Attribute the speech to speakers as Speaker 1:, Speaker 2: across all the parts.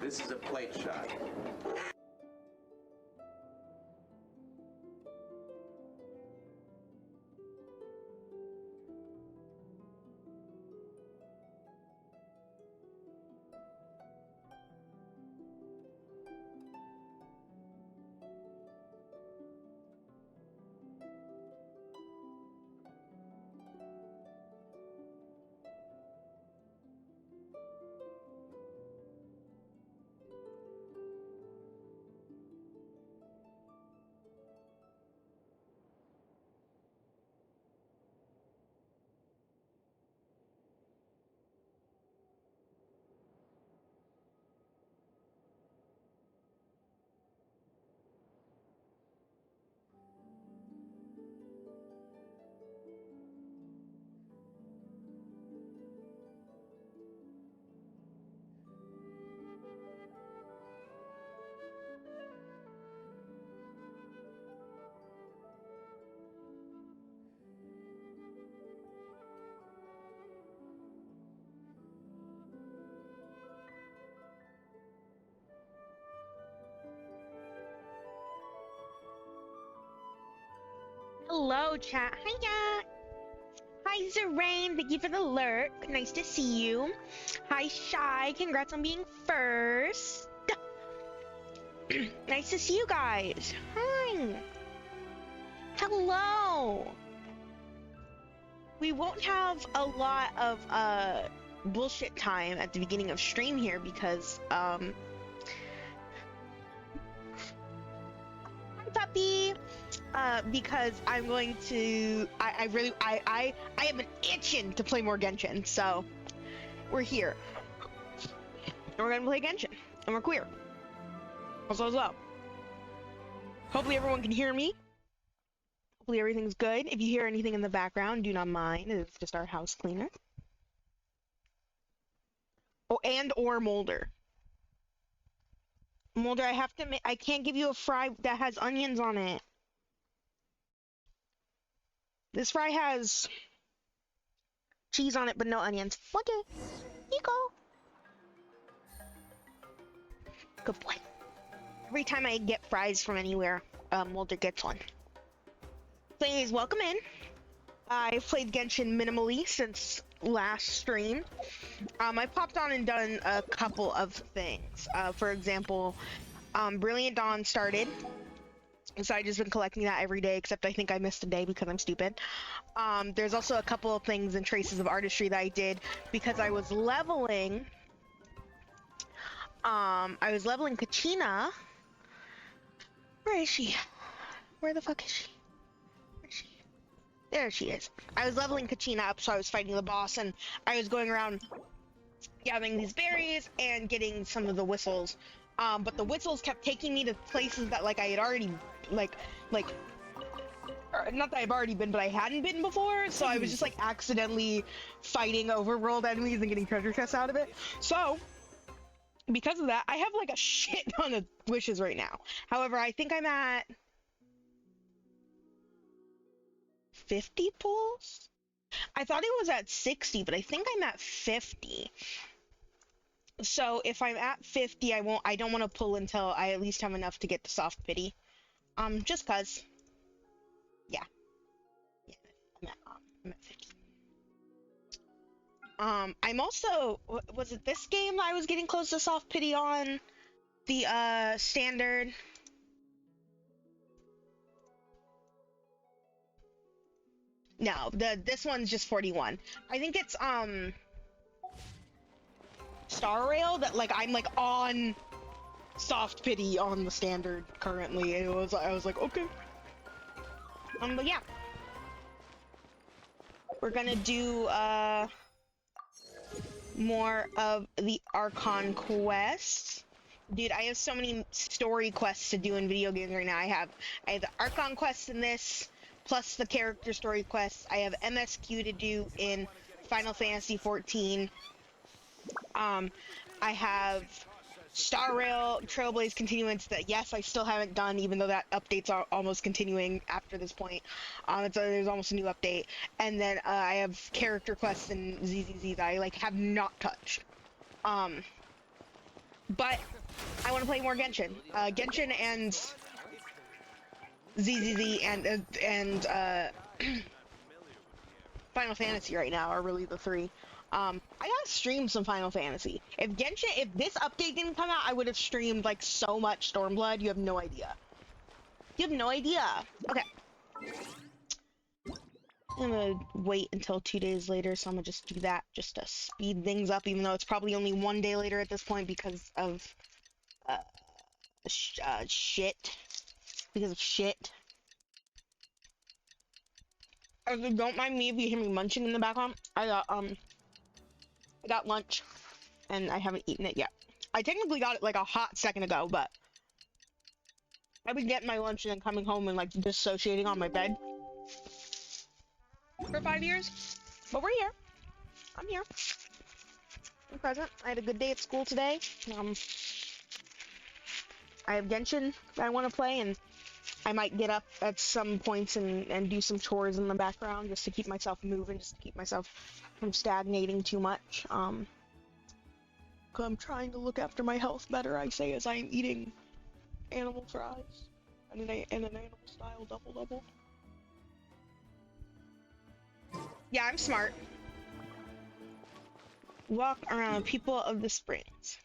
Speaker 1: This is a plate shot.
Speaker 2: Hello, chat. Hiya. Hi, Zerain. Thank you for the lurk. Nice to see you. Hi, Shy. Congrats on being first. Nice to see you guys. Hi. Hello. We won't have a lot of bullshit time at the beginning of stream here because hi, puppy. Because I'm going to, I have been itching to play more Genshin, so we're here. And we're gonna play Genshin, and we're queer. Also as well. Hopefully everyone can hear me. Hopefully everything's good. If you hear anything in the background, do not mind. It's just our house cleaner. Oh, and or Molder. Molder, I can't give you a fry that has onions on it. This fry has cheese on it, but no onions. Okay, here you go. Good boy. Every time I get fries from anywhere, Mulder gets one. So anyways, welcome in. I've played Genshin minimally since last stream. I popped on and done a couple of things. For example, Brilliant Dawn started. So I just been collecting that every day, except I think I missed a day because I'm stupid. There's also a couple of things and traces of artistry that I did because I was leveling. I was leveling Kachina. Where is she? Where the fuck is she? Where is she? There she is. I was leveling Kachina up, so I was fighting the boss, and I was going around gathering these berries and getting some of the whistles. But the whistles kept taking me to places that like I had already not that I've already been, but I hadn't been before, so I was just like accidentally fighting overworld enemies and getting treasure chests out of it. So because of that, I have like a shit ton of wishes right now. However, I think I'm at 50 pulls. I thought it was at 60, but I think I'm at 50. So if I'm at 50, I don't want to pull until I at least have enough to get the soft pity. Just cause. Yeah. Yeah, I'm at 50. I'm also, was it this game that I was getting close to soft pity on? The, standard? No, this one's just 41. I think it's, Star Rail that, like, I'm, like, on soft pity on the standard currently. I was like, okay. But yeah. We're gonna do, more of the Archon quests. Dude, I have so many story quests to do in video games right now. I have the Archon quests in this, plus the character story quests. I have MSQ to do in Final Fantasy 14. I have Star Rail Trailblaze Continuance that, yes, I still haven't done, even though that update's are almost continuing after this point. There's almost a new update. And then I have character quests in ZZZ that I, like, have not touched. but I want to play more Genshin. Genshin and ZZZ and Final Fantasy right now are really the three. I gotta stream some Final Fantasy. If this update didn't come out, I would have streamed like so much Stormblood. You have no idea. You have no idea. Okay. I'm gonna wait until 2 days later, so I'm gonna just do that just to speed things up, even though it's probably only 1 day later at this point because of shit. Because of shit. Don't mind me if you hear me munching in the background. I got lunch and I haven't eaten it yet. I technically got it like a hot second ago, but I've been getting my lunch and then coming home and like dissociating on my bed for 5 years. But we're here. I'm here. I'm present. I had a good day at school today. I have Genshin that I want to play, and I might get up at some points and do some chores in the background just to keep myself moving, just to keep myself from stagnating too much. I'm trying to look after my health better, I say, as I am eating animal fries and an animal style double. Yeah, I'm smart. Walk around people of the springs.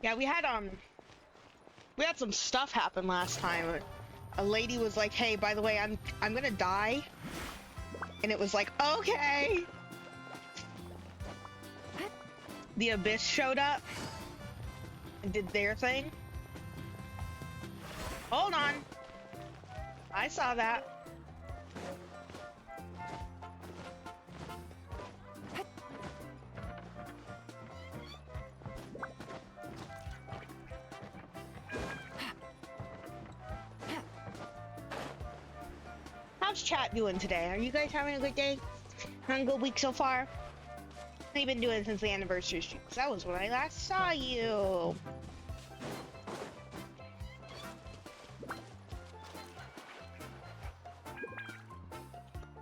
Speaker 2: Yeah, we had some stuff happen last time. A lady was like, "Hey, by the way, I'm gonna die," and it was like, "Okay." The Abyss showed up and did their thing. Hold on, I saw that. How's chat doing today? Are you guys having a good day? Having a good week so far? What have you been doing since the anniversary stream? 'Cause that was when I last saw you.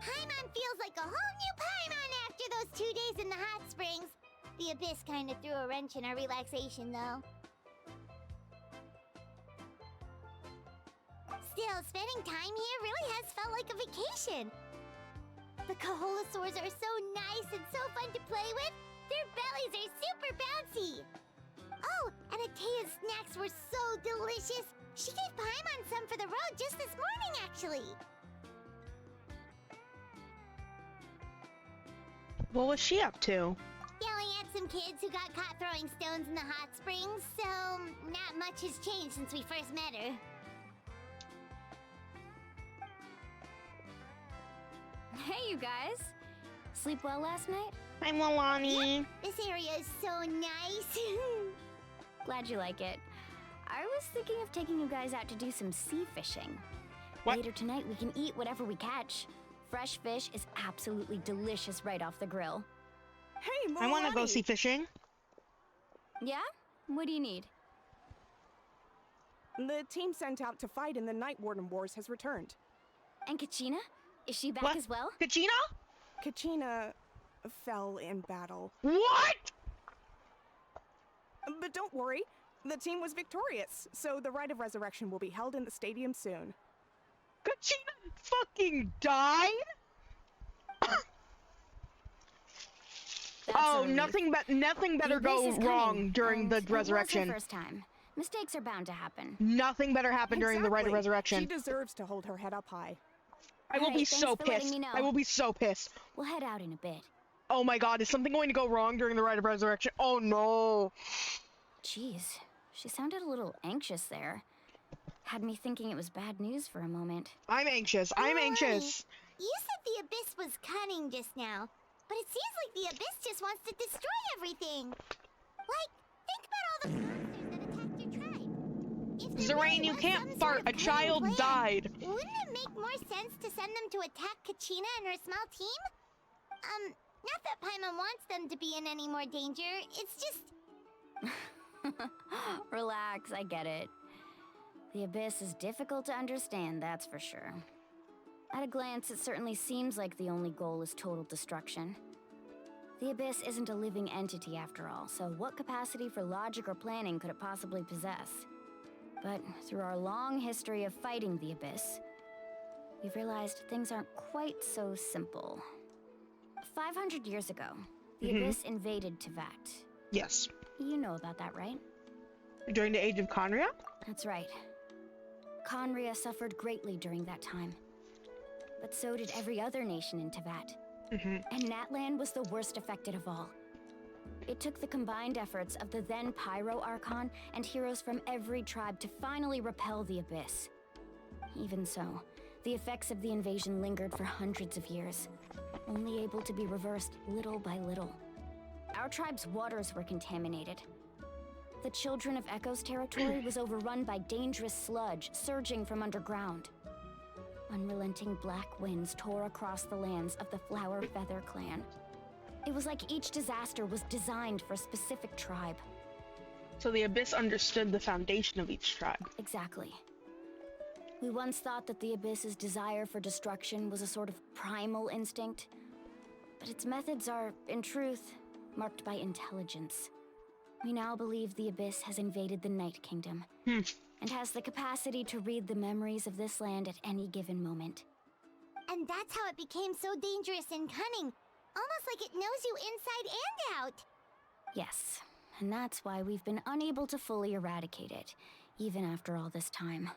Speaker 1: Paimon feels like a whole new Paimon after those 2 days in the hot springs. The Abyss kind of threw a wrench in our relaxation, though. Still, spending time here really has felt like a vacation. The Kaholosaurs are so nice and so fun to play with. Their bellies are super bouncy. Oh, and Atea's snacks were so delicious. She gave Paimon some for the road just this morning, actually.
Speaker 2: What was she up to?
Speaker 1: Yelling at some kids who got caught throwing stones in the hot springs, so not much has changed since we first met her.
Speaker 3: Hey, you guys. Sleep well last night?
Speaker 2: Hi, Milani.
Speaker 1: This area is so nice.
Speaker 3: Glad you like it. I was thinking of taking you guys out to do some sea fishing.
Speaker 2: What?
Speaker 3: Later tonight, we can eat whatever we catch. Fresh fish is absolutely delicious right off the grill.
Speaker 4: Hey, Milani!
Speaker 2: I want to go sea fishing.
Speaker 3: Yeah? What do you need?
Speaker 4: The team sent out to fight in the Night Warden Wars has returned.
Speaker 3: And Kachina? Is she back
Speaker 2: What?
Speaker 3: as well?
Speaker 2: Kachina?
Speaker 4: Kachina fell in battle.
Speaker 2: What?
Speaker 4: But don't worry, the team was victorious, so the rite of resurrection will be held in the stadium soon.
Speaker 2: Kachina fucking died?
Speaker 3: That's
Speaker 2: Oh,
Speaker 3: a relief.
Speaker 2: nothing better
Speaker 3: The Abyss
Speaker 2: go
Speaker 3: is
Speaker 2: wrong
Speaker 3: coming,
Speaker 2: during
Speaker 3: and
Speaker 2: the
Speaker 3: it was her
Speaker 2: resurrection.
Speaker 3: first time. Mistakes are bound to happen.
Speaker 2: Nothing better happen during the rite of
Speaker 4: Exactly.
Speaker 2: resurrection.
Speaker 4: She deserves to hold her head up high.
Speaker 2: I will
Speaker 3: Alright,
Speaker 2: be
Speaker 3: thanks
Speaker 2: so
Speaker 3: for letting
Speaker 2: pissed.
Speaker 3: me know.
Speaker 2: I will be so pissed.
Speaker 3: We'll head out in a bit.
Speaker 2: Oh my god, is something going to go wrong during the rite of resurrection? Oh no.
Speaker 3: Jeez, she sounded a little anxious there. Had me thinking it was bad news for a moment.
Speaker 2: I'm anxious. I'm
Speaker 1: Milani,
Speaker 2: anxious.
Speaker 1: You said the Abyss was cunning just now, but it seems like the Abyss just wants to destroy everything. Like, think about all the monsters that attacked your tribe. If there
Speaker 2: Zoraine,
Speaker 1: really
Speaker 2: you
Speaker 1: was
Speaker 2: can't
Speaker 1: some
Speaker 2: fart.
Speaker 1: sort
Speaker 2: A
Speaker 1: of cunning
Speaker 2: child
Speaker 1: plan,
Speaker 2: died.
Speaker 1: Wouldn't it make more sense to send them to attack Kachina and her small team? Not that Paimon wants them to be in any more danger. It's just...
Speaker 3: Relax, I get it. The Abyss is difficult to understand, that's for sure. At a glance, it certainly seems like the only goal is total destruction. The Abyss isn't a living entity after all, so what capacity for logic or planning could it possibly possess? But through our long history of fighting the Abyss, we've realized things aren't quite so simple. 500 years ago, the Abyss invaded Teyvat.
Speaker 2: Yes.
Speaker 3: You know about that, right?
Speaker 2: During the Age of Conria?
Speaker 3: That's right. Conria suffered greatly during that time. But so did every other nation in Teyvat. And Natlan was the worst affected of all. It took the combined efforts of the then Pyro Archon and heroes from every tribe to finally repel the Abyss. Even so, the effects of the invasion lingered for hundreds of years, only able to be reversed little by little. Our tribe's waters were contaminated. The Children of Echo's territory was overrun by dangerous sludge surging from underground. Unrelenting black winds tore across the lands of the Flower Feather clan. It was like each disaster was designed for a specific tribe.
Speaker 2: So the Abyss understood the foundation of each tribe.
Speaker 3: Exactly. We once thought that the Abyss's desire for destruction was a sort of primal instinct, but its methods are, in truth, marked by intelligence. We now believe the Abyss has invaded the Night Kingdom, and has the capacity to read the memories of this land at any given moment.
Speaker 1: And that's how it became so dangerous and cunning. Almost like it knows you inside and out.
Speaker 3: Yes, and that's why we've been unable to fully eradicate it, even after all this time.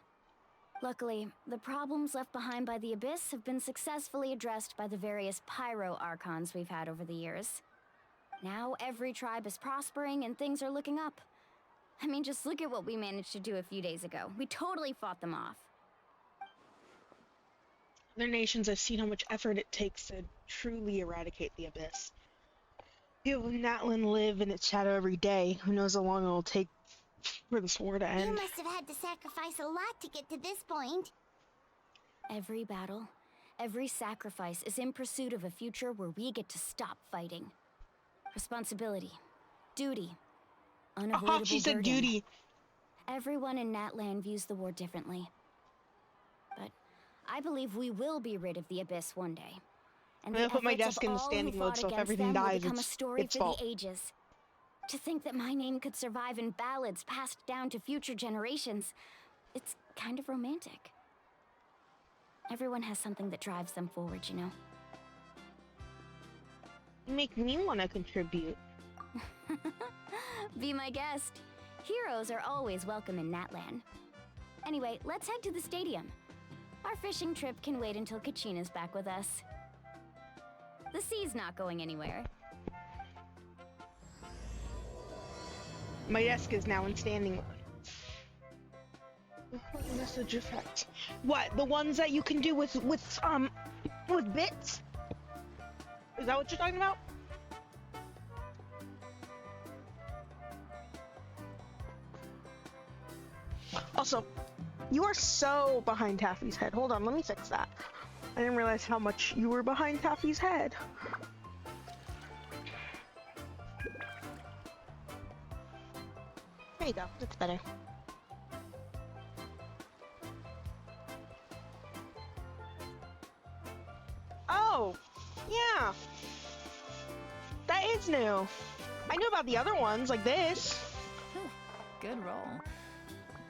Speaker 3: Luckily, the problems left behind by the Abyss have been successfully addressed by the various Pyro Archons we've had over the years. Now every tribe is prospering and things are looking up. I mean, just look at what we managed to do a few days ago. We totally fought them off.
Speaker 2: Other nations have seen how much effort it takes to truly eradicate the Abyss. People of Natlan live in its shadow every day. Who knows how long it'll take for this war to
Speaker 1: You
Speaker 2: end.
Speaker 1: must have had to sacrifice a lot to get to this point.
Speaker 3: Every battle, every sacrifice is in pursuit of a future where we get to stop fighting. Responsibility, duty, unavoidable
Speaker 2: Oh, she said
Speaker 3: burden.
Speaker 2: duty.
Speaker 3: Everyone in Natlan views the war differently. But I believe we will be rid of the Abyss one day. And
Speaker 2: I'm
Speaker 3: the
Speaker 2: gonna put my
Speaker 3: efforts
Speaker 2: desk
Speaker 3: of
Speaker 2: in the
Speaker 3: all
Speaker 2: standing
Speaker 3: who
Speaker 2: mode,
Speaker 3: fought
Speaker 2: so if
Speaker 3: against
Speaker 2: everything
Speaker 3: them will
Speaker 2: dies,
Speaker 3: become a
Speaker 2: it's
Speaker 3: story
Speaker 2: its
Speaker 3: for
Speaker 2: fault.
Speaker 3: the ages. To think that my name could survive in ballads passed down to future generations, it's kind of romantic. Everyone has something that drives them forward, you know?
Speaker 2: You make me want to contribute.
Speaker 3: Be my guest. Heroes are always welcome in Natlan. Anyway, let's head to the stadium. Our fishing trip can wait until Kachina's back with us. The sea's not going anywhere.
Speaker 2: My desk is now in standing mode. Message effect. What? The ones that you can do with bits? Is that what you're talking about? Also, you are so behind Taffy's head. Hold on, let me fix that. I didn't realize how much you were behind Taffy's head. There you go, that's better. Oh, yeah. That is new. I knew about the other ones, like this.
Speaker 5: Good roll.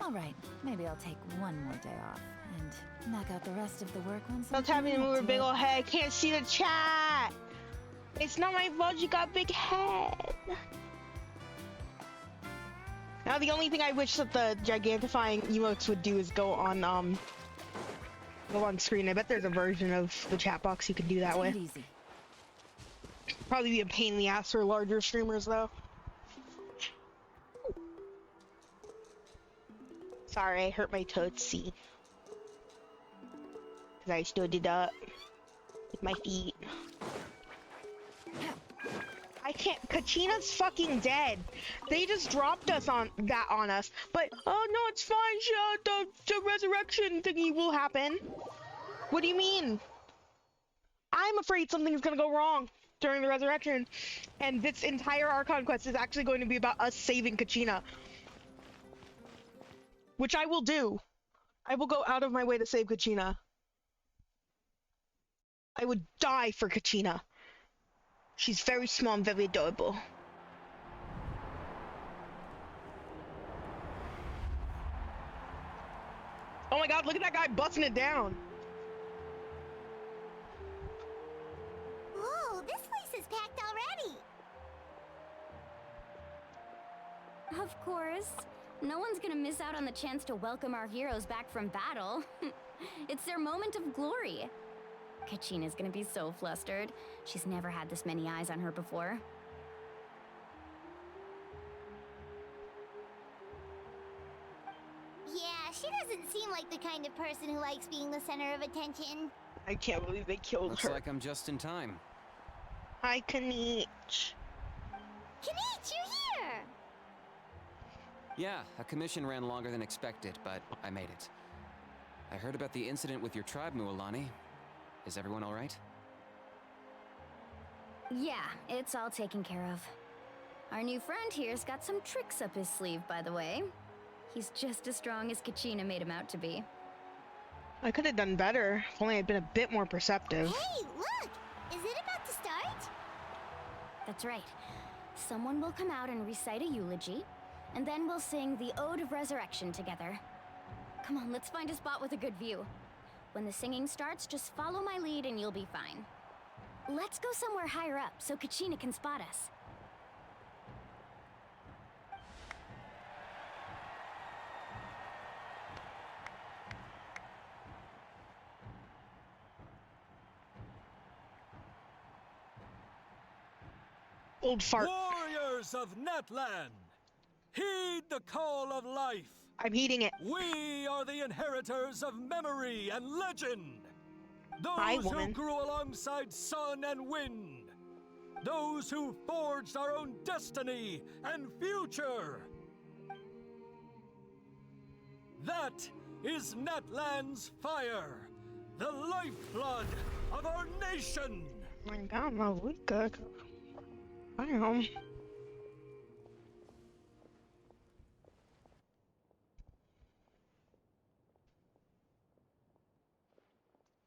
Speaker 5: All right, maybe I'll take one more day off and knock out the rest of the work once.
Speaker 2: Don't tell me to move her big old head. Can't see the chat. It's not my fault you got big head. Now the only thing I wish that the gigantifying emotes would do is go on screen. I bet there's a version of the chat box you can do that
Speaker 5: Take
Speaker 2: with.
Speaker 5: it easy.
Speaker 2: Probably be a pain in the ass for larger streamers though. Sorry, I hurt my tootsie. Cause I stood it up with my feet. I can't. Kachina's fucking dead. They just dropped us on us. But oh no, it's fine. The resurrection thingy will happen. What do you mean? I'm afraid something's gonna go wrong during the resurrection, and this entire Archon quest is actually going to be about us saving Kachina. Which I will do. I will go out of my way to save Kachina. I would die for Kachina. She's very small and very adorable. Oh my god, look at that guy busting it down.
Speaker 1: Whoa, this place is packed already.
Speaker 3: Of course. No one's gonna miss out on the chance to welcome our heroes back from battle. It's their moment of glory. Kachina's gonna be so flustered. She's never had this many eyes on her before.
Speaker 1: Yeah, she doesn't seem like the kind of person who likes being the center of attention.
Speaker 2: I can't believe they killed
Speaker 6: Looks
Speaker 2: her.
Speaker 6: like I'm just in time.
Speaker 2: Hi, Kanich.
Speaker 1: Kanich, you're here!
Speaker 6: Yeah, a commission ran longer than expected, but I made it. I heard about the incident with your tribe, Mualani. Is everyone all right?
Speaker 3: Yeah, it's all taken care of. Our new friend here's got some tricks up his sleeve, by the way. He's just as strong as Kachina made him out to be.
Speaker 2: I could have done better if only I'd been a bit more perceptive.
Speaker 1: Hey, look! Is it about to start?
Speaker 3: That's right. Someone will come out and recite a eulogy, and then we'll sing the Ode of Resurrection together. Come on, let's find a spot with a good view. When the singing starts, just follow my lead and you'll be fine. Let's go somewhere higher up so Kachina can spot us.
Speaker 2: Old fart.
Speaker 7: Warriors of Natlan, heed the call of life.
Speaker 2: I'm heating it.
Speaker 7: We are the inheritors of memory and legend. Those
Speaker 2: Hi,
Speaker 7: who
Speaker 2: woman.
Speaker 7: grew alongside sun and wind. Those who forged our own destiny and future. That is Natlan's fire, the lifeblood of our nation.
Speaker 2: My god, my weak. I am.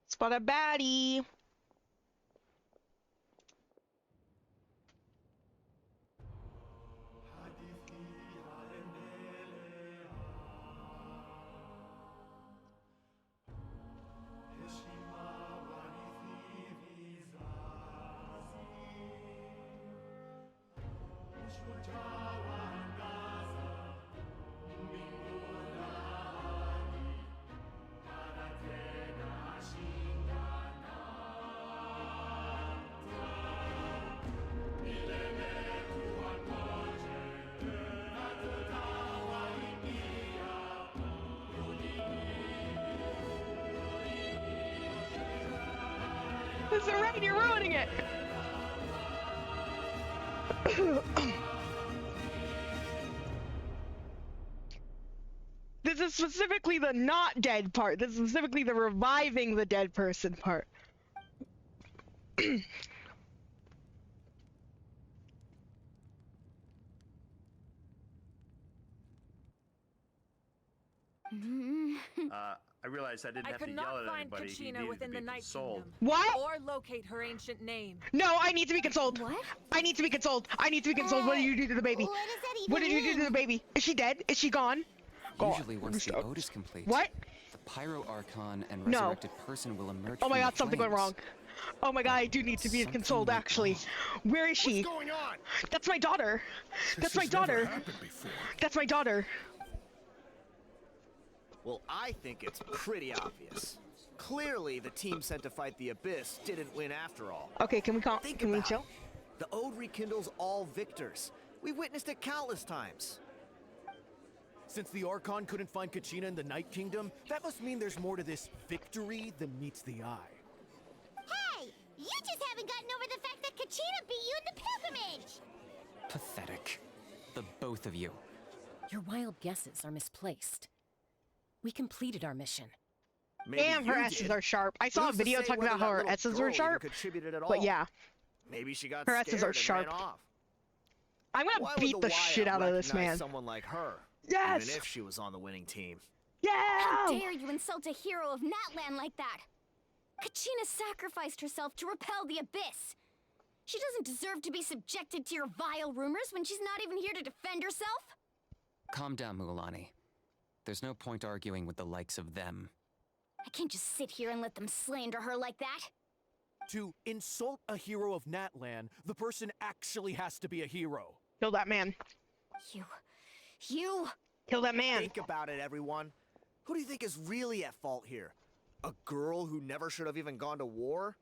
Speaker 2: Spot a baddie. This is right, you're ruining it. This is specifically the not dead part. This is specifically the reviving the dead person part.
Speaker 8: I realized I didn't
Speaker 9: I
Speaker 8: have
Speaker 9: could
Speaker 8: to yell
Speaker 9: not
Speaker 8: at
Speaker 9: find
Speaker 8: anybody. He
Speaker 9: Kachina
Speaker 8: needed
Speaker 9: within
Speaker 8: to
Speaker 9: the
Speaker 8: be
Speaker 9: Night
Speaker 8: consoled.
Speaker 9: Kingdom.
Speaker 2: What?
Speaker 9: Or locate her ancient name.
Speaker 2: No, I need to be consoled.
Speaker 3: What?
Speaker 2: I need to be consoled. I need to be consoled. What did you do to the baby?
Speaker 1: What does that even
Speaker 2: What did you do to
Speaker 1: mean?
Speaker 2: the baby? Is she dead? Is she gone?
Speaker 6: Usually once the ode is complete,
Speaker 2: What?
Speaker 6: the Pyro Archon and
Speaker 2: No.
Speaker 6: resurrected person will emerge
Speaker 2: Oh my
Speaker 6: from
Speaker 2: god,
Speaker 6: the
Speaker 2: something went
Speaker 6: flames.
Speaker 2: wrong. Oh my god, I do need to be
Speaker 6: Something
Speaker 2: consoled
Speaker 6: went
Speaker 2: actually.
Speaker 6: wrong.
Speaker 2: Where is she?
Speaker 8: What's going on?
Speaker 2: That's my daughter. That's my daughter. That's my daughter.
Speaker 10: Well, I think it's pretty obvious. Clearly, the team sent to fight the Abyss didn't win after all.
Speaker 2: Okay, can we
Speaker 10: Think
Speaker 2: can we
Speaker 10: about
Speaker 2: chill?
Speaker 10: it. The Ode rekindles all victors. We've witnessed it countless times. Since the Archon couldn't find Kachina in the Night Kingdom, that must mean there's more to this victory than meets the eye.
Speaker 1: Hey! You just haven't gotten over the fact that Kachina beat you in the pilgrimage!
Speaker 6: Pathetic. The both of you.
Speaker 11: Your wild guesses are misplaced. We completed our mission.
Speaker 10: Maybe
Speaker 2: Damn, her
Speaker 10: you
Speaker 2: S's
Speaker 10: did.
Speaker 2: are sharp. I saw a
Speaker 10: Who's to
Speaker 2: video
Speaker 10: say
Speaker 2: talking
Speaker 10: whether
Speaker 2: about how
Speaker 10: that
Speaker 2: her
Speaker 10: little
Speaker 2: S's
Speaker 10: girl
Speaker 2: were
Speaker 10: even
Speaker 2: sharp.
Speaker 10: contributed at all.
Speaker 2: But yeah,
Speaker 10: Maybe she got
Speaker 2: her S's
Speaker 10: scared
Speaker 2: are
Speaker 10: and
Speaker 2: sharp.
Speaker 10: ran off.
Speaker 2: I'm gonna
Speaker 10: Why
Speaker 2: beat
Speaker 10: would
Speaker 2: the
Speaker 10: the
Speaker 2: shit
Speaker 10: Wyatt
Speaker 2: out of this
Speaker 10: recognize
Speaker 2: man.
Speaker 10: someone like her?
Speaker 2: Yes!
Speaker 10: Even if she was on the winning team.
Speaker 2: Yeah!
Speaker 3: How dare you insult a hero of Natlan like that? Kachina sacrificed herself to repel the abyss. She doesn't deserve to be subjected to your vile rumors when she's not even here to defend herself.
Speaker 6: Calm down, Mualani. There's no point arguing with the likes of them.
Speaker 3: I can't just sit here and let them slander her like that.
Speaker 10: To insult a hero of Natlan, the person actually has to be a hero.
Speaker 2: Kill that man.
Speaker 3: You...
Speaker 2: Kill that man.
Speaker 10: Think about it, everyone. Who do you think is really at fault here? A girl who never should have even gone to war?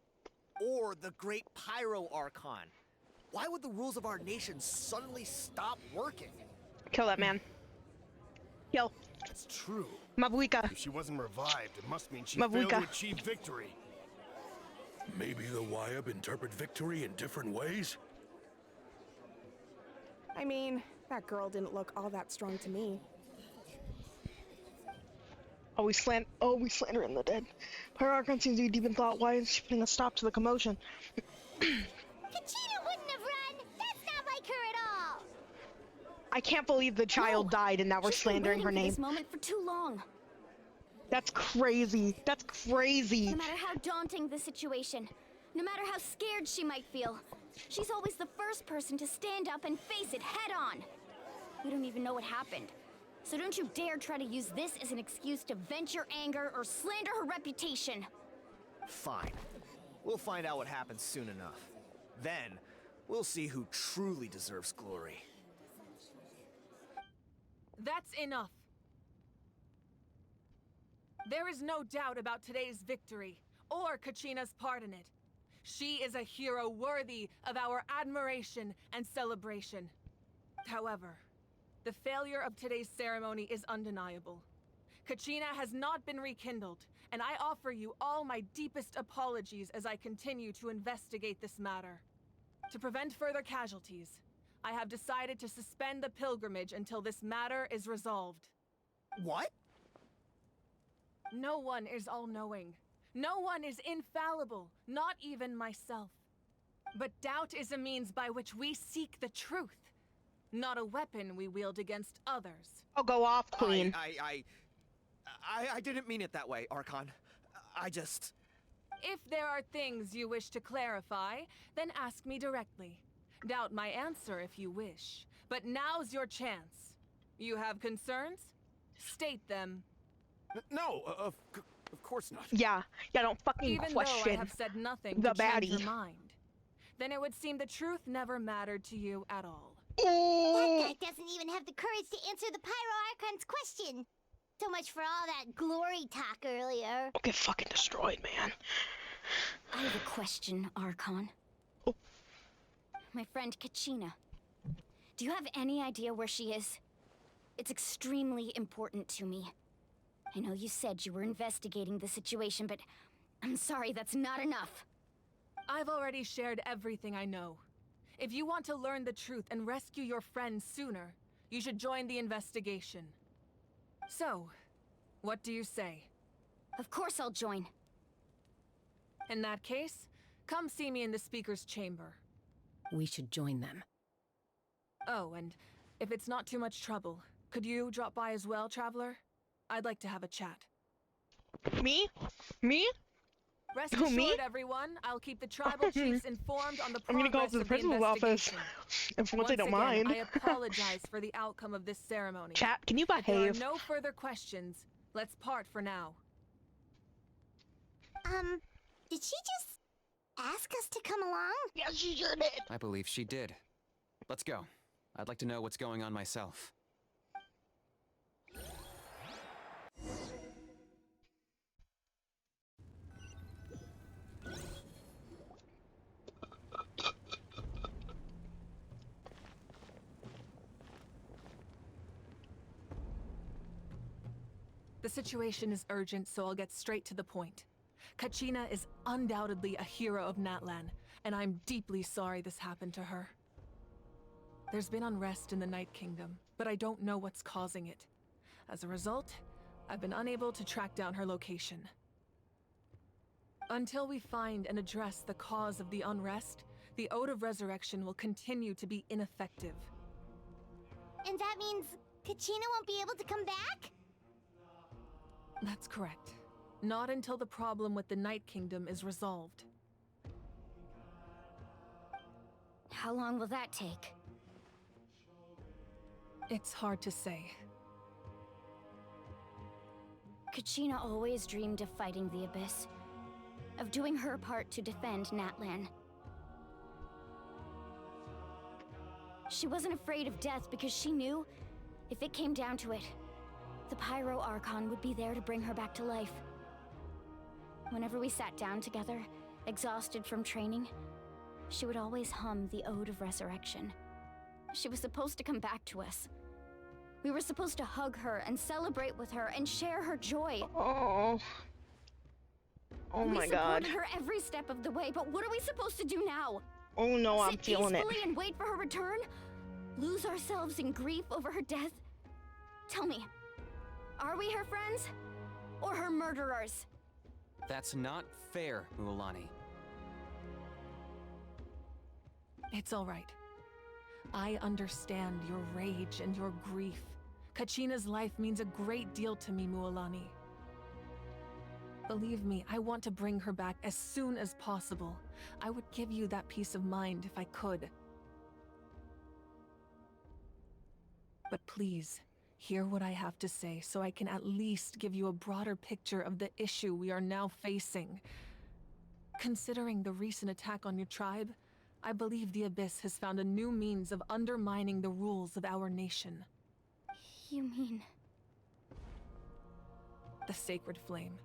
Speaker 10: Or the great Pyro Archon? Why would the rules of our nation suddenly stop working?
Speaker 2: Kill that man. Kill.
Speaker 8: It's true.
Speaker 2: Mabuika.
Speaker 8: If she wasn't revived, it must mean she
Speaker 2: Mabuika.
Speaker 8: failed to achieve victory. Maybe the Wyab interpret victory in different ways?
Speaker 4: I mean, that girl didn't look all that strong to me.
Speaker 2: We slandering the dead. Pyro Archon seems to be deep in thought. Why is she putting a stop to the commotion?
Speaker 1: Kachina wouldn't have run! That's not like her at all!
Speaker 2: I can't believe the child died and now we're
Speaker 3: She's been
Speaker 2: slandering her
Speaker 3: waiting for
Speaker 2: name.
Speaker 3: this moment for too long.
Speaker 2: That's crazy. That's crazy.
Speaker 3: No matter how daunting the situation, no matter how scared she might feel, she's always the first person to stand up and face it head on. We don't even know what happened. So don't you dare try to use this as an excuse to vent your anger or slander her reputation.
Speaker 10: Fine. We'll find out what happens soon enough. Then, we'll see who truly deserves glory.
Speaker 9: That's enough. There is no doubt about today's victory, or Kachina's part in it. She is a hero worthy of our admiration and celebration. However, the failure of today's ceremony is undeniable. Kachina has not been rekindled, and I offer you all my deepest apologies as I continue to investigate this matter. To prevent further casualties, I have decided to suspend the pilgrimage until this matter is resolved.
Speaker 10: What?
Speaker 9: No one is all-knowing. No one is infallible, not even myself. But doubt is a means by which we seek the truth, not a weapon we wield against others.
Speaker 2: I'll go off, Queen.
Speaker 10: I didn't mean it that way, Archon. I just...
Speaker 9: If there are things you wish to clarify, then ask me directly. Doubt my answer if you wish. But now's your chance. You have concerns? State them.
Speaker 10: No, of course not.
Speaker 2: Yeah, don't fucking
Speaker 9: Even
Speaker 2: question
Speaker 9: though I have said nothing
Speaker 2: the
Speaker 9: to change
Speaker 2: baddie.
Speaker 9: your mind, then it would seem the truth never mattered to you at all.
Speaker 1: That guy doesn't even have the courage to answer the Pyro Archon's question. So much for all that glory talk earlier.
Speaker 2: I'll get fucking destroyed, man.
Speaker 3: I have a question, Archon.
Speaker 2: Oh.
Speaker 3: My friend Kachina. Do you have any idea where she is? It's extremely important to me. I know you said you were investigating the situation, but I'm sorry, that's not enough.
Speaker 9: I've already shared everything I know. If you want to learn the truth and rescue your friends sooner, you should join the investigation. So, what do you say?
Speaker 3: Of course I'll join.
Speaker 9: In that case, come see me in the speaker's chamber.
Speaker 11: We should join them.
Speaker 9: Oh, and if it's not too much trouble, could you drop by as well, Traveler? I'd like to have a chat.
Speaker 2: Me? Me?
Speaker 9: Rest
Speaker 2: Who,
Speaker 9: assured,
Speaker 2: me?
Speaker 9: everyone, I'll keep the tribal chiefs informed on the
Speaker 2: I'm gonna go up
Speaker 9: progress
Speaker 2: to the
Speaker 9: of the
Speaker 2: principal's office.
Speaker 9: investigation.
Speaker 2: If once they don't
Speaker 9: again,
Speaker 2: mind.
Speaker 9: I apologize for the outcome of this ceremony.
Speaker 2: Chat, can you
Speaker 9: If there are
Speaker 2: behave?
Speaker 9: no further questions, let's part for now.
Speaker 1: Did she just ask us to come along?
Speaker 2: Yes, she sure did.
Speaker 6: I believe she did. Let's go. I'd like to know what's going on myself.
Speaker 9: The situation is urgent, so I'll get straight to the point. Kachina is undoubtedly a hero of Natlan, and I'm deeply sorry this happened to her. There's been unrest in the Night Kingdom, but I don't know what's causing it. As a result, I've been unable to track down her location. Until we find and address the cause of the unrest, the Ode of Resurrection will continue to be ineffective.
Speaker 1: And that means Kachina won't be able to come back?
Speaker 9: That's correct. Not until the problem with the Night Kingdom is resolved.
Speaker 3: How long will that take?
Speaker 9: It's hard to say.
Speaker 3: Kachina always dreamed of fighting the Abyss, of doing her part to defend Natlan. She wasn't afraid of death because she knew, if it came down to it, the Pyro Archon would be there to bring her back to life. Whenever we sat down together, exhausted from training, she would always hum the Ode of Resurrection. She was supposed to come back to us. We were supposed to hug her and celebrate with her and share her joy.
Speaker 2: Oh. Oh my god.
Speaker 3: We supported her every step of the way, but what are we supposed to do now?
Speaker 2: Oh no, I'm feeling it.
Speaker 3: Sit peacefully and wait for her return? Lose ourselves in grief over her death? Tell me, are we her friends? Or her murderers?
Speaker 6: That's not fair, Mualani.
Speaker 9: It's all right. I understand your rage and your grief. Kachina's life means a great deal to me, Mualani. Believe me, I want to bring her back as soon as possible. I would give you that peace of mind if I could. But please, hear what I have to say so I can at least give you a broader picture of the issue we are now facing. Considering the recent attack on your tribe, I believe the Abyss has found a new means of undermining the rules of our nation.
Speaker 3: You mean...
Speaker 9: The Sacred Flame.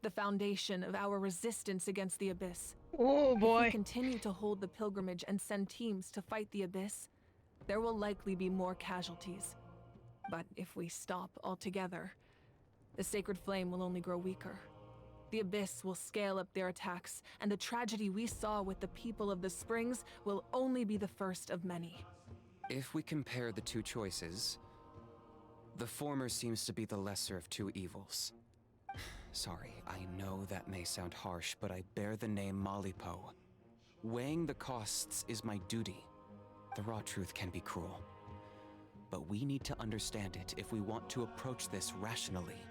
Speaker 9: The foundation of our resistance against the Abyss.
Speaker 2: Oh boy.
Speaker 9: If we continue to hold the pilgrimage and send teams to fight the Abyss, there will likely be more casualties. But if we stop altogether, the Sacred Flame will only grow weaker. The Abyss will scale up their attacks, and the tragedy we saw with the people of the Springs will only be the first of many.
Speaker 6: If we compare the two choices, the former seems to be the lesser of two evils. Sorry, I know that may sound harsh, but I bear the name Malipo. Weighing the costs is my duty. The raw truth can be cruel. But we need to understand it if we want to approach this rationally.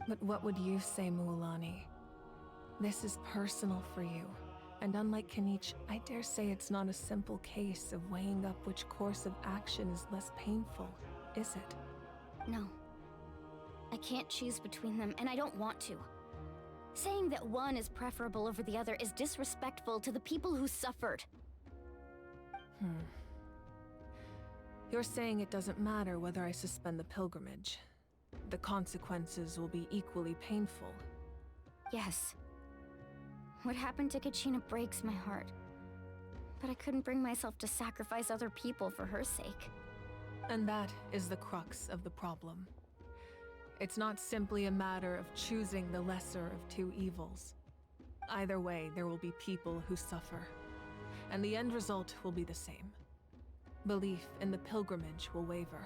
Speaker 9: But what would you say, Mualani? This is personal for you. And unlike Kinich, I dare say it's not a simple case of weighing up which course of action is less painful, is it?
Speaker 3: No. I can't choose between them, and I don't want to. Saying that one is preferable over the other is disrespectful to the people who suffered.
Speaker 9: You're saying it doesn't matter whether I suspend the pilgrimage. The consequences will be equally painful.
Speaker 3: Yes. What happened to Kachina breaks my heart. But I couldn't bring myself to sacrifice other people for her sake.
Speaker 9: And that is the crux of the problem. It's not simply a matter of choosing the lesser of two evils. Either way, there will be people who suffer. And the end result will be the same. Belief in the pilgrimage will waver.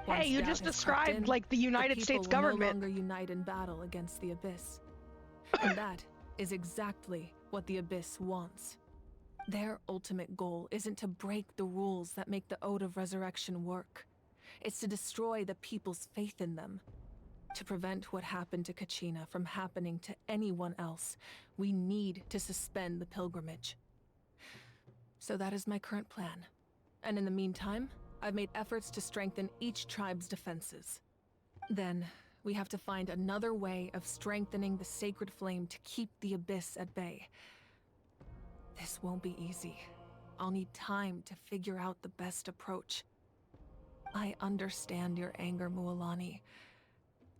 Speaker 9: Once
Speaker 2: Hey, you
Speaker 9: doubt
Speaker 2: just
Speaker 9: has
Speaker 2: described
Speaker 9: crept in,
Speaker 2: like the United States
Speaker 9: will
Speaker 2: government.
Speaker 9: no longer unite in battle against the Abyss. And that is exactly what the Abyss wants. Their ultimate goal isn't to break the rules that make the Ode of Resurrection work. It's to destroy the people's faith in them. To prevent what happened to Kachina from happening to anyone else, we need to suspend the pilgrimage. So that is my current plan. And in the meantime, I've made efforts to strengthen each tribe's defenses. Then, we have to find another way of strengthening the Sacred Flame to keep the Abyss at bay. This won't be easy. I'll need time to figure out the best approach. I understand your anger, Mualani,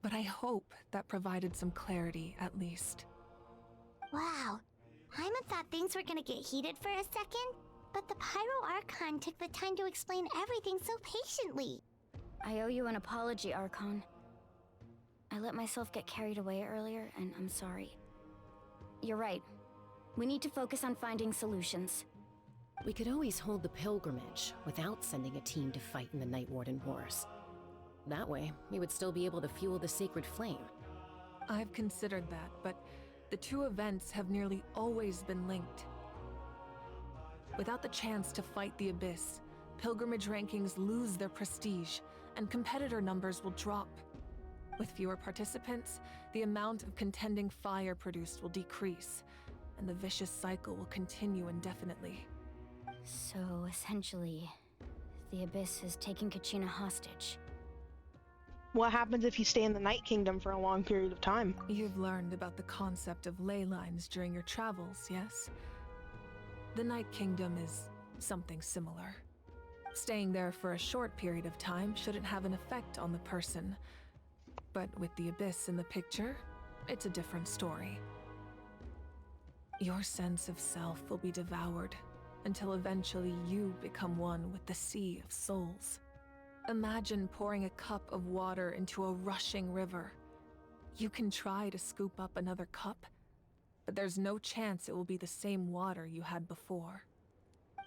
Speaker 9: but I hope that provided some clarity at least.
Speaker 1: Wow. Hyman thought things were gonna get heated for a second, but the Pyro Archon took the time to explain everything so patiently.
Speaker 3: I owe you an apology, Archon. I let myself get carried away earlier, and I'm sorry. You're right. We need to focus on finding solutions.
Speaker 11: We could always hold the pilgrimage without sending a team to fight in the Night Warden Wars. That way, we would still be able to fuel the Sacred Flame.
Speaker 9: I've considered that, but the two events have nearly always been linked. Without the chance to fight the Abyss, pilgrimage rankings lose their prestige, and competitor numbers will drop. With fewer participants, the amount of contending fire produced will decrease, and the vicious cycle will continue indefinitely.
Speaker 3: So essentially, the Abyss has taken Kachina hostage.
Speaker 2: What happens if you stay in the Night Kingdom for a long period of time?
Speaker 9: You've learned about the concept of ley lines during your travels, yes? The Night Kingdom is something similar. Staying there for a short period of time shouldn't have an effect on the person. But with the Abyss in the picture, it's a different story. Your sense of self will be devoured until eventually you become one with the Sea of Souls. Imagine pouring a cup of water into a rushing river. You can try to scoop up another cup, but there's no chance it will be the same water you had before.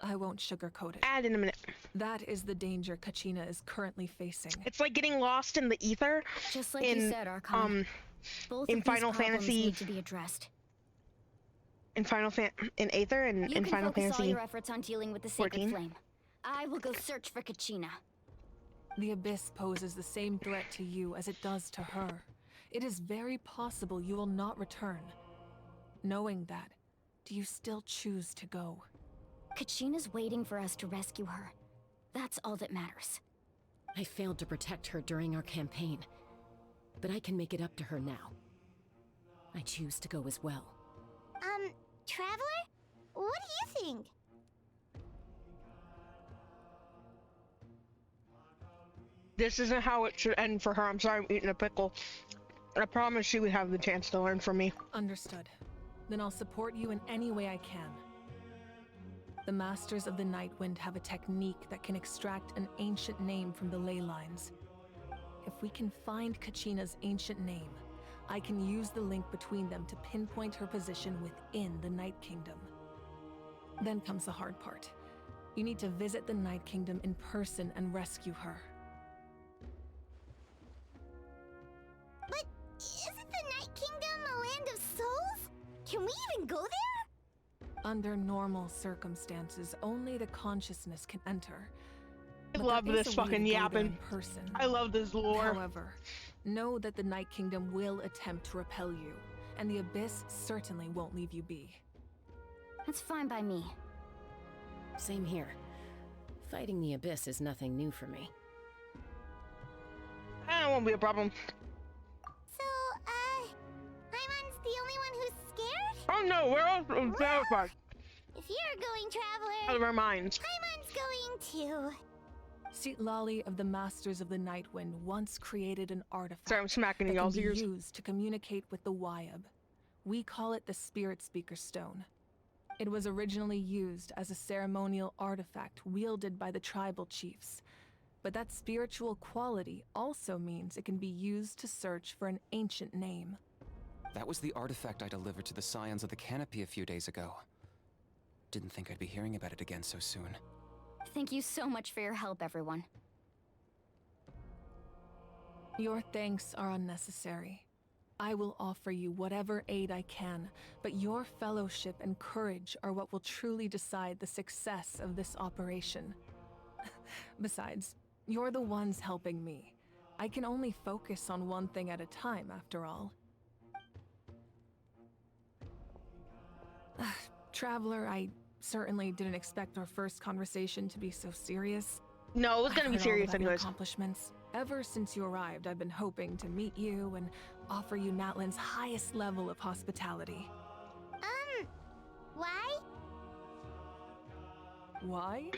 Speaker 9: I won't sugarcoat it.
Speaker 2: Add in a minute.
Speaker 9: That is the danger Kachina is currently facing.
Speaker 2: It's like getting lost in the ether.
Speaker 3: Just like you said, Archon. Both
Speaker 2: in
Speaker 3: of
Speaker 2: Final
Speaker 3: these problems
Speaker 2: Fantasy
Speaker 3: need to be addressed.
Speaker 2: in Aether and
Speaker 3: You
Speaker 2: in
Speaker 3: can
Speaker 2: Final
Speaker 3: focus all
Speaker 2: Fantasy
Speaker 3: your efforts on dealing with the Sacred
Speaker 2: 14.
Speaker 3: Flame. I will go search for Kachina.
Speaker 9: The Abyss poses the same threat to you as it does to her. It is very possible you will not return. Knowing that, do you still choose to go?
Speaker 3: Kachina's waiting for us to rescue her. That's all that matters.
Speaker 11: I failed to protect her during our campaign, but I can make it up to her now. I choose to go as well.
Speaker 1: Traveler? What do you think?
Speaker 2: This isn't how it should end for her. I'm sorry I'm eating a pickle. I promise she would have the chance to learn from me.
Speaker 9: Understood. Then I'll support you in any way I can. The Masters of the Nightwind have a technique that can extract an ancient name from the ley lines. If we can find Kachina's ancient name, I can use the link between them to pinpoint her position within the Night Kingdom. Then comes the hard part. You need to visit the Night Kingdom in person and rescue her.
Speaker 1: But isn't the Night Kingdom a land of souls? Can we even go there?
Speaker 9: Under normal circumstances, only the consciousness can enter.
Speaker 2: I
Speaker 9: But
Speaker 2: love
Speaker 9: there is
Speaker 2: this
Speaker 9: a way
Speaker 2: fucking
Speaker 9: to go there
Speaker 2: yapping.
Speaker 9: in person.
Speaker 2: I love this lore.
Speaker 9: However, know that the Night Kingdom will attempt to repel you, and the Abyss certainly won't leave you be.
Speaker 3: That's fine by me.
Speaker 11: Same here. Fighting the Abyss is nothing new for me.
Speaker 2: That won't be a problem.
Speaker 1: So, Paimon's the only one who's scared?
Speaker 2: Oh no, we're all terrified.
Speaker 1: If you're going, Traveler,
Speaker 2: Out of our minds.
Speaker 1: Paimon's going too.
Speaker 9: Lali of the Masters of the Nightwind once created an artifact
Speaker 2: Sorry, I'm smacking
Speaker 9: that
Speaker 2: in
Speaker 9: can
Speaker 2: y'all's
Speaker 9: be
Speaker 2: ears.
Speaker 9: used to communicate with the Wyab. We call it the Spirit Speaker Stone. It was originally used as a ceremonial artifact wielded by the tribal chiefs. But that spiritual quality also means it can be used to search for an ancient name.
Speaker 6: That was the artifact I delivered to the Scions of the Canopy a few days ago. Didn't think I'd be hearing about it again so soon.
Speaker 3: Thank you so much for your help, everyone.
Speaker 9: Your thanks are unnecessary. I will offer you whatever aid I can, but your fellowship and courage are what will truly decide the success of this operation. Besides, you're the ones helping me. I can only focus on one thing at a time, after all. Traveler, I certainly didn't expect our first conversation to be so serious.
Speaker 2: No, it was gonna be
Speaker 9: I've heard all
Speaker 2: serious
Speaker 9: about your
Speaker 2: anyways.
Speaker 9: accomplishments. Ever since you arrived, I've been hoping to meet you and offer you Natlan's highest level of hospitality.
Speaker 1: Why?
Speaker 9: Why?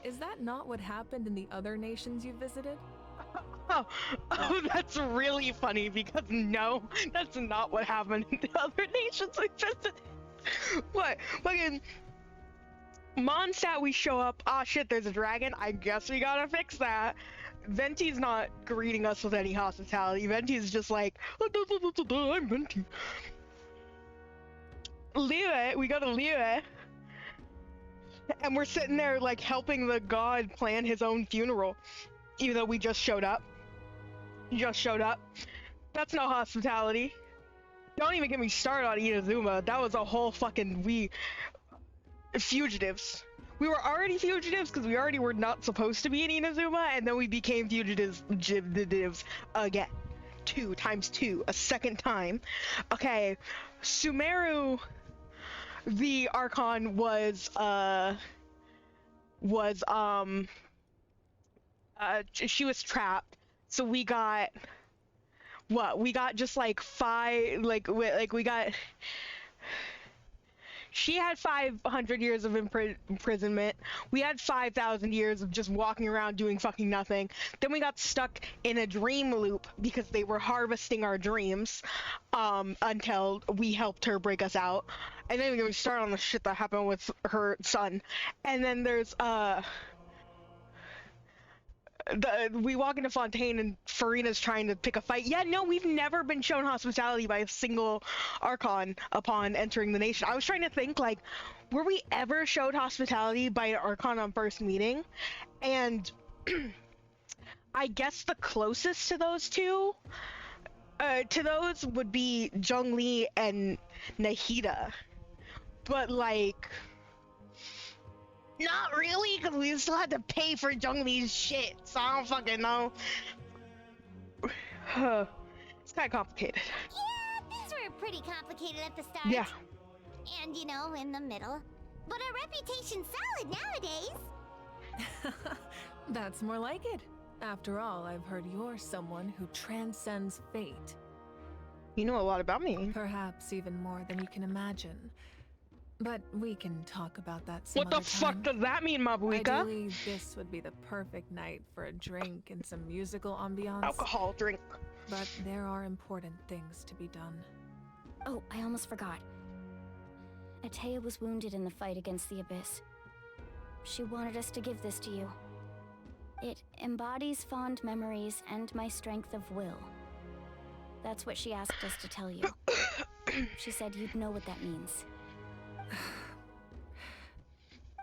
Speaker 9: Is that not what happened in the other nations you visited?
Speaker 2: Oh, that's really funny because no, that's not what happened in the other nations we visited. What? Fucking Mondstadt, we show up. Ah, shit, there's a dragon. I guess we gotta fix that. Venti's not greeting us with any hospitality. Venti's just like, I'm Venti. Lyra, we go to Lyra. And we're sitting there, like, helping the god plan his own funeral. Even though we just showed up. Just showed up. That's no hospitality. Don't even get me started on Inazuma. That was a whole fucking fugitives. We were already fugitives because we already were not supposed to be in Inazuma, and then we became fugitives again. 2 times 2 a second time. Okay, Sumeru, the Archon was she was trapped, so we got what? We got just like 5, we got. She had 500 years of imprisonment. We had 5,000 years of just walking around doing fucking nothing. Then we got stuck in a dream loop because they were harvesting our dreams, until we helped her break us out. And then we start on the shit that happened with her son. And then there's, we walk into Fontaine and Farina's trying to pick a fight. Yeah, no, we've never been shown hospitality by a single Archon upon entering the nation. I was trying to think, like, were we ever showed hospitality by an Archon on first meeting? And I guess the closest to those two, would be Zhongli and Nahida. But, like, not really, because we still had to pay for Zhongli's shit, so I don't fucking know. It's kind of complicated.
Speaker 1: Yeah, things were pretty complicated at the start.
Speaker 2: Yeah.
Speaker 1: And, you know, in the middle. But our reputation's solid nowadays.
Speaker 9: That's more like it. After all, I've heard you're someone who transcends fate.
Speaker 2: You know a lot about me.
Speaker 9: Perhaps even more than you can imagine. But we can talk about that some
Speaker 2: What the
Speaker 9: other
Speaker 2: fuck
Speaker 9: time.
Speaker 2: does that mean, Mabuika?
Speaker 9: Ideally, this would be the perfect night for a drink and some musical ambiance.
Speaker 2: Alcohol drink.
Speaker 9: But there are important things to be done.
Speaker 3: Oh, I almost forgot. Atea was wounded in the fight against the Abyss. She wanted us to give this to you. It embodies fond memories and my strength of will. That's what she asked us to tell you. She said you'd know what that means.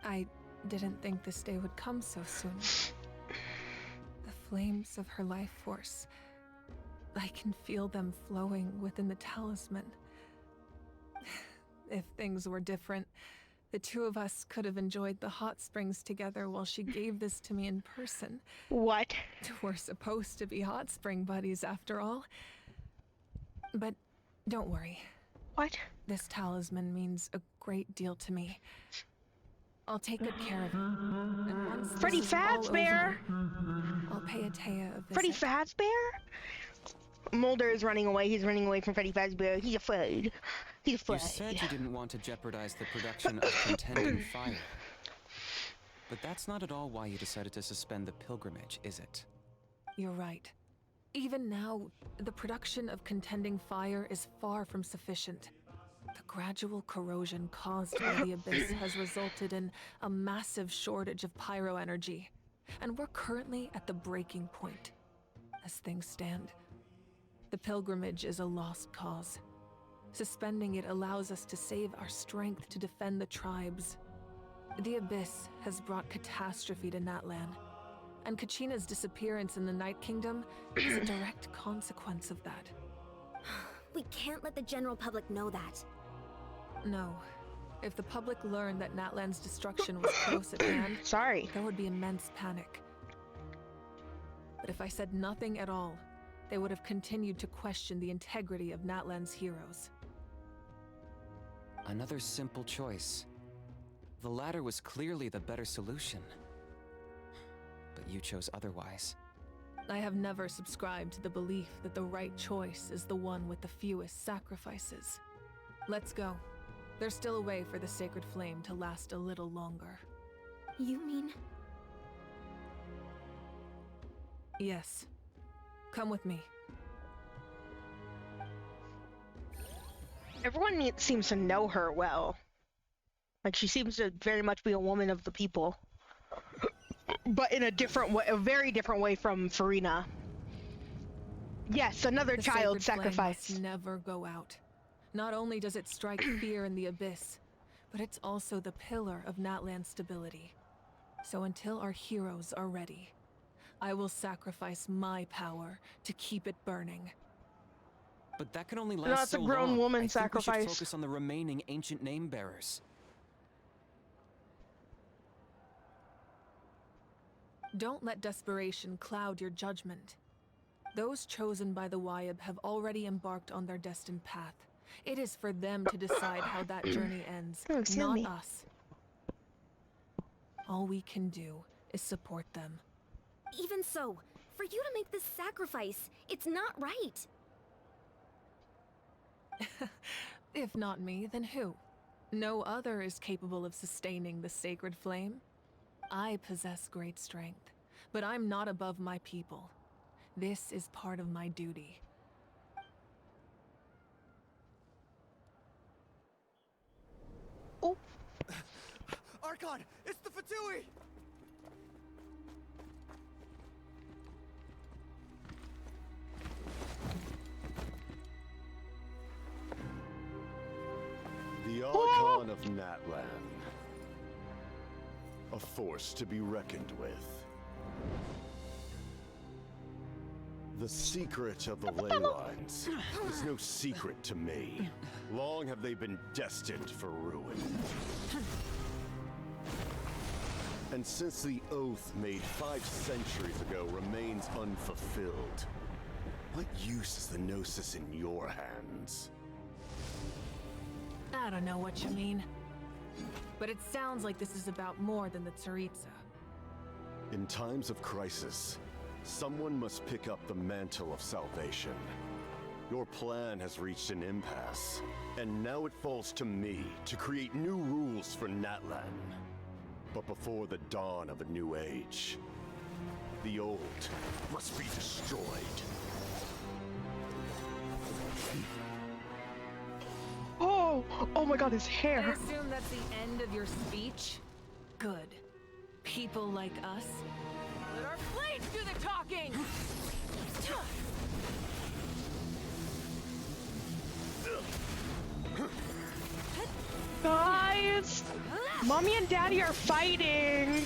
Speaker 9: I didn't think this day would come so soon. The flames of her life force. I can feel them flowing within the talisman. If things were different, the two of us could have enjoyed the hot springs together while she gave this to me in person.
Speaker 2: What?
Speaker 9: We're supposed to be hot spring buddies after all. But don't worry.
Speaker 2: What?
Speaker 9: This talisman means a great deal to me. I'll take good care of it. And once this
Speaker 2: Freddy
Speaker 9: is all
Speaker 2: Fazbear!
Speaker 9: over, I'll pay Atea a visit.
Speaker 2: Freddy Fazbear? Mulder is running away. He's running away from Freddy Fazbear. He's afraid. He's afraid.
Speaker 6: You said you didn't want to jeopardize the production of Contending Fire. But that's not at all why you decided to suspend the pilgrimage, is it?
Speaker 9: You're right. Even now, the production of Contending Fire is far from sufficient. The gradual corrosion caused by the Abyss has resulted in a massive shortage of pyro energy, and we're currently at the breaking point. As things stand, the pilgrimage is a lost cause. Suspending it allows us to save our strength to defend the tribes. The Abyss has brought catastrophe to Natlan, and Kachina's disappearance in the Night Kingdom is a direct consequence of that.
Speaker 1: We can't let the general public know that.
Speaker 9: No. If the public learned that Natlan's destruction was close at hand,
Speaker 2: Sorry.
Speaker 9: there would be immense panic. But if I said nothing at all, they would have continued to question the integrity of Natlan's heroes.
Speaker 6: Another simple choice. The latter was clearly the better solution. But you chose otherwise.
Speaker 9: I have never subscribed to the belief that the right choice is the one with the fewest sacrifices. Let's go. There's still a way for the sacred flame to last a little longer.
Speaker 1: You mean?
Speaker 9: Yes. Come with me.
Speaker 2: Everyone seems to know her well. Like, she seems to very much be a woman of the people. But in a different way, a very different way from Farina. Yes, another
Speaker 9: The
Speaker 2: child
Speaker 9: sacred flame
Speaker 2: sacrifice.
Speaker 9: must never go out. Not only does it strike fear in the Abyss, but it's also the pillar of Natlan's stability. So until our heroes are ready, I will sacrifice my power to keep it burning.
Speaker 6: But that can only last
Speaker 2: No, it's a
Speaker 6: so
Speaker 2: grown
Speaker 6: long.
Speaker 2: woman
Speaker 6: I think we
Speaker 2: sacrifice.
Speaker 6: should focus on the remaining ancient name bearers.
Speaker 9: Don't let desperation cloud your judgment. Those chosen by the Wyab have already embarked on their destined path. It is for them to decide how that journey ends,
Speaker 2: Oh, excuse
Speaker 9: not
Speaker 2: me.
Speaker 9: us. All we can do is support them.
Speaker 3: Even so, for you to make this sacrifice, it's not right.
Speaker 9: If not me, then who? No other is capable of sustaining the sacred flame. I possess great strength, but I'm not above my people. This is part of my duty.
Speaker 2: Oh,
Speaker 10: Archon, it's the Fatui!
Speaker 12: The Archon of Natlan. A force to be reckoned with. The secret of the ley lines is no secret to me. Long have they been destined for ruin. And since the oath made 5 centuries ago remains unfulfilled, what use is the Gnosis in your hands?
Speaker 9: I don't know what you mean. But it sounds like this is about more than the Tsaritsa.
Speaker 12: In times of crisis, someone must pick up the mantle of salvation. Your plan has reached an impasse, and now it falls to me to create new rules for Natlan. But before the dawn of a new age, the old must be destroyed.
Speaker 2: oh my God, his
Speaker 9: I
Speaker 2: hair.
Speaker 9: assume that's the end of your speech? Good. People like us. Let our blades do the talking!
Speaker 2: Guys, Mommy and Daddy are fighting.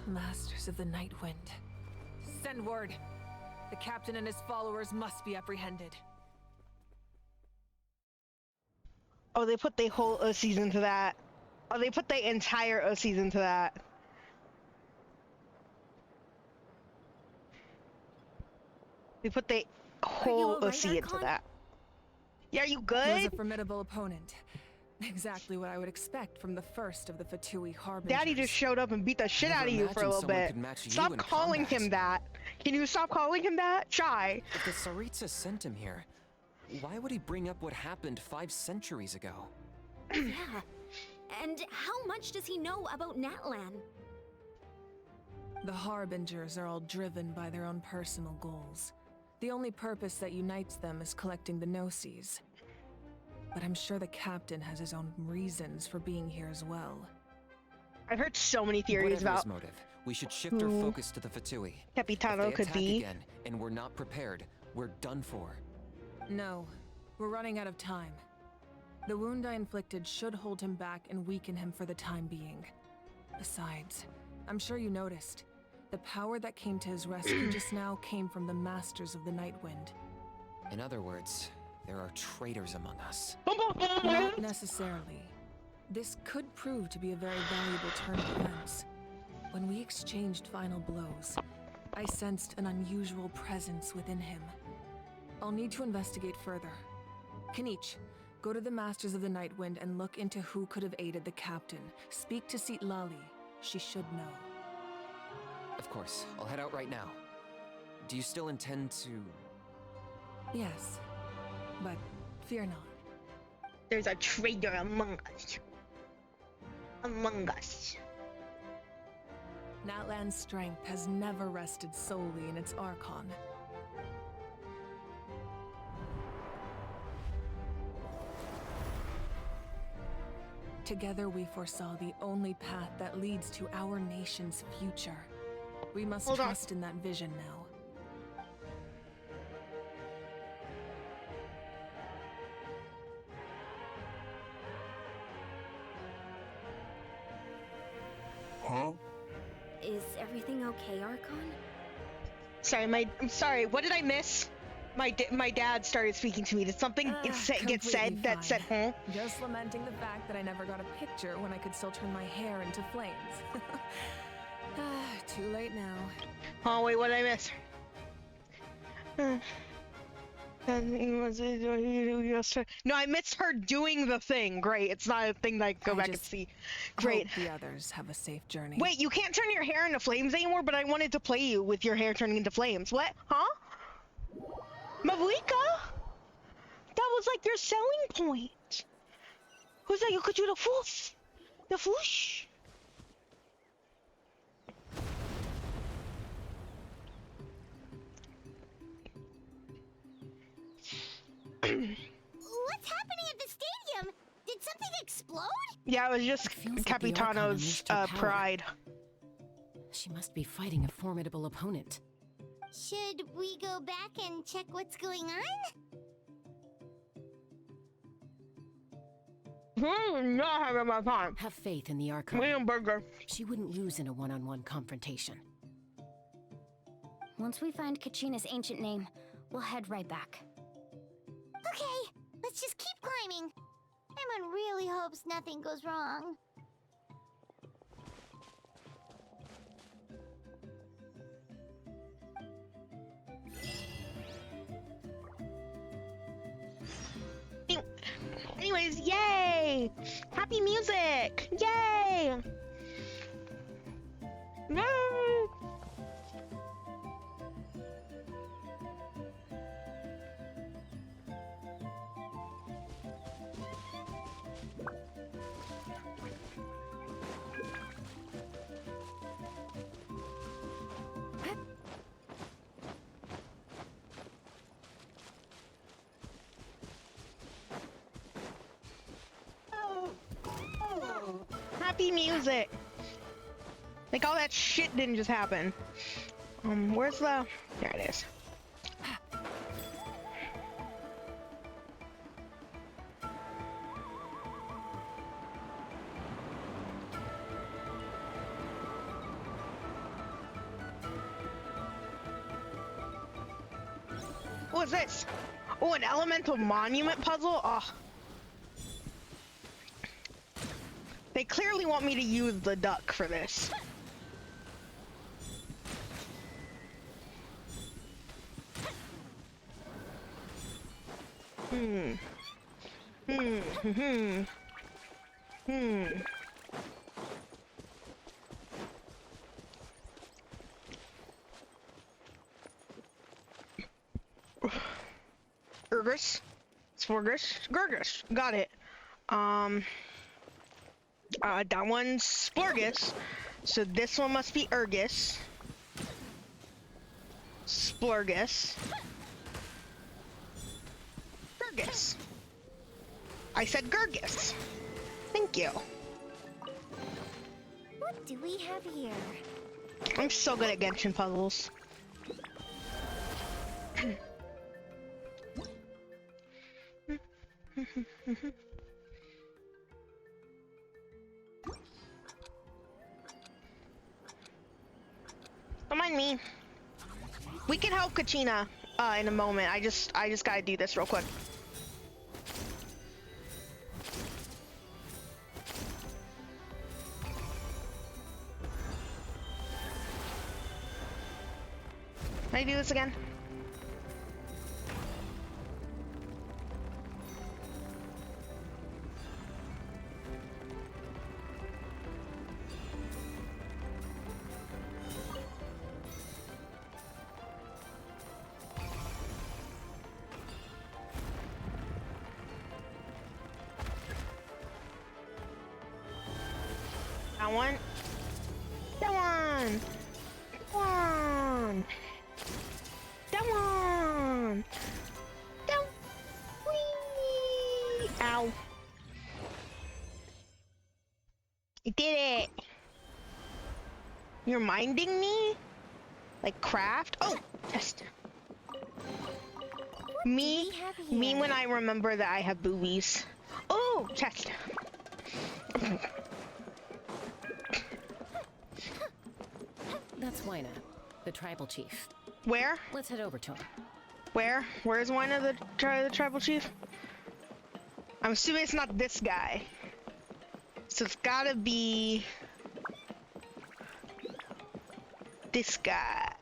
Speaker 9: Masters of the Night Wind. Send word. The captain and his followers must be apprehended.
Speaker 2: Oh, they put the whole OCs into that. Oh, they put the entire OCs into that. They put the whole
Speaker 3: all right,
Speaker 2: OC into
Speaker 3: Archon?
Speaker 2: that. Yeah, are you
Speaker 9: He was
Speaker 2: good?
Speaker 9: a formidable opponent. Exactly what I would expect from the first of the Fatui Harbingers.
Speaker 2: Daddy just showed up and beat the shit
Speaker 6: Never
Speaker 2: out of you for a
Speaker 6: imagined
Speaker 2: little
Speaker 6: someone
Speaker 2: bit.
Speaker 6: could match you
Speaker 2: Stop
Speaker 6: in
Speaker 2: calling
Speaker 6: combat.
Speaker 2: him that. Can you stop calling him that? Shy.
Speaker 6: If the Tsaritsa sent him here, why would he bring up what happened 5 centuries ago?
Speaker 3: Yeah. And how much does he know about Natlan?
Speaker 9: The Harbingers are all driven by their own personal goals. The only purpose that unites them is collecting the Gnosis. But I'm sure the captain has his own reasons for being here as well.
Speaker 2: I've heard so many theories
Speaker 6: Whatever
Speaker 2: about
Speaker 6: his motive, we should shift our focus to the Fatui.
Speaker 2: Capitano
Speaker 6: If they
Speaker 2: could
Speaker 6: attack
Speaker 2: be.
Speaker 6: again, and we're not prepared, we're done for.
Speaker 9: No, we're running out of time. The wound I inflicted should hold him back and weaken him for the time being. Besides, I'm sure you noticed, the power that came to his rescue just now came from the Masters of the Nightwind.
Speaker 6: In other words, there are traitors among us.
Speaker 9: Not necessarily. This could prove to be a very valuable turn of events. When we exchanged final blows, I sensed an unusual presence within him. I'll need to investigate further. Kanich, go to the Masters of the Nightwind and look into who could have aided the captain. Speak to Lali. She should know.
Speaker 6: Of course, I'll head out right now. Do you still intend to...
Speaker 9: Yes, but fear not.
Speaker 2: There's a traitor among us. Among us.
Speaker 9: Natlan's strength has never rested solely in its Archon. Together we foresaw the only path that leads to our nation's future. We must trust in that vision now.
Speaker 8: Huh?
Speaker 3: Is everything okay, Archon?
Speaker 2: Sorry, I'm sorry. What did I miss? My dad started speaking to me. Did something get said that said, huh?
Speaker 9: Just lamenting the fact that I never got a picture when I could still turn my hair into flames. Too late now.
Speaker 2: Oh wait, what did I miss? No, I missed her doing the thing. Great. It's not a thing that I go back and see. Great.
Speaker 9: Hope the others have a safe journey.
Speaker 2: Wait, you can't turn your hair into flames anymore, but I wanted to play you with your hair turning into flames. What? Huh? Mavuika? That was like your selling point. Who's that? You could do the foosh. The foosh.
Speaker 1: What's happening at the stadium? Did something explode?
Speaker 2: Yeah, it was just Capitano's pride.
Speaker 11: She must be fighting a formidable opponent.
Speaker 1: Should we go back and check what's going on?
Speaker 2: Not having my time.
Speaker 11: Have faith in the Archon.
Speaker 2: William Burger.
Speaker 11: She wouldn't lose in a one-on-one confrontation.
Speaker 3: Once we find Kachina's ancient name, we'll head right back.
Speaker 1: Okay, let's just keep climbing. Emon really hopes nothing goes wrong.
Speaker 2: Anyways, yay! Happy music! Yay! Yay! Happy music. Like all that shit didn't just happen. Where's the... There it is. What is this? Oh, an elemental monument puzzle? Oh. They clearly want me to use the duck for this. Gurgus. Gurgus. Got it. That one's Splurgus. So this one must be Urgus. Splurgus. Gurgus. I said Gurgus. Thank you.
Speaker 1: What do we have here?
Speaker 2: I'm so good at Genshin puzzles. Don't mind me. We can help Kachina in a moment. I just gotta do this real quick. Can I do this again? That one. That one. One. That one. That wee. Ow. You did it. You're minding me? Like craft? Oh, test. Me when I remember that I have boobies. Oh, chest.
Speaker 11: That's Wyna, the tribal chief.
Speaker 2: Where?
Speaker 11: Let's head over to him.
Speaker 2: Where? Where's Wyna, the tribal chief? I'm assuming it's not this guy. So it's gotta be this guy.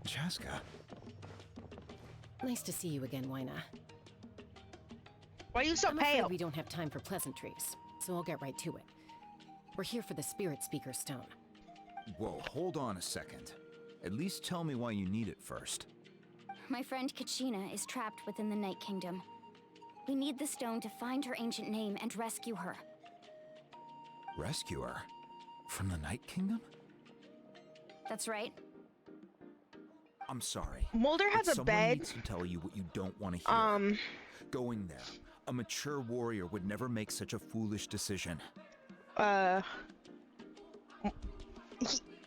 Speaker 13: Chaska.
Speaker 11: Nice to see you again, Wyna.
Speaker 2: Why are you so
Speaker 11: I'm
Speaker 2: pale?
Speaker 11: afraid we don't have time for pleasantries, so I'll get right to it. We're here for the Spirit Speaker Stone.
Speaker 13: Whoa, hold on a second. At least tell me why you need it first.
Speaker 3: My friend Kachina is trapped within the Night Kingdom. We need the stone to find her ancient name and rescue her.
Speaker 13: Rescue her? From the Night Kingdom?
Speaker 3: That's right.
Speaker 13: I'm sorry.
Speaker 2: Mulder has
Speaker 13: but
Speaker 2: a bed.
Speaker 13: Someone needs to tell you what you don't want to hear. Going there. A mature warrior would never make such a foolish decision.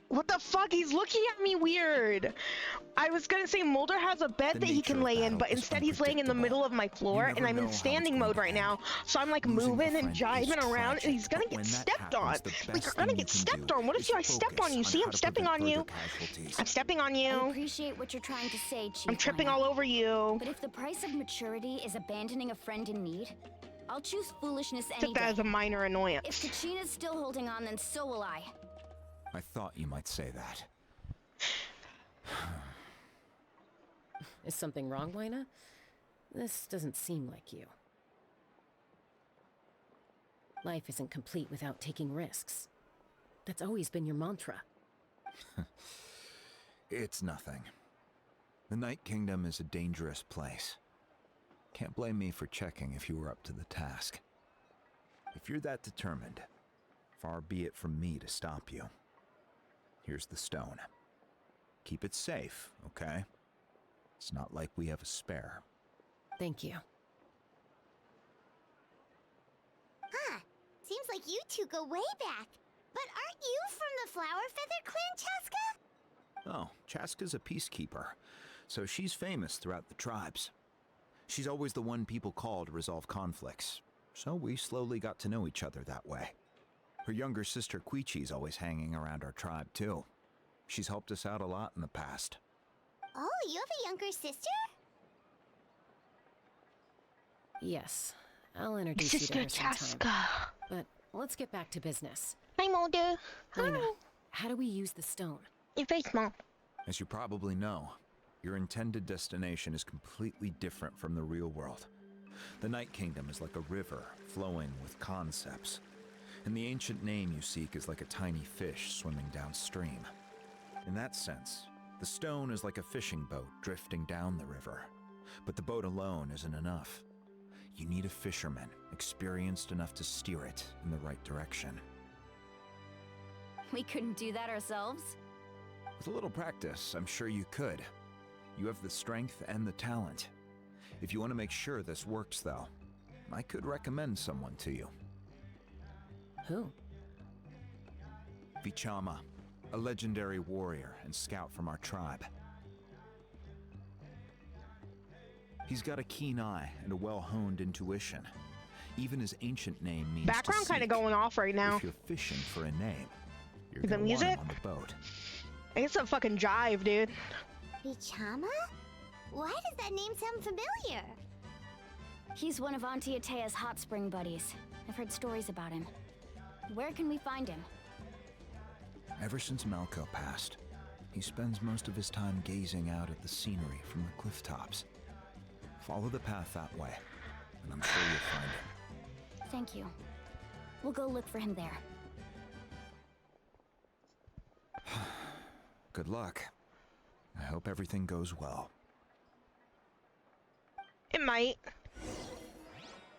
Speaker 2: What the fuck? He's looking at me weird. I was gonna say Mulder has a bed that he can lay in, but instead he's laying in the middle of my floor, and I'm in standing mode right now. So I'm like moving and jiving around, and he's gonna get stepped on. Like, you're gonna get stepped on. What if I step on you? See, I'm stepping on you. I'm stepping on
Speaker 3: I
Speaker 2: you.
Speaker 3: appreciate what you're trying to say, Chief.
Speaker 2: I'm tripping
Speaker 3: Wyna.
Speaker 2: all over you.
Speaker 3: But if the price of maturity is abandoning a friend in need, I'll choose foolishness any
Speaker 2: Took that
Speaker 3: day.
Speaker 2: as a minor annoyance.
Speaker 3: If Kachina's still holding on, then so will I.
Speaker 13: I thought you might say that.
Speaker 11: Is something wrong, Wyna? This doesn't seem like you. Life isn't complete without taking risks. That's always been your mantra.
Speaker 13: It's nothing. The Night Kingdom is a dangerous place. Can't blame me for checking if you were up to the task. If you're that determined, far be it from me to stop you. Here's the stone. Keep it safe, okay? It's not like we have a spare.
Speaker 11: Thank you.
Speaker 1: Huh. Seems like you two go way back. But aren't you from the Flower Feather Clan, Chaska?
Speaker 13: Oh, Chaska's a peacekeeper, so she's famous throughout the tribes. She's always the one people call to resolve conflicts, so we slowly got to know each other that way. Her younger sister Quichi's always hanging around our tribe, too. She's helped us out a lot in the past.
Speaker 1: Oh, you have a younger sister?
Speaker 11: Yes, I'll introduce
Speaker 2: Sister
Speaker 11: you to her sometime.
Speaker 2: Chaska.
Speaker 11: But let's get back to business.
Speaker 2: Hi, Mulder.
Speaker 11: Wyna, how do we use the stone?
Speaker 2: You're very small.
Speaker 13: As you probably know, your intended destination is completely different from the real world. The Night Kingdom is like a river flowing with concepts, and the ancient name you seek is like a tiny fish swimming downstream. In that sense, the stone is like a fishing boat drifting down the river, But the boat alone isn't enough. You need a fisherman, experienced enough to steer it in the right direction.
Speaker 3: We couldn't do that ourselves?
Speaker 13: With a little practice, I'm sure you could. You have the strength and the talent. If you want to make sure this works, though, I could recommend someone to you.
Speaker 11: Who?
Speaker 13: Vichama, a legendary warrior and scout from our tribe. He's got a keen eye and a well-honed intuition. Even his ancient name means
Speaker 2: Background kind of going off right now.
Speaker 13: If you're fishing for a name, you're
Speaker 2: The
Speaker 13: gonna want
Speaker 2: music?
Speaker 13: him on the boat.
Speaker 2: It's a fucking jive, dude.
Speaker 1: Bichama? Why does that name sound familiar?
Speaker 3: He's one of Auntie Atea's hot spring buddies. I've heard stories about him. Where can we find him?
Speaker 13: Ever since Malco passed, he spends most of his time gazing out at the scenery from the cliff tops. Follow the path that way, and I'm sure you'll find him.
Speaker 3: Thank you. We'll go look for him there.
Speaker 13: Good luck. I hope everything goes well.
Speaker 2: It might.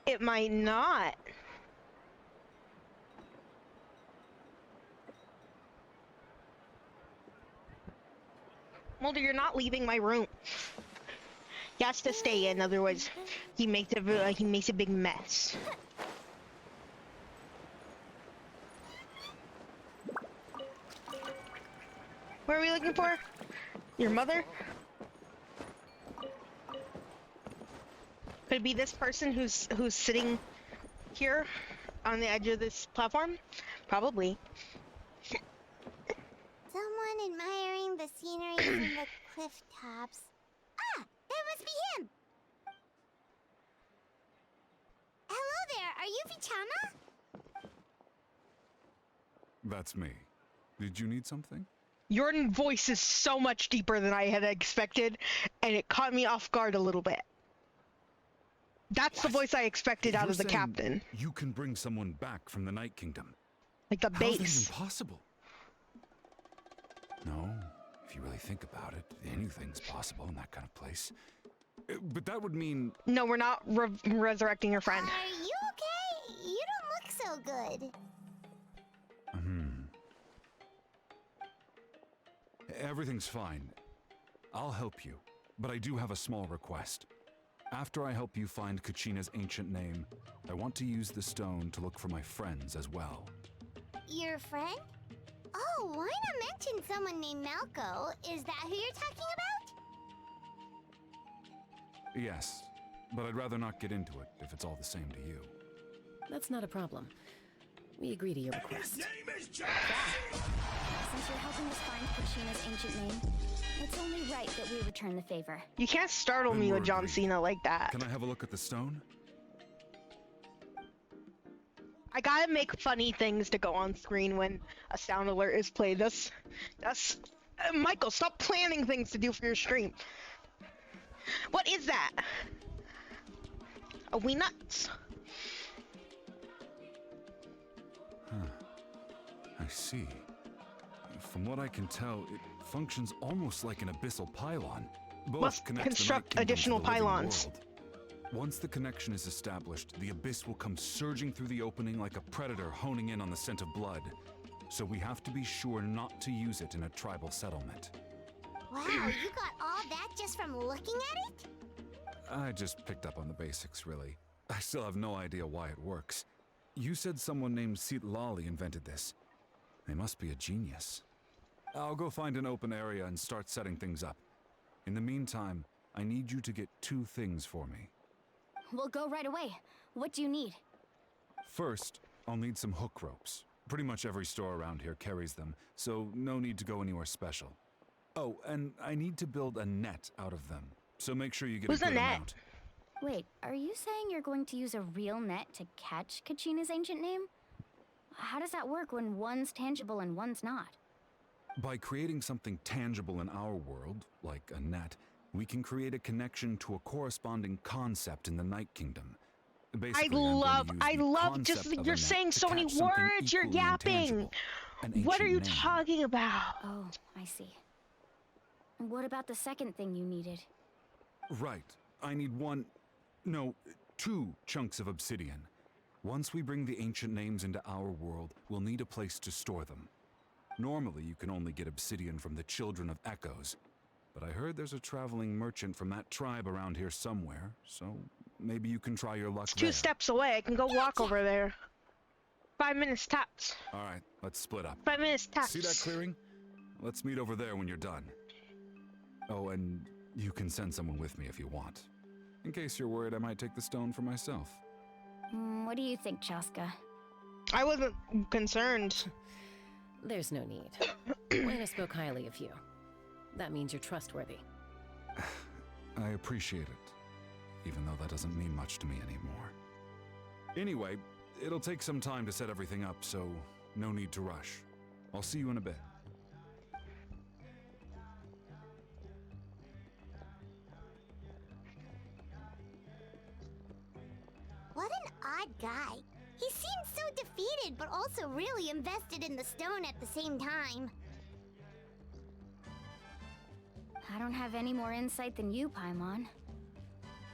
Speaker 2: It might not. Mulder, you're not leaving my room. He has to stay in, otherwise he makes a big mess. What are we looking for? Your mother? Could it be this person who's sitting here on the edge of this platform? Probably.
Speaker 1: Someone admiring the scenery from the cliff tops. Ah, that must be him! Hello there, are you Vichama?
Speaker 14: That's me. Did you need something?
Speaker 2: Your voice is so much deeper than I had expected, and it caught me off guard a little bit. That's the voice I expected out of the captain.
Speaker 14: You can bring someone back from the Night Kingdom.
Speaker 2: Like the
Speaker 14: How's that
Speaker 2: base.
Speaker 14: even possible? No, if you really think about it, anything's possible in that kind of place. But that would mean...
Speaker 2: No, we're not resurrecting your friend.
Speaker 1: Are you okay? You don't look so good.
Speaker 14: Everything's fine. I'll help you, but I do have a small request. After I help you find Kachina's ancient name, I want to use the stone to look for my friends as well.
Speaker 1: Your friend? Oh, why not mention someone named Malco? Is that who you're talking about?
Speaker 14: Yes, but I'd rather not get into it if it's all the same to you.
Speaker 11: That's not a problem. We agree to your request.
Speaker 3: Since you're helping us find Kachina's ancient name, it's only right that we return the favor.
Speaker 2: You can't startle me with John Cena like that.
Speaker 14: Can I have a look at the stone?
Speaker 2: I gotta make funny things to go on screen when a sound alert is played. That's Michael, stop planning things to do for your stream. What is that? Are we nuts?
Speaker 14: I see. From what I can tell, it functions almost like an abyssal pylon. Both
Speaker 2: Must
Speaker 14: connect the
Speaker 2: construct
Speaker 14: Night Kingdom to
Speaker 2: additional
Speaker 14: the living
Speaker 2: pylons.
Speaker 14: world. Once the connection is established, the abyss will come surging through the opening like a predator honing in on the scent of blood. So we have to be sure not to use it in a tribal settlement.
Speaker 1: Wow, you got all that just from looking at it?
Speaker 14: I just picked up on the basics, really. I still have no idea why it works. You said someone named Sitlali invented this. They must be a genius. I'll go find an open area and start setting things up. In the meantime, I need you to get 2 things for me.
Speaker 3: We'll go right away. What do you need?
Speaker 14: First, I'll need some hook ropes. Pretty much every store around here carries them, so no need to go anywhere special. Oh, and I need to build a net out of them, so make sure you get a good amount.
Speaker 3: Wait, are you saying you're going to use a real net to catch Kachina's ancient name? How does that work when one's tangible and one's not?
Speaker 14: By creating something tangible in our world, like a net, we can create a connection to a corresponding concept in the Night Kingdom. Basically,
Speaker 2: I love just, you're saying so many words, you're yapping. What are you talking about?
Speaker 3: Oh, I see. What about the second thing you needed?
Speaker 14: Right. I need two chunks of obsidian. Once we bring the ancient names into our world, we'll need a place to store them. Normally, you can only get obsidian from the Children of Echoes, but I heard there's a traveling merchant from that tribe around here somewhere, so maybe you can try your luck
Speaker 2: It's
Speaker 14: there.
Speaker 2: 2 steps away. I can go walk over there. 5 minutes tops.
Speaker 14: All right, let's split up.
Speaker 2: 5 minutes tops.
Speaker 14: See that clearing? Let's meet over there when you're done. Oh, and you can send someone with me if you want. In case you're worried I might take the stone for myself.
Speaker 3: What do you think, Chaska?
Speaker 2: I wasn't concerned.
Speaker 11: There's no need. Lena spoke highly of you. That means you're trustworthy.
Speaker 14: I appreciate it, even though that doesn't mean much to me anymore. Anyway, it'll take some time to set everything up, so no need to rush. I'll see you in a bit.
Speaker 1: What an odd guy. He seemed so defeated, but also really invested in the stone at the same time.
Speaker 3: I don't have any more insight than you, Paimon.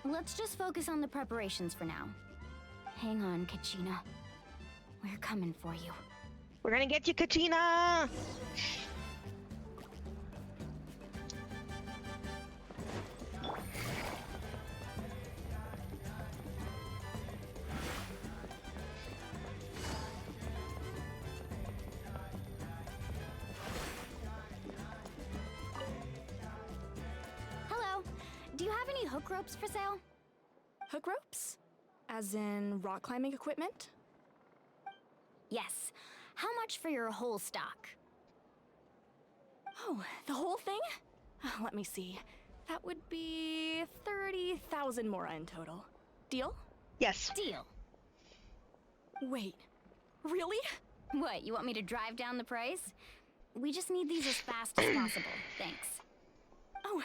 Speaker 3: Let's just focus on the preparations for now. Hang on, Kachina. We're coming for you.
Speaker 2: We're gonna get you, Kachina!
Speaker 3: Hello. Do you have any hook ropes for sale?
Speaker 4: Hook ropes? As in rock climbing equipment?
Speaker 3: Yes. How much for your whole stock?
Speaker 4: Oh, the whole thing? Let me see. That would be 30,000 mora in total. Deal?
Speaker 2: Yes.
Speaker 3: Deal.
Speaker 4: Wait, really?
Speaker 3: What, you want me to drive down the price? We just need these as fast as possible. Thanks.
Speaker 4: Oh,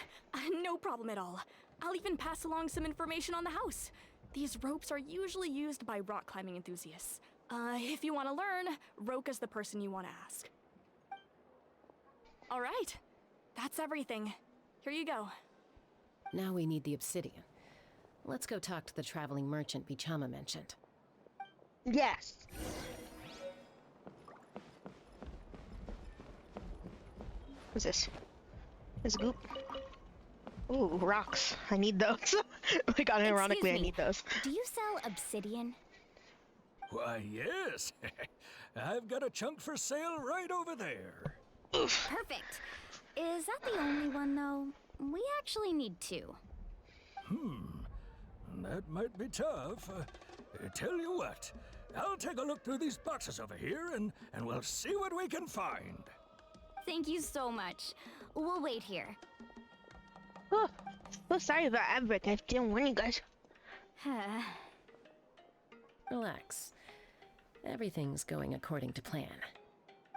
Speaker 4: no problem at all. I'll even pass along some information on the house. These ropes are usually used by rock climbing enthusiasts. If you want to learn, Roka's the person you want to ask. All right, that's everything. Here you go.
Speaker 11: Now we need the obsidian. Let's go talk to the traveling merchant Bichama mentioned.
Speaker 2: Yes. What's this? This goop. Ooh, rocks. I need those. Like, unironically, I need those.
Speaker 3: Do you sell obsidian?
Speaker 7: Why, yes. I've got a chunk for sale right over there.
Speaker 3: Perfect. Is that the only one, though? We actually need two.
Speaker 7: That might be tough. Tell you what, I'll take a look through these boxes over here and we'll see what we can find.
Speaker 3: Thank you so much. We'll wait here.
Speaker 2: Oh, so sorry about Everett. I didn't warn you guys.
Speaker 11: Relax. Everything's going according to plan.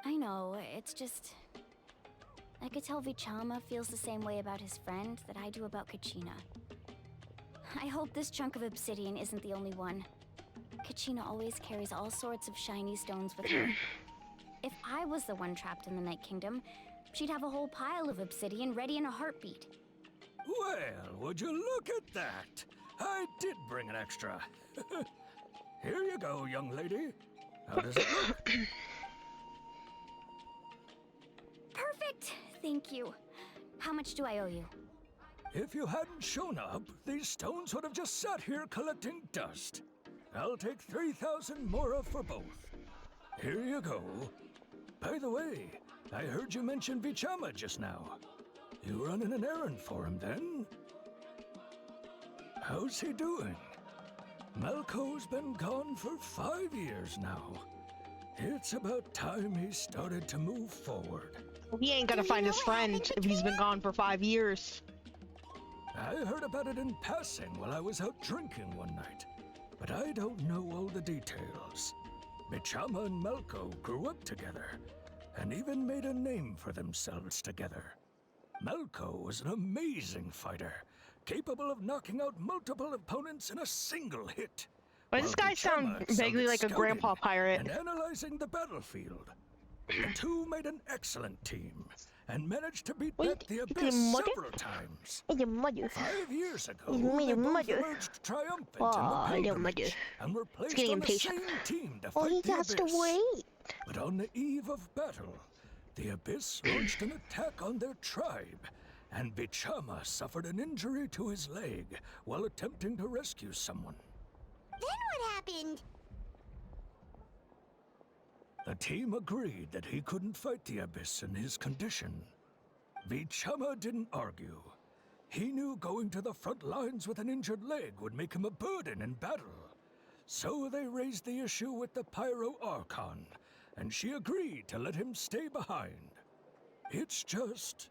Speaker 3: I know, it's just... I could tell Vichama feels the same way about his friend that I do about Kachina. I hope this chunk of obsidian isn't the only one. Kachina always carries all sorts of shiny stones with her. If I was the one trapped in the Night Kingdom, she'd have a whole pile of obsidian ready in a heartbeat.
Speaker 7: Well, would you look at that? I did bring an extra. Here you go, young lady. How does it look?
Speaker 3: Perfect! Thank you. How much do I owe you?
Speaker 7: If you hadn't shown up, these stones would have just sat here collecting dust. I'll take 3,000 mora for both. Here you go. By the way, I heard you mention Vichama just now. You running an errand for him, then? How's he doing? Malco's been gone for 5 years now. It's about time he started to move forward.
Speaker 2: He ain't gonna find his friend if he's been gone for 5 years.
Speaker 7: I heard about it in passing while I was out drinking one night, but I don't know all the details. Bichama and Malco grew up together, and even made a name for themselves together. Malco was an amazing fighter, capable of knocking out multiple opponents in a single hit.
Speaker 2: Why does this guy sound vaguely like a grandpa pirate?
Speaker 7: And analyzing the battlefield. The two made an excellent team and managed to beat
Speaker 2: Wait,
Speaker 7: back the
Speaker 2: it's your
Speaker 7: Abyss
Speaker 2: mother?
Speaker 7: several times.
Speaker 2: It's your mother.
Speaker 7: 5 years ago,
Speaker 2: It's
Speaker 7: they
Speaker 2: your
Speaker 7: both
Speaker 2: mother.
Speaker 7: emerged triumphant
Speaker 2: Oh,
Speaker 7: in the
Speaker 2: your mother.
Speaker 7: pilgrimage and were placed
Speaker 2: getting
Speaker 7: on the
Speaker 2: impatient.
Speaker 7: same team to
Speaker 2: Oh,
Speaker 7: fight
Speaker 2: he
Speaker 7: the
Speaker 2: has
Speaker 7: Abyss.
Speaker 2: to wait.
Speaker 7: But on the eve of battle, the Abyss launched an attack on their tribe, and Bichama suffered an injury to his leg while attempting to rescue someone.
Speaker 1: Then what happened?
Speaker 7: The team agreed that he couldn't fight the Abyss in his condition. Bichama didn't argue. He knew going to the front lines with an injured leg would make him a burden in battle. So they raised the issue with the Pyro Archon, and she agreed to let him stay behind. It's just...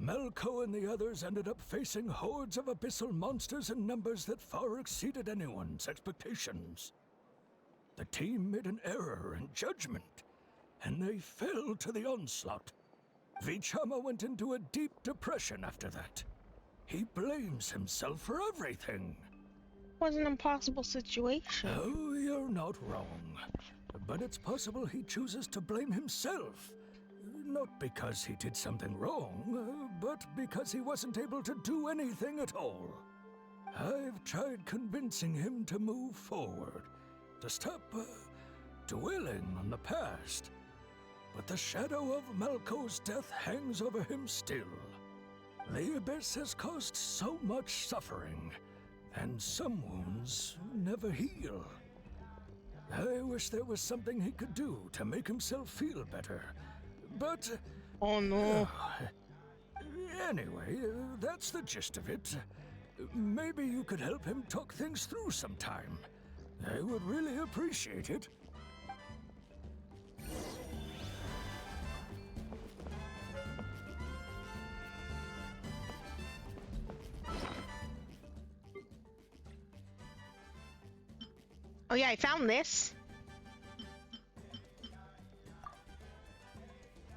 Speaker 7: Melko and the others ended up facing hordes of abyssal monsters in numbers that far exceeded anyone's expectations. The team made an error in judgment, and they fell to the onslaught. Vichama went into a deep depression after that. He blames himself for everything.
Speaker 2: Was an impossible situation.
Speaker 7: Oh, you're not wrong. But it's possible he chooses to blame himself. Not because he did something wrong, but because he wasn't able to do anything at all. I've tried convincing him to move forward, to stop dwelling on the past. But the shadow of Malko's death hangs over him still. The Abyss has caused so much suffering, and some wounds never heal. I wish there was something he could do to make himself feel better. But...
Speaker 2: Oh no.
Speaker 7: Anyway, that's the gist of it. Maybe you could help him talk things through sometime. I would really appreciate it.
Speaker 2: Oh yeah, I found this.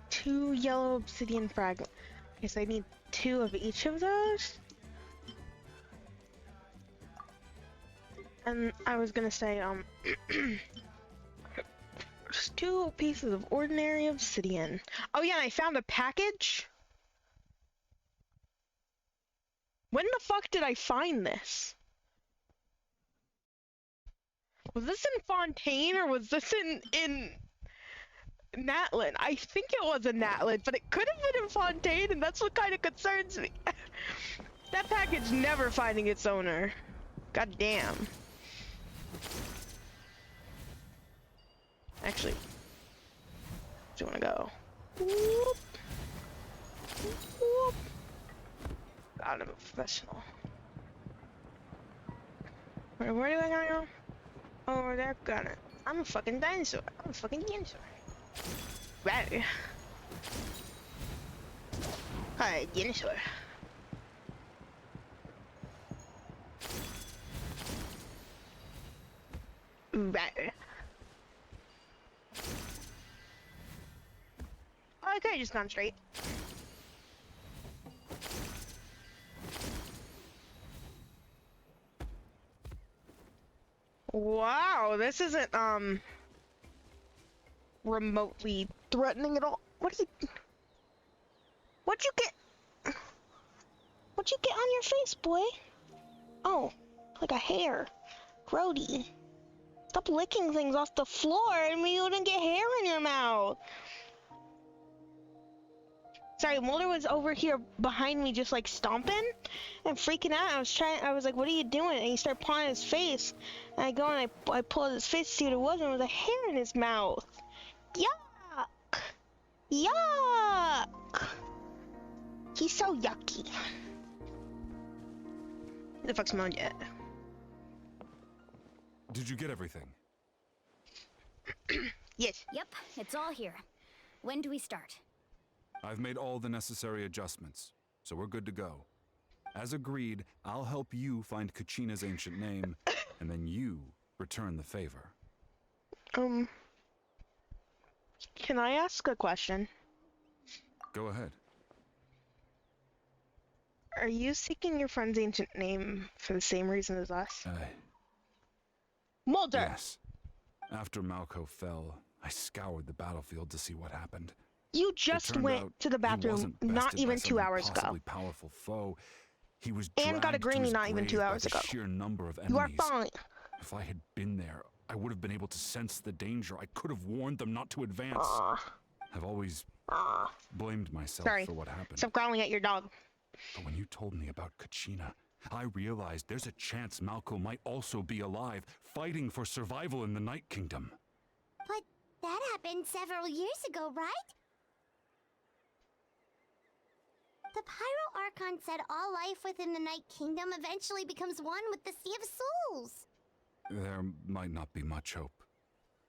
Speaker 2: 2 yellow obsidian fragments. Okay, so I need 2 of each of those. And I was gonna say, just 2 pieces of ordinary obsidian. Oh yeah, and I found a package. When the fuck did I find this? Was this in Fontaine or was this in Natlin? I think it was in Natlin, but it could have been in Fontaine, and that's what kind of concerns me. That package never finding its owner. God damn. Actually, do you want to go? Whoop. Whoop. God, I'm a professional. Where do I gotta go? Over there, got it. I'm a fucking dinosaur. I'm a fucking dinosaur. Right. Hi, dinosaur. Right. Oh, I could've just gone straight. Wow, this isn't remotely threatening at all. What'd you get? What'd you get on your face, boy? Oh, like a hair. Grody. Stop licking things off the floor and you wouldn't get hair in your mouth. Sorry, Mulder was over here behind me just like stomping and freaking out. I was like, what are you doing? And he started pawing his face. And I go and I pull out his face to see what it was, and it was a hair in his mouth. Yuck! Yuck! He's so yucky. Who the fuck's Mulder at?
Speaker 14: Did you get everything?
Speaker 2: Yes.
Speaker 3: Yep, it's all here. When do we start?
Speaker 14: I've made all the necessary adjustments, so we're good to go. As agreed, I'll help you find Kachina's ancient name, and then you return the favor.
Speaker 2: Can I ask a question?
Speaker 14: Go ahead.
Speaker 2: Are you seeking your friend's ancient name for the same reason as us? Mulder!
Speaker 14: Yes. After Malko fell, I scoured the battlefield to see what happened.
Speaker 2: You
Speaker 14: It
Speaker 2: just
Speaker 14: turned
Speaker 2: went
Speaker 14: out
Speaker 2: to the
Speaker 14: he
Speaker 2: bathroom
Speaker 14: wasn't
Speaker 2: not
Speaker 14: bested by
Speaker 2: even
Speaker 14: some
Speaker 2: 2 hours ago.
Speaker 14: impossibly powerful foe. He was
Speaker 2: And got a
Speaker 14: dragged to
Speaker 2: greenie
Speaker 14: his
Speaker 2: not even 2
Speaker 14: grave by
Speaker 2: hours
Speaker 14: the
Speaker 2: ago.
Speaker 14: sheer number of
Speaker 2: You are
Speaker 14: enemies.
Speaker 2: fine.
Speaker 14: If I had been there, I would have been able to sense the danger. I could have warned them not to advance. I've always blamed myself
Speaker 2: Sorry.
Speaker 14: for what happened.
Speaker 2: Stop growling at your dog.
Speaker 14: But when you told me about Kachina, I realized there's a chance Malco might also be alive, fighting for survival in the Night Kingdom.
Speaker 1: But that happened several years ago, right? The Pyro Archon said all life within the Night Kingdom eventually becomes one with the Sea of Souls.
Speaker 14: There might not be much hope,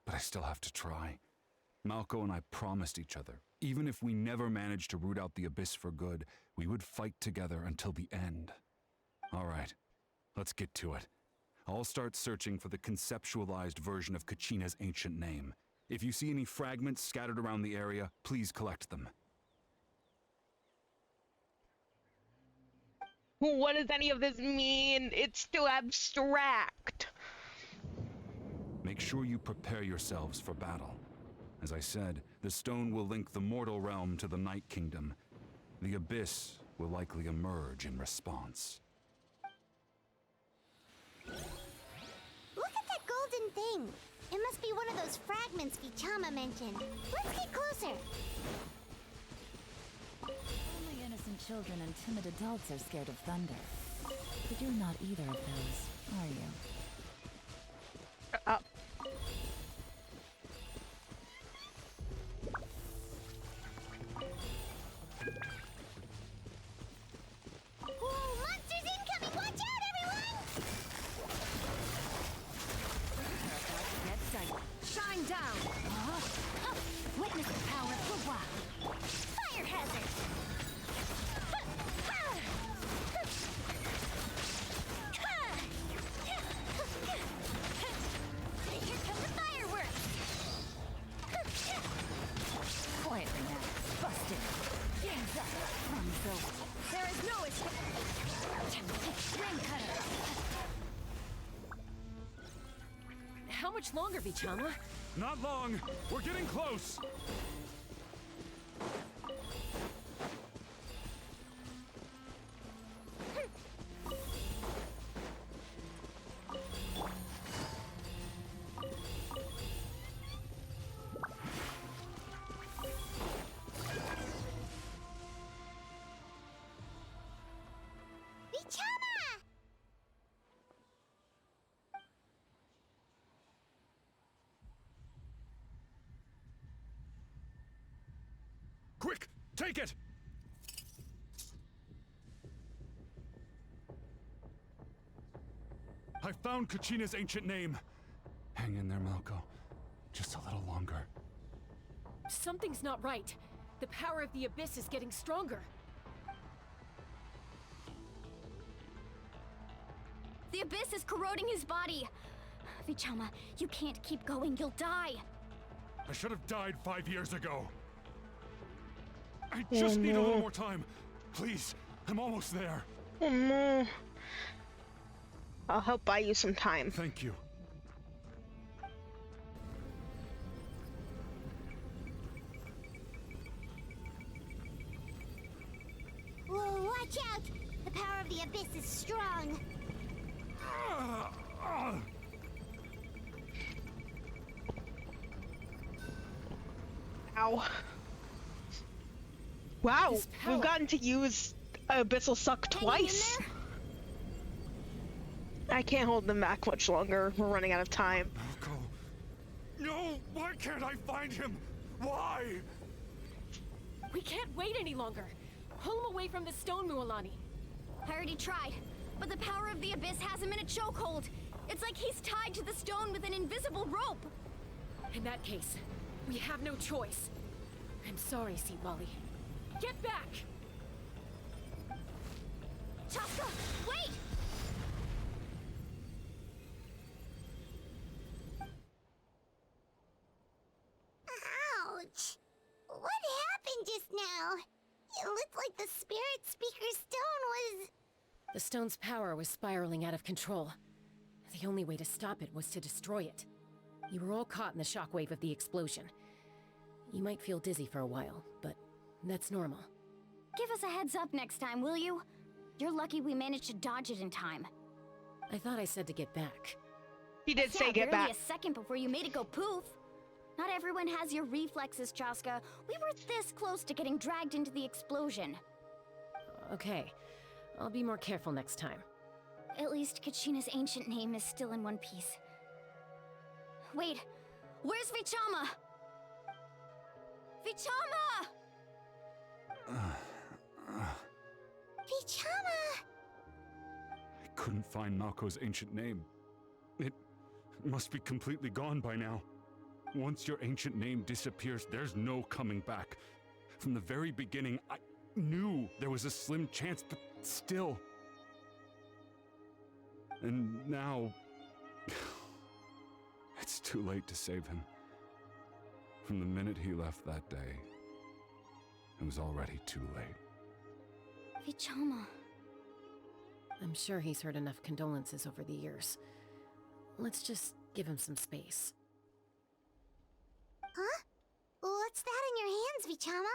Speaker 14: but I still have to try. Malco and I promised each other, even if we never managed to root out the Abyss for good, we would fight together until the end. All right, let's get to it. I'll start searching for the conceptualized version of Kachina's ancient name. If you see any fragments scattered around the area, please collect them.
Speaker 2: What does any of this mean? It's too abstract.
Speaker 14: Make sure you prepare yourselves for battle. As I said, the stone will link the mortal realm to the Night Kingdom. The Abyss will likely emerge in response.
Speaker 1: Look at that golden thing. It must be one of those fragments Vichama mentioned. Let's get closer.
Speaker 5: Only innocent children and timid adults are scared of thunder. But you're not either of those, are you?
Speaker 1: Whoa, monsters incoming! Watch out, everyone!
Speaker 3: Get sight. Shine down. Witness the power of the wild.
Speaker 1: Fire hazard! Here come the fireworks!
Speaker 5: Quietly now. Busted.
Speaker 3: Hands up.
Speaker 5: Runs over.
Speaker 3: There is no escape. Ring cutter. How much longer, Vichama?
Speaker 14: Not long! We're getting close!
Speaker 1: Vichama!
Speaker 14: Quick! Take it! I found Kachina's ancient name. Hang in there, Malco. Just a little longer.
Speaker 3: Something's not right. The power of the Abyss is getting stronger.
Speaker 1: The Abyss is corroding his body. Vichama, you can't keep going. You'll die.
Speaker 14: I should have died 5 years ago. I just need a little more time. Please, I'm almost there.
Speaker 2: Oh no. I'll help buy you some time.
Speaker 14: Thank you.
Speaker 1: Whoa, watch out! The power of the Abyss is strong.
Speaker 2: Ow. Wow, we've gotten to use Abyssal Suck twice. I can't hold them back much longer. We're running out of time.
Speaker 14: Malco. No! Why can't I find him? Why?
Speaker 3: We can't wait any longer. Pull him away from the stone, Mualani.
Speaker 1: I already tried, but the power of the Abyss has him in a chokehold. It's like he's tied to the stone with an invisible rope.
Speaker 3: In that case, we have no choice. I'm sorry, Seat Lolly. Get back!
Speaker 1: Chaska, wait! Ouch! What happened just now? It looked like the Spirit Speaker Stone was...
Speaker 11: The stone's power was spiraling out of control. The only way to stop it was to destroy it. You were all caught in the shockwave of the explosion. You might feel dizzy for a while, but that's normal.
Speaker 3: Give us a heads up next time, will you? You're lucky we managed to dodge it in time.
Speaker 11: I thought I said to get back.
Speaker 2: He did say get
Speaker 3: barely
Speaker 2: back.
Speaker 3: a second before you made it go poof. Not everyone has your reflexes, Chaska. We were this close to getting dragged into the explosion.
Speaker 11: Okay, I'll be more careful next time.
Speaker 3: At least Kachina's ancient name is still in one piece. Wait, where's Vichama? Vichama!
Speaker 1: Vichama!
Speaker 14: I couldn't find Malko's ancient name. It must be completely gone by now. Once your ancient name disappears, there's no coming back. From the very beginning, I knew there was a slim chance, but still. And now... it's too late to save him. From the minute he left that day, it was already too late.
Speaker 3: Vichama.
Speaker 11: I'm sure he's heard enough condolences over the years. Let's just give him some space.
Speaker 1: Huh? What's that in your hands, Vichama?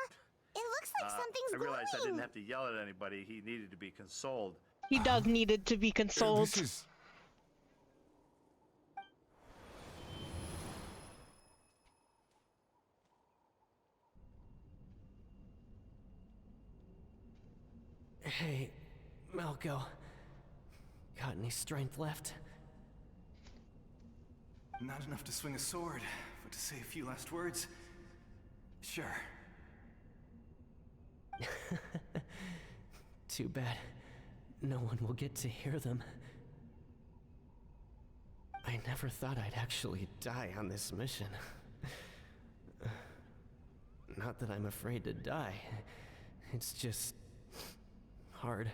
Speaker 1: It looks like something's
Speaker 15: I realized
Speaker 1: glowing.
Speaker 15: I didn't have to yell at anybody. He needed to be consoled.
Speaker 2: He does needed to be consoled.
Speaker 14: This is...
Speaker 10: Hey, Malco. Got any strength left?
Speaker 16: Not enough to swing a sword, but to say a few last words? Sure.
Speaker 10: Too bad. No one will get to hear them. I never thought I'd actually die on this mission. Not that I'm afraid to die. It's just... hard.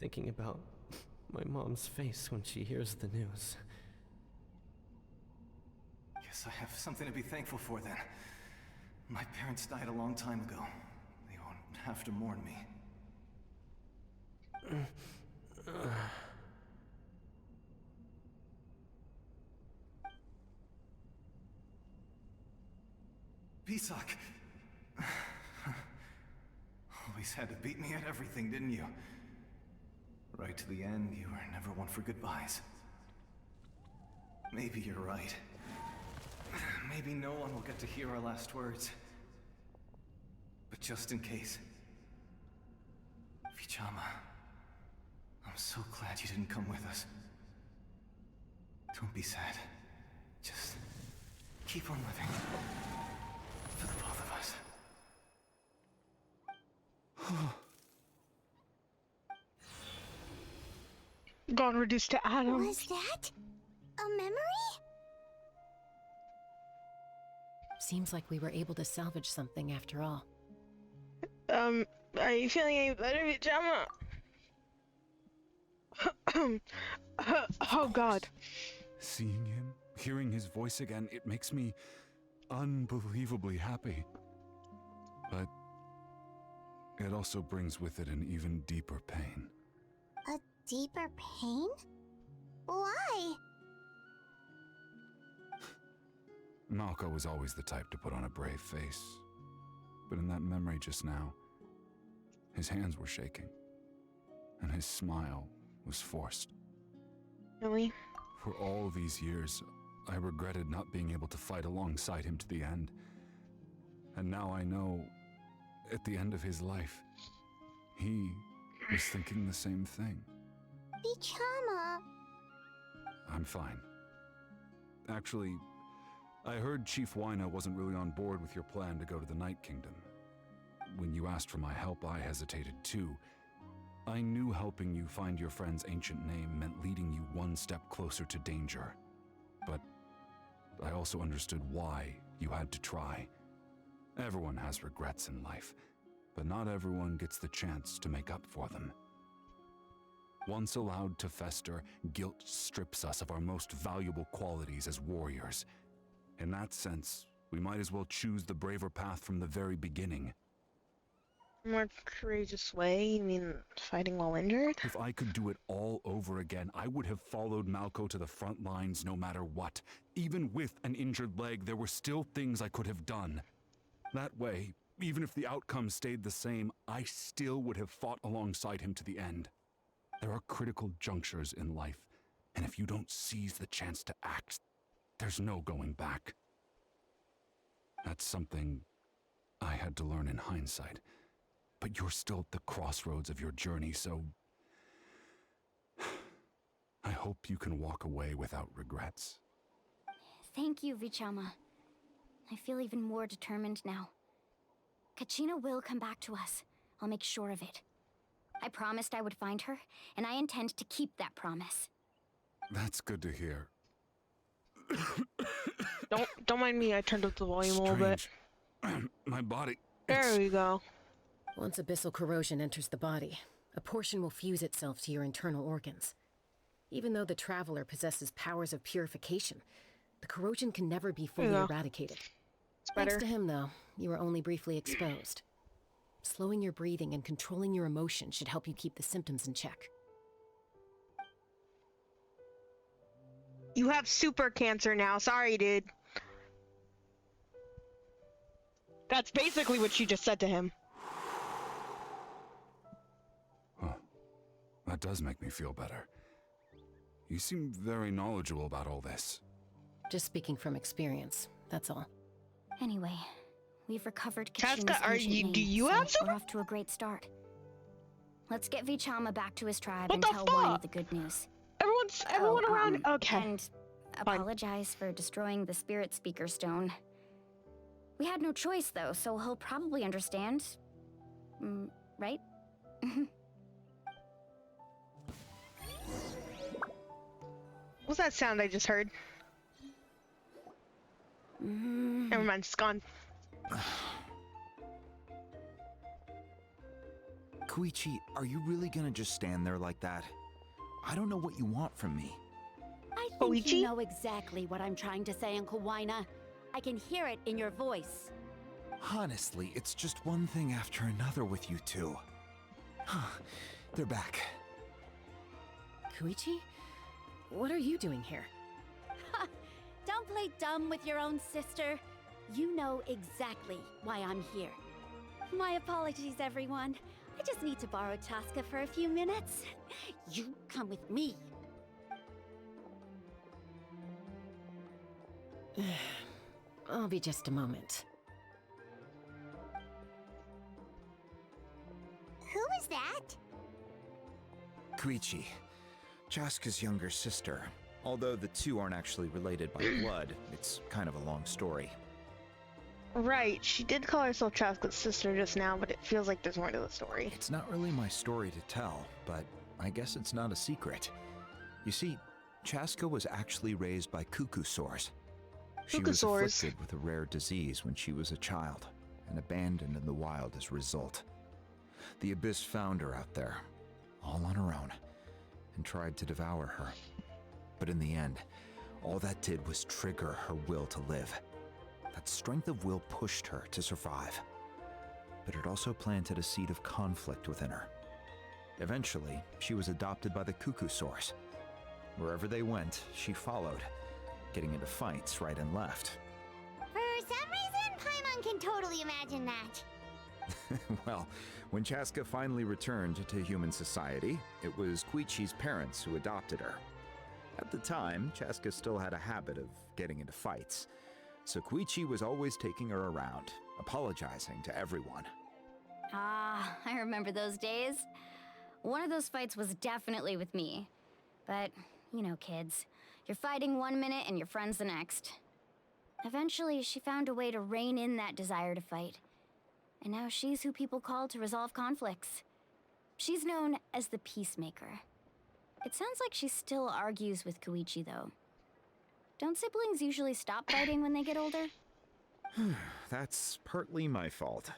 Speaker 10: Thinking about my mom's face when she hears the news.
Speaker 16: Guess I have something to be thankful for then. My parents died a long time ago. They won't have to mourn me. Pisak! Always had to beat me at everything, didn't you? Right to the end, you were never one for goodbyes. Maybe you're right. Maybe no one will get to hear our last words. But just in case... Vichama, I'm so glad you didn't come with us. Don't be sad. Just keep on living. For the both of us.
Speaker 2: Gone reduced to atoms.
Speaker 1: Was that a memory?
Speaker 11: Seems like we were able to salvage something after all.
Speaker 2: Are you feeling any better, Vichama? Oh god.
Speaker 14: Seeing him, hearing his voice again, it makes me unbelievably happy. But it also brings with it an even deeper pain.
Speaker 1: A deeper pain? Why?
Speaker 14: Malco was always the type to put on a brave face. But in that memory just now, his hands were shaking, and his smile was forced.
Speaker 2: Really?
Speaker 14: For all these years, I regretted not being able to fight alongside him to the end. And now I know, at the end of his life, he was thinking the same thing.
Speaker 1: Vichama.
Speaker 14: I'm fine. Actually, I heard Chief Wyna wasn't really on board with your plan to go to the Night Kingdom. When you asked for my help, I hesitated too. I knew helping you find your friend's ancient name meant leading you one step closer to danger. But I also understood why you had to try. Everyone has regrets in life, but not everyone gets the chance to make up for them. Once allowed to fester, guilt strips us of our most valuable qualities as warriors. In that sense, we might as well choose the braver path from the very beginning.
Speaker 2: More courageous way? You mean fighting while injured?
Speaker 14: If I could do it all over again, I would have followed Malco to the front lines no matter what. Even with an injured leg, there were still things I could have done. That way, even if the outcome stayed the same, I still would have fought alongside him to the end. There are critical junctures in life, and if you don't seize the chance to act, there's no going back. That's something I had to learn in hindsight. But you're still at the crossroads of your journey, so I hope you can walk away without regrets.
Speaker 3: Thank you, Vichama. I feel even more determined now. Kachina will come back to us. I'll make sure of it. I promised I would find her, and I intend to keep that promise.
Speaker 14: That's good to hear.
Speaker 2: Don't mind me, I turned up the volume a little bit.
Speaker 14: My body...
Speaker 2: There we go.
Speaker 11: Once abyssal corrosion enters the body, a portion will fuse itself to your internal organs. Even though the Traveler possesses powers of purification, the corrosion can never be fully eradicated. Thanks to him, though, you were only briefly exposed. Slowing your breathing and controlling your emotions should help you keep the symptoms in check.
Speaker 2: You have super cancer now. Sorry, dude. That's basically what you just said to him.
Speaker 14: That does make me feel better. You seem very knowledgeable about all this.
Speaker 11: Just speaking from experience, that's all.
Speaker 3: Anyway, we've recovered
Speaker 2: Chaska,
Speaker 3: Kachina's ancient name,
Speaker 2: do you have some?
Speaker 3: we're off to a great start. Let's get Vichama back to his tribe and tell Wine the good news.
Speaker 2: Everyone around. Okay.
Speaker 3: And apologize for destroying the Spirit Speaker Stone. We had no choice, though, so he'll probably understand. Right?
Speaker 2: What's that sound I just heard? Never mind, it's gone.
Speaker 13: Koichi, are you really gonna just stand there like that? I don't know what you want from me.
Speaker 17: I think you know exactly what I'm trying to say, Uncle Wina. I can hear it in your voice.
Speaker 13: Honestly, it's just one thing after another with you two. They're back.
Speaker 11: Koichi? What are you doing here?
Speaker 17: Don't play dumb with your own sister. You know exactly why I'm here. My apologies, everyone. I just need to borrow Chaska for a few minutes. You come with me.
Speaker 11: I'll be just a moment.
Speaker 1: Who is that?
Speaker 13: Koichi, Chaska's younger sister. Although the two aren't actually related by blood, it's kind of a long story.
Speaker 2: Right, she did call herself Chaska's sister just now, but it feels like there's more to the story.
Speaker 13: It's not really my story to tell, but I guess it's not a secret. You see, Chaska was actually raised by cuckoo sores. She was afflicted with a rare disease when she was a child, and abandoned in the wild as a result. The Abyss found her out there, all on her own, and tried to devour her. But in the end, all that did was trigger her will to live. That strength of will pushed her to survive. But it also planted a seed of conflict within her. Eventually, she was adopted by the cuckoo source. Wherever they went, she followed, getting into fights right and left.
Speaker 1: For some reason, Paimon can totally imagine that.
Speaker 13: Well, when Chaska finally returned to human society, it was Koichi's parents who adopted her. At the time, Chaska still had a habit of getting into fights, so Koichi was always taking her around, apologizing to everyone.
Speaker 3: Ah, I remember those days. One of those fights was definitely with me. But, you know, kids. You're fighting one minute and your friend's the next. Eventually, she found a way to rein in that desire to fight. And now she's who people call to resolve conflicts. She's known as the Peacemaker. It sounds like she still argues with Koichi, though. Don't siblings usually stop fighting when they get older?
Speaker 13: That's partly my fault.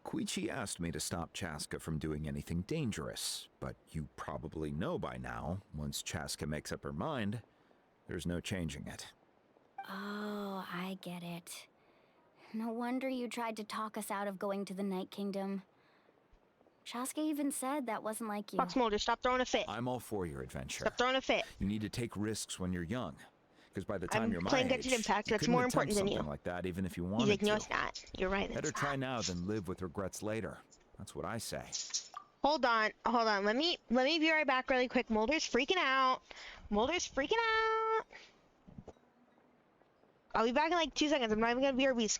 Speaker 13: Koichi asked me to stop Chaska from doing anything dangerous, but you probably know by now, once Chaska makes up her mind, there's no changing it.
Speaker 3: Oh, I get it. No wonder you tried to talk us out of going to the Night Kingdom. Shaska even said that wasn't like you.
Speaker 2: Fox Mulder, stop throwing a fit.
Speaker 13: I'm all for your adventure.
Speaker 2: Stop throwing a fit.
Speaker 13: You need to take risks when you're young. Because by the time
Speaker 2: I'm
Speaker 13: you're my
Speaker 2: playing
Speaker 13: age,
Speaker 2: Genshin Impact.
Speaker 13: you
Speaker 2: That's
Speaker 13: couldn't
Speaker 2: more
Speaker 13: attempt
Speaker 2: important than you.
Speaker 13: something like that even if you
Speaker 2: He's
Speaker 13: wanted
Speaker 2: like, no,
Speaker 13: to.
Speaker 2: it's not. You're right.
Speaker 13: Better
Speaker 2: It's
Speaker 13: try
Speaker 2: not.
Speaker 13: now than live with regrets later. That's what I say.
Speaker 2: Hold on. Let me be right back really quick. Mulder's freaking out. I'll be back in like 2 seconds. I'm not even gonna BRB.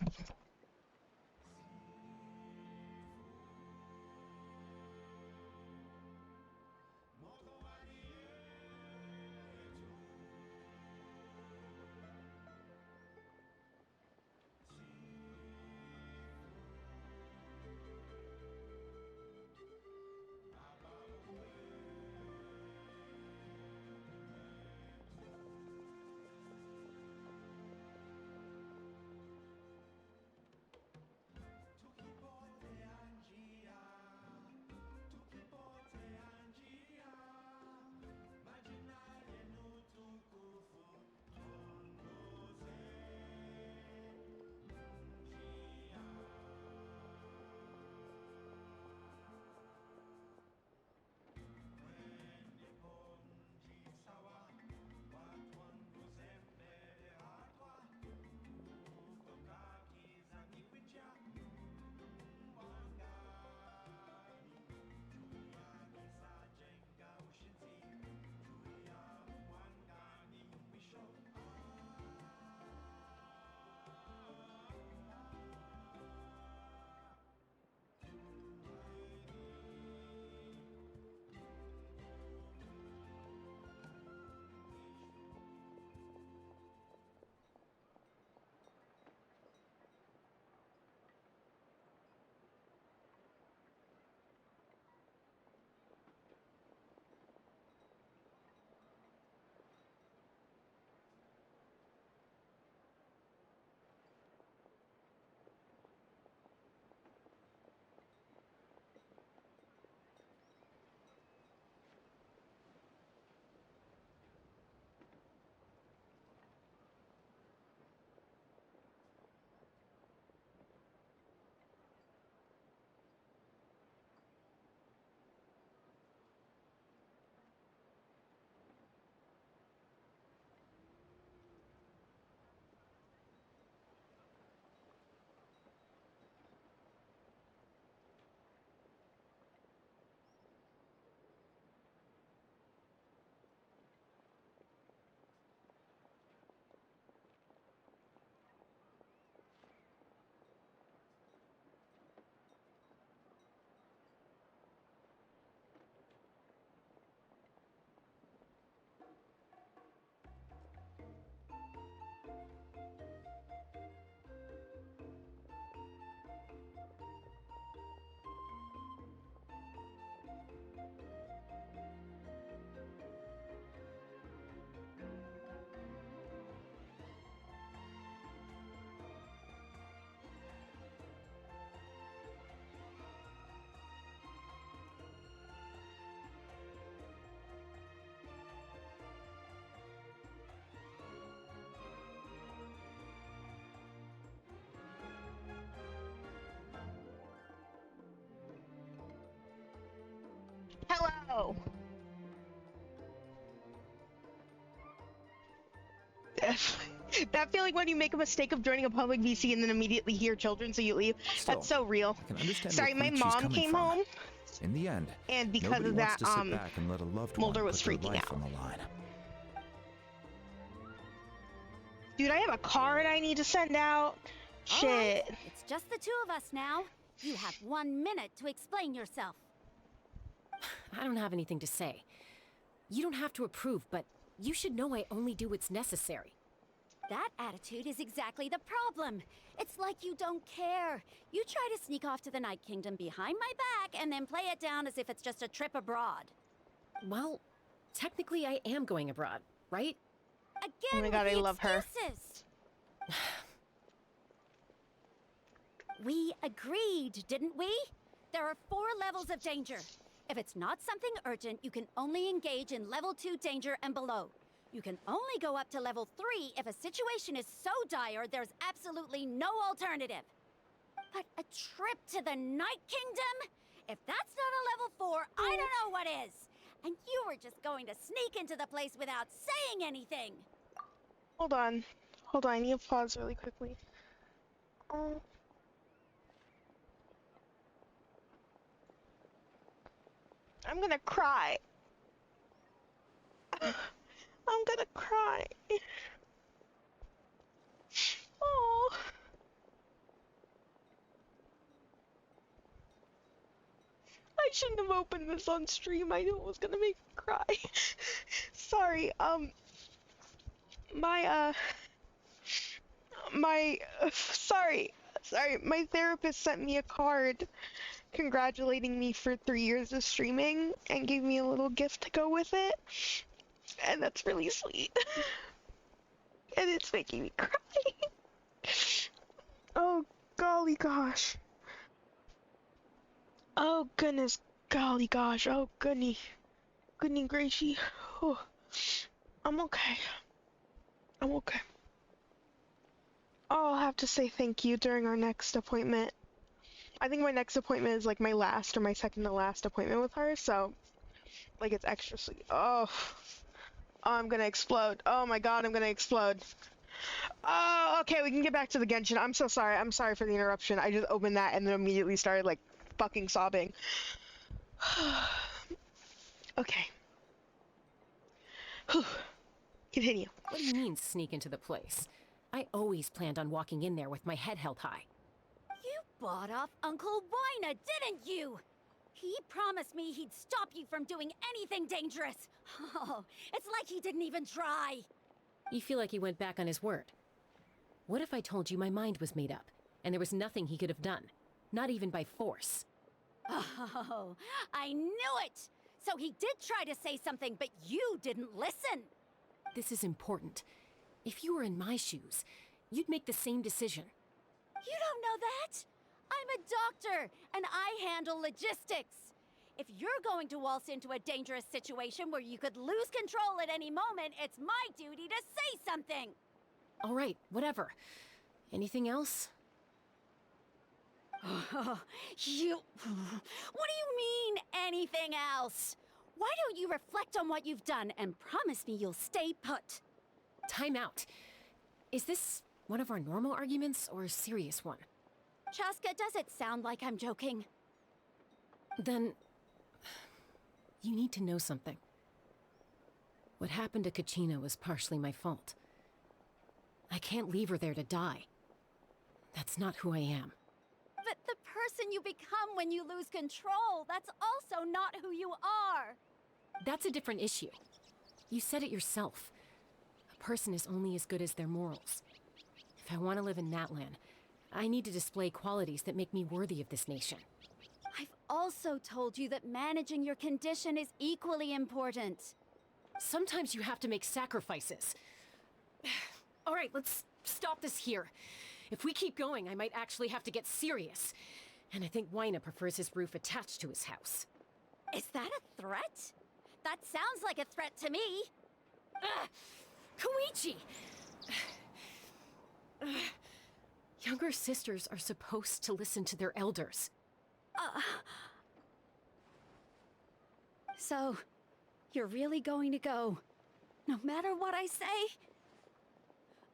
Speaker 2: Hello. That feeling when you make a mistake of joining a public VC and then immediately hear children, so you leave.
Speaker 13: Still,
Speaker 2: That's so real.
Speaker 13: I can understand
Speaker 2: Sorry,
Speaker 13: where
Speaker 2: my
Speaker 13: Preach she's
Speaker 2: mom
Speaker 13: coming
Speaker 2: came
Speaker 13: from.
Speaker 2: home,
Speaker 13: In the end,
Speaker 2: and because
Speaker 13: nobody
Speaker 2: of
Speaker 13: wants
Speaker 2: that,
Speaker 13: to sit back and let a loved
Speaker 2: Mulder
Speaker 13: one
Speaker 2: was
Speaker 13: put their
Speaker 2: freaking
Speaker 13: life
Speaker 2: out.
Speaker 13: on the line.
Speaker 2: Dude, I have a card I need to send out.
Speaker 17: All
Speaker 2: Shit.
Speaker 17: right, it's just the two of us now. You have 1 minute to explain yourself.
Speaker 11: I don't have anything to say. You don't have to approve, but you should know I only do what's necessary.
Speaker 17: That attitude is exactly the problem. It's like you don't care. You try to sneak off to the Night Kingdom behind my back and then play it down as if it's just a trip abroad.
Speaker 11: Well, technically I am going abroad, right?
Speaker 17: Again,
Speaker 2: Oh my God,
Speaker 17: with
Speaker 2: I
Speaker 17: the
Speaker 2: love her.
Speaker 17: excuses. We agreed, didn't we? There are 4 levels of danger. If it's not something urgent, you can only engage in level 2 danger and below. You can only go up to level 3 if a situation is so dire there's absolutely no alternative. But a trip to the Night Kingdom? If that's not a level 4, I don't know what is. And you were just going to sneak into the place without saying anything.
Speaker 2: Hold on. Hold on, I need to pause really quickly. I'm gonna cry. I'm gonna cry. Oh. I shouldn't have opened this on stream. I knew it was gonna make me cry. Sorry, sorry, my therapist sent me a card congratulating me for 3 years of streaming and gave me a little gift to go with it. And that's really sweet. And it's making me cry. Oh, golly gosh. Oh, goodness, golly gosh. Oh, goodness gracious. Oh, I'm okay. I'm okay. I'll have to say thank you during our next appointment. I think my next appointment is like my last or my second to last appointment with her, so like it's extra sweet. Oh, I'm gonna explode. Oh my god, I'm gonna explode. Oh, okay, we can get back to the Genshin. I'm so sorry. I'm sorry for the interruption. I just opened that and then immediately started like fucking sobbing. Okay. Whew. Continue.
Speaker 11: What do you mean, sneak into the place? I always planned on walking in there with my head held high.
Speaker 17: You bought off Uncle Wina, didn't you? He promised me he'd stop you from doing anything dangerous. Oh, it's like he didn't even try.
Speaker 11: You feel like he went back on his word. What if I told you my mind was made up, and there was nothing he could have done? Not even by force.
Speaker 17: Oh, I knew it! So he did try to say something, but you didn't listen.
Speaker 11: This is important. If you were in my shoes, you'd make the same decision.
Speaker 17: You don't know that? I'm a doctor, and I handle logistics. If you're going to waltz into a dangerous situation where you could lose control at any moment, it's my duty to say something.
Speaker 11: All right, whatever. Anything else?
Speaker 17: What do you mean, anything else? Why don't you reflect on what you've done and promise me you'll stay put?
Speaker 11: Time out. Is this one of our normal arguments or a serious one?
Speaker 17: Chaska, does it sound like I'm joking?
Speaker 11: Then you need to know something. What happened to Kachina was partially my fault. I can't leave her there to die. That's not who I am.
Speaker 17: But the person you become when you lose control, that's also not who you are.
Speaker 11: That's a different issue. You said it yourself. A person is only as good as their morals. If I want to live in Natlan, I need to display qualities that make me worthy of this nation.
Speaker 17: I've also told you that managing your condition is equally important.
Speaker 11: Sometimes you have to make sacrifices. All right, let's stop this here. If we keep going, I might actually have to get serious. And I think Wina prefers his roof attached to his house.
Speaker 17: Is that a threat? That sounds like a threat to me.
Speaker 11: Koichi! Younger sisters are supposed to listen to their elders.
Speaker 17: So, you're really going to go, no matter what I say?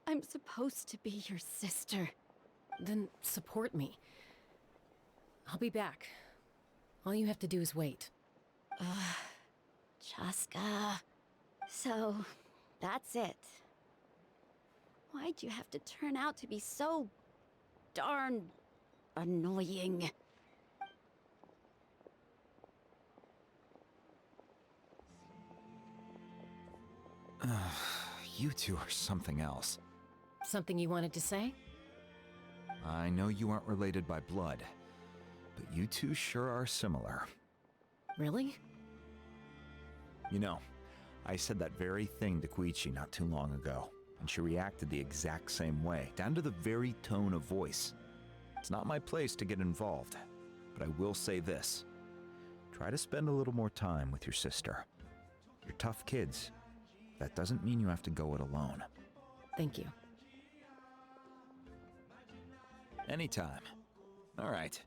Speaker 17: I'm supposed to be your sister.
Speaker 11: Then support me. I'll be back. All you have to do is wait.
Speaker 17: Chaska. So, that's it. Why'd you have to turn out to be so darn annoying?
Speaker 13: You two are something else.
Speaker 11: Something you wanted to say?
Speaker 13: I know you aren't related by blood, but you two sure are similar.
Speaker 11: Really?
Speaker 13: You know, I said that very thing to Koichi not too long ago, and she reacted the exact same way, down to the very tone of voice. It's not my place to get involved, but I will say this. Try to spend a little more time with your sister. You're tough kids. That doesn't mean you have to go it alone.
Speaker 11: Thank you.
Speaker 13: Anytime. All right.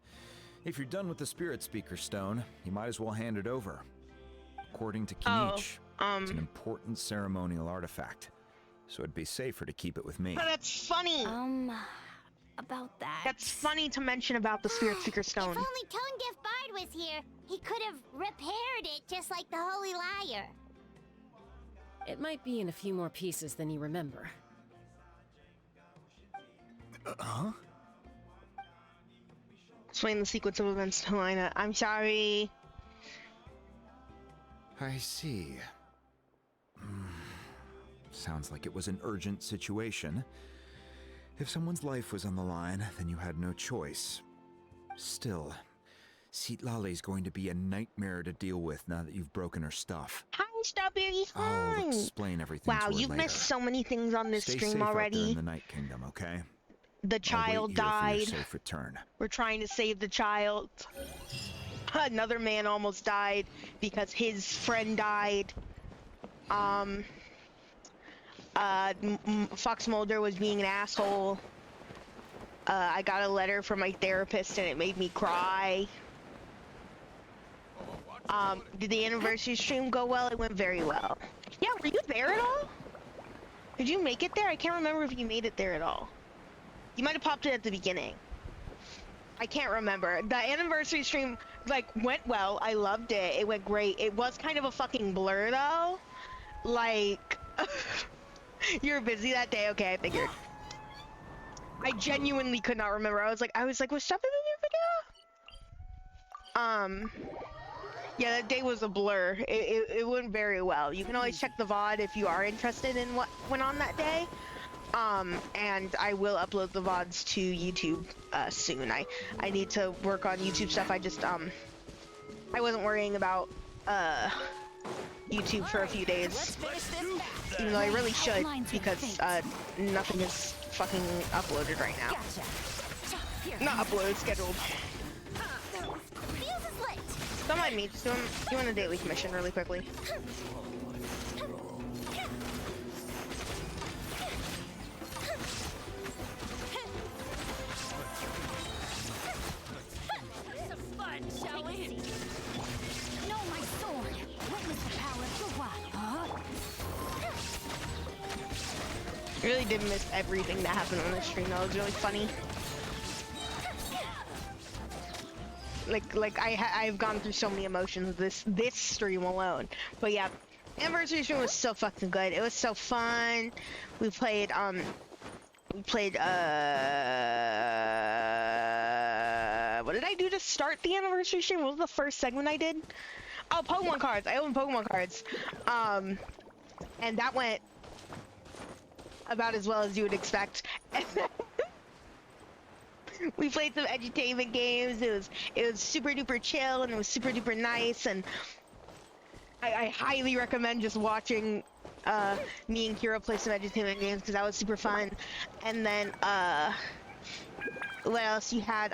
Speaker 13: If you're done with the Spirit Speaker Stone, you might as well hand it over. According to Kinich, it's an important ceremonial artifact, so it'd be safer to keep it with me.
Speaker 2: Oh, that's funny.
Speaker 3: About that.
Speaker 2: That's funny to mention about the Spirit Speaker Stone.
Speaker 1: If only Tone Gift Bard was here, he could have repaired it just like the Holy Liar.
Speaker 11: It might be in a few more pieces than you remember.
Speaker 13: Huh?
Speaker 2: Explain the sequence of events to Lina. I'm sorry.
Speaker 13: I see. Sounds like it was an urgent situation. If someone's life was on the line, then you had no choice. Still, Citlali's going to be a nightmare to deal with now that you've broken her stuff.
Speaker 2: Hi, Strawberry. Hi.
Speaker 13: I'll explain everything
Speaker 2: Wow,
Speaker 13: to her
Speaker 2: you've
Speaker 13: later.
Speaker 2: missed so many things on this
Speaker 13: Stay
Speaker 2: stream
Speaker 13: safe out there
Speaker 2: already.
Speaker 13: in the Night Kingdom, okay?
Speaker 2: The child died.
Speaker 13: For your safe return.
Speaker 2: We're trying to save the child. Another man almost died because his friend died. Fox Mulder was being an asshole. I got a letter from my therapist and it made me cry. Did the anniversary stream go well? It went very well. Yeah, were you there at all? Did you make it there? I can't remember if you made it there at all. You might have popped it at the beginning. I can't remember. The anniversary stream, like, went well. I loved it. It went great. It was kind of a fucking blur, though. Like, you were busy that day? Okay, I figured. I genuinely could not remember. I was like, was stuff in the video? Yeah, that day was a blur. It went very well. You can always check the VOD if you are interested in what went on that day. And I will upload the VODs to YouTube soon. I need to work on YouTube stuff. I just I wasn't worrying about YouTube for a few days, even though I really should, because nothing is fucking uploaded right now. Not uploaded, scheduled. Don't mind me, just doing a daily commission really quickly.
Speaker 3: Shall we? No, my sword. Witness the power of Gawad.
Speaker 2: I really did miss everything that happened on the stream. That was really funny. Like I've gone through so many emotions this stream alone. But yeah, anniversary stream was so fucking good. It was so fun. We played what did I do to start the anniversary stream? What was the first segment I did? Oh, Pokemon cards. I opened Pokemon cards. And that went about as well as you would expect. We played some edutainment games. It was super duper chill and it was super duper nice, and I highly recommend just watching me and Kira play some edutainment games because that was super fun. And then what else? You had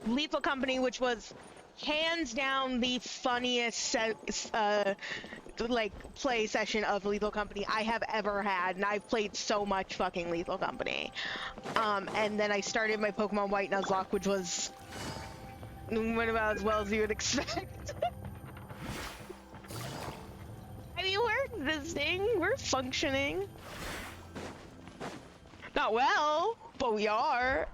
Speaker 2: Lethal Company, which was hands down the funniest like play session of Lethal Company I have ever had, and I've played so much fucking Lethal Company. And then I started my Pokemon White Nuzlocke, which went about as well as you would expect. I mean, we're existing, we're functioning. Not well, but we are.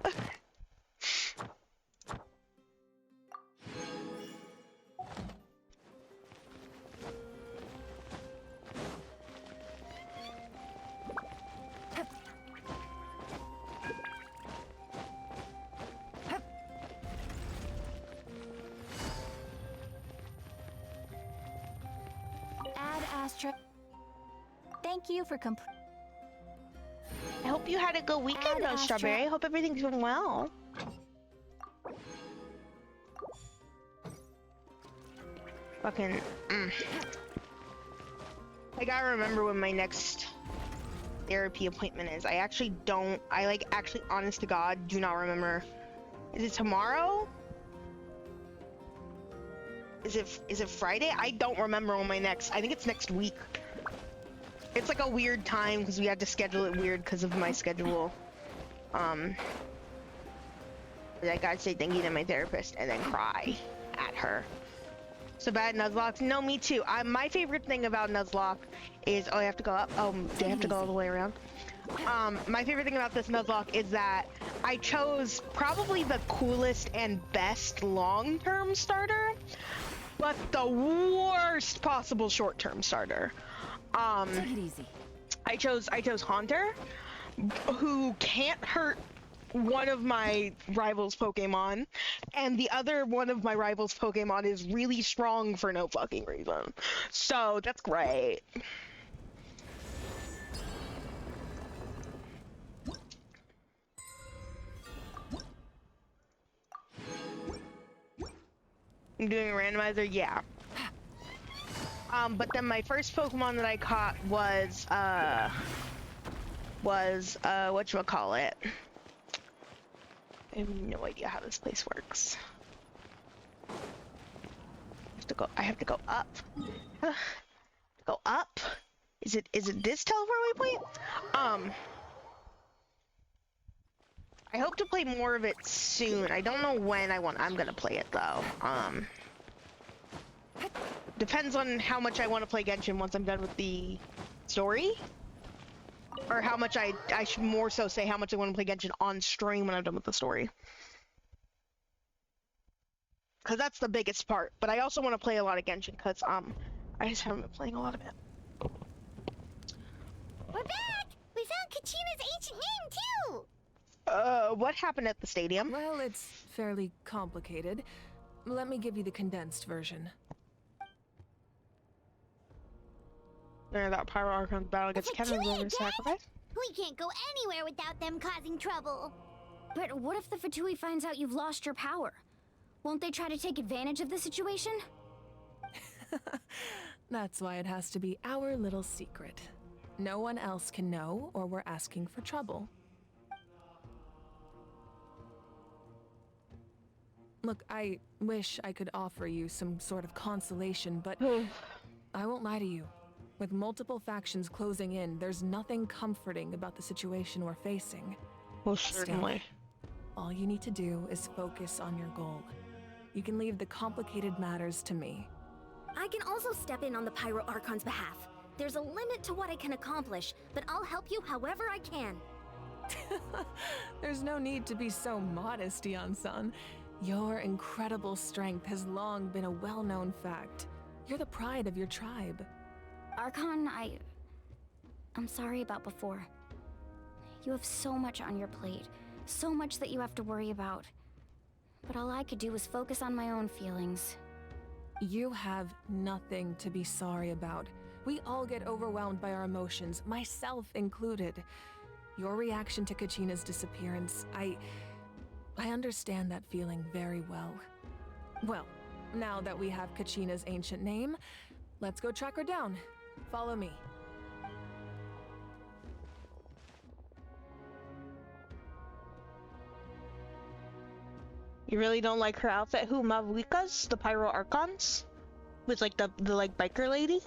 Speaker 3: Thank you for
Speaker 2: I hope you had a good weekend though, Strawberry. I hope everything's going well. Fucking I gotta remember when my next therapy appointment is. I actually don't, actually honest to God, do not remember. Is it tomorrow? Is it Friday? I don't remember when I think it's next week. It's like a weird time because we had to schedule it weird because of my schedule. I gotta say thank you to my therapist and then cry at her. So bad Nuzlocke? No, me too. My favorite thing about Nuzlocke is, oh, I have to go up. Oh, do I have to go all the way around? My favorite thing about this Nuzlocke is that I chose probably the coolest and best long-term starter, but the worst possible short-term starter.
Speaker 5: Take it easy.
Speaker 2: I chose Haunter, who can't hurt one of my rivals Pokemon, and the other one of my rivals Pokemon is really strong for no fucking reason. So that's great. I'm doing a randomizer, yeah. But then my first Pokemon that I caught was whatchamacallit. I have no idea how this place works. I have to go up. Go up? Is it this teleport waypoint? I hope to play more of it soon. I don't know when I'm gonna play it though. Depends on how much I want to play Genshin once I'm done with the story. Or how much I should more so say how much I want to play Genshin on stream when I'm done with the story. Because that's the biggest part. But I also want to play a lot of Genshin because I just haven't been playing a lot of it.
Speaker 1: We're back! We found Kachina's ancient name too!
Speaker 2: What happened at the stadium?
Speaker 9: Well, it's fairly complicated. Let me give you the condensed version.
Speaker 2: That Pyro Archon's battle against Kevin over sacrifice.
Speaker 1: We can't go anywhere without them causing trouble.
Speaker 3: But what if the Fatui finds out you've lost your power? Won't they try to take advantage of the situation?
Speaker 9: That's why it has to be our little secret. No one else can know, or we're asking for trouble. Look, I wish I could offer you some sort of consolation, but I won't lie to you. With multiple factions closing in, there's nothing comforting about the situation we're facing.
Speaker 2: Well, certainly.
Speaker 9: Still, all you need to do is focus on your goal. You can leave the complicated matters to me.
Speaker 3: I can also step in on the Pyro Archon's behalf. There's a limit to what I can accomplish, but I'll help you however I can.
Speaker 9: There's no need to be so modest, Yan-san. Your incredible strength has long been a well-known fact. You're the pride of your tribe.
Speaker 3: Archon, I'm sorry about before. You have so much on your plate, so much that you have to worry about. But all I could do was focus on my own feelings.
Speaker 9: You have nothing to be sorry about. We all get overwhelmed by our emotions, myself included. Your reaction to Kachina's disappearance, I understand that feeling very well. Well, now that we have Kachina's ancient name, let's go track her down. Follow me.
Speaker 2: You really don't like her outfit? Who, Mavuika's? The Pyro Archons? With like the like biker lady?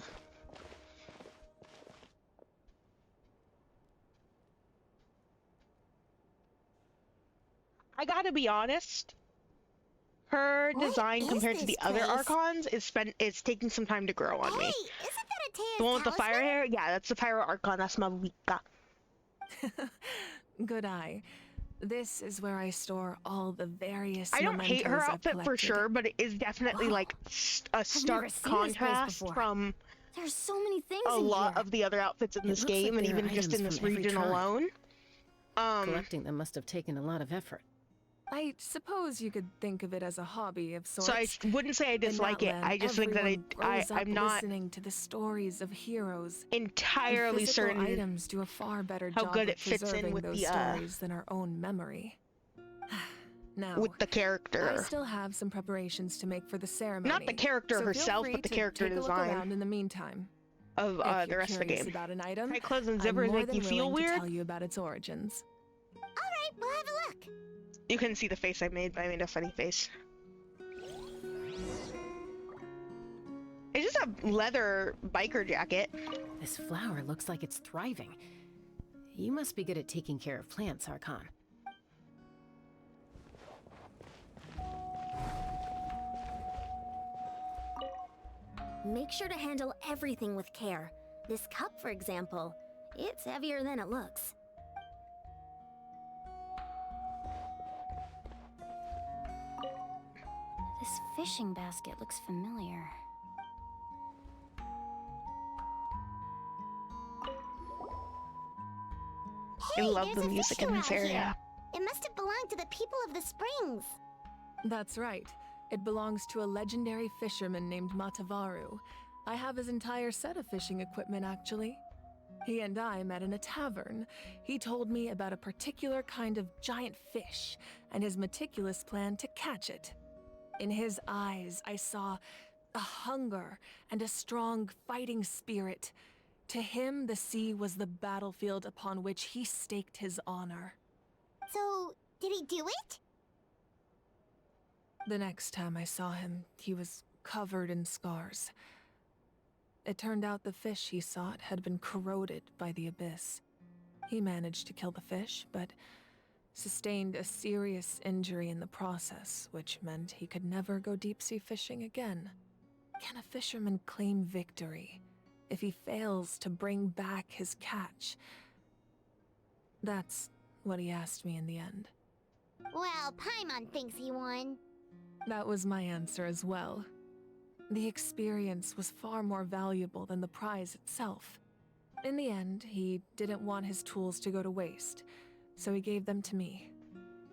Speaker 2: I gotta be honest. Her design compared to the other Archons is taking some time to grow on me.
Speaker 1: Isn't that a Teya's
Speaker 2: The one with the
Speaker 1: talisman?
Speaker 2: fire hair? Yeah, that's the Pyro Archon. That's Mavuika.
Speaker 9: Good eye. This is where I store all the various
Speaker 2: I don't hate her
Speaker 9: mementos I've
Speaker 2: outfit for
Speaker 9: collected.
Speaker 2: sure, but it is definitely like a stark contrast from
Speaker 3: There's so many things
Speaker 2: a
Speaker 3: in
Speaker 2: lot
Speaker 3: here.
Speaker 2: of the other outfits in
Speaker 11: It
Speaker 2: this
Speaker 11: looks like
Speaker 2: game, and
Speaker 11: there are
Speaker 2: even just
Speaker 11: items
Speaker 2: in this
Speaker 11: from every
Speaker 2: region
Speaker 11: tribe.
Speaker 2: alone.
Speaker 11: Collecting them must have taken a lot of effort.
Speaker 9: I suppose you could think of it as a hobby of sorts.
Speaker 2: So I wouldn't say I
Speaker 9: In
Speaker 2: dislike it.
Speaker 9: Natlan,
Speaker 2: I just think that
Speaker 9: everyone grows up
Speaker 2: I'm not
Speaker 9: listening to the stories of heroes.
Speaker 2: entirely
Speaker 9: And physical
Speaker 2: certain
Speaker 9: items do a far better
Speaker 2: how
Speaker 9: job
Speaker 2: good
Speaker 9: of
Speaker 2: it fits in
Speaker 9: preserving
Speaker 2: with
Speaker 9: those
Speaker 2: the
Speaker 9: stories than our own memory. Now,
Speaker 2: with the
Speaker 9: I
Speaker 2: character.
Speaker 9: still have some preparations to make for the ceremony.
Speaker 2: Not the character
Speaker 9: so feel
Speaker 2: herself,
Speaker 9: free
Speaker 2: but the
Speaker 9: to
Speaker 2: character
Speaker 9: take a look
Speaker 2: design
Speaker 9: around in the meantime.
Speaker 2: of
Speaker 9: If
Speaker 2: the
Speaker 9: you're
Speaker 2: rest of the
Speaker 9: curious
Speaker 2: game.
Speaker 9: about an item,
Speaker 2: Tight clothes and
Speaker 9: I'm
Speaker 2: zippers
Speaker 9: more
Speaker 2: make
Speaker 9: than
Speaker 2: you feel
Speaker 9: willing to
Speaker 2: weird?
Speaker 9: tell you about its origins.
Speaker 1: Alright, we'll have a look.
Speaker 2: You couldn't see the face I made, but I made a funny face. It's just a leather biker jacket.
Speaker 11: This flower looks like it's thriving. You must be good at taking care of plants, Archon.
Speaker 1: Make sure to handle everything with care. This cup, for example, it's heavier than it looks.
Speaker 3: This fishing basket looks familiar.
Speaker 2: I love
Speaker 1: there's
Speaker 2: the
Speaker 1: a
Speaker 2: music
Speaker 1: fish
Speaker 2: in this
Speaker 1: around
Speaker 2: area.
Speaker 1: here. It must have belonged to the people of the springs.
Speaker 9: That's right. It belongs to a legendary fisherman named Matavaru. I have his entire set of fishing equipment, actually. He and I met in a tavern. He told me about a particular kind of giant fish and his meticulous plan to catch it. In his eyes, I saw a hunger and a strong fighting spirit. To him, the sea was the battlefield upon which he staked his honor.
Speaker 1: So, did he do it?
Speaker 9: The next time I saw him, he was covered in scars. It turned out the fish he sought had been corroded by the abyss. He managed to kill the fish, but sustained a serious injury in the process, which meant he could never go deep-sea fishing again. Can a fisherman claim victory if he fails to bring back his catch? That's what he asked me in the end.
Speaker 1: Well, Paimon thinks he won.
Speaker 9: That was my answer as well. The experience was far more valuable than the prize itself. In the end, he didn't want his tools to go to waste, so he gave them to me.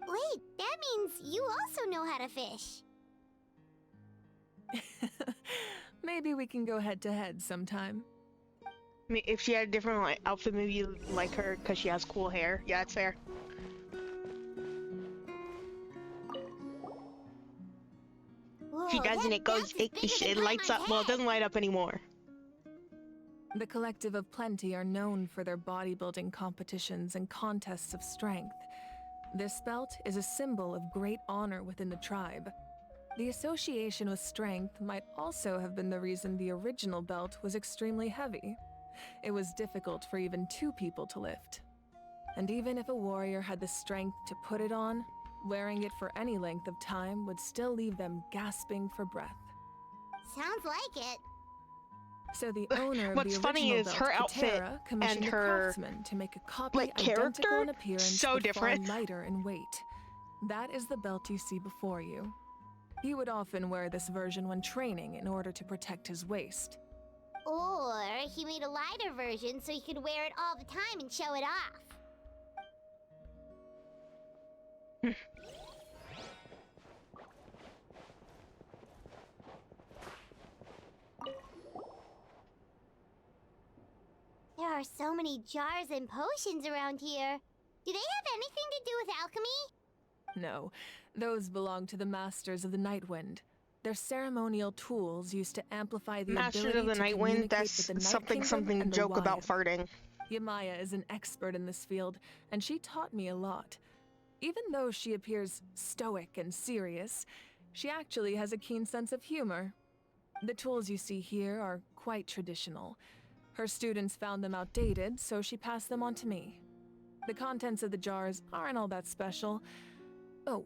Speaker 1: Wait, that means you also know how to fish.
Speaker 9: Maybe we can go head-to-head sometime.
Speaker 2: I mean, if she had a different outfit, maybe you like her because she has cool hair. Yeah, that's fair.
Speaker 1: Whoa,
Speaker 2: She doesn't, it lights up. Well, it doesn't light up anymore.
Speaker 9: The Collective of Plenty are known for their bodybuilding competitions and contests of strength. This belt is a symbol of great honor within the tribe. The association with strength might also have been the reason the original belt was extremely heavy. It was difficult for even 2 people to lift. And even if a warrior had the strength to put it on, wearing it for any length of time would still leave them gasping for breath.
Speaker 1: Sounds like it.
Speaker 9: So the owner of
Speaker 2: What's
Speaker 9: the
Speaker 2: funny
Speaker 9: original
Speaker 2: is
Speaker 9: belt,
Speaker 2: her outfit
Speaker 9: Katera, commissioned
Speaker 2: and
Speaker 9: a
Speaker 2: her,
Speaker 9: craftsman to make a copy
Speaker 2: like,
Speaker 9: identical
Speaker 2: character?
Speaker 9: in appearance,
Speaker 2: So
Speaker 9: but
Speaker 2: different.
Speaker 9: far lighter in weight. That is the belt you see before you. He would often wear this version when training in order to protect his waist.
Speaker 1: Or he made a lighter version so he could wear it all the time and show it off. There are so many jars and potions around here. Do they have anything to do with alchemy?
Speaker 9: No, those belong to the Masters of the Nightwind. They're ceremonial tools used to amplify the
Speaker 2: Masters
Speaker 9: ability
Speaker 2: of the
Speaker 9: to
Speaker 2: Nightwind,
Speaker 9: communicate
Speaker 2: that's
Speaker 9: with the Night
Speaker 2: something
Speaker 9: Kingdom and the
Speaker 2: joke about
Speaker 9: Wyeth.
Speaker 2: farting.
Speaker 9: Yamaya is an expert in this field, and she taught me a lot. Even though she appears stoic and serious, she actually has a keen sense of humor. The tools you see here are quite traditional. Her students found them outdated, so she passed them on to me. The contents of the jars aren't all that special. Oh,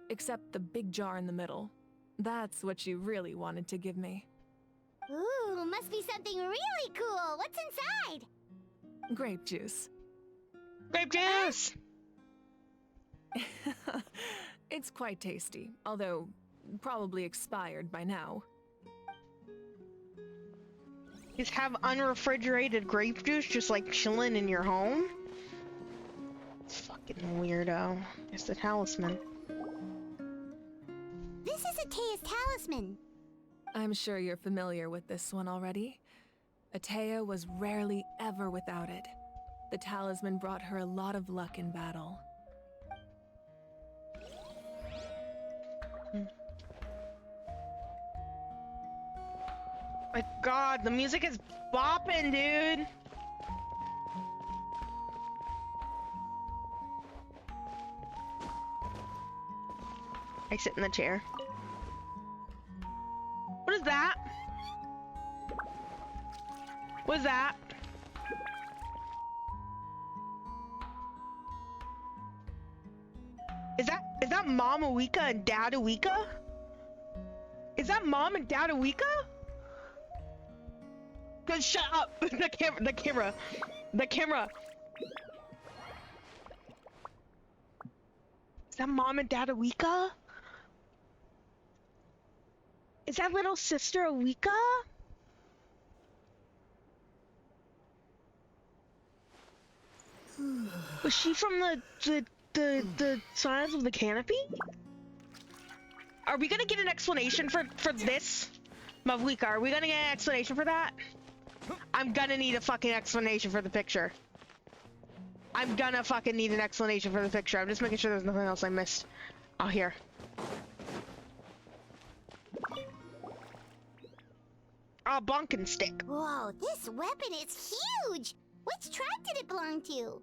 Speaker 9: except the big jar in the middle. That's what she really wanted to give me.
Speaker 1: Ooh, must be something really cool. What's inside?
Speaker 9: Grape juice.
Speaker 2: Grape juice!
Speaker 9: It's quite tasty, although probably expired by now.
Speaker 2: Just have unrefrigerated grape juice just like chilling in your home? Fucking weirdo. It's the talisman.
Speaker 1: This is Atea's talisman.
Speaker 9: I'm sure you're familiar with this one already. Atea was rarely ever without it. The talisman brought her a lot of luck in battle.
Speaker 2: My god, the music is bopping, dude! I sit in the chair. What is that? What is that? Is that Mom Awika and Dad Awika? Is that Mom and Dad Awika? Shut up! The camera. Is that Mom and Dad Awika? Is that little sister Awika? Was she from the Science of the Canopy? Are we gonna get an explanation for this? Mavlika, are we gonna get an explanation for that? I'm gonna need a fucking explanation for the picture. I'm gonna fucking need an explanation for the picture. I'm just making sure there's nothing else I missed. Oh, here. Oh, bonkin stick.
Speaker 1: Whoa, this weapon is huge! Which tribe did it belong to?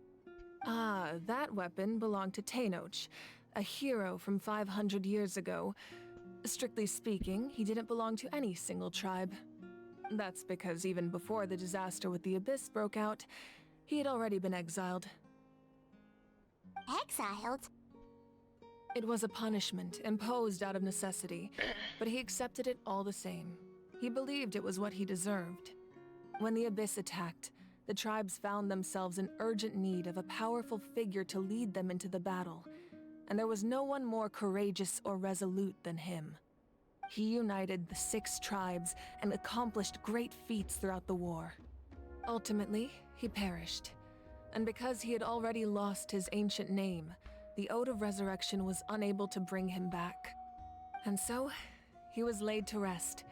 Speaker 4: Ah, that weapon belonged to Tenoch, a hero from 500 years ago. Strictly speaking, he didn't belong to any single tribe. That's because even before the disaster with the Abyss broke out, he had already been exiled.
Speaker 1: Exiled?
Speaker 4: It was a punishment imposed out of necessity, but he accepted it all the same. He believed it was what he deserved. When the Abyss attacked, the tribes found themselves in urgent need of a powerful figure to lead them into the battle, and there was no one more courageous or resolute than him. He united the 6 tribes and accomplished great feats throughout the war. Ultimately, he perished, and because he had already lost his ancient name, the Ode of Resurrection was unable to bring him back. And so, he was laid to rest,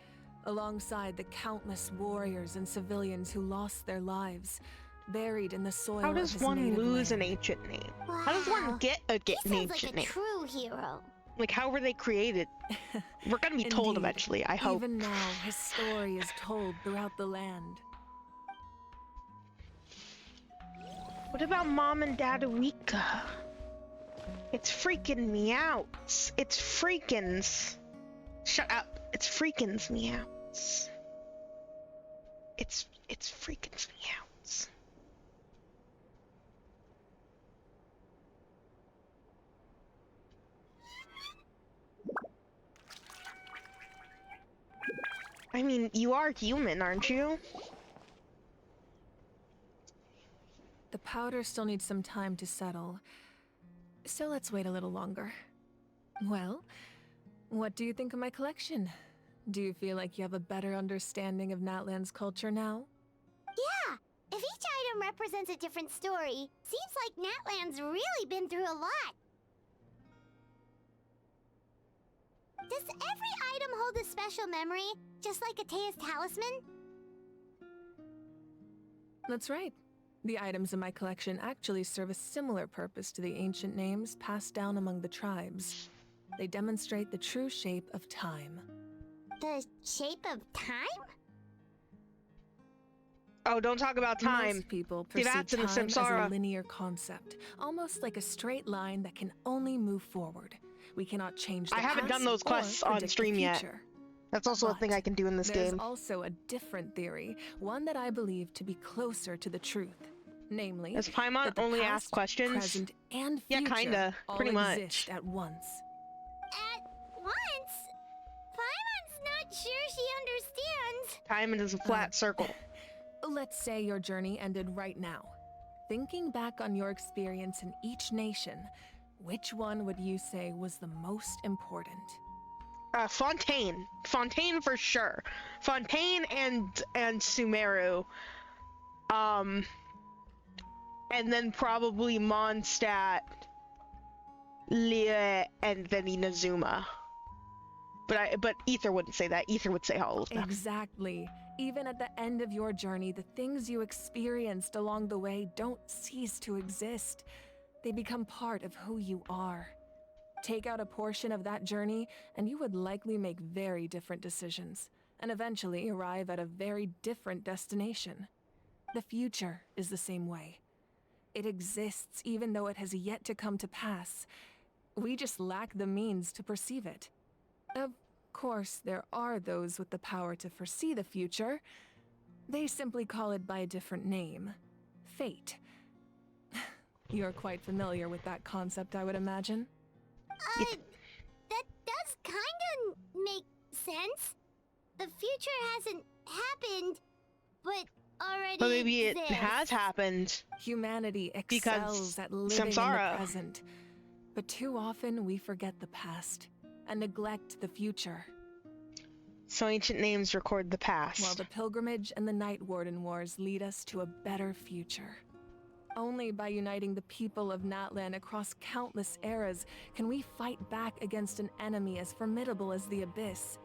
Speaker 4: alongside the countless warriors and civilians who lost their lives, buried in the soil
Speaker 2: How
Speaker 4: of
Speaker 2: does
Speaker 4: his
Speaker 2: one
Speaker 4: native
Speaker 2: lose
Speaker 4: land.
Speaker 2: an ancient name?
Speaker 1: Wow.
Speaker 2: How does one get an
Speaker 1: He
Speaker 2: ancient
Speaker 1: sounds like a
Speaker 2: name?
Speaker 1: true hero.
Speaker 2: Like, how were they created? We're gonna be told
Speaker 4: Indeed.
Speaker 2: eventually, I hope.
Speaker 4: Even now, his story is told throughout the land.
Speaker 2: What about Mom and Dad Awika? It's freaking meows. It's freakins. Shut up. It's freakins meows. It's freakins meows. I mean, you are human, aren't you?
Speaker 4: The powder still needs some time to settle, so let's wait a little longer. Well, what do you think of my collection? Do you feel like you have a better understanding of Natlan's culture now?
Speaker 1: Yeah! If each item represents a different story, seems like Natlan's really been through a lot. Does every item hold a special memory, just like Atea's talisman?
Speaker 4: That's right. The items in my collection actually serve a similar purpose to the ancient names passed down among the tribes. They demonstrate the true shape of time.
Speaker 1: The shape of time?
Speaker 2: Oh, don't talk about time.
Speaker 4: Most people
Speaker 2: See,
Speaker 4: perceive
Speaker 2: that's in the
Speaker 4: time as
Speaker 2: Samsara.
Speaker 4: a linear concept, almost like a straight line that can only move forward. We cannot change the
Speaker 2: I haven't done those
Speaker 4: past or
Speaker 2: quests on
Speaker 4: predict the
Speaker 2: stream yet.
Speaker 4: future.
Speaker 2: That's also a
Speaker 4: But
Speaker 2: thing I can do in this
Speaker 4: there's
Speaker 2: game.
Speaker 4: also a different theory, one that I believe to be closer to the truth. Namely,
Speaker 2: Does Paimon
Speaker 4: that the
Speaker 2: only
Speaker 4: past,
Speaker 2: ask questions?
Speaker 4: present, and
Speaker 2: Yeah,
Speaker 4: future
Speaker 2: kinda.
Speaker 4: all
Speaker 2: Pretty much.
Speaker 4: exist at once.
Speaker 1: At once? Paimon's not sure she understands.
Speaker 2: Time is a flat circle.
Speaker 4: Let's say your journey ended right now. Thinking back on your experience in each nation, which one would you say was the most important?
Speaker 2: Fontaine. Fontaine for sure. Fontaine and Sumeru. And then probably Mondstadt, Lia, and then Inazuma. But Ether wouldn't say that. Ether would say all of them.
Speaker 4: Exactly. Even at the end of your journey, the things you experienced along the way don't cease to exist. They become part of who you are. Take out a portion of that journey, and you would likely make very different decisions, and eventually arrive at a very different destination. The future is the same way. It exists even though it has yet to come to pass. We just lack the means to perceive it. Of course, there are those with the power to foresee the future. They simply call it by a different name. Fate. You're quite familiar with that concept, I would imagine.
Speaker 1: That does kinda make sense. The future hasn't happened, but already
Speaker 2: But maybe it
Speaker 1: exists.
Speaker 2: has happened.
Speaker 9: Humanity
Speaker 2: Because
Speaker 9: excels at living in the
Speaker 2: samsara.
Speaker 9: present. But too often we forget the past and neglect the future.
Speaker 2: So ancient names record the past.
Speaker 9: While the pilgrimage and the Night Warden Wars lead us to a better future. Only by uniting the people of Natlan across countless eras can we fight back against an enemy as formidable as the Abyss.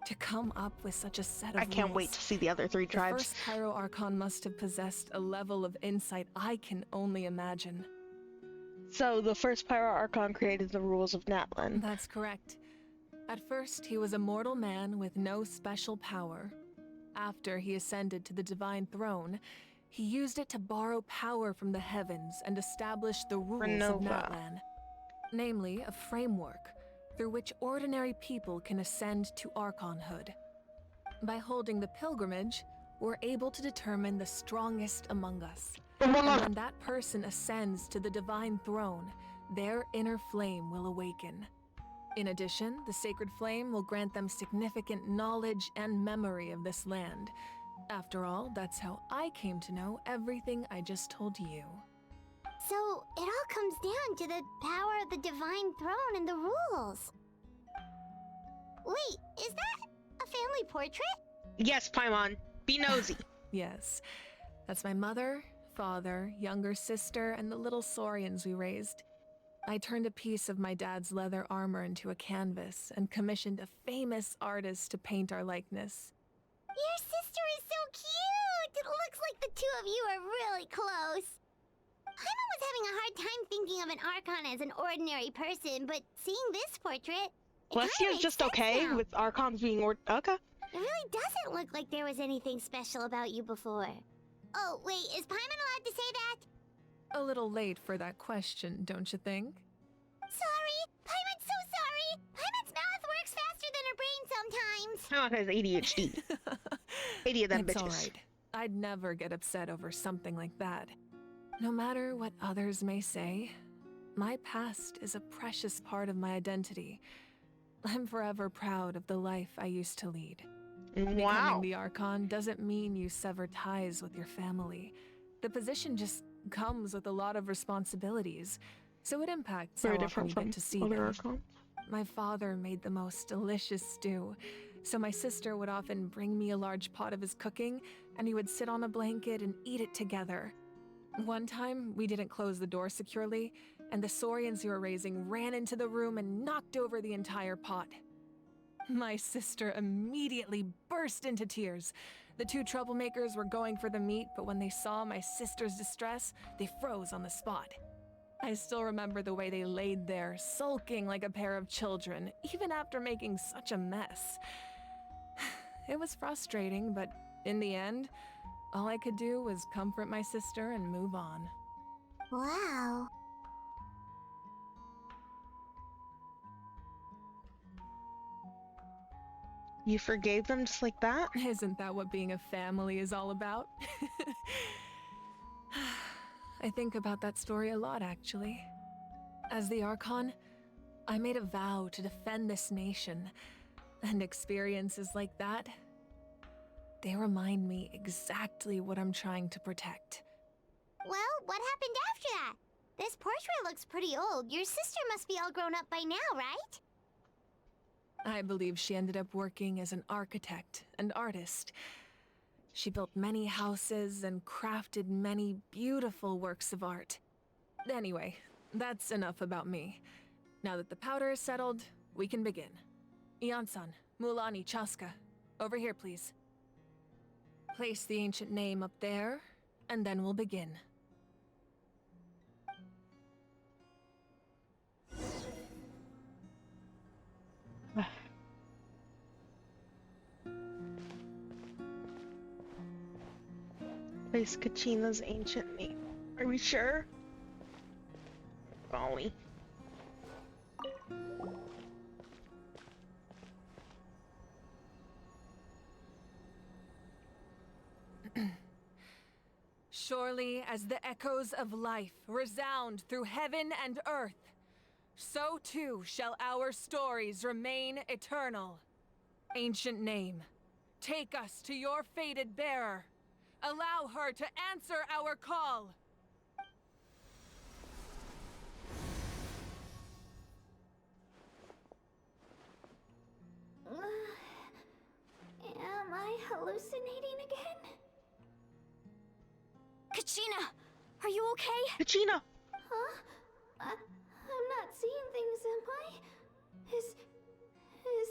Speaker 9: To come up with such a set of
Speaker 2: I can't
Speaker 9: rules,
Speaker 2: wait to see the other three
Speaker 9: the
Speaker 2: tribes.
Speaker 9: first Pyro Archon must have possessed a level of insight I can only imagine.
Speaker 2: So the first Pyro Archon created the rules of Natlan.
Speaker 9: That's correct. At first, he was a mortal man with no special power. After he ascended to the divine throne, he used it to borrow power from the heavens and establish the rules of Natlan. Namely, a framework through which ordinary people can ascend to Archonhood. By holding the pilgrimage, we're able to determine the strongest among us. And when that person ascends to the divine throne, their inner flame will awaken. In addition, the sacred flame will grant them significant knowledge and memory of this land. After all, that's how I came to know everything I just told you.
Speaker 1: So it all comes down to the power of the divine throne and the rules. Wait, is that a family portrait?
Speaker 2: Yes, Paimon. Be nosy.
Speaker 9: Yes. That's my mother, father, younger sister, and the little saurians we raised. I turned a piece of my dad's leather armor into a canvas and commissioned a famous artist to paint our likeness.
Speaker 1: Your sister is so cute! It looks like the two of you are really close. Paimon was having a hard time thinking of an Archon as an ordinary person, but seeing this portrait,
Speaker 2: Celestia's just okay
Speaker 1: now.
Speaker 2: with Archons being okay.
Speaker 1: It really doesn't look like there was anything special about you before. Oh, wait, is Paimon allowed to say that?
Speaker 9: A little late for that question, don't you think?
Speaker 1: Sorry! Paimon's so sorry! Paimon's mouth works faster than her brain sometimes!
Speaker 2: Paimon has ADHD. 80 of them
Speaker 9: It's
Speaker 2: bitches.
Speaker 9: alright. I'd never get upset over something like that. No matter what others may say, my past is a precious part of my identity. I'm forever proud of the life I used to lead. Becoming the Archon doesn't mean you sever ties with your family. The position just comes with a lot of responsibilities, so it impacts how often you get to see them. My father made the most delicious stew, so my sister would often bring me a large pot of his cooking, and he would sit on a blanket and eat it together. One time, we didn't close the door securely, and the saurians we were raising ran into the room and knocked over the entire pot. My sister immediately burst into tears. The two troublemakers were going for the meat, but when they saw my sister's distress, they froze on the spot. I still remember the way they laid there, sulking like a pair of children, even after making such a mess. It was frustrating, but in the end, all I could do was comfort my sister and move on.
Speaker 1: Wow.
Speaker 2: You forgave them just like that?
Speaker 9: Isn't that what being a family is all about? I think about that story a lot, actually. As the Archon, I made a vow to defend this nation, and experiences like that, they remind me exactly what I'm trying to protect.
Speaker 1: Well, what happened after that? This portrait looks pretty old. Your sister must be all grown up by now, right?
Speaker 9: I believe she ended up working as an architect and artist. She built many houses and crafted many beautiful works of art. Anyway, that's enough about me. Now that the powder is settled, we can begin. Ian-san, Mulani, Chaska, over here, please. Place the ancient name up there, and then we'll begin.
Speaker 2: Place Kachina's ancient name. Are we sure? Golly.
Speaker 9: Surely as the echoes of life resound through heaven and earth, so too shall our stories remain eternal. Ancient name, take us to your fated bearer. Allow her to answer our call.
Speaker 1: Am I hallucinating again?
Speaker 3: Kachina, are you okay?
Speaker 2: Kachina!
Speaker 1: Huh? I'm not seeing things, am I? Is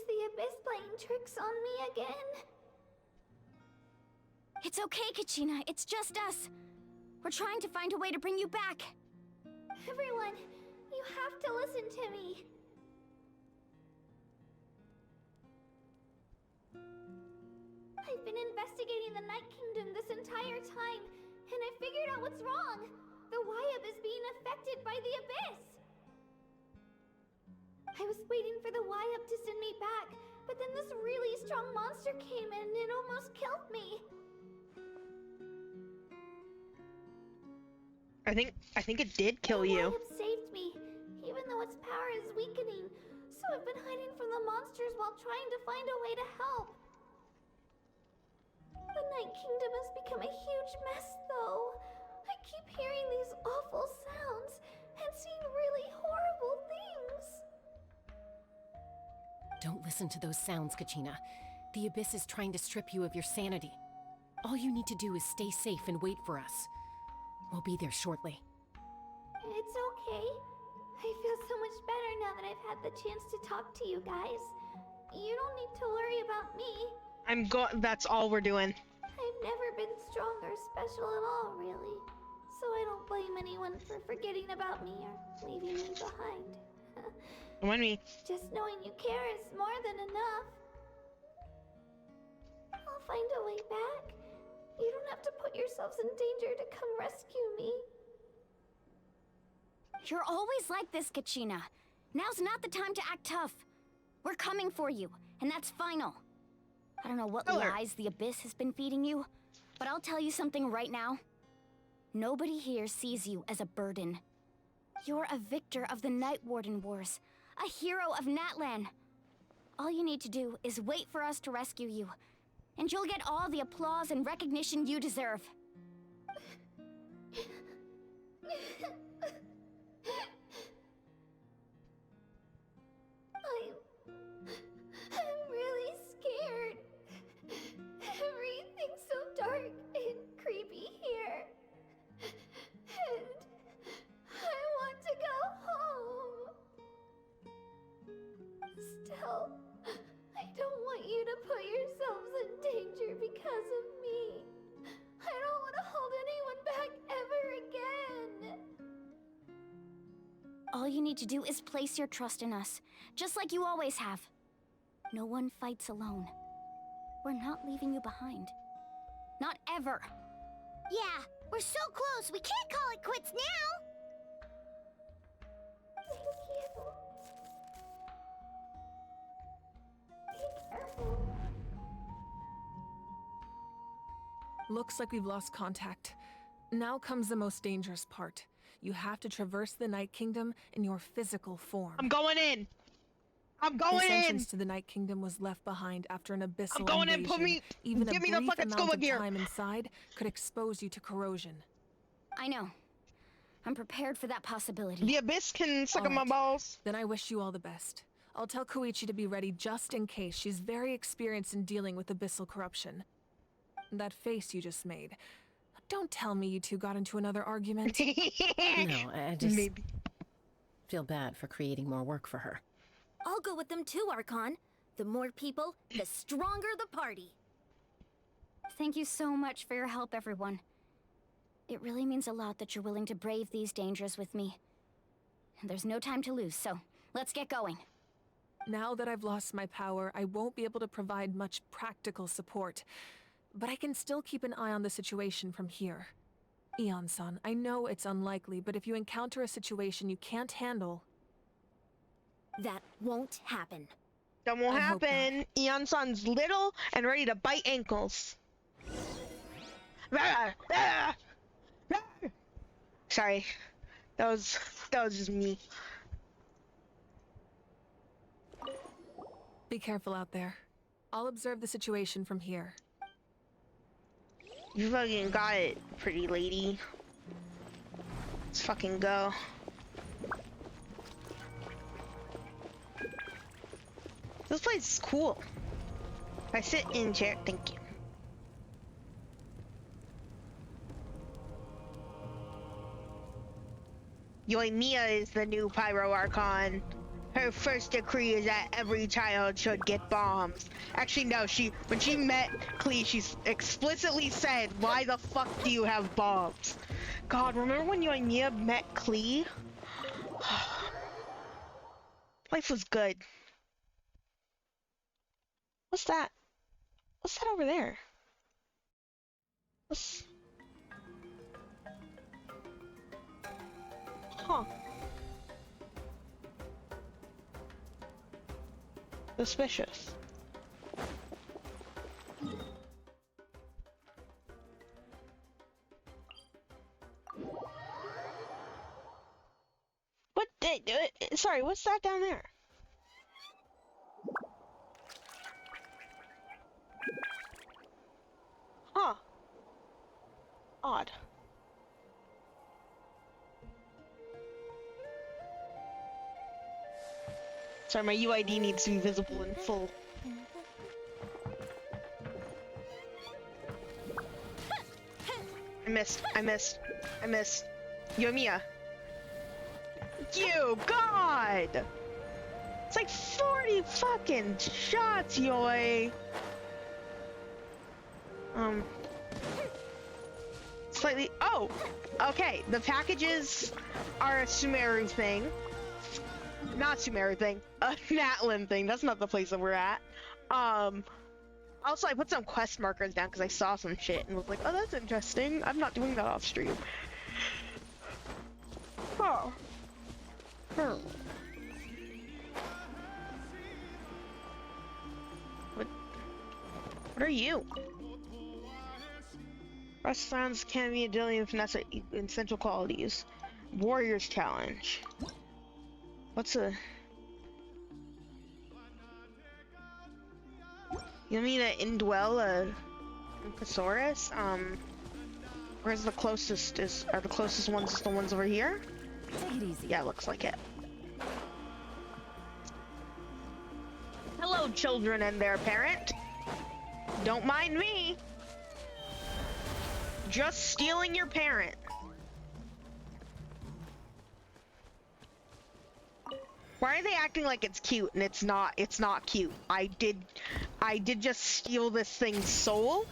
Speaker 1: the Abyss playing tricks on me again?
Speaker 3: It's okay, Kachina. It's just us. We're trying to find a way to bring you back.
Speaker 1: Everyone, you have to listen to me. I've been investigating the Night Kingdom this entire time, and I figured out what's wrong. The Wyab is being affected by the Abyss. I was waiting for the Wyab to send me back, but then this really strong monster came in and it almost killed me.
Speaker 2: I think it did kill you.
Speaker 1: The Wyab saved me, even though its power is weakening. So I've been hiding from the monsters while trying to find a way to help. The Night Kingdom has become a huge mess, though. I keep hearing these awful sounds and seeing really horrible things.
Speaker 11: Don't listen to those sounds, Kachina. The Abyss is trying to strip you of your sanity. All you need to do is stay safe and wait for us. We'll be there shortly.
Speaker 1: It's okay. I feel so much better now that I've had the chance to talk to you guys. You don't need to worry about me.
Speaker 2: That's all we're doing.
Speaker 1: I've never been strong or special at all, really. So I don't blame anyone for forgetting about me or leaving me behind.
Speaker 2: Remind me.
Speaker 1: Just knowing you care is more than enough. I'll find a way back. You don't have to put yourselves in danger to come rescue me.
Speaker 3: You're always like this, Kachina. Now's not the time to act tough. We're coming for you, and that's final. I don't know what lies the Abyss has been feeding you, but I'll tell you something right now. Nobody here sees you as a burden. You're a victor of the Night Warden Wars, a hero of Natlan. All you need to do is wait for us to rescue you, and you'll get all the applause and recognition you deserve.
Speaker 1: I'm really scared. Everything's so dark and creepy here. And I want to go home. Still, I don't want you to put yourselves in danger because of me. I don't want to hold anyone back ever again.
Speaker 3: All you need to do is place your trust in us, just like you always have. No one fights alone. We're not leaving you behind. Not ever.
Speaker 1: Yeah, we're so close. We can't call it quits now. Thank you. Be careful.
Speaker 9: Looks like we've lost contact. Now comes the most dangerous part. You have to traverse the Night Kingdom in your physical form.
Speaker 2: I'm going in! I'm going
Speaker 9: this
Speaker 2: in!
Speaker 9: entrance to the Night Kingdom was left behind after an abyssal
Speaker 2: I'm going
Speaker 9: invasion.
Speaker 2: in! Put me!
Speaker 9: Even
Speaker 2: Give
Speaker 9: a
Speaker 2: me the
Speaker 9: brief
Speaker 2: fucking
Speaker 9: amount
Speaker 2: scuba
Speaker 9: of
Speaker 2: gear!
Speaker 9: time inside could expose you to corrosion.
Speaker 3: I know. I'm prepared for that possibility.
Speaker 2: The Abyss can suck on my balls.
Speaker 9: Then I wish you all the best. I'll tell Koichi to be ready just in case. She's very experienced in dealing with abyssal corruption. That face you just made. Don't tell me you two got into another argument.
Speaker 11: No, I just feel bad for creating more work for her.
Speaker 17: I'll go with them too, Archon. The more people, the stronger the party.
Speaker 3: Thank you so much for your help, everyone. It really means a lot that you're willing to brave these dangers with me. There's no time to lose, so let's get going.
Speaker 9: Now that I've lost my power, I won't be able to provide much practical support. But I can still keep an eye on the situation from here. Eon-san, I know it's unlikely, but if you encounter a situation you can't handle...
Speaker 17: That won't happen.
Speaker 2: That won't happen. Eon-san's little and ready to bite ankles. Sorry. That was just me.
Speaker 9: Be careful out there. I'll observe the situation from here.
Speaker 2: You fucking got it, pretty lady. Let's fucking go. This place is cool. If I sit in chair, thank you. Yoimiya is the new Pyro Archon. Her first decree is that every child should get bombs. Actually, no, when she met Klee, she explicitly said, why the fuck do you have bombs? God, remember when Yoimiya met Klee? Life was good. What's that? What's that over there? What's... Huh. Suspicious. What? Sorry, what's that down there? Huh. Odd. Sorry, my UID needs to be visible in full. I missed. Yoimiya. You, God! It's like 40 fucking shots, Yoi! Slightly, oh! Okay, the packages are a Sumeru thing. Not Sumeru thing, a Natlan thing. That's not the place that we're at. Also, I put some quest markers down because I saw some shit and was like, oh, that's interesting. I'm not doing that off stream. Oh. What are you? Restaurants can be a dealing with finesse and essential qualities. Warriors challenge. What's a... You mean to indwell a Casaurus? Where's the closest? Are the closest ones the ones over here?
Speaker 5: Take it easy.
Speaker 2: Yeah, looks like it. Hello, children and their parent. Don't mind me. Just stealing your parent. Why are they acting like it's cute and it's not cute? I did just steal this thing's soul.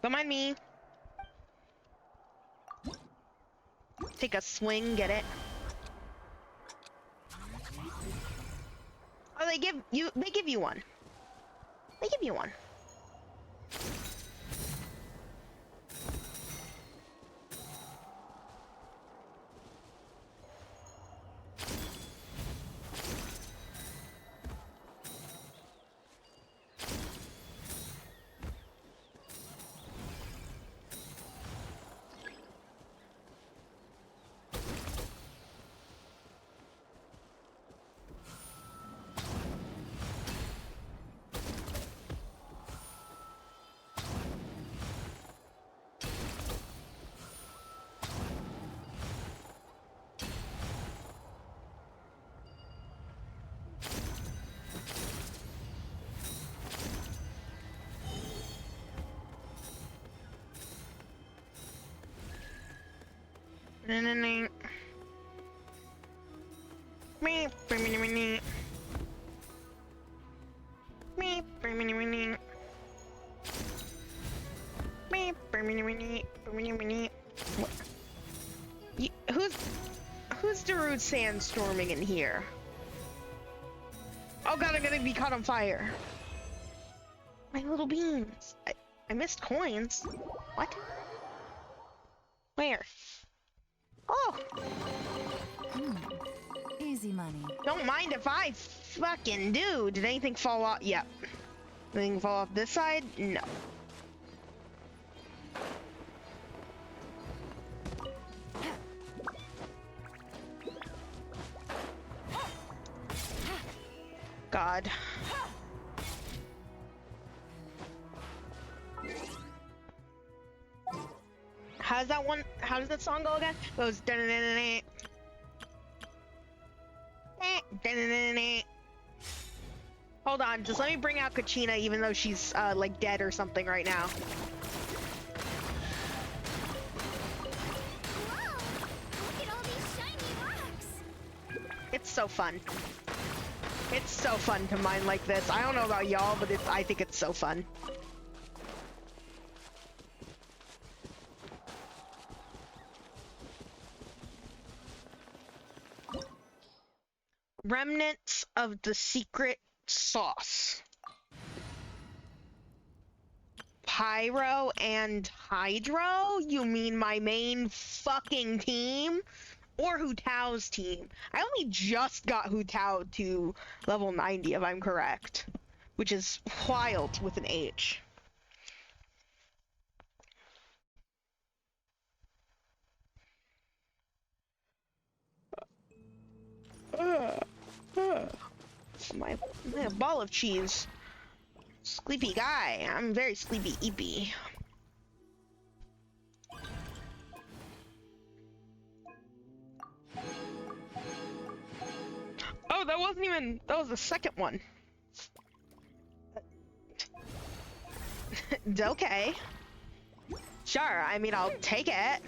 Speaker 2: Don't mind me. Take a swing, get it? Oh, they give you one. They give you one. Who's Darude sandstorming in here? Oh god, I'm gonna be caught on fire. My little beans. I missed coins. What? Where? Oh!
Speaker 5: Easy money.
Speaker 2: Don't mind if I fucking do. Did anything fall off? Yep. Anything fall off this side? No. god. How does that song go again? It goes dun-dun-dun-dun-dun. Hold on, just let me bring out Kachina even though she's like dead or something right now.
Speaker 1: Whoa! Look at all these shiny rocks!
Speaker 2: It's so fun. It's so fun to mine like this. I don't know about y'all, but I think it's so fun. Remnants of the secret sauce. Pyro and Hydro? You mean my main fucking team? Or Hu Tao's team? I only just hu Tao to level 90 if I'm correct. Which is wild with an H. My ball of cheese. Sleepy guy. I'm very sleepy eepy. Oh, that was the second one. Okay. Sure, I mean, I'll take it.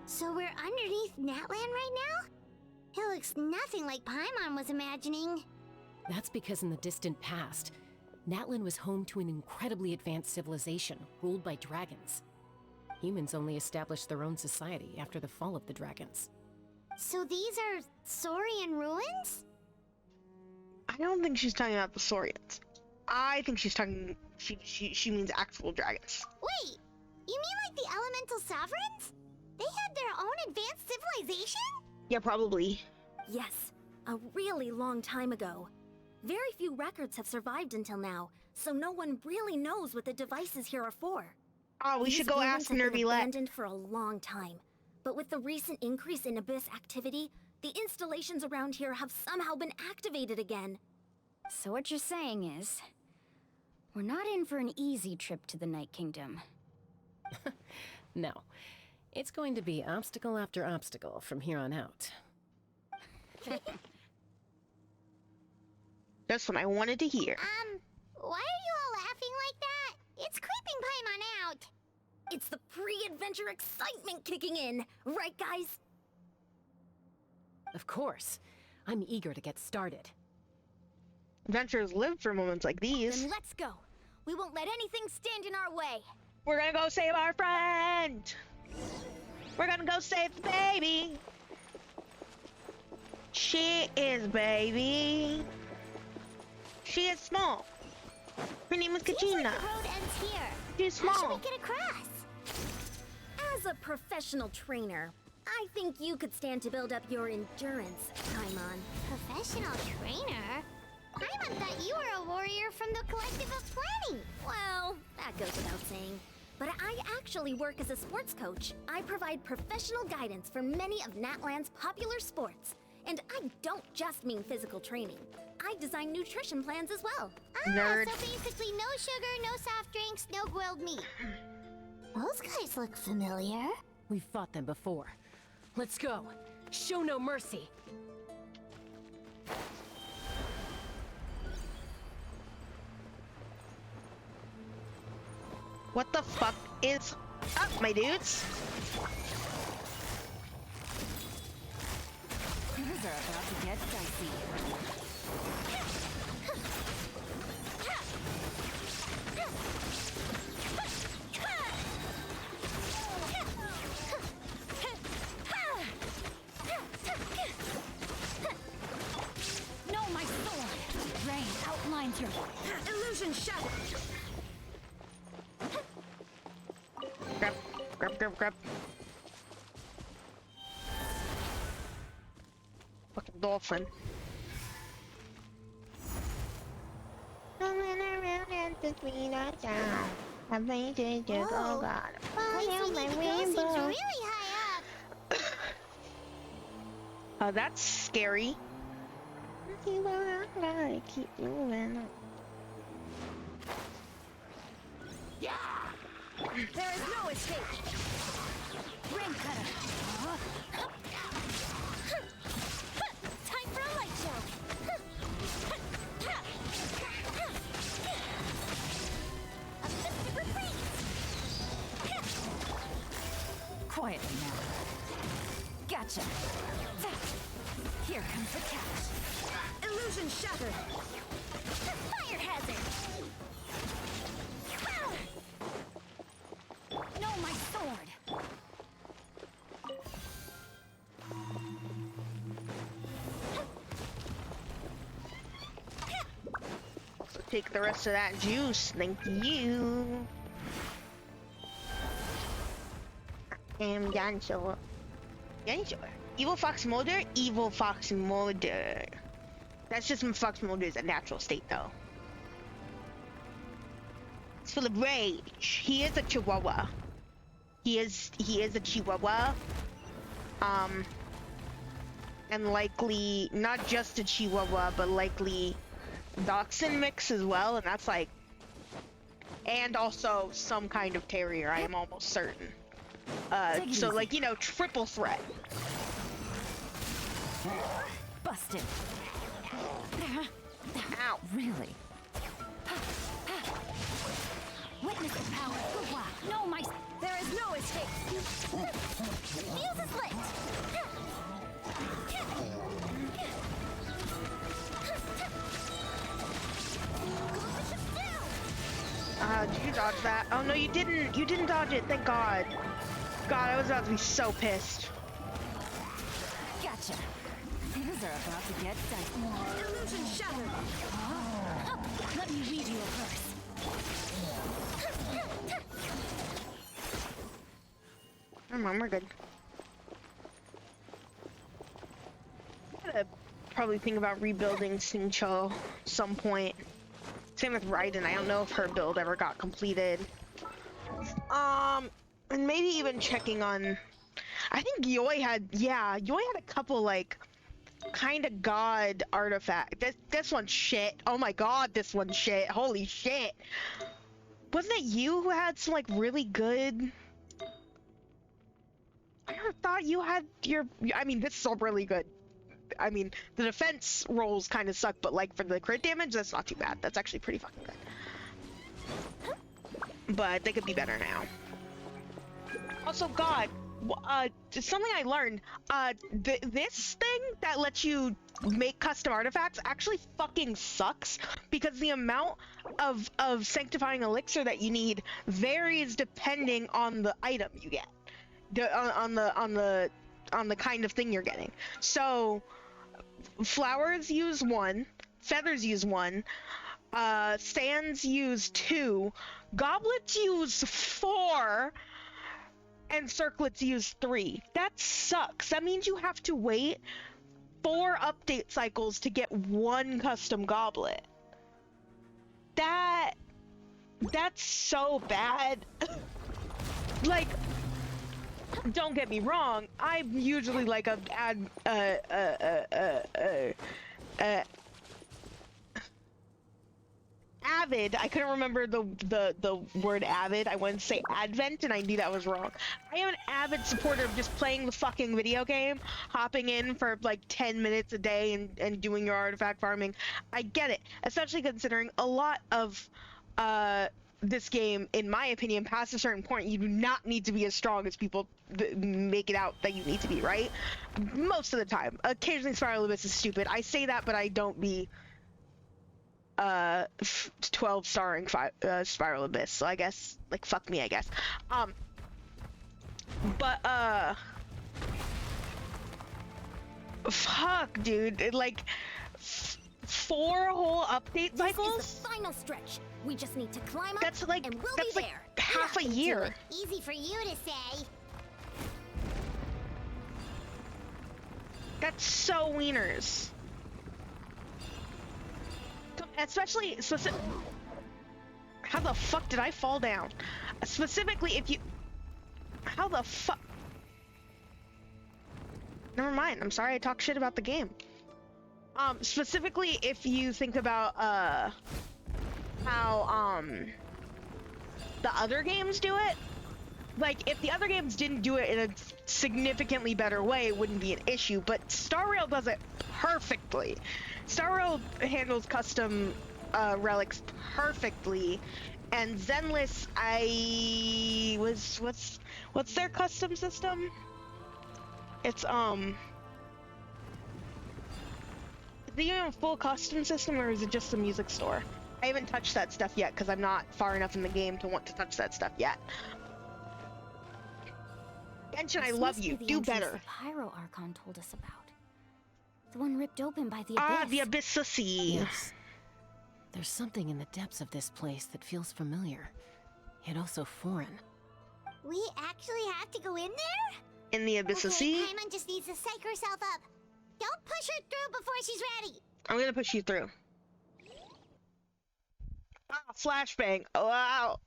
Speaker 1: So we're underneath Natland right now? It looks nothing like Paimon was imagining.
Speaker 11: That's because in the distant past, Natlan was home to an incredibly advanced civilization ruled by dragons. Humans only established their own society after the fall of the dragons.
Speaker 1: So these are Saurian ruins?
Speaker 2: I don't think she's talking about the Saurians. I think she's talking... She means actual dragons.
Speaker 1: Wait! You mean like the elemental sovereigns? They had their own advanced civilization?
Speaker 2: Yeah, probably.
Speaker 17: Yes, a really long time ago. Very few records have survived until now, so no one really knows what the devices here are for.
Speaker 2: Oh, we should go ask
Speaker 17: These ruins have been
Speaker 2: Nervylette.
Speaker 17: abandoned for a long time, but with the recent increase in Abyss activity, the installations around here have somehow been activated again.
Speaker 3: So what you're saying is, we're not in for an easy trip to the Night Kingdom.
Speaker 11: No. It's going to be obstacle after obstacle from here on out.
Speaker 2: That's what I wanted to hear.
Speaker 1: Why are you all laughing like that? It's creeping Paimon out.
Speaker 17: It's the pre-adventure excitement kicking in, right guys?
Speaker 11: Of course. I'm eager to get started.
Speaker 2: Adventurers live for moments like these.
Speaker 17: Then let's go. We won't let anything stand in our way.
Speaker 2: We're gonna go save our friend! We're gonna go save the baby! She is baby. She is small. Her name is Kachina.
Speaker 1: Seems like the road ends here.
Speaker 2: She's small.
Speaker 1: How should we get across?
Speaker 17: As a professional trainer, I think you could stand to build up your endurance, Paimon.
Speaker 1: Professional trainer? Paimon thought you were a warrior from the Collective of Planning.
Speaker 17: Well, that goes without saying. But I actually work as a sports coach. I provide professional guidance for many of Natland's popular sports. And I don't just mean physical training. I design nutrition plans as well.
Speaker 2: Nerd.
Speaker 1: So basically no sugar, no soft drinks, no grilled meat. Those guys look familiar.
Speaker 11: We've fought them before. Let's go. Show no mercy.
Speaker 2: What the fuck is up, my dudes?
Speaker 3: Things are about to get dicey. No, my sword! Rain outlines your
Speaker 17: illusion shadow.
Speaker 2: Grab. Fucking dolphin. Just me that down. I made it just
Speaker 1: Whoa.
Speaker 2: oh god.
Speaker 1: Place we need to go seems really high up.
Speaker 2: That's scary. Keep moving.
Speaker 3: Yeah! There is no escape! Ring cutter!
Speaker 1: Time for a light show! A mystic retreat!
Speaker 5: Quietly now. Gotcha. Here comes the catch.
Speaker 3: Illusion shattered!
Speaker 1: Fire hazard!
Speaker 3: No, my sword!
Speaker 2: So take the rest of that juice, thank you. Genshin. Evil Fox Mulder? Evil Fox Mulder. That's just when Fox Mulder is a natural state, though. It's full of rage. He is a chihuahua. He is a chihuahua. And likely not just a chihuahua, but likely dachshund mix as well, and that's like, and also some kind of terrier, I am almost certain. So like, you know, triple threat.
Speaker 5: Busted.
Speaker 2: Ow.
Speaker 5: Really?
Speaker 3: Witness the power! No, my... There is no escape!
Speaker 1: Fuse is lit!
Speaker 2: Did you dodge that? Oh no, you didn't. You didn't dodge it, thank God. God, I was about to be so pissed.
Speaker 5: Gotcha. Things are about to get dicey.
Speaker 3: Illusion shattered!
Speaker 1: Let me read you a verse.
Speaker 2: We're good. I gotta probably think about rebuilding Xingqiu some point. Same with Raiden. I don't know if her build ever got completed. And maybe even checking on. I think Yoi had a couple like kind of god artifact. This one's shit. Oh my god, this one's shit. Holy shit. Wasn't it you who had some like really good? I never thought you had your. I mean, this is all really good. I mean, the defense rolls kind of suck, but like for the crit damage, that's not too bad. That's actually pretty fucking good. But they could be better now. Also, God, something I learned. This thing that lets you make custom artifacts actually fucking sucks because the amount of sanctifying elixir that you need varies depending on the item you get. On the kind of thing you're getting. So flowers use 1, feathers use 1, sands use 2, goblets use 4, and circlets use 3. That sucks. That means you have to wait 4 update cycles to get 1 custom goblet. That's so bad. Like, don't get me wrong, I'm usually like a avid. I couldn't remember the word avid. I wanted to say advent and I knew that was wrong. I am an avid supporter of just playing the fucking video game, hopping in for like 10 minutes a day and doing your artifact farming. I get it, especially considering a lot of this game, in my opinion, past a certain point, you do not need to be as strong as people make it out that you need to be, right? Most of the time. Occasionally Spiral Abyss is stupid. I say that, but I don't be 12 starring Spiral Abyss, so I guess, like, fuck me, I guess. Fuck, dude, like, 4 whole update cycles?
Speaker 1: This is the final stretch. We just need to climb up,
Speaker 2: that's like,
Speaker 1: and we'll
Speaker 2: that's
Speaker 1: be
Speaker 2: like
Speaker 1: there.
Speaker 2: half a year.
Speaker 1: Easy for you to say.
Speaker 2: That's so wieners. Especially, How the fuck did I fall down? Specifically, if you... How the fuck... Never mind. I'm sorry I talked shit about the game. Specifically, if you think about, how, the other games do it. Like, if the other games didn't do it in a significantly better way, it wouldn't be an issue, but Star Rail does it perfectly. Star Rail handles custom, relics perfectly, and Zenless, what's their custom system? It's, is it even a full custom system, or is it just the music store? I haven't touched that stuff yet, because I'm not far enough in the game to want to touch that stuff yet. Genshin, I love you. Do better.
Speaker 3: The Pyro Archon told us about. The one ripped open by the Abyss.
Speaker 2: Ah, the Abyss.
Speaker 11: Yes. There's something in the depths of this place that feels familiar, yet also foreign.
Speaker 1: We actually have to go in there?
Speaker 2: In the Abyss.
Speaker 1: Okay, Paimon just needs to psych herself up. Don't push her through before she's ready.
Speaker 2: I'm gonna push you through. Ah, flashbang. Oh, wow.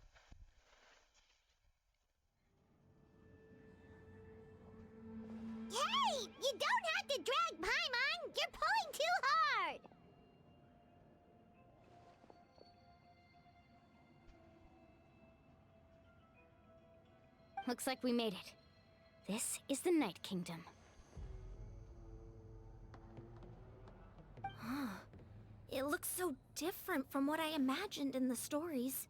Speaker 1: Hey, you don't have to drag Paimon. You're pulling too hard.
Speaker 3: Looks like we made it. This is the Night Kingdom.
Speaker 4: It looks so different from what I imagined in the stories.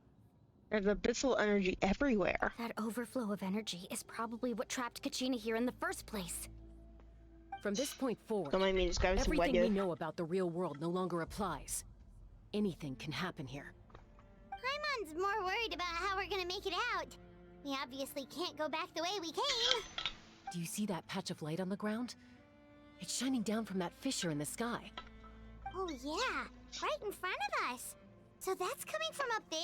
Speaker 2: There's abyssal energy everywhere.
Speaker 3: That overflow of energy is probably what trapped Kachina here in the first place.
Speaker 11: From this point forward,
Speaker 2: everything
Speaker 11: we know about the real world no longer applies. Anything can happen here.
Speaker 1: Paimon's more worried about how we're gonna make it out. We obviously can't go back the way we came.
Speaker 11: Do you see that patch of light on the ground? It's shining down from that fissure in the sky.
Speaker 1: Oh yeah, right in front of us. So that's coming from up there?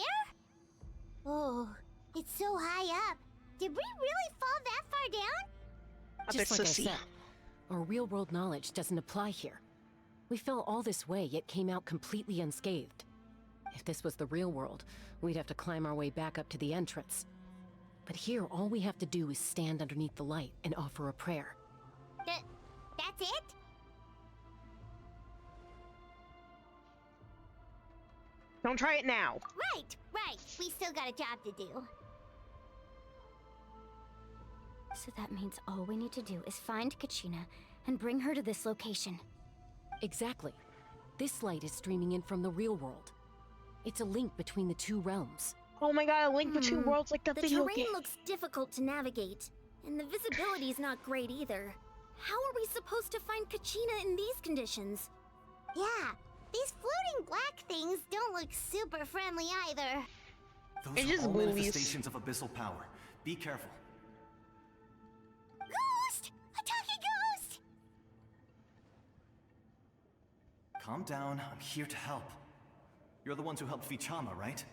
Speaker 1: Oh, it's so high up. Did we really fall that far down?
Speaker 11: Just like I said, our real-world knowledge doesn't apply here. We fell all this way, yet came out completely unscathed. If this was the real world, we'd have to climb our way back up to the entrance. But here, all we have to do is stand underneath the light and offer a prayer.
Speaker 1: That's it?
Speaker 2: Don't try it now.
Speaker 1: Right. We still got a job to do.
Speaker 3: So that means all we need to do is find Kachina and bring her to this location.
Speaker 11: Exactly. This light is streaming in from the real world. It's a link between the two realms.
Speaker 2: Oh my god, a link between worlds like that video game.
Speaker 17: The terrain looks difficult to navigate, and the visibility is not great either. How are we supposed to find Kachina in these conditions?
Speaker 1: Yeah, these floating black things don't look super friendly either.
Speaker 10: Those are all manifestations of abyssal power. Be careful.
Speaker 1: Ghost! A talking ghost!
Speaker 10: Calm down, I'm here to help. You're the ones who helped Vichama, right?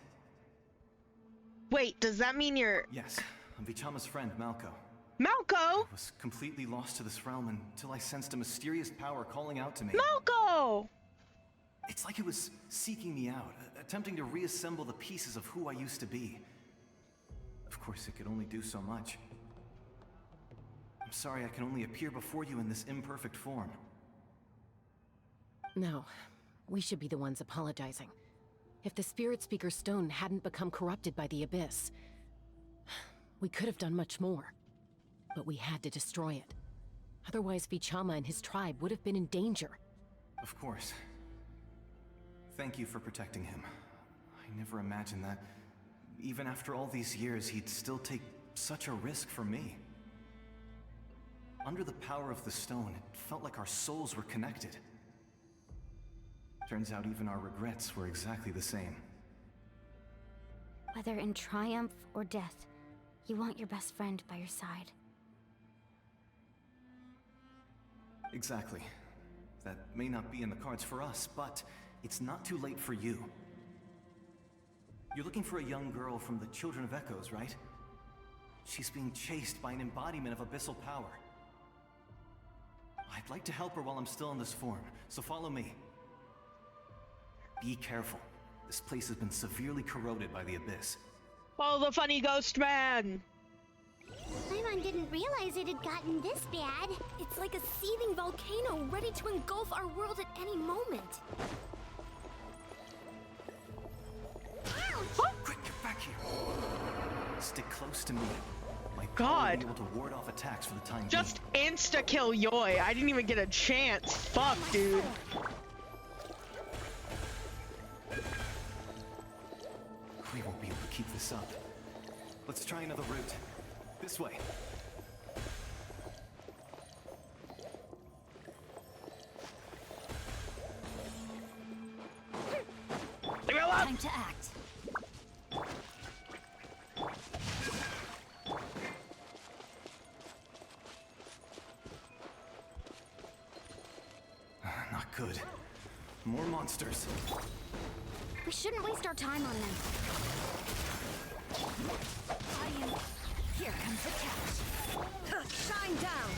Speaker 2: Wait, does that mean you're...
Speaker 10: Yes, I'm Vichama's friend, Malko.
Speaker 2: Malko?
Speaker 10: I was completely lost to this realm until I sensed a mysterious power calling out to me.
Speaker 2: Malko!
Speaker 10: It's like it was seeking me out, attempting to reassemble the pieces of who I used to be. Of course, it could only do so much. I'm sorry I can only appear before you in this imperfect form.
Speaker 11: No, we should be the ones apologizing. If the Spirit Speaker's stone hadn't become corrupted by the Abyss, we could have done much more. But we had to destroy it. Otherwise, Vichama and his tribe would have been in danger.
Speaker 10: Of course. Thank you for protecting him. I never imagined that, even after all these years, he'd still take such a risk for me. Under the power of the stone, it felt like our souls were connected. Turns out even our regrets were exactly the same.
Speaker 3: Whether in triumph or death, you want your best friend by your side.
Speaker 10: Exactly. That may not be in the cards for us, but it's not too late for you. You're looking for a young girl from the Children of Echoes, right? She's being chased by an embodiment of abyssal power. I'd like to help her while I'm still in this form, so follow me. Be careful. The
Speaker 16: This place has been severely corroded by the abyss.
Speaker 2: Follow the funny ghost man!
Speaker 1: Paimon didn't realize it had gotten this bad.
Speaker 4: It's like a seething volcano ready to engulf our world at any moment.
Speaker 16: Quick, get back here! Stick close to me. My
Speaker 2: God.
Speaker 16: be able to ward off attacks for the time
Speaker 2: Just insta-kill Yoi. I didn't even get a chance. Fuck, dude.
Speaker 16: We won't be able to keep this up. Let's try another route. This way.
Speaker 3: Time to act.
Speaker 16: Not good. More monsters.
Speaker 3: We shouldn't waste our time on them. Here comes the catch. Shine down.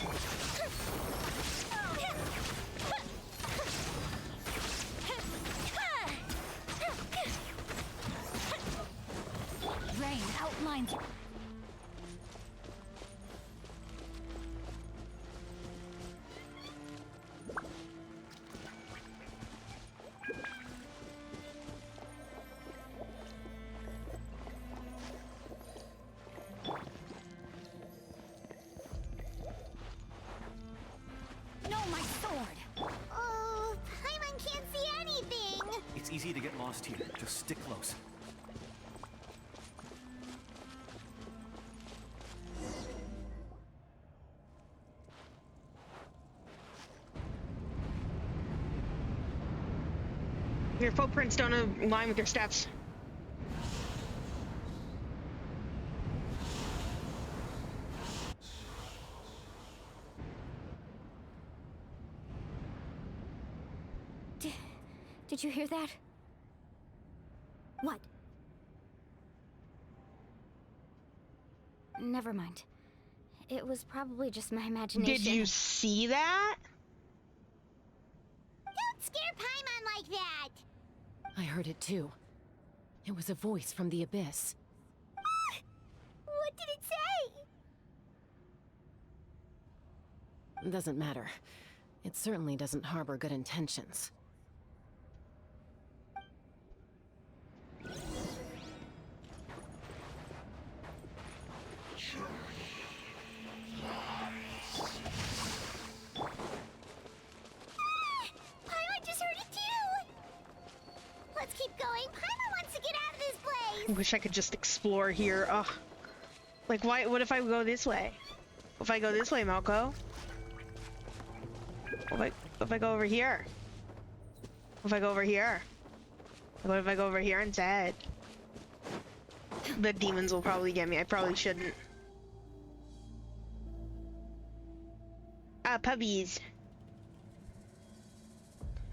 Speaker 3: Rain outlines. No, my sword.
Speaker 1: Oh, Paimon can't see anything.
Speaker 16: It's easy to get lost here. Just stick close.
Speaker 2: Your footprints don't align with your steps.
Speaker 3: Did you hear that? What? Never mind. It was probably just my imagination.
Speaker 2: Did you see that?
Speaker 1: Don't scare Paimon like that.
Speaker 11: I heard it too. It was a voice from the abyss.
Speaker 1: What did it say?
Speaker 11: Doesn't matter. It certainly doesn't harbor good intentions.
Speaker 1: Paimon just heard it too. Let's keep going. Paimon wants to get out of this place.
Speaker 2: I wish I could just explore here. Ugh. Like, why? What if I go this way? If I go this way, Malco? If I go over here? If I go over here? What if I go over here instead? The demons will probably get me. I probably shouldn't. Ah, puppies.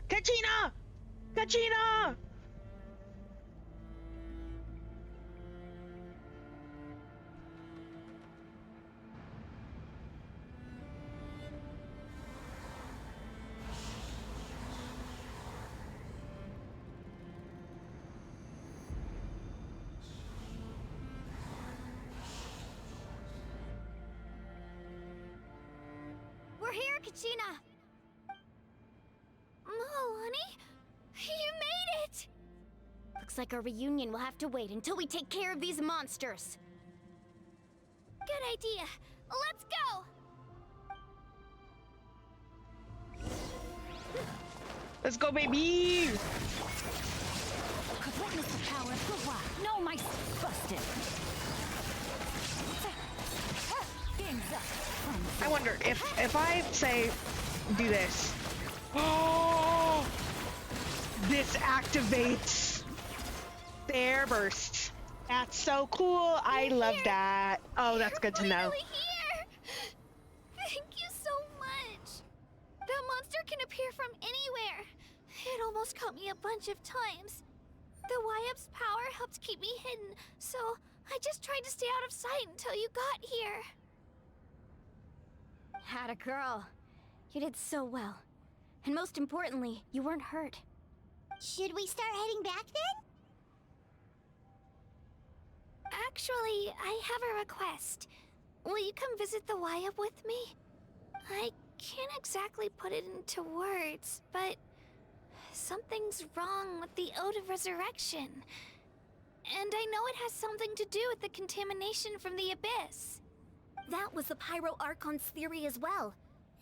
Speaker 2: Kachina! Kachina!
Speaker 3: We're here, Kachina! Oh, honey, you made it! Looks like our reunion will have to wait until we take care of these monsters.
Speaker 1: Good idea. Let's go.
Speaker 2: Let's go, baby!
Speaker 3: Could witness the power of Gua. No, my busted. Game's up.
Speaker 2: I wonder if I say do this. Oh, this activates their bursts. That's so cool. I love that. Oh, that's good to know.
Speaker 1: Really here. Thank you so much. That monster can appear from anywhere. It almost caught me a bunch of times. The YF's power helped keep me hidden, so I just tried to stay out of sight until you got here.
Speaker 3: Had a girl. You did so well. And most importantly, you weren't hurt.
Speaker 1: Should we start heading back then? Actually, I have a request. Will you come visit the Wyab with me? I can't exactly put it into words, but something's wrong with the Ode of Resurrection. And I know it has something to do with the contamination from the Abyss.
Speaker 3: That was the Pyro Archon's theory as well.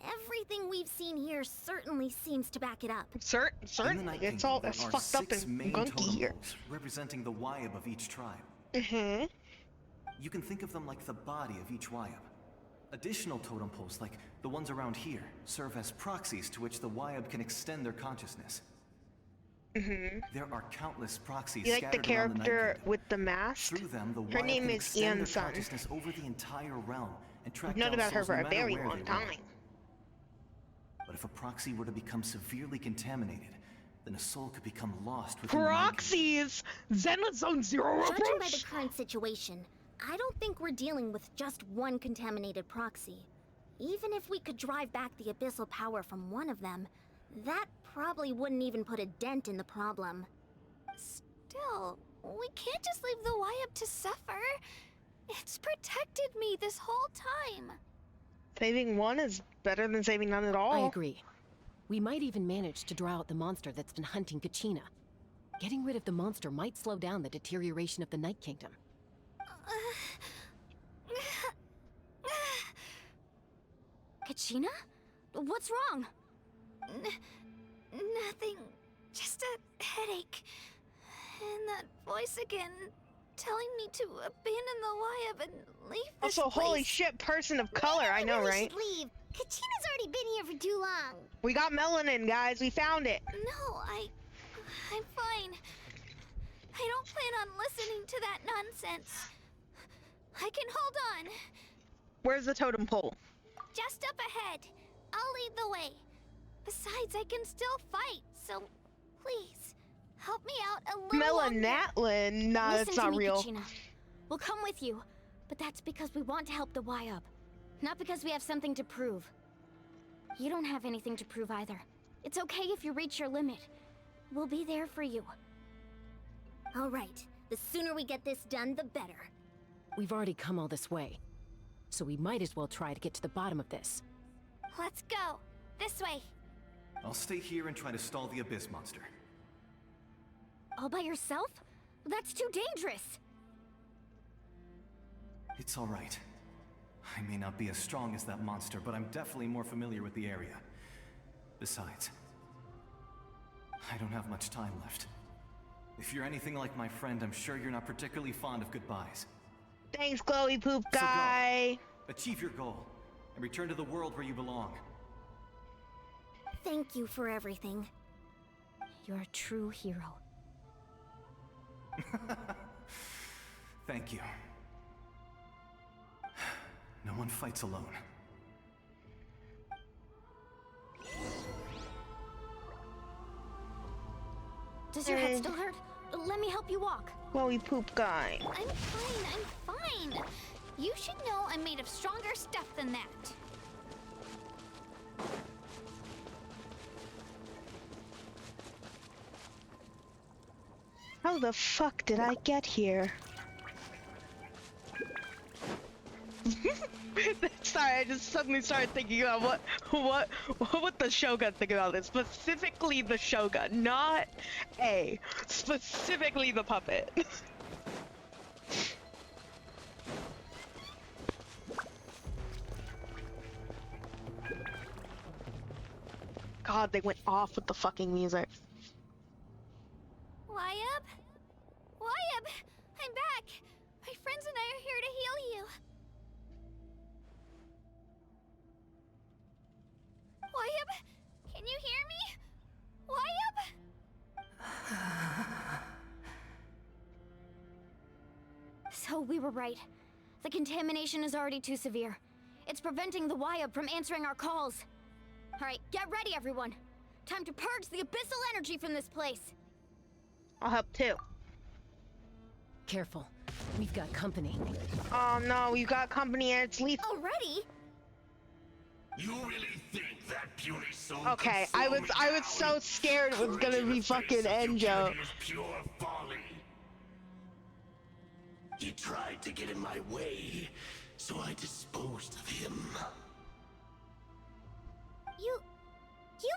Speaker 3: Everything we've seen here certainly seems to back it up.
Speaker 2: Certainly. It's all it's fucked up and gunky here.
Speaker 16: Representing the Wyab of each tribe.
Speaker 2: Mm-hmm.
Speaker 16: You can think of them like the body of each Wyab. Additional totem poles, like the ones around here, serve as proxies to which the Wyab can extend their consciousness.
Speaker 2: Mm-hmm.
Speaker 16: There are countless proxies
Speaker 2: You like the
Speaker 16: scattered around the
Speaker 2: character with the mask?
Speaker 16: Through them, the
Speaker 2: Her
Speaker 16: Wyab
Speaker 2: name
Speaker 16: can
Speaker 2: is
Speaker 16: extend their
Speaker 2: Ian-san.
Speaker 16: consciousness over the entire realm and track
Speaker 2: I've known
Speaker 16: down
Speaker 2: about her
Speaker 16: souls
Speaker 2: for
Speaker 16: no
Speaker 2: a
Speaker 16: matter
Speaker 2: very
Speaker 16: where
Speaker 2: long
Speaker 16: they
Speaker 2: time.
Speaker 16: roam. But if a proxy were to become severely contaminated, then a soul could become lost within
Speaker 2: Proxies! Zenith's own zero
Speaker 3: Judging by
Speaker 2: approach!
Speaker 3: the current situation, I don't think we're dealing with just one contaminated proxy. Even if we could drive back the abyssal power from one of them, that probably wouldn't even put a dent in the problem.
Speaker 1: Still, we can't just leave the Wyab to suffer. It's protected me this whole time.
Speaker 2: Saving one is better than saving none at all.
Speaker 11: I agree. We might even manage to draw out the monster that's been hunting Kachina. Getting rid of the monster might slow down the deterioration of the Night Kingdom.
Speaker 3: Kachina? What's wrong?
Speaker 1: Nothing. Just a headache. And that voice again, telling me to abandon the Wyab and leave this
Speaker 2: Also,
Speaker 1: place.
Speaker 2: holy shit, person of color, I know,
Speaker 1: really
Speaker 2: right?
Speaker 1: should leave. Kachina's already been here for too long.
Speaker 2: We got melanin, guys. We found it.
Speaker 1: No, I'm fine. I don't plan on listening to that nonsense. I can hold on.
Speaker 2: Where's the totem pole?
Speaker 1: Just up ahead. I'll lead the way. Besides, I can still fight, so please, help me out a little longer.
Speaker 2: Melanatlin? Nah,
Speaker 3: Listen
Speaker 2: that's
Speaker 3: to
Speaker 2: not
Speaker 3: me,
Speaker 2: real.
Speaker 3: Kachina. We'll come with you, but that's because we want to help the Wyab. Not because we have something to prove. You don't have anything to prove either. It's okay if you reach your limit. We'll be there for you.
Speaker 1: All right. The sooner we get this done, the better.
Speaker 11: We've already come all this way, so we might as well try to get to the bottom of this.
Speaker 1: Let's go. This way.
Speaker 16: I'll stay here and try to stall the Abyss monster.
Speaker 3: All by yourself? That's too dangerous.
Speaker 16: It's all right. I may not be as strong as that monster, but I'm definitely more familiar with the area. Besides, I don't have much time left. If you're anything like my friend, I'm sure you're not particularly fond of goodbyes.
Speaker 2: Thanks, Chloe Poop Guy.
Speaker 16: So go, achieve your goal, and return to the world where you belong.
Speaker 3: Thank you for everything. You're a true hero.
Speaker 16: Thank you. No one fights alone.
Speaker 3: Does your head still hurt? Let me help you walk.
Speaker 2: Chloe Poop Guy.
Speaker 1: I'm fine. You should know I'm made of stronger stuff than that.
Speaker 2: How the fuck did I get here? Sorry, I just suddenly started thinking about what the Shogun think about this. Specifically the Shogun, not specifically the puppet. God, they went off with the fucking music.
Speaker 1: Wyab? Wyab! I'm back! My friends and I are here to heal you. Wyab? Can you hear me? Wyab?
Speaker 3: So we were right. The contamination is already too severe. It's preventing the Wyab from answering our calls. All right, get ready, everyone. Time to purge the abyssal energy from this place.
Speaker 2: I'll help too.
Speaker 11: Careful. We've got company.
Speaker 2: Oh no, you got company and it's lethal.
Speaker 1: Already?
Speaker 8: You really think that puny soul
Speaker 2: Okay, I was so scared it was gonna be fucking Enjo.
Speaker 8: Pure folly.
Speaker 18: He tried to get in my way, so I disposed of him.
Speaker 1: You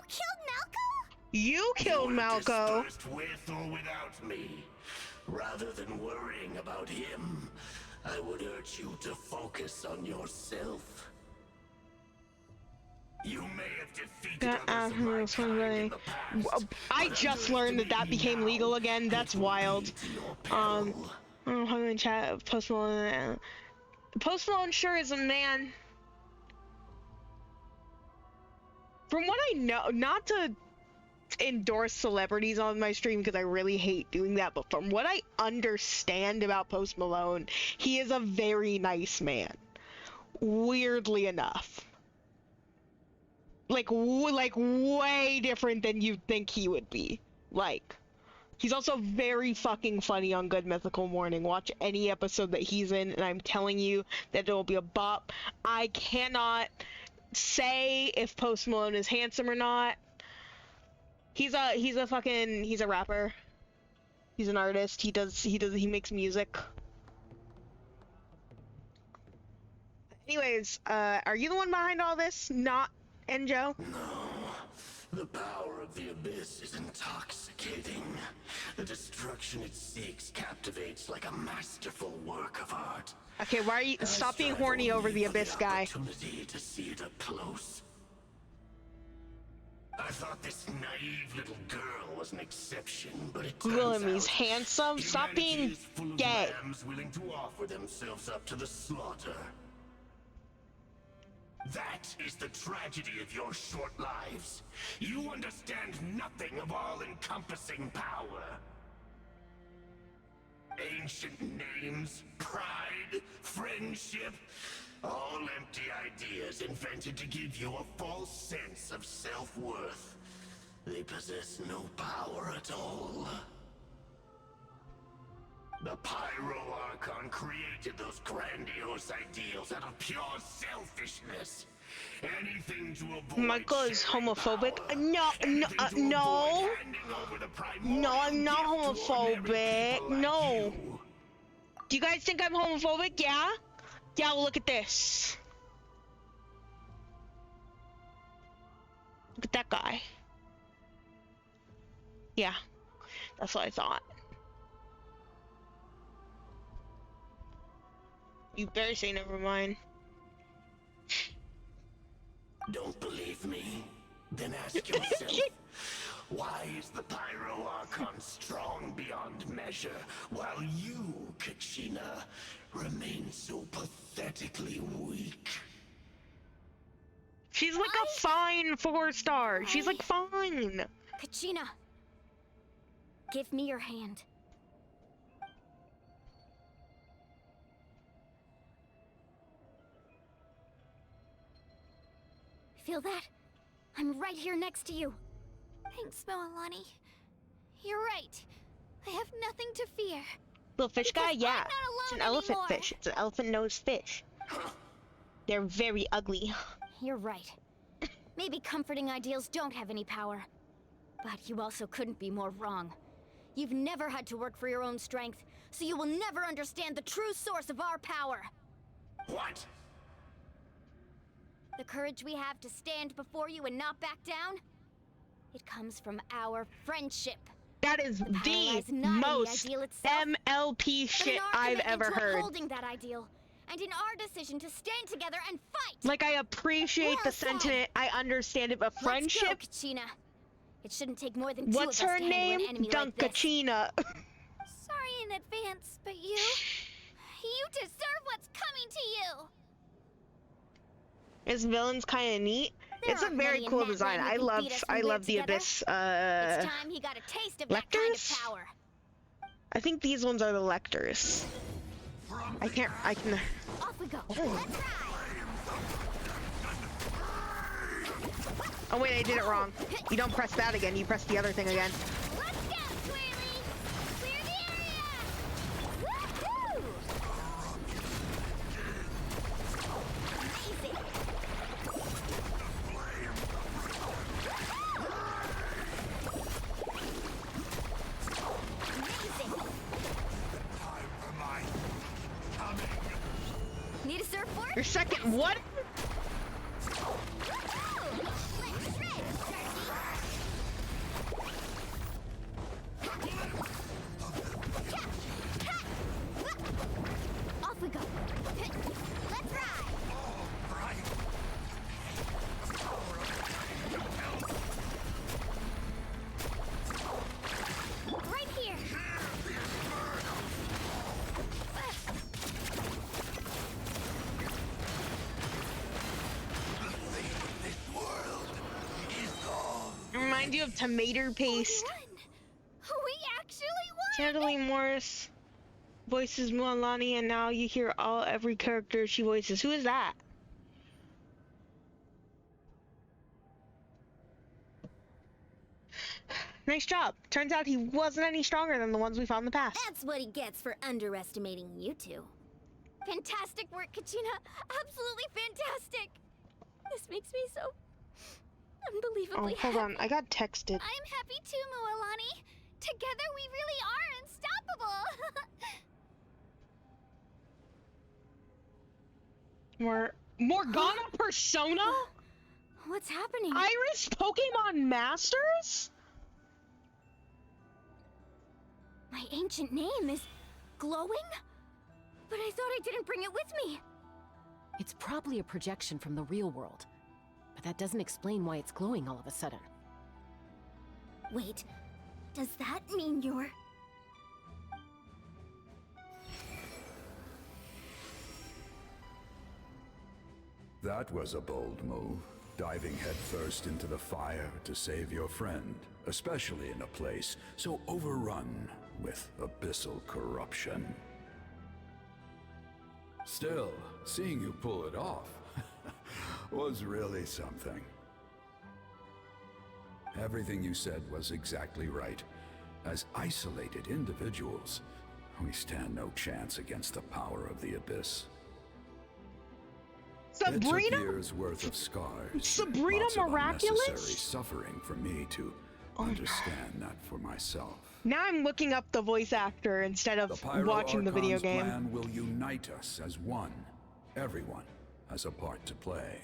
Speaker 1: killed Malco?
Speaker 2: You killed Malco.
Speaker 18: Dispersed with or without me. Rather than worrying about him, I would urge you to focus on yourself. You may have defeated others of my kind in the past,
Speaker 2: I just learned that became legal again. That's wild. I don't know how in chat. Post Malone. Post Malone sure is a man. From what I know, not to endorse celebrities on my stream because I really hate doing that, but from what I understand about Post Malone, he is a very nice man. Weirdly enough. Like way different than you'd think he would be. Like, he's also very fucking funny on Good Mythical Morning. Watch any episode that he's in, and I'm telling you that it will be a bop. I cannot say if Post Malone is handsome or not. He's a rapper. He's an artist. He makes music. Anyways, are you the one behind all this? Not Enjo?
Speaker 18: No. The power of the Abyss is intoxicating. The destruction it seeks captivates like a masterful work of art.
Speaker 2: Okay, why are you stop being horny over the Abyss guy?
Speaker 18: Opportunity to see it up close. I thought this naive little girl was an exception, but it turns
Speaker 2: Google him, he's
Speaker 18: out
Speaker 2: handsome. Stop
Speaker 18: humanity
Speaker 2: being
Speaker 18: is full of
Speaker 2: gay.
Speaker 18: lambs willing to offer themselves up to the slaughter. That is the tragedy of your short lives. You understand nothing of all-encompassing power. Ancient names, pride, friendship, all empty ideas invented to give you a false sense of self-worth. They possess no power at all. The Pyro Archon created those grandiose ideals out of pure selfishness. Anything to avoid
Speaker 2: Michael is
Speaker 18: sharing
Speaker 2: homophobic.
Speaker 18: power.
Speaker 2: No, no. No, I'm not homophobic. No. Do you guys think I'm homophobic? Yeah? Yeah, well, look at this. Look at that guy. Yeah, that's what I thought. You better say never mind.
Speaker 18: Don't believe me? Then ask yourself, why is the Pyro Archon strong beyond measure, while you, Kachina, remain so pathetically weak?
Speaker 2: She's like a fine 4-star. She's like fine.
Speaker 3: Kachina, give me your hand. Feel that? I'm right here next to you.
Speaker 1: Thanks, Moalani. You're right. I have nothing to fear.
Speaker 2: Little fish guy?
Speaker 1: Because
Speaker 2: Yeah.
Speaker 1: I'm not
Speaker 2: It's an
Speaker 1: alone
Speaker 2: elephant
Speaker 1: anymore.
Speaker 2: fish. It's an elephant-nosed fish. They're very ugly.
Speaker 3: You're right. Maybe comforting ideals don't have any power. But you also couldn't be more wrong. You've never had to work for your own strength, so you will never understand the true source of our power.
Speaker 18: What?
Speaker 3: The courage we have to stand before you and not back down? It comes from our friendship.
Speaker 2: That is the
Speaker 3: lies not in the
Speaker 2: most
Speaker 3: ideal itself,
Speaker 2: MLP
Speaker 3: but
Speaker 2: shit
Speaker 3: in our
Speaker 2: I've
Speaker 3: commitment
Speaker 2: ever
Speaker 3: to
Speaker 2: heard.
Speaker 3: upholding that ideal, and in our decision to stand together and fight.
Speaker 2: Like, I appreciate the
Speaker 3: Well said.
Speaker 2: sentiment. I understand it, but friendship?
Speaker 3: Let's go, Kachina. It shouldn't take more than two
Speaker 2: What's
Speaker 3: of us
Speaker 2: her
Speaker 3: to handle
Speaker 2: name?
Speaker 3: an enemy like this.
Speaker 2: Dunkachina.
Speaker 1: Sorry in advance, but you deserve what's coming to you.
Speaker 2: This villain's kind of neat. It's a
Speaker 3: aren't
Speaker 2: very
Speaker 3: many in
Speaker 2: cool
Speaker 3: Natlan
Speaker 2: design.
Speaker 3: who
Speaker 2: I
Speaker 3: can
Speaker 2: love
Speaker 3: beat us when we're
Speaker 2: the
Speaker 3: together.
Speaker 2: Abyss.
Speaker 3: It's time he got a taste of that kind of
Speaker 2: Lectors?
Speaker 3: power.
Speaker 2: I think these ones are the lectors. I can.
Speaker 3: Off we go.
Speaker 2: Oh.
Speaker 3: Let's ride.
Speaker 2: Oh wait, I did it wrong. You don't press that again. You press the other thing again.
Speaker 1: Let's go, Swirly! Clear the area! Woohoo! Amazing! Amazing!
Speaker 2: Your second what?
Speaker 1: Off we go. Let's ride. Right here.
Speaker 2: Remind you of tomato paste.
Speaker 1: We actually won.
Speaker 2: Channeling Morris voices Mualani, and now you hear every character she voices. Who is that? Nice job. Turns out he wasn't any stronger than the ones we found in the past.
Speaker 1: That's what he gets for underestimating you two. Fantastic work, Kachina. Absolutely fantastic. This makes me so unbelievably
Speaker 2: Oh, hold on. I got texted.
Speaker 1: I'm happy too, Mualani. Together we really are unstoppable.
Speaker 2: Morgana Persona?
Speaker 3: What's happening?
Speaker 2: Iris Pokemon Masters?
Speaker 3: My ancient name is glowing? But I thought I didn't bring it with me.
Speaker 11: It's probably a projection from the real world. But that doesn't explain why it's glowing all of a sudden.
Speaker 1: Wait, does that mean you're...
Speaker 7: That was a bold move, diving headfirst into the fire to save your friend, especially in a place so overrun with abyssal corruption. Still, seeing you pull it off was really something. Everything you said was exactly right. As isolated individuals, we stand no chance against the power of the Abyss.
Speaker 2: Sabrina?
Speaker 7: It took years worth of scars.
Speaker 2: Sabrina
Speaker 7: lots of
Speaker 2: Miraculous?
Speaker 7: unnecessary suffering for me to understand that for myself.
Speaker 2: Now I'm looking up the voice actor instead of watching the video game.
Speaker 7: The plan will unite us as one. Everyone has a part to play.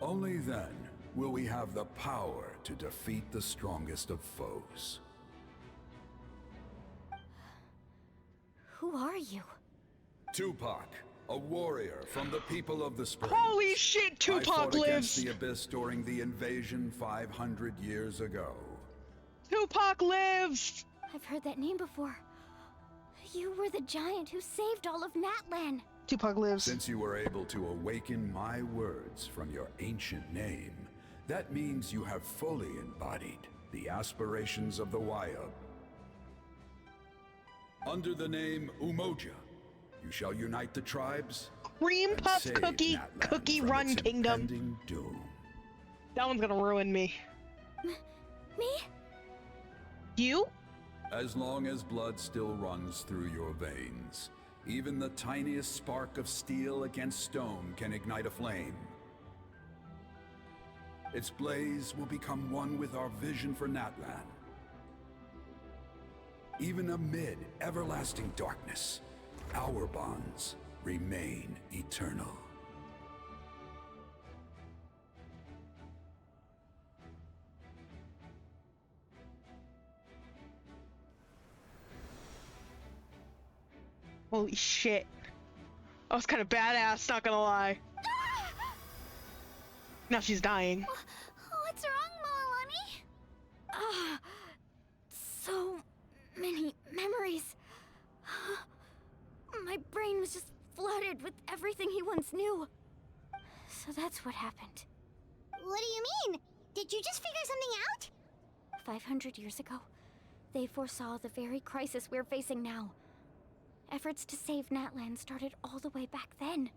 Speaker 7: Only then will we have the power to defeat the strongest of foes.
Speaker 3: Who are you?
Speaker 7: Tupac, a warrior from the people of the Spring.
Speaker 2: Holy shit,
Speaker 7: I
Speaker 2: Tupac
Speaker 7: fought
Speaker 2: lives!
Speaker 7: against the Abyss during the invasion 500 years ago.
Speaker 2: Tupac lives!
Speaker 3: I've heard that name before. You were the giant who saved all of Natlan.
Speaker 2: Tupac lives.
Speaker 7: Since you were able to awaken my words from your ancient name, that means you have fully embodied the aspirations of the Wayab. Under the name Umoja, you shall unite the tribes.
Speaker 2: Cream
Speaker 7: and
Speaker 2: Puff
Speaker 7: save
Speaker 2: Cookie
Speaker 7: Natlan
Speaker 2: Cookie
Speaker 7: from
Speaker 2: Run
Speaker 7: its
Speaker 2: Kingdom.
Speaker 7: impending doom.
Speaker 2: That one's gonna ruin me.
Speaker 3: Me?
Speaker 2: You?
Speaker 7: As long as blood still runs through your veins, even the tiniest spark of steel against stone can ignite a flame. Its blaze will become one with our vision for Natlan. Even amid everlasting darkness, our bonds remain eternal.
Speaker 2: Holy shit. That was kind of badass, not gonna lie. Now she's dying.
Speaker 1: What's wrong, Mualani?
Speaker 3: So many memories. My brain was just flooded with everything he once knew. So that's what happened.
Speaker 1: What do you mean? Did you just figure something out?
Speaker 3: 500 years ago, they foresaw the very crisis we're facing now. Efforts to save Natlan started all the way back then.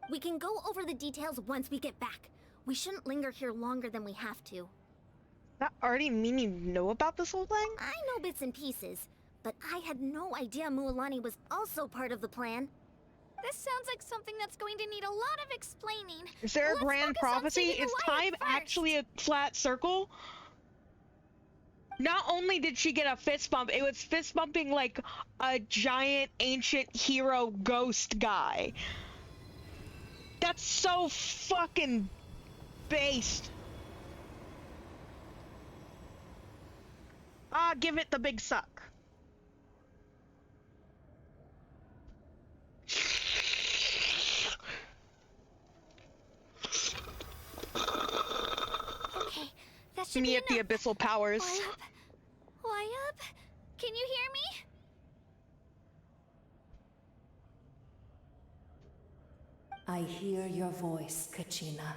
Speaker 1: We can go over the details once we get back. We shouldn't linger here longer than we have to.
Speaker 2: That already mean you know about this whole thing?
Speaker 1: I know bits and pieces, but I had no idea Mualani was also part of the plan.
Speaker 3: This sounds like something that's going to need a lot of explaining.
Speaker 2: Is there a grand prophecy? Is time actually a flat circle? Not only did she get a fist bump, it was fist bumping like a giant ancient hero ghost guy. That's so fucking based. Give it the big suck.
Speaker 1: Okay, that should
Speaker 2: Me
Speaker 1: be
Speaker 2: at the
Speaker 1: enough.
Speaker 2: abyssal powers.
Speaker 1: Why up? Can you hear me?
Speaker 19: I hear your voice, Kachina,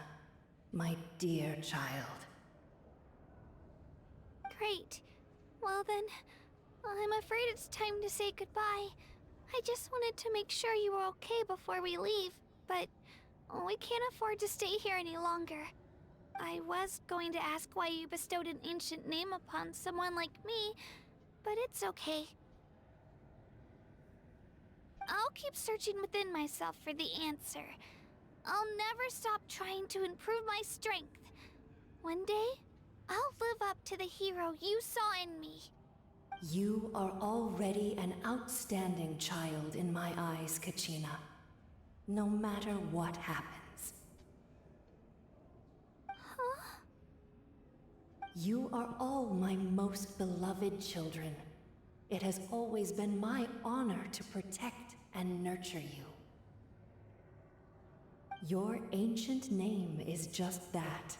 Speaker 19: my dear child.
Speaker 1: Great. Well then, I'm afraid it's time to say goodbye. I just wanted to make sure you were okay before we leave, but we can't afford to stay here any longer. I was going to ask why you bestowed an ancient name upon someone like me, but it's okay. I'll keep searching within myself for the answer. I'll never stop trying to improve my strength. One day, I'll live up to the hero you saw in me.
Speaker 19: You are already an outstanding child in my eyes, Kachina. No matter what happens.
Speaker 1: Huh?
Speaker 19: You are all my most beloved children. It has always been my honor to protect and nurture you. Your ancient name is just that.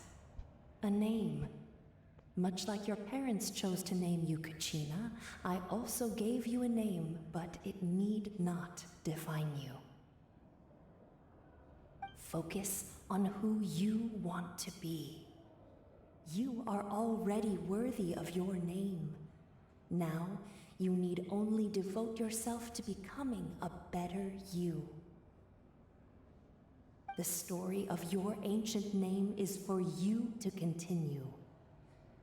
Speaker 19: A name. Much like your parents chose to name you Kachina, I also gave you a name, but it need not define you. Focus on who you want to be. You are already worthy of your name. Now, you need only devote yourself to becoming a better you. The story of your ancient name is for you to continue.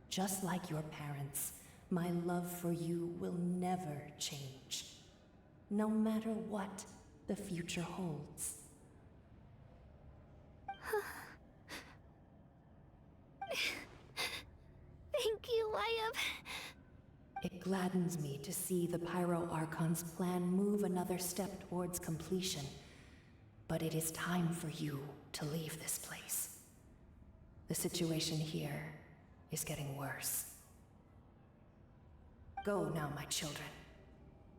Speaker 19: Just like your parents, my love for you will never change, no matter what the future holds.
Speaker 1: Thank you, Wyatt.
Speaker 19: It gladdens me to see the Pyro Archon's plan move another step towards completion. But it is time for you to leave this place. The situation here is getting worse. Go now, my children.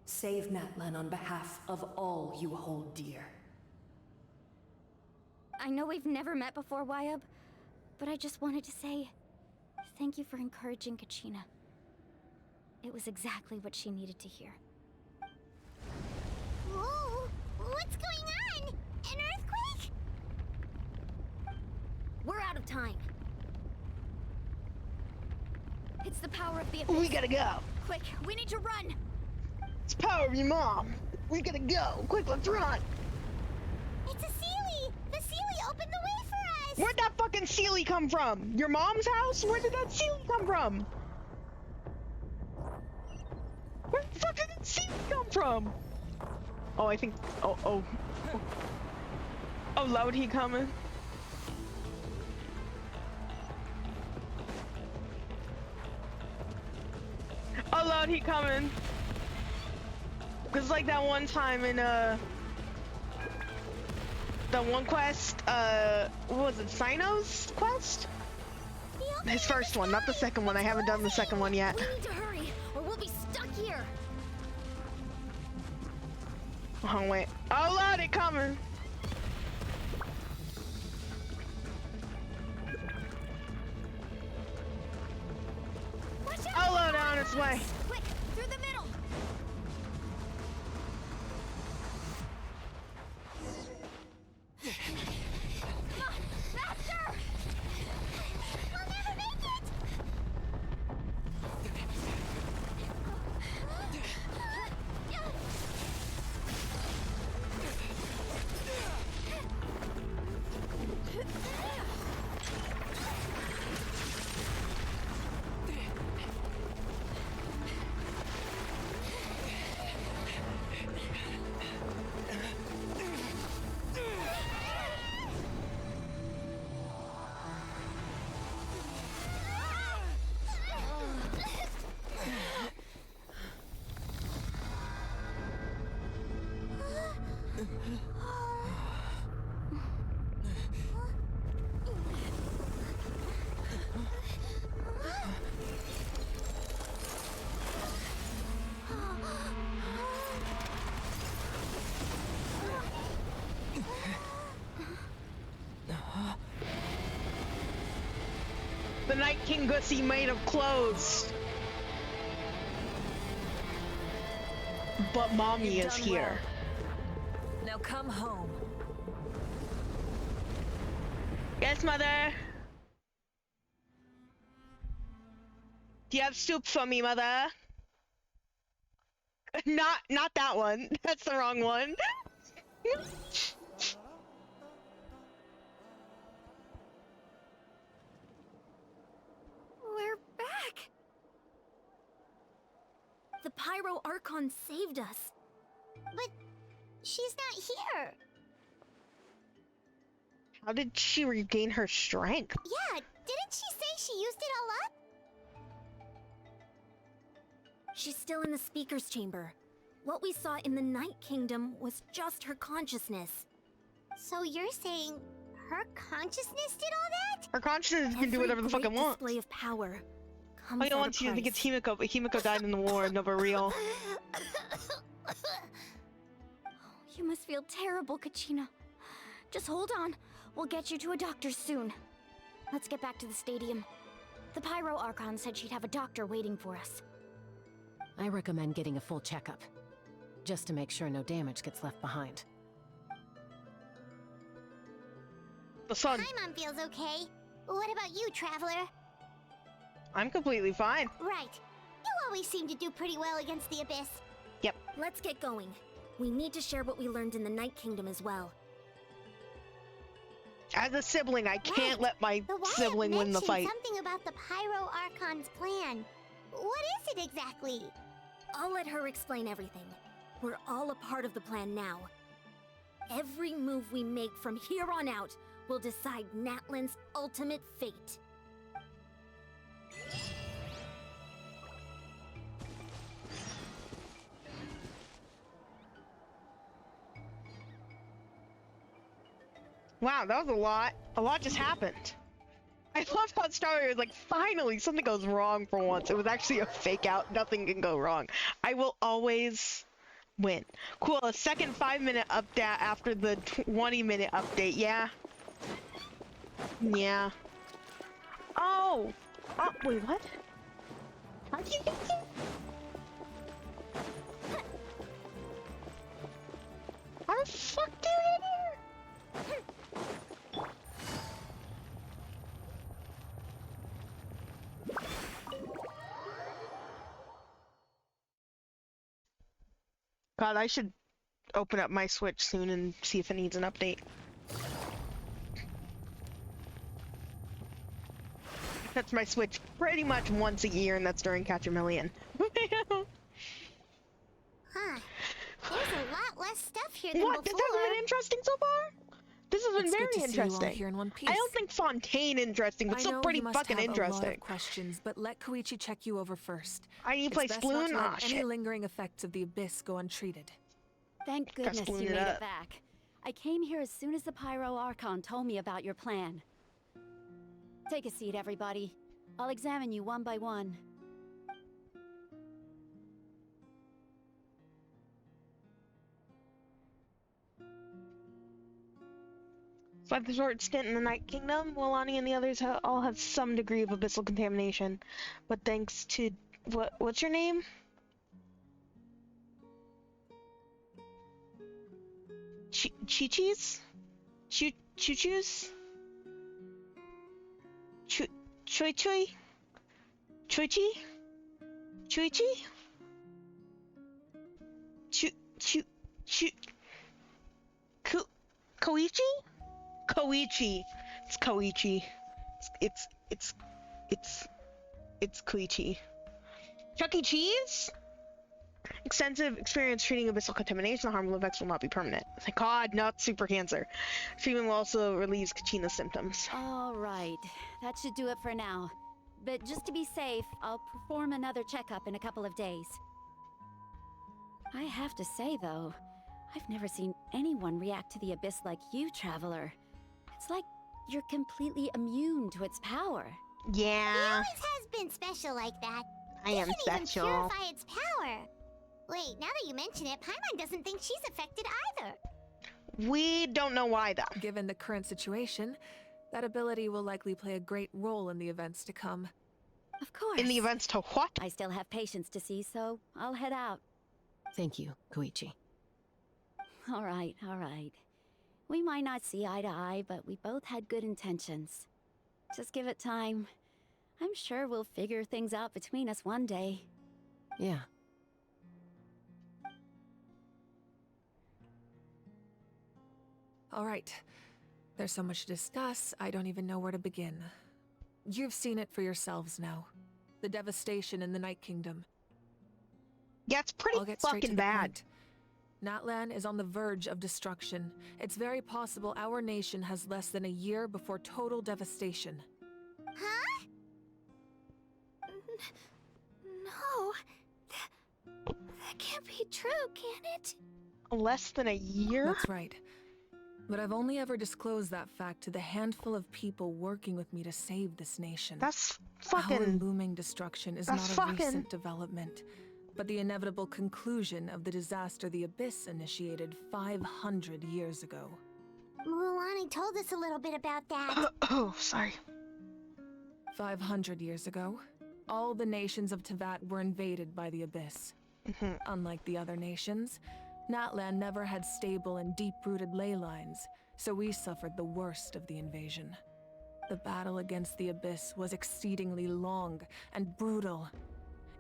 Speaker 19: Save Natlan on behalf of all you hold dear.
Speaker 3: I know we've never met before, Wyatt, but I just wanted to say thank you for encouraging Kachina. It was exactly what she needed to hear.
Speaker 1: Whoa! What's going on? An earthquake?
Speaker 3: We're out of time. It's the power of the abyss.
Speaker 2: We gotta go.
Speaker 3: Quick, we need to run.
Speaker 2: It's power of your mom. We gotta go. Quick, let's run.
Speaker 1: It's a Sealy! The Sealy opened the way for us!
Speaker 2: Where'd that fucking Sealy come from? Your mom's house? Where did that Sealy come from? Where the fuck did that Sealy come from? Oh, I think... Oh, loud he coming. Oh, loud he coming. Cause like that one time in, the one quest, what was it, Sino's quest? His first one, not the second one. I haven't done the second one yet.
Speaker 3: We need to hurry, or we'll be stuck here.
Speaker 2: Oh, wait. Oh, Lord, it coming. Oh, Lord, on its way.
Speaker 3: Quick, through the middle. Come on, faster!
Speaker 1: We'll never make it!
Speaker 2: The Night King Gussie made of clothes. But mommy is here.
Speaker 20: Well. Now come home.
Speaker 2: Yes, mother. Do you have soup for me, mother? Not that one. That's the wrong one.
Speaker 3: We're back! The Pyro Archon saved us.
Speaker 1: But she's not here.
Speaker 2: How did she regain her strength?
Speaker 1: Yeah, didn't she say she used it all up?
Speaker 3: She's still in the speaker's chamber. What we saw in the Night Kingdom was just her consciousness.
Speaker 1: So you're saying her consciousness did all that?
Speaker 2: Her consciousness can do whatever the fuck it wants.
Speaker 3: Display of power comes
Speaker 2: I don't want you to think it's Himiko, but Himiko died in the war, never real.
Speaker 3: You must feel terrible, Kachina. Just hold on. We'll get you to a doctor soon. Let's get back to the stadium. The Pyro Archon said she'd have a doctor waiting for us.
Speaker 11: I recommend getting a full checkup, just to make sure no damage gets left behind.
Speaker 2: The sun.
Speaker 1: My mom feels okay. What about you, Traveler?
Speaker 2: I'm completely fine.
Speaker 1: Right. You always seem to do pretty well against the Abyss.
Speaker 2: Yep.
Speaker 3: Let's get going. We need to share what we learned in the Night Kingdom as well.
Speaker 2: As a sibling, I can't let my sibling win the fight.
Speaker 1: Something about the Pyro Archon's plan. What is it exactly?
Speaker 3: I'll let her explain everything. We're all a part of the plan now. Every move we make from here on out will decide Natlan's ultimate fate.
Speaker 2: Wow, that was a lot. A lot just happened. I love how Starry was like, finally, something goes wrong for once. It was actually a fake out. Nothing can go wrong. I will always win. Cool, a second 5-minute update after the 20-minute update, yeah? Yeah. Oh! Oh, wait, what? How did you get here? How the fuck did you get here? God, I should open up my Switch soon and see if it needs an update. I touch my Switch pretty much once a year, and that's during Catch a Million.
Speaker 1: Huh. There's a lot less stuff here than
Speaker 2: what?
Speaker 1: before.
Speaker 2: This hasn't been interesting so far? This has been very interesting.
Speaker 9: Here in one piece.
Speaker 2: I don't think Fontaine interesting, but still pretty fucking interesting.
Speaker 9: I know you must have a lot of questions, but let Koichi check you over first.
Speaker 2: I need to play Sploon.
Speaker 9: Not to let any lingering effects of the Abyss go untreated.
Speaker 17: Thank goodness you made it back. I came here as soon as the Pyro Archon told me about your plan. Take a seat, everybody. I'll examine you one by one.
Speaker 2: So at the short stint in the Night Kingdom, Walani and the others all have some degree of abyssal contamination. But thanks to... what's your name? Chi-Chis? Choo-choos? Choi-choi? Choi-chi? Choi-chi? Koichi? Koichi. It's Koichi. It's Koichi. Chuck E. Cheese? Extensive experience treating abyssal contamination. The harmful effects will not be permanent. Thank God, not super cancer. Treatment will also relieve Kachina's symptoms.
Speaker 17: All right, that should do it for now. But just to be safe, I'll perform another checkup in a couple of days. I have to say, though, I've never seen anyone react to the Abyss like you, Traveler. It's like you're completely immune to its power.
Speaker 2: Yeah.
Speaker 1: He always has been special like that.
Speaker 2: I am special.
Speaker 1: Even purify its power. Wait, now that you mention it, Paimon doesn't think she's affected either.
Speaker 2: We don't know why, though.
Speaker 9: Given the current situation, That ability will likely play a great role in the events to come.
Speaker 17: Of course.
Speaker 2: In the events to what?
Speaker 17: I still have patience to see, so I'll head out.
Speaker 11: Thank you, Koichi.
Speaker 17: All right, all right. We might not see eye to eye, but we both had good intentions. Just give it time. I'm sure we'll figure things out between us one day.
Speaker 11: Yeah.
Speaker 9: All right. There's so much to discuss, I don't even know where to begin. You've seen it for yourselves now. The devastation in the Night Kingdom.
Speaker 2: Yeah, it's pretty
Speaker 9: I'll get straight to
Speaker 2: fucking
Speaker 9: the
Speaker 2: bad.
Speaker 9: point. Natlan is on the verge of destruction. It's very possible our nation has less than a year before total devastation.
Speaker 1: Huh? No. That can't be true, can it?
Speaker 2: Less than a year?
Speaker 9: That's right. But I've only ever disclosed that fact to the handful of people working with me to save this nation.
Speaker 2: That's fucking...
Speaker 9: Our looming destruction is not a recent development, but the inevitable conclusion of the disaster the Abyss initiated 500 years ago.
Speaker 1: Mulani told us a little bit about that.
Speaker 2: Oh, sorry.
Speaker 9: 500 years ago, all the nations of Teyvat were invaded by the Abyss. Unlike the other nations, Natlan never had stable and deep-rooted ley lines, so we suffered the worst of the invasion. The battle against the Abyss was exceedingly long and brutal.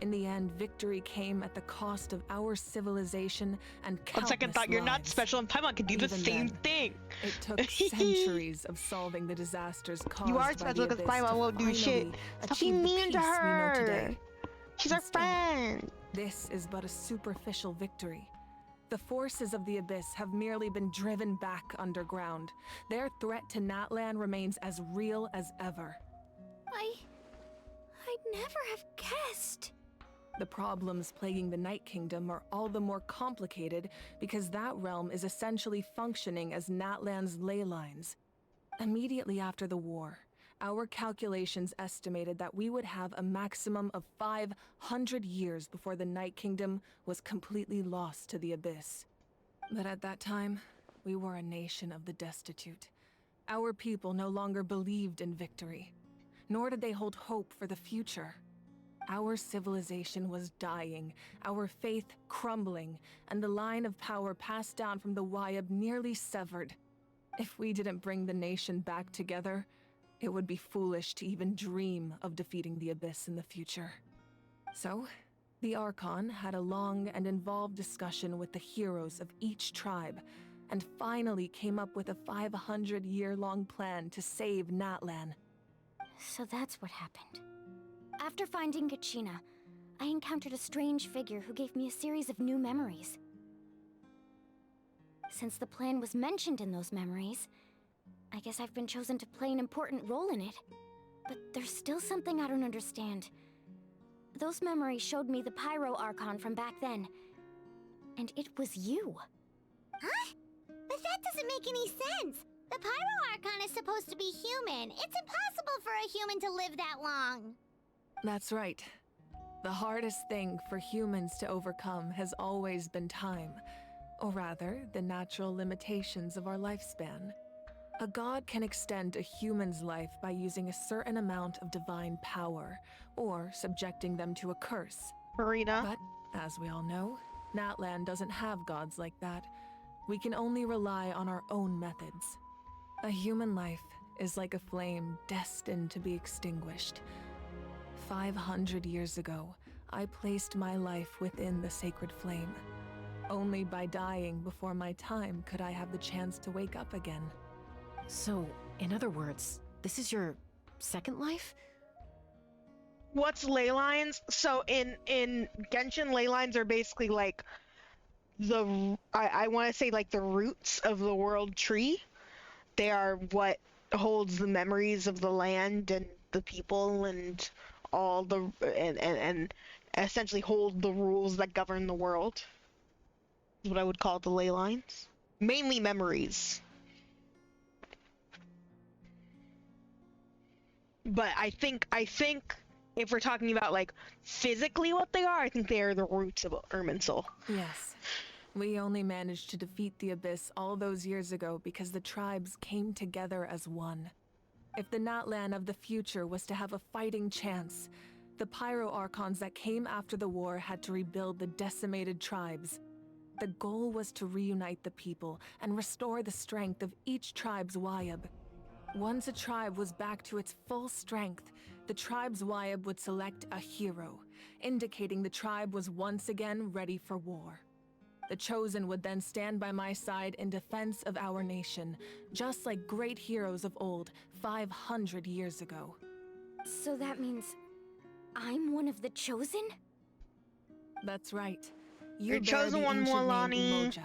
Speaker 9: In the end, victory came at the cost of our civilization and countless
Speaker 2: On second thought, you're not
Speaker 9: lives.
Speaker 2: special, and Paimon can do the
Speaker 9: Even
Speaker 2: same
Speaker 9: then,
Speaker 2: thing.
Speaker 9: It took centuries of solving the disasters caused
Speaker 2: You are
Speaker 9: by the
Speaker 2: special because
Speaker 9: Abyss
Speaker 2: Paimon
Speaker 9: to
Speaker 2: won't do shit.
Speaker 9: finally
Speaker 2: Stop
Speaker 9: achieve
Speaker 2: being
Speaker 9: the
Speaker 2: mean to
Speaker 9: peace we know
Speaker 2: her.
Speaker 9: today.
Speaker 2: She's
Speaker 9: And
Speaker 2: our
Speaker 9: still,
Speaker 2: friend.
Speaker 9: This is but a superficial victory. The forces of the Abyss have merely been driven back underground. Their threat to Natlan remains as real as ever.
Speaker 1: I'd never have guessed.
Speaker 9: The problems plaguing the Night Kingdom are all the more complicated because that realm is essentially functioning as Natlan's ley lines. Immediately after the war, our calculations estimated that we would have a maximum of 500 years before the Night Kingdom was completely lost to the Abyss. But at that time, we were a nation of the destitute. Our people no longer believed in victory, nor did they hold hope for the future. Our civilization was dying, our faith crumbling, and the line of power passed down from the Wayab nearly severed. If we didn't bring the nation back together, it would be foolish to even dream of defeating the Abyss in the future. So, the Archon had a long and involved discussion with the heroes of each tribe, and finally came up with a 500-year-long plan to save Natlan.
Speaker 3: So that's what happened. After finding Kachina, I encountered a strange figure who gave me a series of new memories. Since the plan was mentioned in those memories, I guess I've been chosen to play an important role in it. But there's still something I don't understand. Those memories showed me the Pyro Archon from back then. And it was you.
Speaker 1: Huh? But that doesn't make any sense. The Pyro Archon is supposed to be human. It's impossible for a human to live that long.
Speaker 9: That's right. The hardest thing for humans to overcome has always been time, or rather, the natural limitations of our lifespan. A god can extend a human's life by using a certain amount of divine power, or subjecting them to a curse.
Speaker 2: Marina.
Speaker 9: But, as we all know, Natlan doesn't have gods like that. We can only rely on our own methods. A human life is like a flame destined to be extinguished. 500 years ago, I placed my life within the sacred flame. Only by dying before my time could I have the chance to wake up again.
Speaker 11: So, in other words, this is your second life?
Speaker 2: What's ley lines? So in Genshin, ley lines are basically like I want to say like the roots of the world tree. They are what holds the memories of the land and the people and all the and essentially hold the rules that govern the world. Is what I would call the ley lines. Mainly memories. But I think if we're talking about like physically what they are, I think they are the roots of Irminsul.
Speaker 9: Yes. We only managed to defeat the Abyss all those years ago because the tribes came together as one. If the Natlan of the future was to have a fighting chance, the Pyro Archons that came after the war had to rebuild the decimated tribes. The goal was to reunite the people and restore the strength of each tribe's Wayab. Once a tribe was back to its full strength, the tribe's Wayab would select a hero, indicating the tribe was once again ready for war. The Chosen would then stand by my side in defense of our nation, just like great heroes of old, 500 years ago.
Speaker 3: So that means I'm one of the Chosen?
Speaker 9: That's right.
Speaker 2: You're
Speaker 9: You bear
Speaker 2: chosen
Speaker 9: the
Speaker 2: one,
Speaker 9: ancient name
Speaker 2: Mualani.
Speaker 9: Umoja,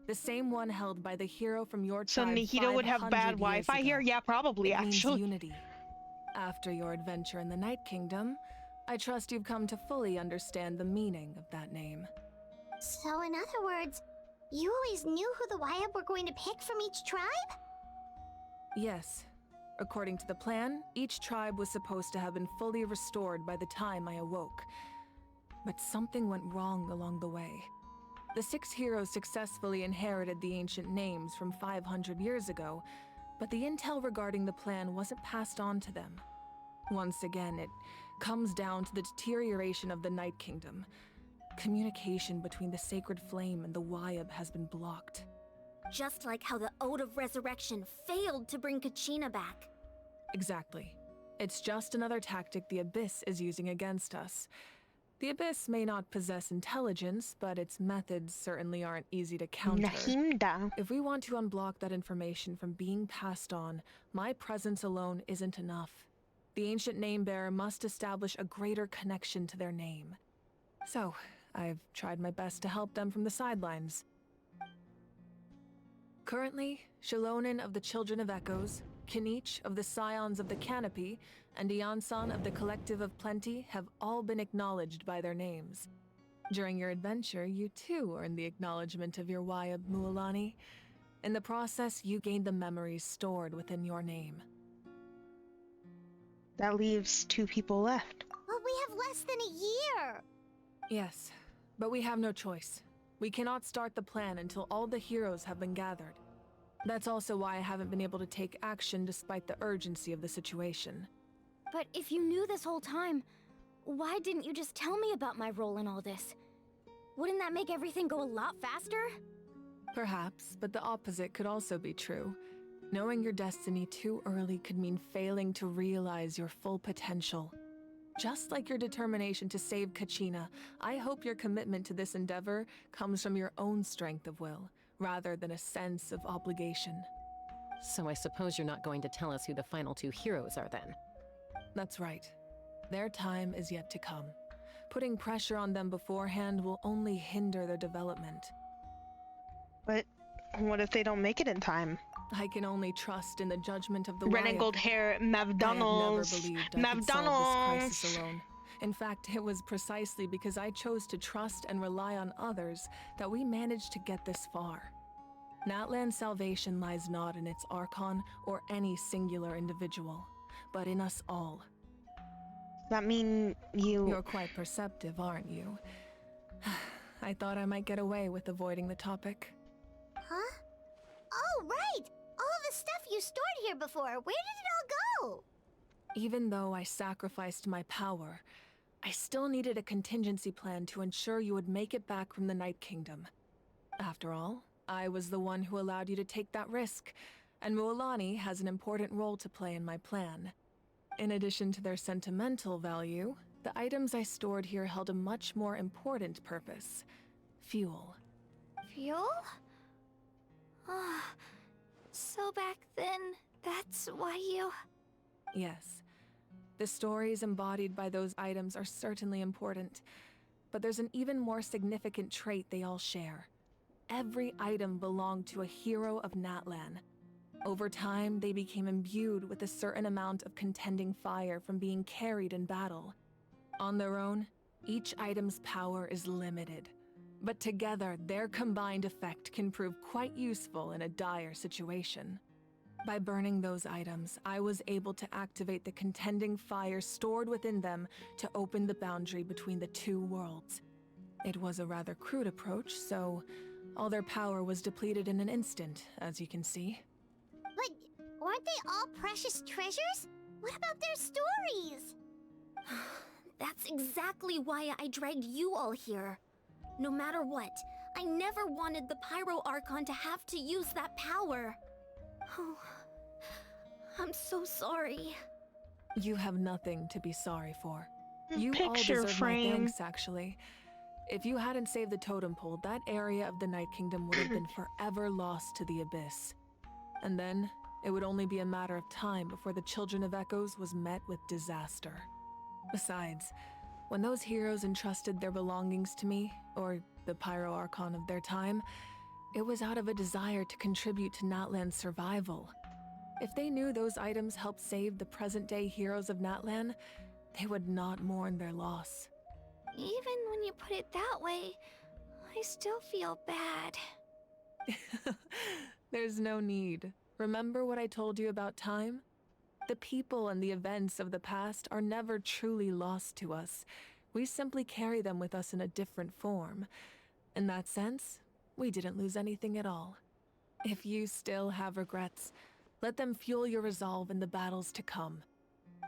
Speaker 9: the same one held by the hero from your
Speaker 2: So
Speaker 9: tribe
Speaker 2: Nihito would have
Speaker 9: 500
Speaker 2: bad
Speaker 9: years
Speaker 2: Wi-Fi
Speaker 9: ago.
Speaker 2: here? Yeah, probably,
Speaker 9: It means
Speaker 2: actually.
Speaker 9: unity. After your adventure in the Night Kingdom, I trust you've come to fully understand the meaning of that name.
Speaker 1: So in other words, you always knew who the Wayab were going to pick from each tribe?
Speaker 9: Yes. According to the plan, each tribe was supposed to have been fully restored by the time I awoke. But something went wrong along the way. The 6 heroes successfully inherited the ancient names from 500 years ago, but the intel regarding the plan wasn't passed on to them. Once again, it comes down to the deterioration of the Night Kingdom. Communication between the Sacred Flame and the Wayab has been blocked.
Speaker 1: Just like how the Ode of Resurrection failed to bring Kachina back.
Speaker 9: Exactly. It's just another tactic the Abyss is using against us. The Abyss may not possess intelligence, but its methods certainly aren't easy to counter.
Speaker 2: Nahimda.
Speaker 9: If we want to unblock that information from being passed on, my presence alone isn't enough. The ancient name-bearer must establish a greater connection to their name. So, I've tried my best to help them from the sidelines. Currently, Shilonin of the Children of Echoes, Kinich of the Scions of the Canopy, and Iansan of the Collective of Plenty have all been acknowledged by their names. During your adventure, you too earned the acknowledgement of your Wayab, Mualani. In the process, you gained the memories stored within your name.
Speaker 2: That leaves 2 people left.
Speaker 1: But we have less than a year!
Speaker 9: Yes, but we have no choice. We cannot start the plan until all the heroes have been gathered. That's also why I haven't been able to take action despite the urgency of the situation.
Speaker 3: But if you knew this whole time, why didn't you just tell me about my role in all this? Wouldn't that make everything go a lot faster?
Speaker 9: Perhaps, but the opposite could also be true. Knowing your destiny too early could mean failing to realize your full potential. Just like your determination to save Kachina, I hope your commitment to this endeavor comes from your own strength of will, rather than a sense of obligation.
Speaker 11: So I suppose you're not going to tell us who the final 2 heroes are then?
Speaker 9: That's right. Their time is yet to come. Putting pressure on them beforehand will only hinder their development.
Speaker 2: But what if they don't make it in time?
Speaker 9: I can only trust in the judgment of the
Speaker 2: Red and
Speaker 9: Wyatt.
Speaker 2: gold hair,
Speaker 9: I have never
Speaker 2: McDonald's.
Speaker 9: believed I could solve this crisis alone. In fact, it was precisely because I chose to trust and rely on others that we managed to get this far. Natlan's salvation lies not in its Archon or any singular individual, but in us all.
Speaker 2: That mean
Speaker 9: You're quite perceptive, aren't you? I thought I might get away with avoiding the topic.
Speaker 1: Huh? Oh, right! All of the stuff you stored here before, where did it all go?
Speaker 9: Even though I sacrificed my power, I still needed a contingency plan to ensure you would make it back from the Night Kingdom. After all, I was the one who allowed you to take that risk, and Mualani has an important role to play in my plan. In addition to their sentimental value, the items I stored here held a much more important purpose: fuel.
Speaker 3: Fuel? Ah, so back then, that's why you...
Speaker 9: Yes. The stories embodied by those items are certainly important, but there's an even more significant trait they all share. Every item belonged to a hero of Natlan. Over time, they became imbued with a certain amount of contending fire from being carried in battle. On their own, each item's power is limited, but together, their combined effect can prove quite useful in a dire situation. By burning those items, I was able to activate the contending fire stored within them to open the boundary between the 2 worlds. It was a rather crude approach, so all their power was depleted in an instant, as you can see.
Speaker 1: But weren't they all precious treasures? What about their stories?
Speaker 3: That's exactly why I dragged you all here. No matter what, I never wanted the Pyro Archon to have to use that power. Oh, I'm so sorry.
Speaker 4: You have nothing to be sorry for. You all
Speaker 2: Picture
Speaker 4: deserve
Speaker 2: frame.
Speaker 4: my thanks, actually. If you hadn't saved the totem pole, that area of the Night Kingdom would have been forever lost to the abyss. And then, it would only be a matter of time before the Children of Echoes was met with disaster. Besides, when those heroes entrusted their belongings to me, or the Pyro Archon of their time, it was out of a desire to contribute to Natlan's survival. If they knew those items helped save the present-day heroes of Natlan, they would not mourn their loss.
Speaker 3: Even when you put it that way, I still feel bad.
Speaker 4: There's no need. Remember what I told you about time? The people and the events of the past are never truly lost to us. We simply carry them with us in a different form. In that sense, we didn't lose anything at all. If you still have regrets, let them fuel your resolve in the battles to come.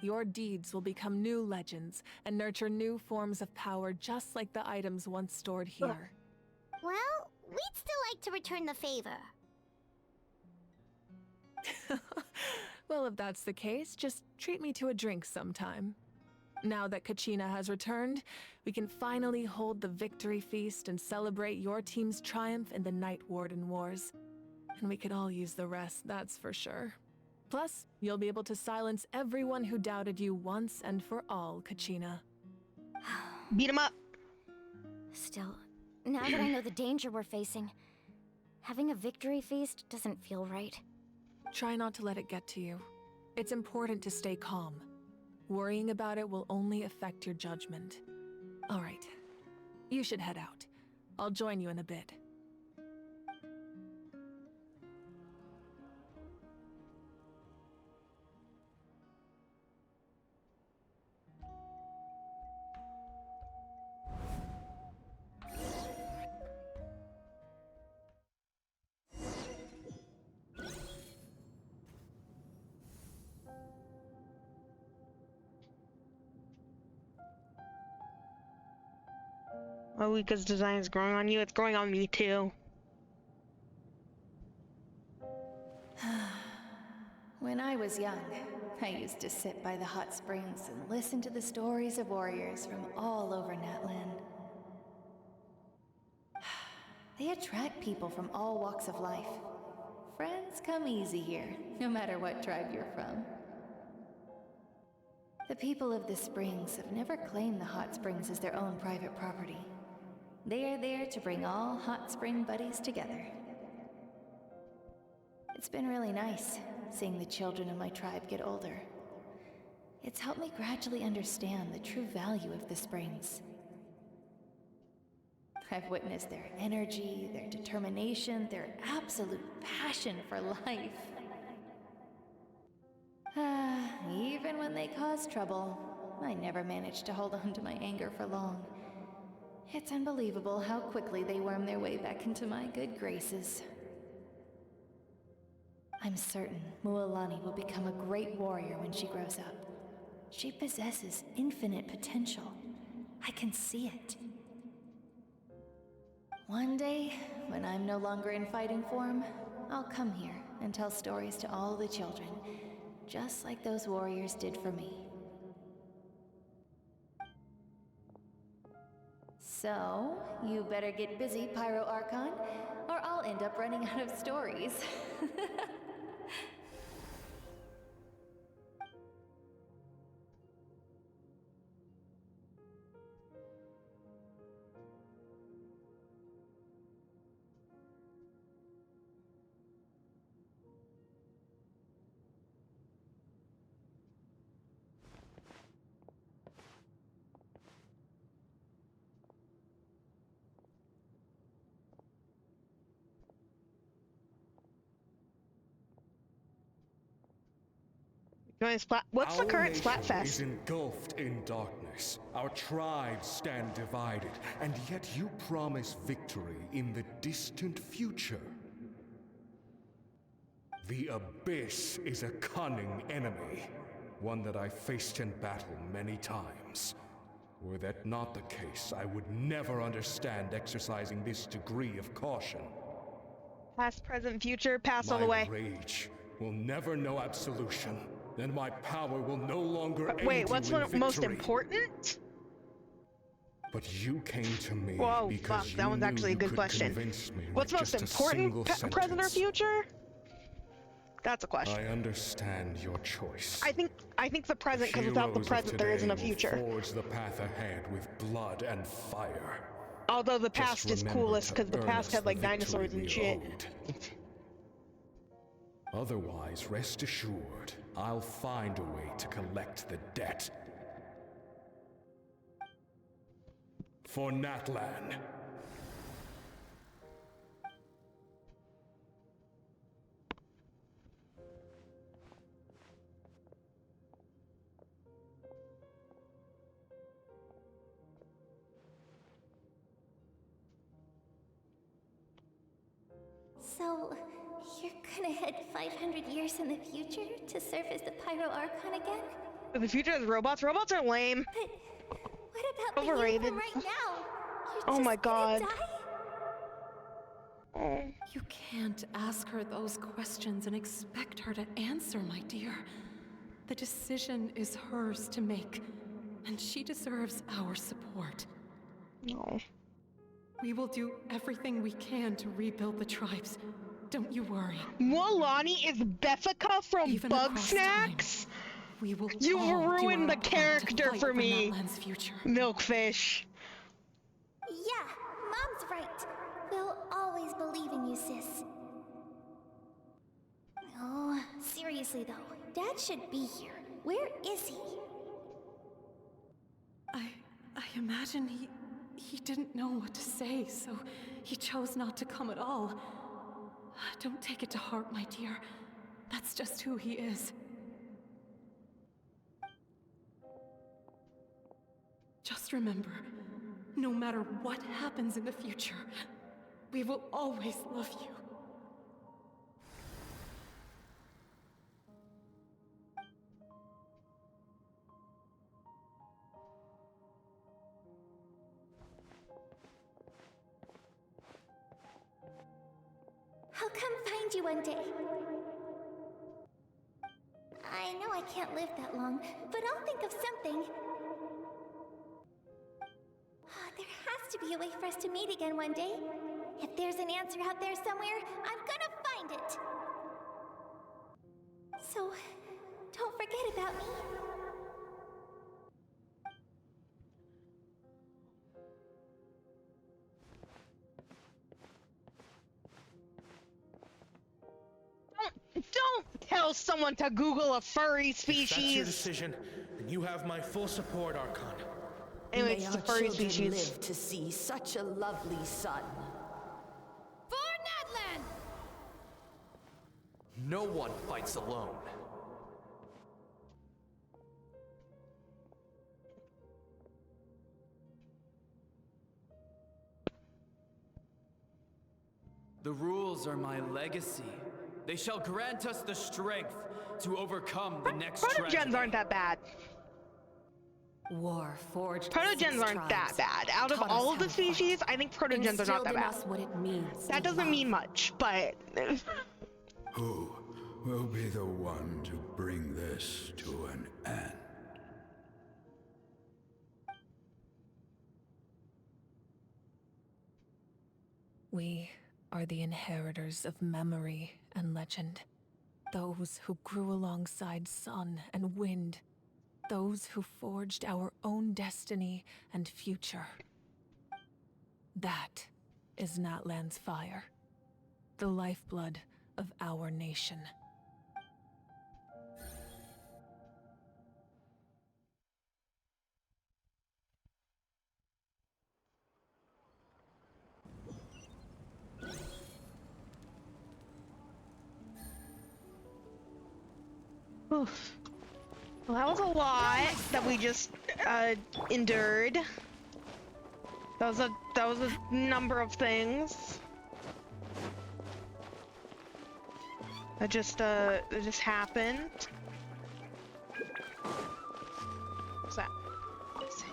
Speaker 4: Your deeds will become new legends and nurture new forms of power just like the items once stored here.
Speaker 1: Well, we'd still like to return the favor.
Speaker 4: Well, if that's the case, just treat me to a drink sometime. Now that Kachina has returned, we can finally hold the victory feast and celebrate your team's triumph in the Night Warden Wars. And we could all use the rest, that's for sure. Plus, you'll be able to silence everyone who doubted you once and for all, Kachina.
Speaker 2: Beat him up.
Speaker 3: Still, now that I know the danger we're facing, having a victory feast doesn't feel right.
Speaker 4: Try not to let it get to you. It's important to stay calm. Worrying about it will only affect your judgment. All right, you should head out. I'll join you in a bit.
Speaker 2: Oh, because design is growing on you. It's growing on me too.
Speaker 19: When I was young, I used to sit by the hot springs and listen to the stories of warriors from all over Natlan. They attract people from all walks of life. Friends come easy here, no matter what tribe you're from. The people of the springs have never claimed the hot springs as their own private property. They are there to bring all hot spring buddies together. It's been really nice seeing the children of my tribe get older. It's helped me gradually understand the true value of the springs. I've witnessed their energy, their determination, their absolute passion for life. Even when they cause trouble, I never managed to hold on to my anger for long. It's unbelievable how quickly they worm their way back into my good graces. I'm certain Mualani will become a great warrior when she grows up. She possesses infinite potential. I can see it. One day, when I'm no longer in fighting form, I'll come here and tell stories to all the children, just like those warriors did for me. So, you better get busy, Pyro Archon, or I'll end up running out of stories.
Speaker 2: What's the current
Speaker 8: Our
Speaker 2: Splat
Speaker 8: nation
Speaker 2: Fest?
Speaker 8: is engulfed in darkness. Our tribes stand divided, and yet you promise victory in the distant future.
Speaker 21: The Abyss is a cunning enemy, one that I faced in battle many times. Were that not the case, I would never understand exercising this degree of caution.
Speaker 2: Past, present, future, past all the
Speaker 21: My
Speaker 2: way.
Speaker 21: rage will never know absolution, and my power will no longer aid
Speaker 2: Wait, what's
Speaker 21: you in victory.
Speaker 2: most important?
Speaker 21: But you came to me
Speaker 2: Whoa,
Speaker 21: because
Speaker 2: fuck,
Speaker 21: you
Speaker 2: that one's
Speaker 21: knew
Speaker 2: actually a
Speaker 21: you
Speaker 2: good
Speaker 21: could
Speaker 2: question.
Speaker 21: convince me
Speaker 2: What's
Speaker 21: with
Speaker 2: most
Speaker 21: just a
Speaker 2: important,
Speaker 21: single
Speaker 2: present or
Speaker 21: sentence.
Speaker 2: future? That's a question.
Speaker 21: I understand your choice.
Speaker 2: I think the present, because without the
Speaker 21: Heroes of
Speaker 2: present, there isn't a
Speaker 21: today will
Speaker 2: future.
Speaker 21: forge the path ahead with blood and fire.
Speaker 2: Although the
Speaker 21: Just
Speaker 2: past is
Speaker 21: remember
Speaker 2: coolest
Speaker 21: to
Speaker 2: because the
Speaker 21: earn
Speaker 2: past
Speaker 21: us
Speaker 2: had
Speaker 21: the
Speaker 2: like dinosaurs
Speaker 21: victory
Speaker 2: and
Speaker 21: we
Speaker 2: shit.
Speaker 21: owed. Otherwise, rest assured, I'll find a way to collect the debt. For Natlan.
Speaker 1: So, you're gonna head 500 years in the future to serve as the Pyro Archon again?
Speaker 2: The future is robots? Robots are lame.
Speaker 1: But what about
Speaker 2: Overrated.
Speaker 1: the you from right now? You're
Speaker 2: Oh
Speaker 1: just
Speaker 2: my god.
Speaker 1: gonna die?
Speaker 2: Oh.
Speaker 22: You can't ask her those questions and expect her to answer, my dear. The decision is hers to make, and she deserves our support.
Speaker 2: No.
Speaker 22: We will do everything we can to rebuild the tribes. Don't you worry.
Speaker 2: Mualani is Bethica from
Speaker 22: Even
Speaker 2: Bug
Speaker 22: across
Speaker 2: Snacks?
Speaker 22: time, we will
Speaker 2: You
Speaker 22: all do
Speaker 2: ruined
Speaker 22: our
Speaker 2: the
Speaker 22: part to
Speaker 2: character
Speaker 22: fight
Speaker 2: for me.
Speaker 22: Natlan's future.
Speaker 2: Milkfish.
Speaker 1: Yeah, Mom's right. We'll always believe in you, sis. Oh, seriously though, Dad should be here. Where is he?
Speaker 22: I imagine he didn't know what to say, so he chose not to come at all. Don't take it to heart, my dear. That's just who he is. Just remember, no matter what happens in the future, we will always love you.
Speaker 1: I'll come find you one day. I know I can't live that long, but I'll think of something. There has to be a way for us to meet again one day. If there's an answer out there somewhere, I'm gonna find it. So, don't forget about me.
Speaker 2: Don't tell someone to Google a furry species.
Speaker 8: If that's your decision, then you have my full support, Archon.
Speaker 2: Anyway,
Speaker 23: May
Speaker 2: it's the
Speaker 23: our
Speaker 2: furry
Speaker 23: children
Speaker 2: species.
Speaker 23: live to see such a lovely son.
Speaker 24: For Natlan!
Speaker 10: No one fights alone.
Speaker 25: The rules are my legacy. They shall grant us the strength to overcome the next tragedy.
Speaker 2: Protogens aren't that bad.
Speaker 23: War forged.
Speaker 2: Protogens aren't that bad. Out of all of the species, I think protogens are not that bad.
Speaker 23: What it means
Speaker 2: That doesn't mean much, but
Speaker 7: Who will be the one to bring this to an end?
Speaker 22: We are the inheritors of memory and legend. Those who grew alongside sun and wind. Those who forged our own destiny and future. That is Natlan's fire. The lifeblood of our nation.
Speaker 2: oof. Well, that was a lot that we just endured. That was a number of things. That just happened. What's that? What's it?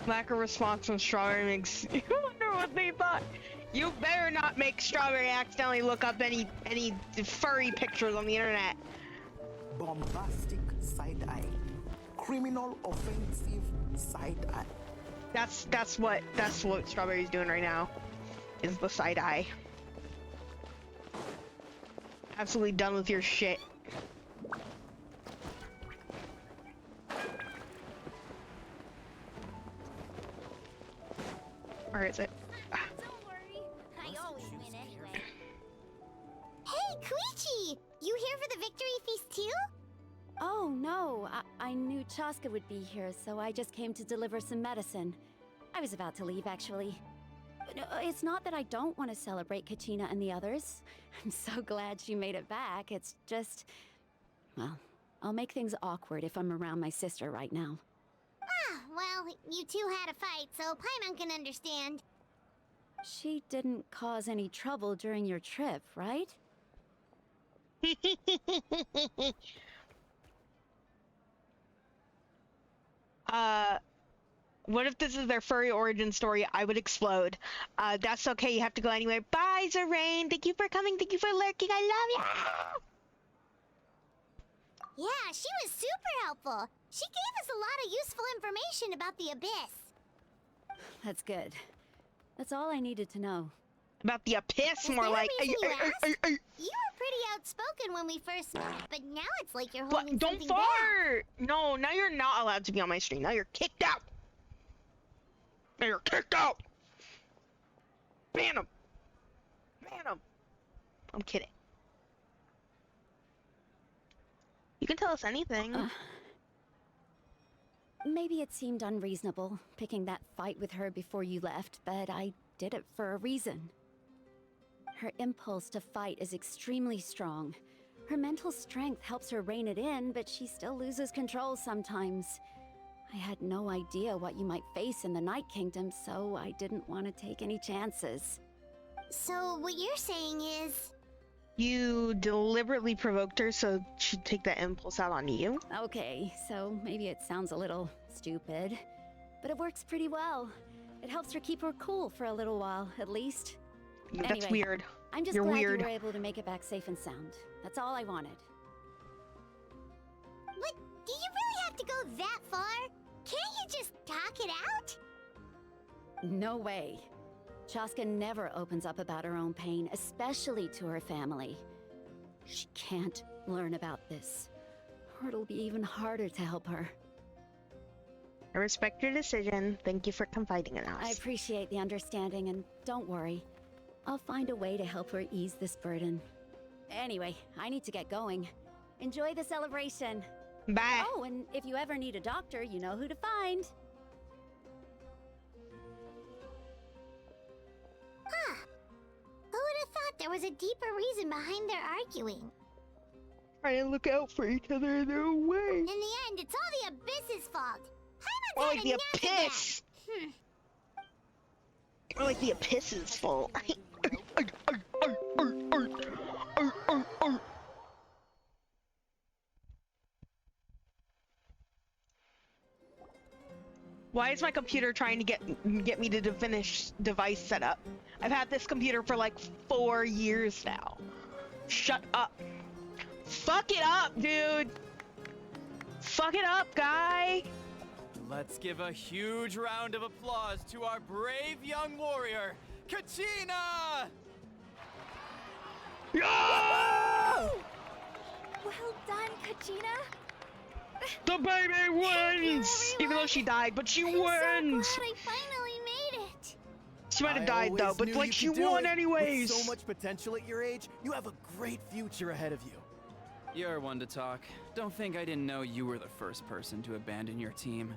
Speaker 2: Lack of response from Strawberry makes you wonder what they thought. You better not make Strawberry accidentally look up any furry pictures on the internet.
Speaker 6: Bombastic side eye. Criminal offensive side eye.
Speaker 2: That's what Strawberry's doing right now. Is the side eye. Absolutely done with your shit. Where is it?
Speaker 1: Don't worry, I always win anyway. Hey, Koichi! You here for the victory feast too?
Speaker 17: Oh, no. I knew Chaska would be here, so I just came to deliver some medicine. I was about to leave, actually. No, it's not that I don't want to celebrate Kachina and the others. I'm so glad she made it back. It's just... Well, I'll make things awkward if I'm around my sister right now.
Speaker 1: Ah, well, you two had a fight, so Paimon can understand.
Speaker 17: She didn't cause any trouble during your trip, right?
Speaker 2: What if this is their furry origin story? I would explode. That's okay, you have to go anyway. Bye, Zarain! Thank you for coming, thank you for lurking, I love ya!
Speaker 1: Yeah, she was super helpful. She gave us a lot of useful information about the Abyss.
Speaker 17: That's good. That's all I needed to know.
Speaker 2: About the Abyss,
Speaker 1: Was
Speaker 2: more
Speaker 1: there
Speaker 2: like...
Speaker 1: a reason you asked? You were pretty outspoken when we first met, but now it's like you're holding
Speaker 2: Don't
Speaker 1: something
Speaker 2: fart! No, now you're not allowed to be on my stream. Now you're kicked out! Now you're kicked out! Ban him! Ban him! I'm kidding. You can tell us anything.
Speaker 17: Maybe it seemed unreasonable, picking that fight with her before you left, but I did it for a reason. Her impulse to fight is extremely strong. Her mental strength helps her rein it in, but she still loses control sometimes. I had no idea what you might face in the Night Kingdom, so I didn't want to take any chances.
Speaker 1: So what you're saying is...
Speaker 2: You deliberately provoked her so she'd take that impulse out on you?
Speaker 17: Okay, so maybe it sounds a little stupid, but it works pretty well. It helps her keep her cool for a little while, at least.
Speaker 2: That's
Speaker 17: Anyway,
Speaker 2: weird.
Speaker 17: I'm just
Speaker 2: You're
Speaker 17: glad
Speaker 2: weird.
Speaker 17: you were able to make it back safe and sound. That's all I wanted.
Speaker 1: What? Do you really have to go that far? Can't you just talk it out?
Speaker 17: No way. Chaska never opens up about her own pain, especially to her family. She can't learn about this, or it'll be even harder to help her.
Speaker 2: I respect your decision. Thank you for confiding in us.
Speaker 17: I appreciate the understanding, and don't worry. I'll find a way to help her ease this burden. Anyway, I need to get going. Enjoy the celebration.
Speaker 2: Bye.
Speaker 17: Oh, and if you ever need a doctor, you know who to find.
Speaker 1: Huh. Who would have thought there was a deeper reason behind their arguing?
Speaker 2: Trying to look out for each other in their way.
Speaker 1: In the end, it's all the Abyss's fault.
Speaker 2: Or like the Abyss. Or like the Abyss's fault. Why is my computer trying to get me to finish device setup? I've had this computer for like 4 years now. Shut up. Fuck it up, dude. Fuck it up, guy.
Speaker 25: Let's give a huge round of applause to our brave young warrior, Kachina!
Speaker 2: Yeah!
Speaker 3: Well done, Kachina.
Speaker 2: The baby wins! Even though she died, but she wins!
Speaker 1: So glad I finally made it.
Speaker 2: She might have died though, but like she won anyways!
Speaker 10: With so much potential at your age, you have a great future ahead of you.
Speaker 25: You're one to talk. Don't think I didn't know you were the first person to abandon your team.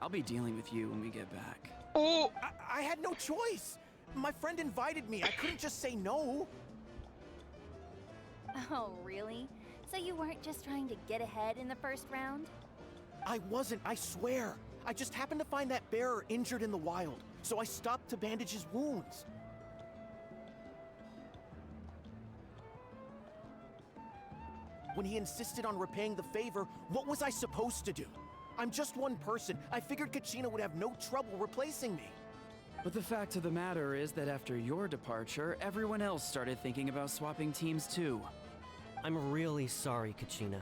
Speaker 25: I'll be dealing with you when we get back.
Speaker 2: Oh!
Speaker 10: I had no choice. My friend invited me. I couldn't just say no.
Speaker 3: Oh, really? So you weren't just trying to get ahead in the first round?
Speaker 10: I wasn't, I swear. I just happened to find that bearer injured in the wild, so I stopped to bandage his wounds. When he insisted on repaying the favor, what was I supposed to do? I'm just one person. I figured Kachina would have no trouble replacing me.
Speaker 25: But the fact of the matter is that after your departure, everyone else started thinking about swapping teams too.
Speaker 5: I'm really sorry, Kachina.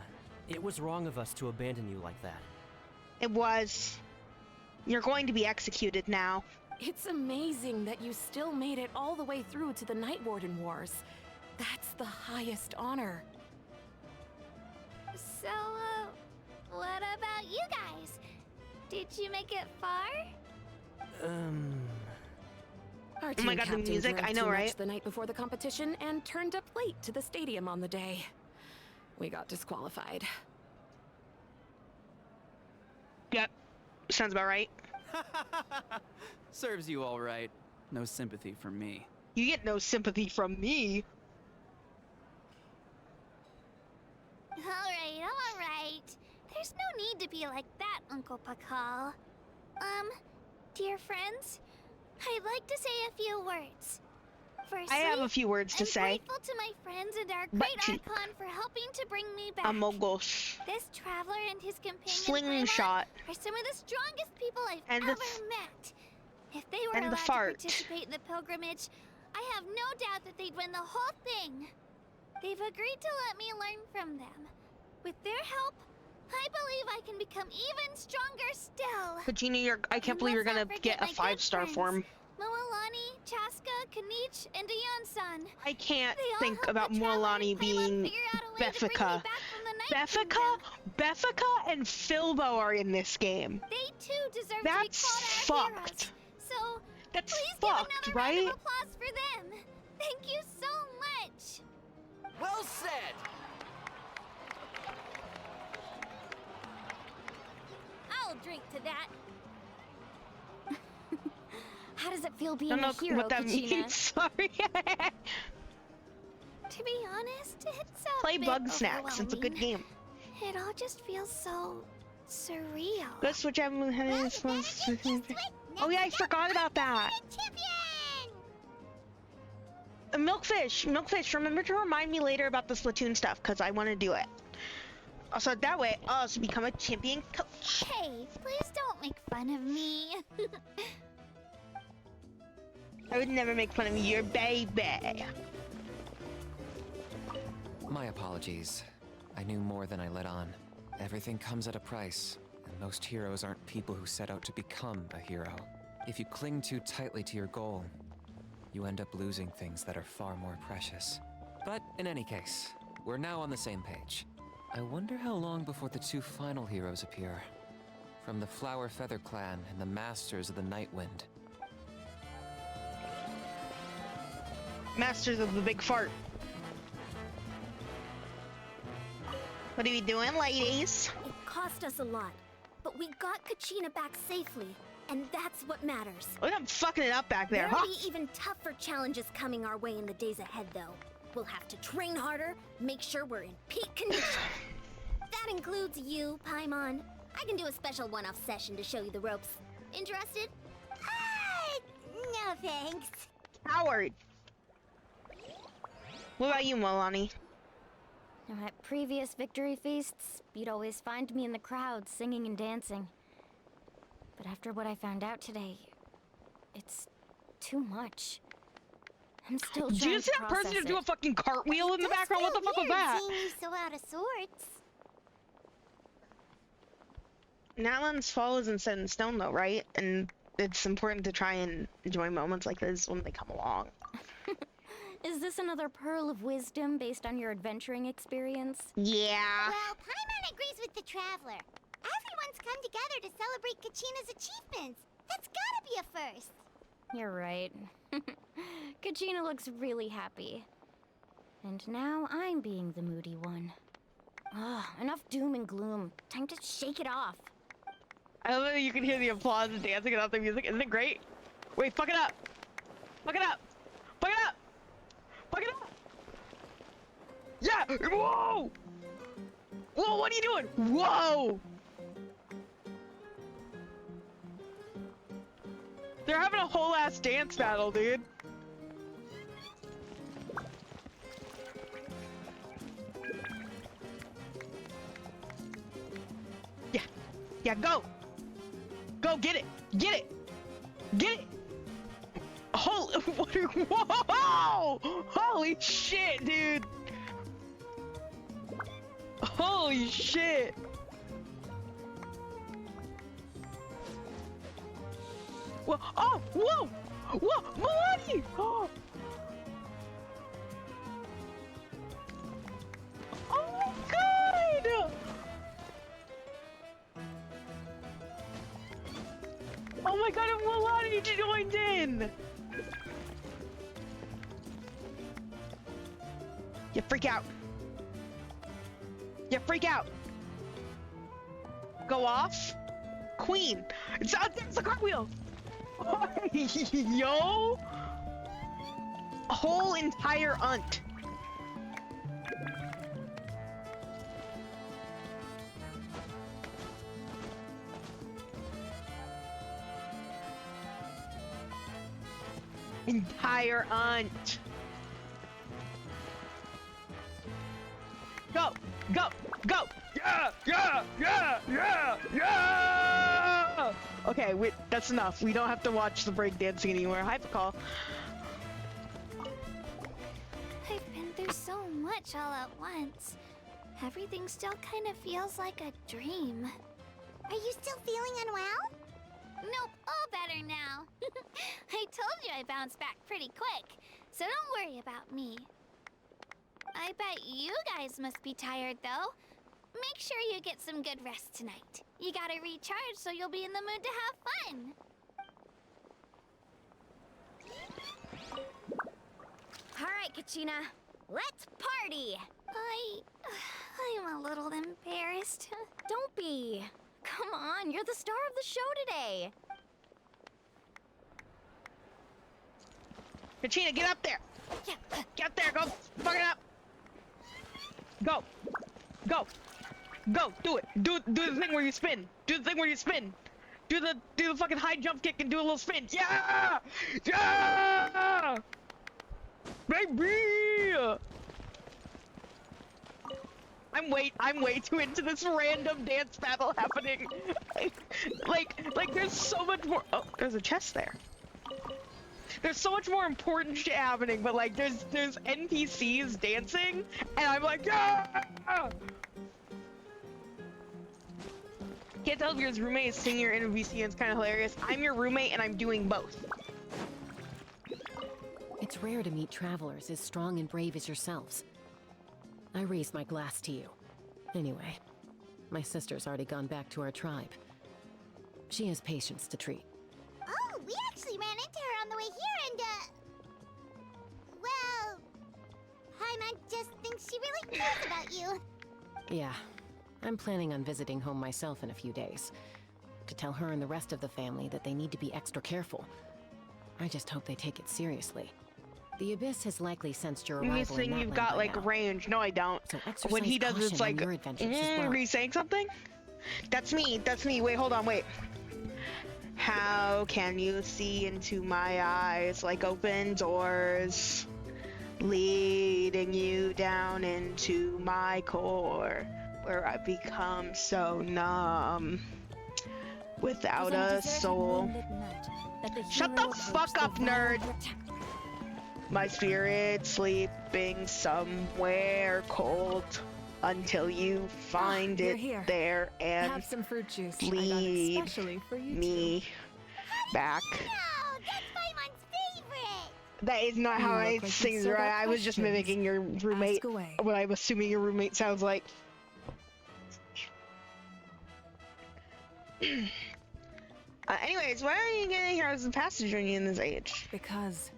Speaker 5: It was wrong of us to abandon you like that.
Speaker 2: It was. You're going to be executed now.
Speaker 4: It's amazing that you still made it all the way through to the Night Warden Wars. That's the highest honor.
Speaker 1: So, what about you guys? Did you make it far?
Speaker 4: Our
Speaker 2: Oh
Speaker 4: team
Speaker 2: my god, the
Speaker 4: captain
Speaker 2: music,
Speaker 4: drank
Speaker 2: I know,
Speaker 4: too much
Speaker 2: right?
Speaker 4: the night before the competition and turned up late to the stadium on the day. We got disqualified.
Speaker 2: Yep, sounds about right.
Speaker 25: Serves you all right. No sympathy from me.
Speaker 2: You get no sympathy from me.
Speaker 1: Alright. There's no need to be like that, Uncle Pakal. Dear friends, I'd like to say a few words. Firstly,
Speaker 2: I have a few words to say.
Speaker 1: I'm grateful to my friends and our great Archon for helping to bring me back. This traveler and his companion
Speaker 2: Slingshot.
Speaker 1: are some of the strongest people I've
Speaker 2: And
Speaker 1: ever met. If they were allowed to participate in the pilgrimage, I have no doubt that they'd win the whole thing. They've agreed to let me learn from them. With their help, I believe I can become even stronger still.
Speaker 2: Kachina, I can't believe you're gonna get a 5-star form.
Speaker 1: Moalani, Chaska, Kanich, and Dion-san.
Speaker 2: I can't think about Moalani being Beffica. Beffica and Filbo are in this game.
Speaker 1: They too deserve
Speaker 2: That's
Speaker 1: to be called our
Speaker 2: fucked.
Speaker 1: heroes. So
Speaker 2: That's
Speaker 1: please
Speaker 2: fucked,
Speaker 1: give another
Speaker 2: right?
Speaker 1: round of applause for them. Thank you so much.
Speaker 10: Well said!
Speaker 1: I'll drink to that.
Speaker 3: How does it feel being
Speaker 2: Don't know
Speaker 3: a hero,
Speaker 2: what that
Speaker 3: Kachina?
Speaker 2: means. Sorry.
Speaker 1: To be honest, it's a
Speaker 2: Play
Speaker 1: bit
Speaker 2: Bug Snacks. It's a good
Speaker 1: overwhelming.
Speaker 2: game.
Speaker 1: It all just feels so surreal.
Speaker 2: Go switch out. Oh yeah, I forgot about that. Milkfish, remember to remind me later about the Splatoon stuff, because I want to do it. Also, that way, I'll also become a champion coach.
Speaker 1: Hey, please don't make fun of me.
Speaker 2: I would never make fun of your baby.
Speaker 12: My apologies. I knew more than I let on. Everything comes at a price, and most heroes aren't people who set out to become a hero. If you cling too tightly to your goal, you end up losing things that are far more precious. But in any case, we're now on the same page. I wonder how long before the two final heroes appear. From the Flower Feather Clan and the Masters of the Night Wind.
Speaker 2: Masters of the Big Fart. What are we doing, ladies?
Speaker 17: It cost us a lot, but we got Kachina back safely, and that's what matters.
Speaker 2: Look, I'm fucking it up back there,
Speaker 17: There'll
Speaker 2: huh?
Speaker 17: be even tougher challenges coming our way in the days ahead, though. We'll have to train harder, make sure we're in peak condition.
Speaker 1: That includes you, Paimon. I can do a special one-off session to show you the ropes. Interested? No thanks.
Speaker 2: Howard. What about you, Milani?
Speaker 3: At previous victory feasts, you'd always find me in the crowd singing and dancing. But after what I found out today, it's too much. I'm still
Speaker 2: Did
Speaker 3: trying
Speaker 2: you see
Speaker 3: to
Speaker 2: that person
Speaker 3: process
Speaker 2: do a
Speaker 3: it.
Speaker 2: fucking cartwheel in the background? What the fuck was that?
Speaker 1: Seeing you so out of sorts.
Speaker 2: Natlan's fall isn't set in stone though, right? And it's important to try and enjoy moments like this when they come along.
Speaker 3: Is this another pearl of wisdom based on your adventuring experience?
Speaker 2: Yeah.
Speaker 1: Well, Paimon agrees with the Traveler. Everyone's come together to celebrate Kachina's achievements. That's gotta be a first.
Speaker 3: You're right. Kachina looks really happy. And now I'm being the moody one. Enough doom and gloom. Time to shake it off.
Speaker 2: I love that you can hear the applause and dancing without the music. Isn't it great? Wait, fuck it up. Fuck it up. Fuck it up. Fuck it up. Yeah. Whoa. Whoa, what are you doing? Whoa. They're having a whole ass dance battle, dude. Yeah. Yeah, go. Go get it. Get it. Get it. Holy, whoa! Holy shit, dude. Holy shit. Whoa, oh, whoa! Whoa, Milani! Oh. Oh my god! Oh my god, Milani joined in! You freak out. You freak out. Go off. Queen. It's a cartwheel. Yo. Whole entire unt. Entire unt. Go, go, go! Yeah, yeah, yeah, yeah, yeah! Okay, wait, that's enough. We don't have to watch the breakdancing anymore. Hi, call.
Speaker 1: I've been through so much all at once. Everything still kind of feels like a dream. Are you still feeling unwell? Nope, all better now. I told you I bounced back pretty quick, so don't worry about me. I bet you guys must be tired, though. Make sure you get some good rest tonight. You gotta recharge so you'll be in the mood to have fun.
Speaker 3: All right, Kachina, let's party!
Speaker 1: I'm a little embarrassed.
Speaker 3: Don't be. Come on, you're the star of the show today.
Speaker 2: Kachina, get up there! Get up there, go fuck it up! Go! Go! Go! Do it! Do the thing where you spin! Do the thing where you spin! Do the fucking high jump kick and do a little spin! Yeah! Yeah! Baby! I'm way too into this random dance battle happening. like there's so much more. Oh, there's a chest there. There's so much more important shit happening, but like there's NPCs dancing, and I'm like, yeah! Can't tell if your roommate is singing or NPC, and it's kind of hilarious. I'm your roommate, and I'm doing both.
Speaker 11: It's rare to meet travelers as strong and brave as yourselves. I raise my glass to you. Anyway, my sister's already gone back to our tribe. She has patients to treat.
Speaker 1: Oh, we actually ran into her on the way here and, well, Paimon just thinks she really cares about you.
Speaker 11: Yeah, I'm planning on visiting home myself in a few days. To tell her and the rest of the family that they need to be extra careful. I just hope they take it seriously. The Abyss has likely sensed your arrival.
Speaker 2: You saying you've got like range? No, I don't.
Speaker 11: So
Speaker 2: when he does, it's like,
Speaker 11: well.
Speaker 2: Are you saying something? That's me. That's me. Wait, hold on. Wait. How can you see into my eyes like open doors, leading you down into my core, where I become so numb without a soul? Shut the fuck up, nerd! My spirit sleeping somewhere cold until you find it
Speaker 22: here.
Speaker 2: there and
Speaker 22: Have some fruit juice.
Speaker 2: lead
Speaker 22: Especially for you
Speaker 2: me back.
Speaker 1: No, that's Paimon's favorite.
Speaker 2: That is not how I sing it, right? I was just mimicking your roommate. What I'm assuming your roommate sounds like. Anyways, why are you getting here as a passenger in this age?
Speaker 22: Because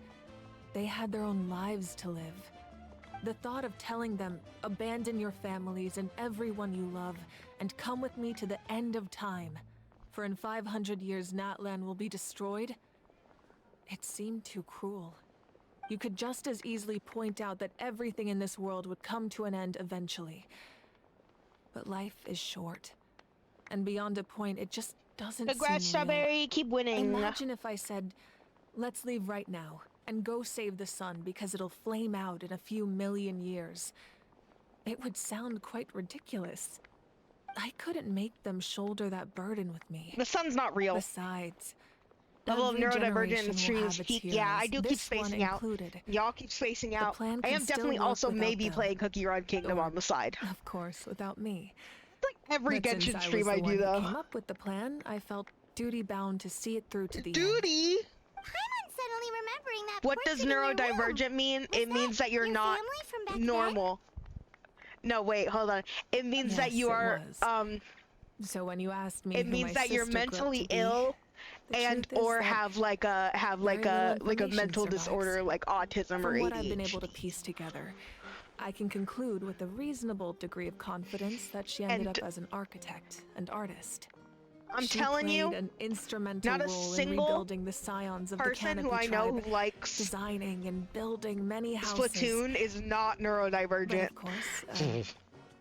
Speaker 22: they had their own lives to live. The thought of telling them, abandon your families and everyone you love, and come with me to the end of time, for in 500 years Natlan will be destroyed, it seemed too cruel. You could just as easily point out that everything in this world would come to an end eventually. But life is short, and beyond a point, it just doesn't
Speaker 2: Congrats,
Speaker 22: seem real.
Speaker 2: Strawberry. Keep winning.
Speaker 22: Imagine if I said, let's leave right now and go save the sun because it'll flame out in a few million years. It would sound quite ridiculous. I couldn't make them shoulder that burden with me.
Speaker 2: The sun's not real.
Speaker 22: Besides,
Speaker 2: level of
Speaker 22: every
Speaker 2: neurodivergent
Speaker 22: generation will
Speaker 2: streams
Speaker 22: have its
Speaker 2: peak. Yeah, I
Speaker 22: heroes,
Speaker 2: do keep
Speaker 22: this one
Speaker 2: spacing out.
Speaker 22: included.
Speaker 2: Y'all keep spacing out.
Speaker 22: plan
Speaker 2: I
Speaker 22: can
Speaker 2: am
Speaker 22: still
Speaker 2: definitely
Speaker 22: work
Speaker 2: also
Speaker 22: without
Speaker 2: maybe
Speaker 22: them.
Speaker 2: playing Cookie Run Kingdom
Speaker 22: Or,
Speaker 2: on the side.
Speaker 22: Of course, without me.
Speaker 2: Like every
Speaker 22: But since
Speaker 2: Genshin
Speaker 22: I
Speaker 2: stream
Speaker 22: was
Speaker 2: I
Speaker 22: the
Speaker 2: do,
Speaker 22: one who
Speaker 2: though.
Speaker 22: came up with the plan, I felt duty-bound to see it through to the end.
Speaker 2: Duty?
Speaker 1: I'm suddenly remembering that
Speaker 2: What does
Speaker 1: portrait in your room.
Speaker 2: neurodivergent mean? It means that you're
Speaker 1: your
Speaker 2: not
Speaker 1: family from back
Speaker 2: normal. No, wait, hold on. It means that
Speaker 22: Yes,
Speaker 2: you
Speaker 22: it
Speaker 2: are,
Speaker 22: was. So when you asked me
Speaker 2: it
Speaker 22: who
Speaker 2: means
Speaker 22: my
Speaker 2: that you're
Speaker 22: sister grew up
Speaker 2: mentally
Speaker 22: to be,
Speaker 2: ill
Speaker 22: the
Speaker 2: and
Speaker 22: truth is
Speaker 2: or
Speaker 22: that
Speaker 2: have like a
Speaker 22: very little
Speaker 2: like a
Speaker 22: information
Speaker 2: mental
Speaker 22: survives.
Speaker 2: disorder like autism or
Speaker 22: From what
Speaker 2: ADHD.
Speaker 22: I've been able to piece together, I can conclude with a reasonable degree of confidence that she ended
Speaker 2: And-
Speaker 22: up as an architect and artist.
Speaker 2: I'm
Speaker 22: She
Speaker 2: telling you,
Speaker 22: played an instrumental
Speaker 2: not a
Speaker 22: role in
Speaker 2: single
Speaker 22: rebuilding the scions of the
Speaker 2: person
Speaker 22: Canopy
Speaker 2: who I know
Speaker 22: tribe,
Speaker 2: who likes
Speaker 22: designing and building many houses.
Speaker 2: Splatoon is not
Speaker 22: But
Speaker 2: neurodivergent.
Speaker 22: of course,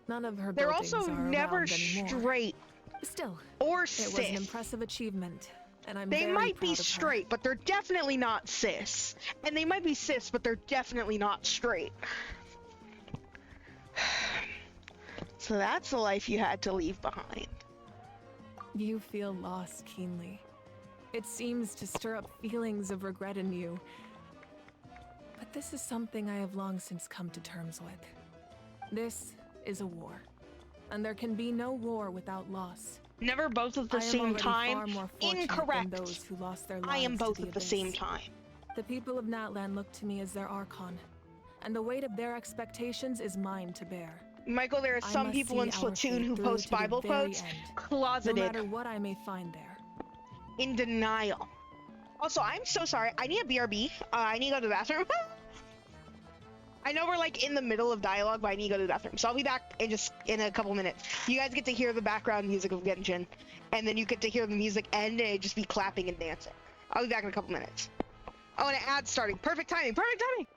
Speaker 22: none of her
Speaker 2: They're
Speaker 22: buildings
Speaker 2: also
Speaker 22: are
Speaker 2: never
Speaker 22: around anymore.
Speaker 2: straight
Speaker 22: Still,
Speaker 2: or
Speaker 22: it was an
Speaker 2: cis.
Speaker 22: impressive achievement, and I'm
Speaker 2: They
Speaker 22: very
Speaker 2: might be
Speaker 22: proud of her.
Speaker 2: straight, but they're definitely not cis. And they might be cis, but they're definitely not straight. So that's the life you had to leave behind.
Speaker 22: You feel loss keenly. It seems to stir up feelings of regret in you. But this is something I have long since come to terms with. This is a war, and there can be no war without loss.
Speaker 2: Never both at the
Speaker 22: I am
Speaker 2: same
Speaker 22: already
Speaker 2: time.
Speaker 22: far more fortunate
Speaker 2: Incorrect.
Speaker 22: than those who lost their
Speaker 2: I am
Speaker 22: lives to
Speaker 2: both
Speaker 22: the
Speaker 2: at the
Speaker 22: abyss.
Speaker 2: same time.
Speaker 22: The people of Natlan look to me as their Archon, and the weight of their expectations is mine to bear.
Speaker 2: Michael, there are
Speaker 22: I
Speaker 2: some
Speaker 22: must
Speaker 2: people in
Speaker 22: see our
Speaker 2: Splatoon
Speaker 22: fate
Speaker 2: who
Speaker 22: through
Speaker 2: post
Speaker 22: to the
Speaker 2: Bible
Speaker 22: very
Speaker 2: quotes
Speaker 22: end,
Speaker 2: closeted.
Speaker 22: no matter what I may find there.
Speaker 2: In denial. Also, I'm so sorry. I need a BRB. I need to go to the bathroom. I know we're like in the middle of dialogue, but I need to go to the bathroom. So I'll be back in a couple minutes. You guys get to hear the background music of Genshin, and then you get to hear the music end and it just be clapping and dancing. I'll be back in a couple minutes. Oh, and an ad starting. Perfect timing. Perfect timing.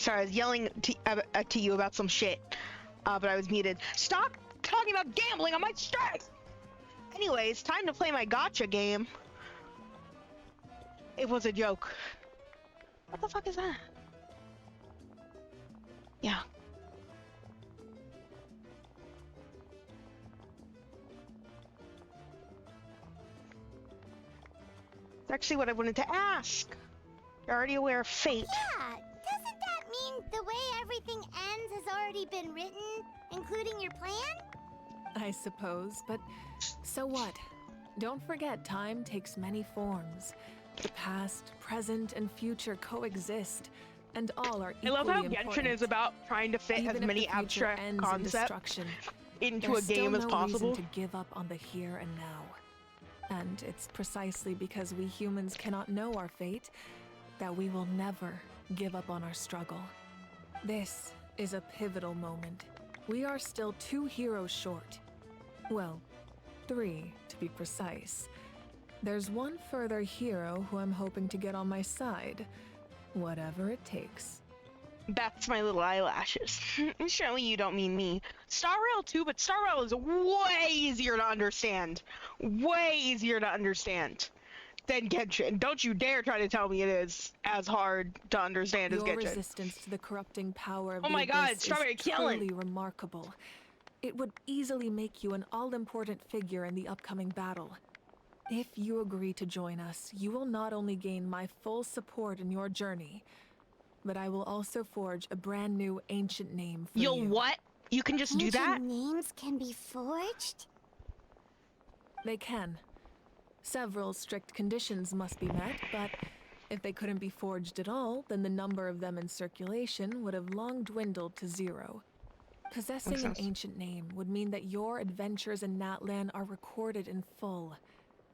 Speaker 2: Sorry, I was yelling to you about some shit, but I was muted. Stop talking about gambling on my stress! Anyways, time to play my gotcha game. It was a joke. What the fuck is that? Yeah. It's actually what I wanted to ask. You're already aware of fate.
Speaker 1: Yeah, doesn't that mean the way everything ends has already been written, including your plan?
Speaker 22: I suppose, but so what? Don't forget, time takes many forms. The past, present, and future coexist, and all are equally important.
Speaker 2: I love how Genshin is about trying to fit as many abstract concepts into a game as possible.
Speaker 22: There's still no reason to give up on the here and now. And it's precisely because we humans cannot know our fate that we will never give up on our struggle. This is a pivotal moment. We are still 2 heroes short. Well, 3 to be precise. There's one further hero who I'm hoping to get on my side, whatever it takes.
Speaker 2: That's my little eyelashes. Showing you don't mean me. Star Rail too, but Star Rail is way easier to understand. Way easier to understand than Genshin. Don't you dare try to tell me it is as hard to understand as Genshin.
Speaker 22: Your resistance to the corrupting power of
Speaker 2: oh
Speaker 22: the
Speaker 2: my god,
Speaker 22: Abyss
Speaker 2: Strawberry
Speaker 22: is
Speaker 2: killing!
Speaker 22: Truly remarkable. It would easily make you an all-important figure in the upcoming battle. If you agree to join us, you will not only gain my full support in your journey, but I will also forge a brand new ancient name for you.
Speaker 2: You'll what? You can just do that?
Speaker 1: Ancient names can be forged?
Speaker 22: They can. Several strict conditions must be met, but if they couldn't be forged at all, then the number of them in circulation would have long dwindled to 0. Possessing an ancient name would mean that your adventures in Natlan are recorded in full.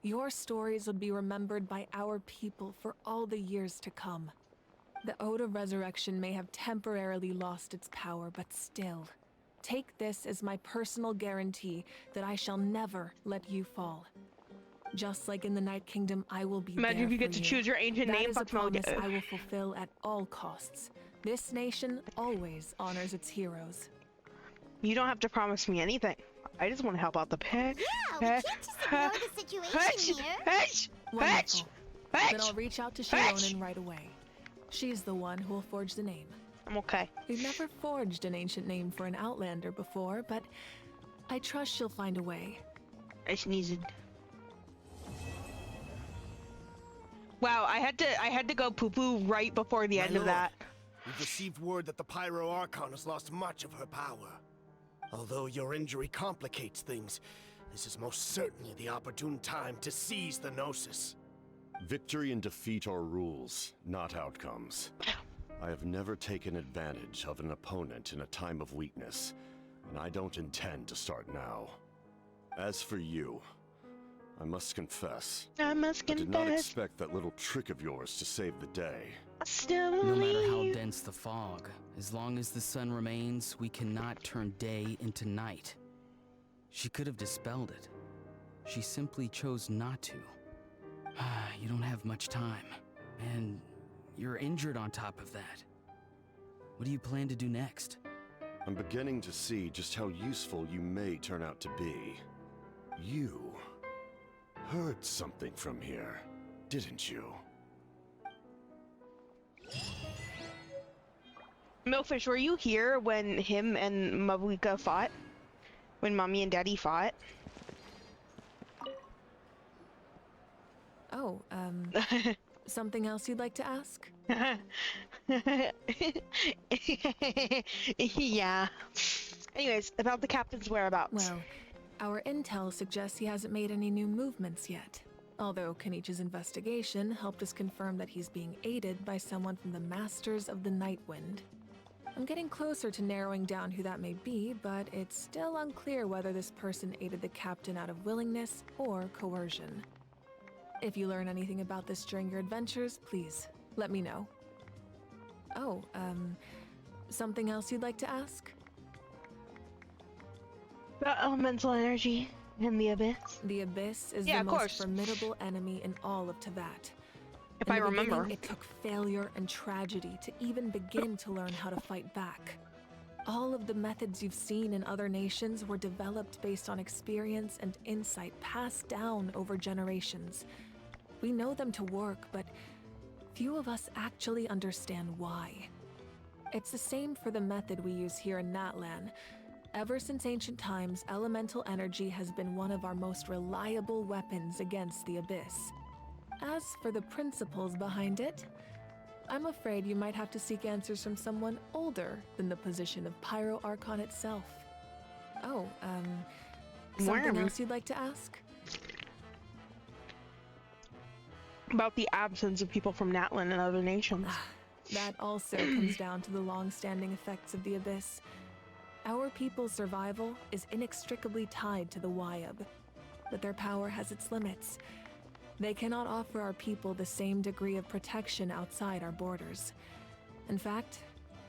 Speaker 22: Your stories would be remembered by our people for all the years to come. The Ode of Resurrection may have temporarily lost its power, but still, take this as my personal guarantee that I shall never let you fall. Just like in the Night Kingdom, I will be there for you.
Speaker 2: Imagine if you get to choose your ancient name.
Speaker 22: That is a promise I will fulfill at all costs. This nation always honors its heroes.
Speaker 2: You don't have to promise me anything. I just want to help out the pet.
Speaker 1: Yeah, we can't just ignore the situation here.
Speaker 22: Wonderful. Then I'll reach out to Shironin right away. She's the one who will forge the name.
Speaker 2: I'm okay.
Speaker 22: We've never forged an ancient name for an Outlander before, but I trust she'll find a way.
Speaker 2: I sneezed. Wow, I had to go poo-poo right before the end of that.
Speaker 13: We've received word that the Pyro Archon has lost much of her power. Although your injury complicates things, this is most certainly the opportune time to seize the Gnosis.
Speaker 14: Victory and defeat are rules, not outcomes. I have never taken advantage of an opponent in a time of weakness, and I don't intend to start now. As for you, I must confess. I did not expect that little trick of yours to save the day.
Speaker 5: No matter how dense the fog, as long as the sun remains, we cannot turn day into night. She could have dispelled it. She simply chose not to. You don't have much time, and you're injured on top of that. What do you plan to do next?
Speaker 14: I'm beginning to see just how useful you may turn out to be. You heard something from here, didn't you?
Speaker 2: Milfish, were you here when him and Mabuika fought? When Mommy and Daddy fought?
Speaker 22: Oh, something else you'd like to ask?
Speaker 2: Yeah. Anyways, about the captain's whereabouts.
Speaker 22: Well, our intel suggests he hasn't made any new movements yet. Although Kenichi's investigation helped us confirm that he's being aided by someone from the Masters of the Nightwind. I'm getting closer to narrowing down who that may be, but it's still unclear whether this person aided the captain out of willingness or coercion. If you learn anything about this during your adventures, please let me know. Oh, something else you'd like to ask?
Speaker 2: About elemental energy and the Abyss.
Speaker 22: The Abyss is the most formidable enemy in all of Teyvat.
Speaker 2: If
Speaker 22: In
Speaker 2: I
Speaker 22: the
Speaker 2: remember.
Speaker 22: beginning, it took failure and tragedy to even begin to learn how to fight back. All of the methods you've seen in other nations were developed based on experience and insight passed down over generations. We know them to work, but few of us actually understand why. It's the same for the method we use here in Natlan. Ever since ancient times, elemental energy has been one of our most reliable weapons against the Abyss. As for the principles behind it, I'm afraid you might have to seek answers from someone older than the position of Pyro Archon itself. Oh, something else you'd like to ask?
Speaker 2: About the absence of people from Natlan and other nations.
Speaker 22: That also comes down to the long-standing effects of the Abyss. Our people's survival is inextricably tied to the Wyab, but their power has its limits. They cannot offer our people the same degree of protection outside our borders. In fact,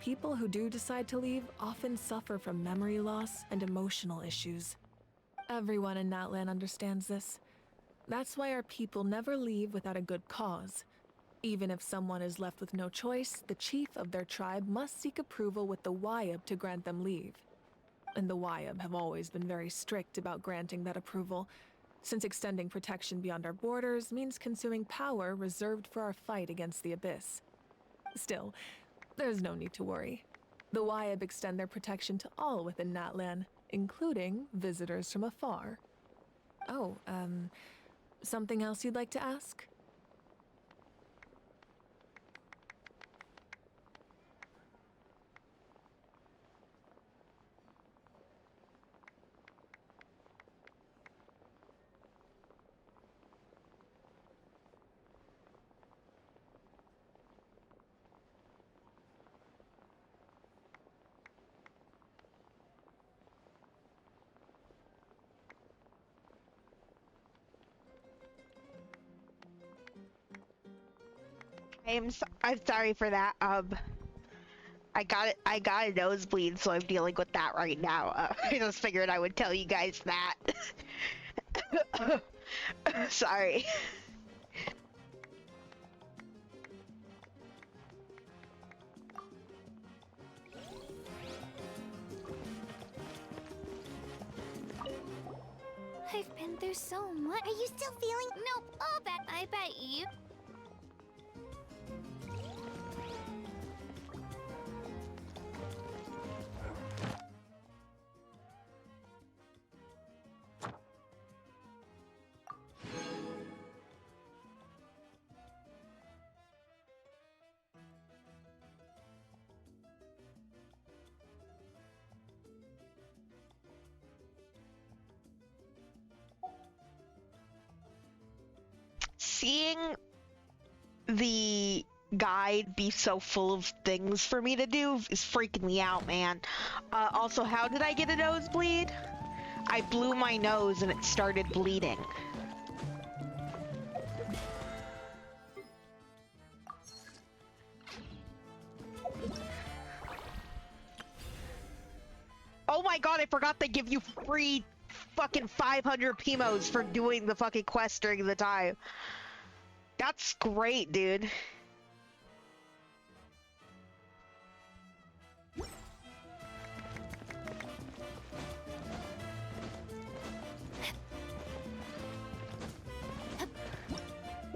Speaker 22: people who do decide to leave often suffer from memory loss and emotional issues. Everyone in Natlan understands this. That's why our people never leave without a good cause. Even if someone is left with no choice, the chief of their tribe must seek approval with the Wyab to grant them leave. And the Wyab have always been very strict about granting that approval, since extending protection beyond our borders means consuming power reserved for our fight against the Abyss. Still, there's no need to worry. The Wyab extend their protection to all within Natlan, including visitors from afar. Oh, something else you'd like to ask?
Speaker 2: I'm sorry for that. I got a nosebleed, so I'm dealing with that right now. I just figured I would tell you guys that. Sorry.
Speaker 1: I've been through so much. Are you still feeling? Nope. I bet you.
Speaker 2: Seeing the guide be so full of things for me to do is freaking me out, man. Also, how did I get a nosebleed? I blew my nose and it started bleeding. Oh my god, I forgot they give you free fucking 500 Pimos for doing the fucking quest during the time. That's great, dude.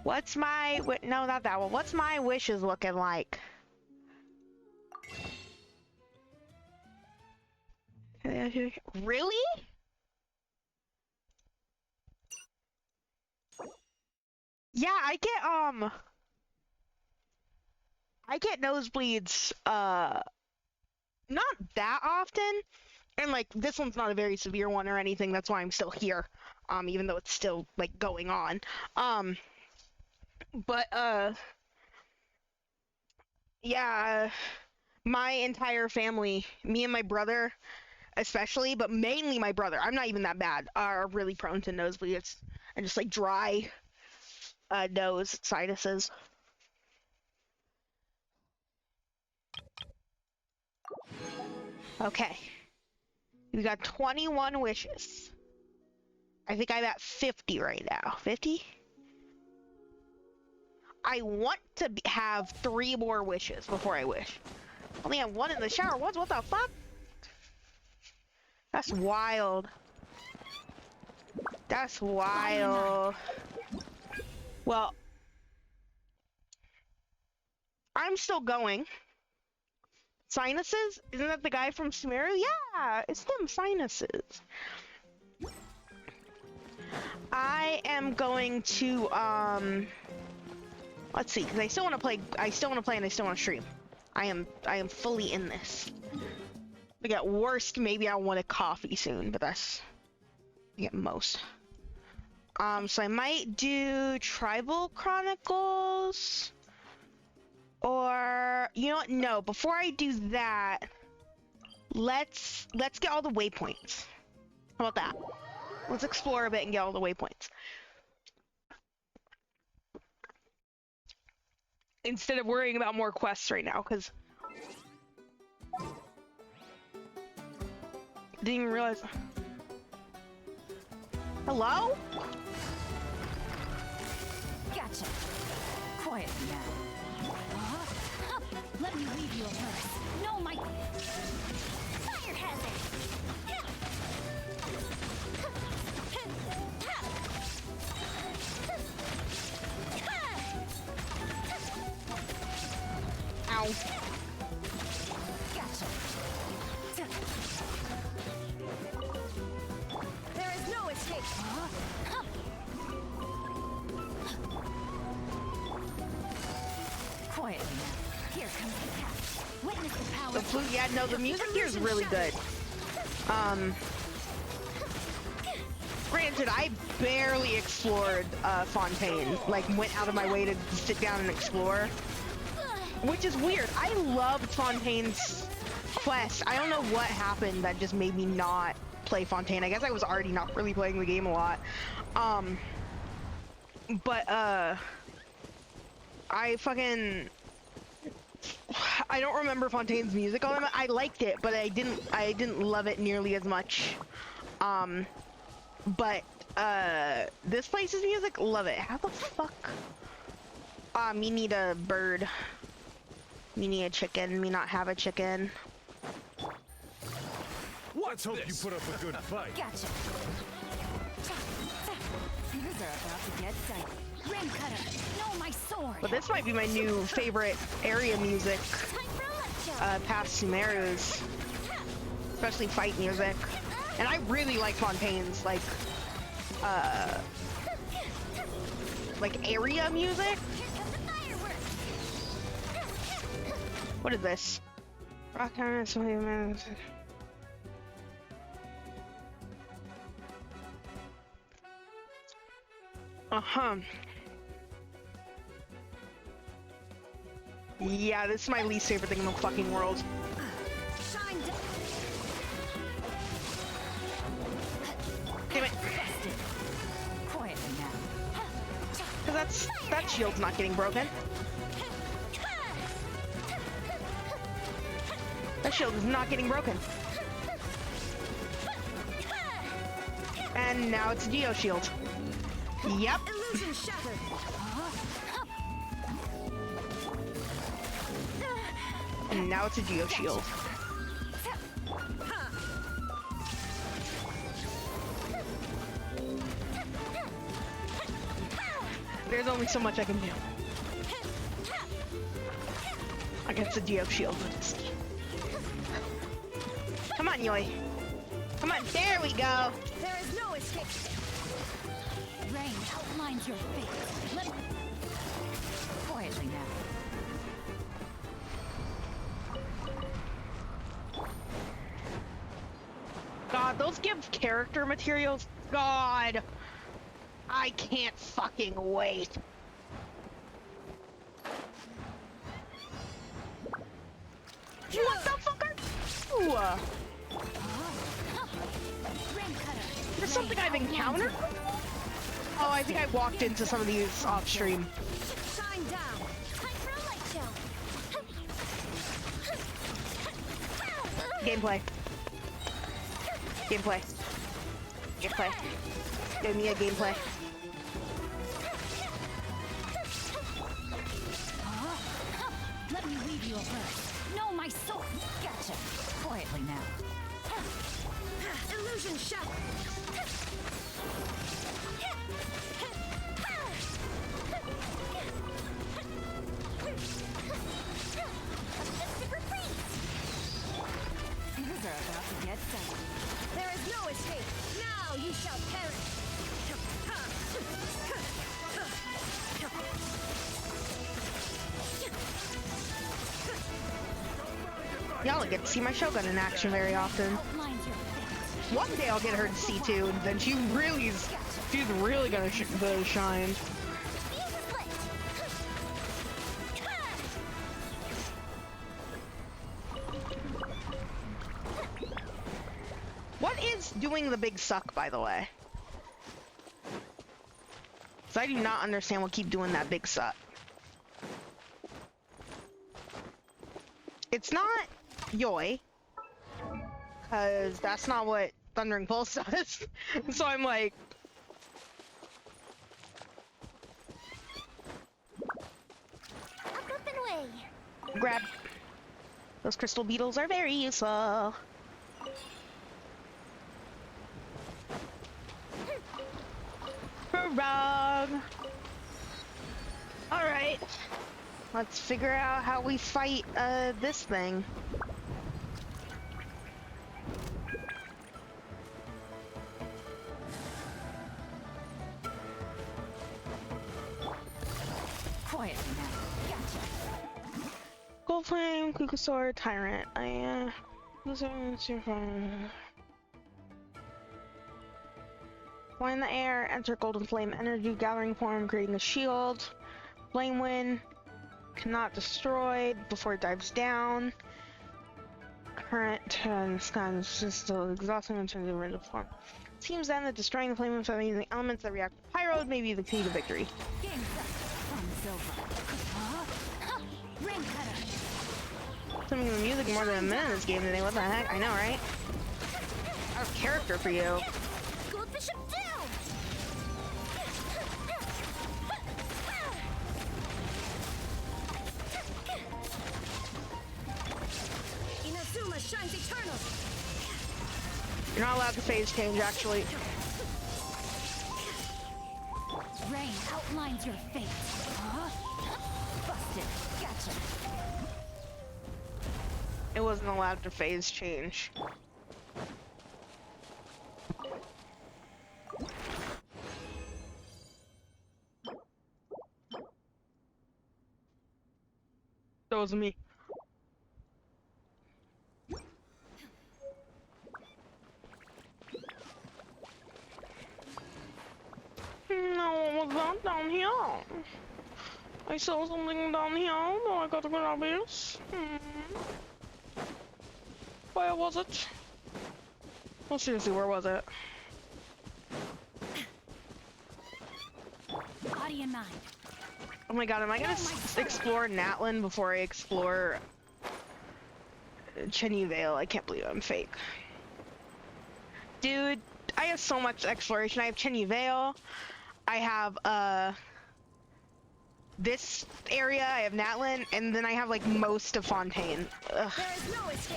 Speaker 2: What's my no, not that one. What's my wishes looking like? Really? Yeah, I get nosebleeds not that often. And like this one's not a very severe one or anything. That's why I'm still here. Even though it's still like going on. But yeah, my entire family, me and my brother especially, but mainly my brother, I'm not even that bad, are really prone to nosebleeds and just like dry nose sinuses. Okay. We got 21 wishes. I think I'm at 50 right now. 50? I want to have 3 more wishes before I wish. Only have 1 in the shower. What the fuck? That's wild. That's wild. Well, I'm still going. Sinuses? Isn't that the guy from Sumeru? Yeah, it's him, Sinuses. I am going to, let's see, because I still want to play, and I still want to stream. I am fully in this. Like at worst, maybe I'll want a coffee soon, but that's, at most. So I might do Tribal Chronicles, or, you know what, no, before I do that, let's get all the waypoints. How about that? Let's explore a bit and get all the waypoints. Instead of worrying about more quests right now, because didn't even realize. Hello?
Speaker 3: Gotcha. Quiet now. Let me leave you a verse. No, my fire hazard.
Speaker 2: Ow.
Speaker 3: Gotcha. There is no escape. Quietly now. Here comes the path. Witness the power.
Speaker 2: The flute, yeah, no, the music here is really good. Granted, I barely explored Fontaine. Like, went out of my way to sit down and explore. Which is weird. I loved Fontaine's quest. I don't know what happened that just made me not play Fontaine. I guess I was already not really playing the game a lot. I don't remember Fontaine's music on it. I liked it, but I didn't love it nearly as much. This place's music, love it. How the fuck? Me need a bird. Me need a chicken. Me not have a chicken.
Speaker 9: Let's hope you put up a good fight.
Speaker 3: Gotcha. Things are about to get dicey. Rain cutter. No, my sword.
Speaker 2: But this might be my new favorite area music. Past Sumeru's, especially fight music. And I really like Fontaine's like area music. What is this? Rock harness, Yeah, this is my least favorite thing in the fucking world. Damn it. Cause that shield's not getting broken. That shield is not getting broken. And now it's a Geo shield. Yep.
Speaker 3: Illusion shattered.
Speaker 2: And now it's a Geo shield. There's only so much I can do against the Geo shield. Come on, Yoi. Come on, there we go.
Speaker 3: There is no escape. Rain outlines your fate. Let quietly now.
Speaker 2: God, those give character materials. God, I can't fucking wait. What the fucker? Ooh. Is this something I've encountered? Oh, I think I walked into some of these off stream.
Speaker 3: Shine down. Time for a light show.
Speaker 2: Gameplay. Gameplay. Gameplay. Give me a gameplay.
Speaker 3: leave you a burst. No, my sword. Gotcha. Quietly now. Illusion shot. Things are about to get dicey. There is no escape. Now you shall perish.
Speaker 2: Y'all don't get to see my Shogun in action very often. One day I'll get her to C2, and then she's really gonna shine. What is doing the big suck, by the way? So I do not understand what keep doing that big suck. It's not Yoi, because that's not what Thundering Pulse does. So I'm like...
Speaker 1: Up and away.
Speaker 2: Grab. Those crystal beetles are very useful. Wrong. Alright. Let's figure out how we fight this thing.
Speaker 3: Quietly now. Gotcha.
Speaker 2: Gold Flame, Kuku Sword, Tyrant. Fly in the air, enter Golden Flame energy gathering form, creating a shield. Flame Wind cannot destroy before it dives down. Current and scan is still exhausting in terms of random form. Seems then that destroying the flame wind by using elements that react to pyro may be the key to victory. Something in the music more than a minute in this game today. What the heck? I know, right? I have character for you.
Speaker 1: Goldbishop down!
Speaker 3: Inazuma shines eternal.
Speaker 2: You're not allowed to phase change, actually.
Speaker 3: Rain outlines your fate. Busted. Gotcha.
Speaker 2: It wasn't allowed to phase change. That was me. No, what was that down here? I saw something down here, but I gotta grab it. Where was it? Well, seriously, where was it?
Speaker 3: Body and mind.
Speaker 2: Oh my god, am I gonna explore Natlan before I explore Cheney Vale? I can't believe I'm fake. Dude, I have so much exploration. I have Cheney Vale. I have, this area, I have Natlan, and then I have, like, most of Fontaine. Ugh.
Speaker 1: There is no escape.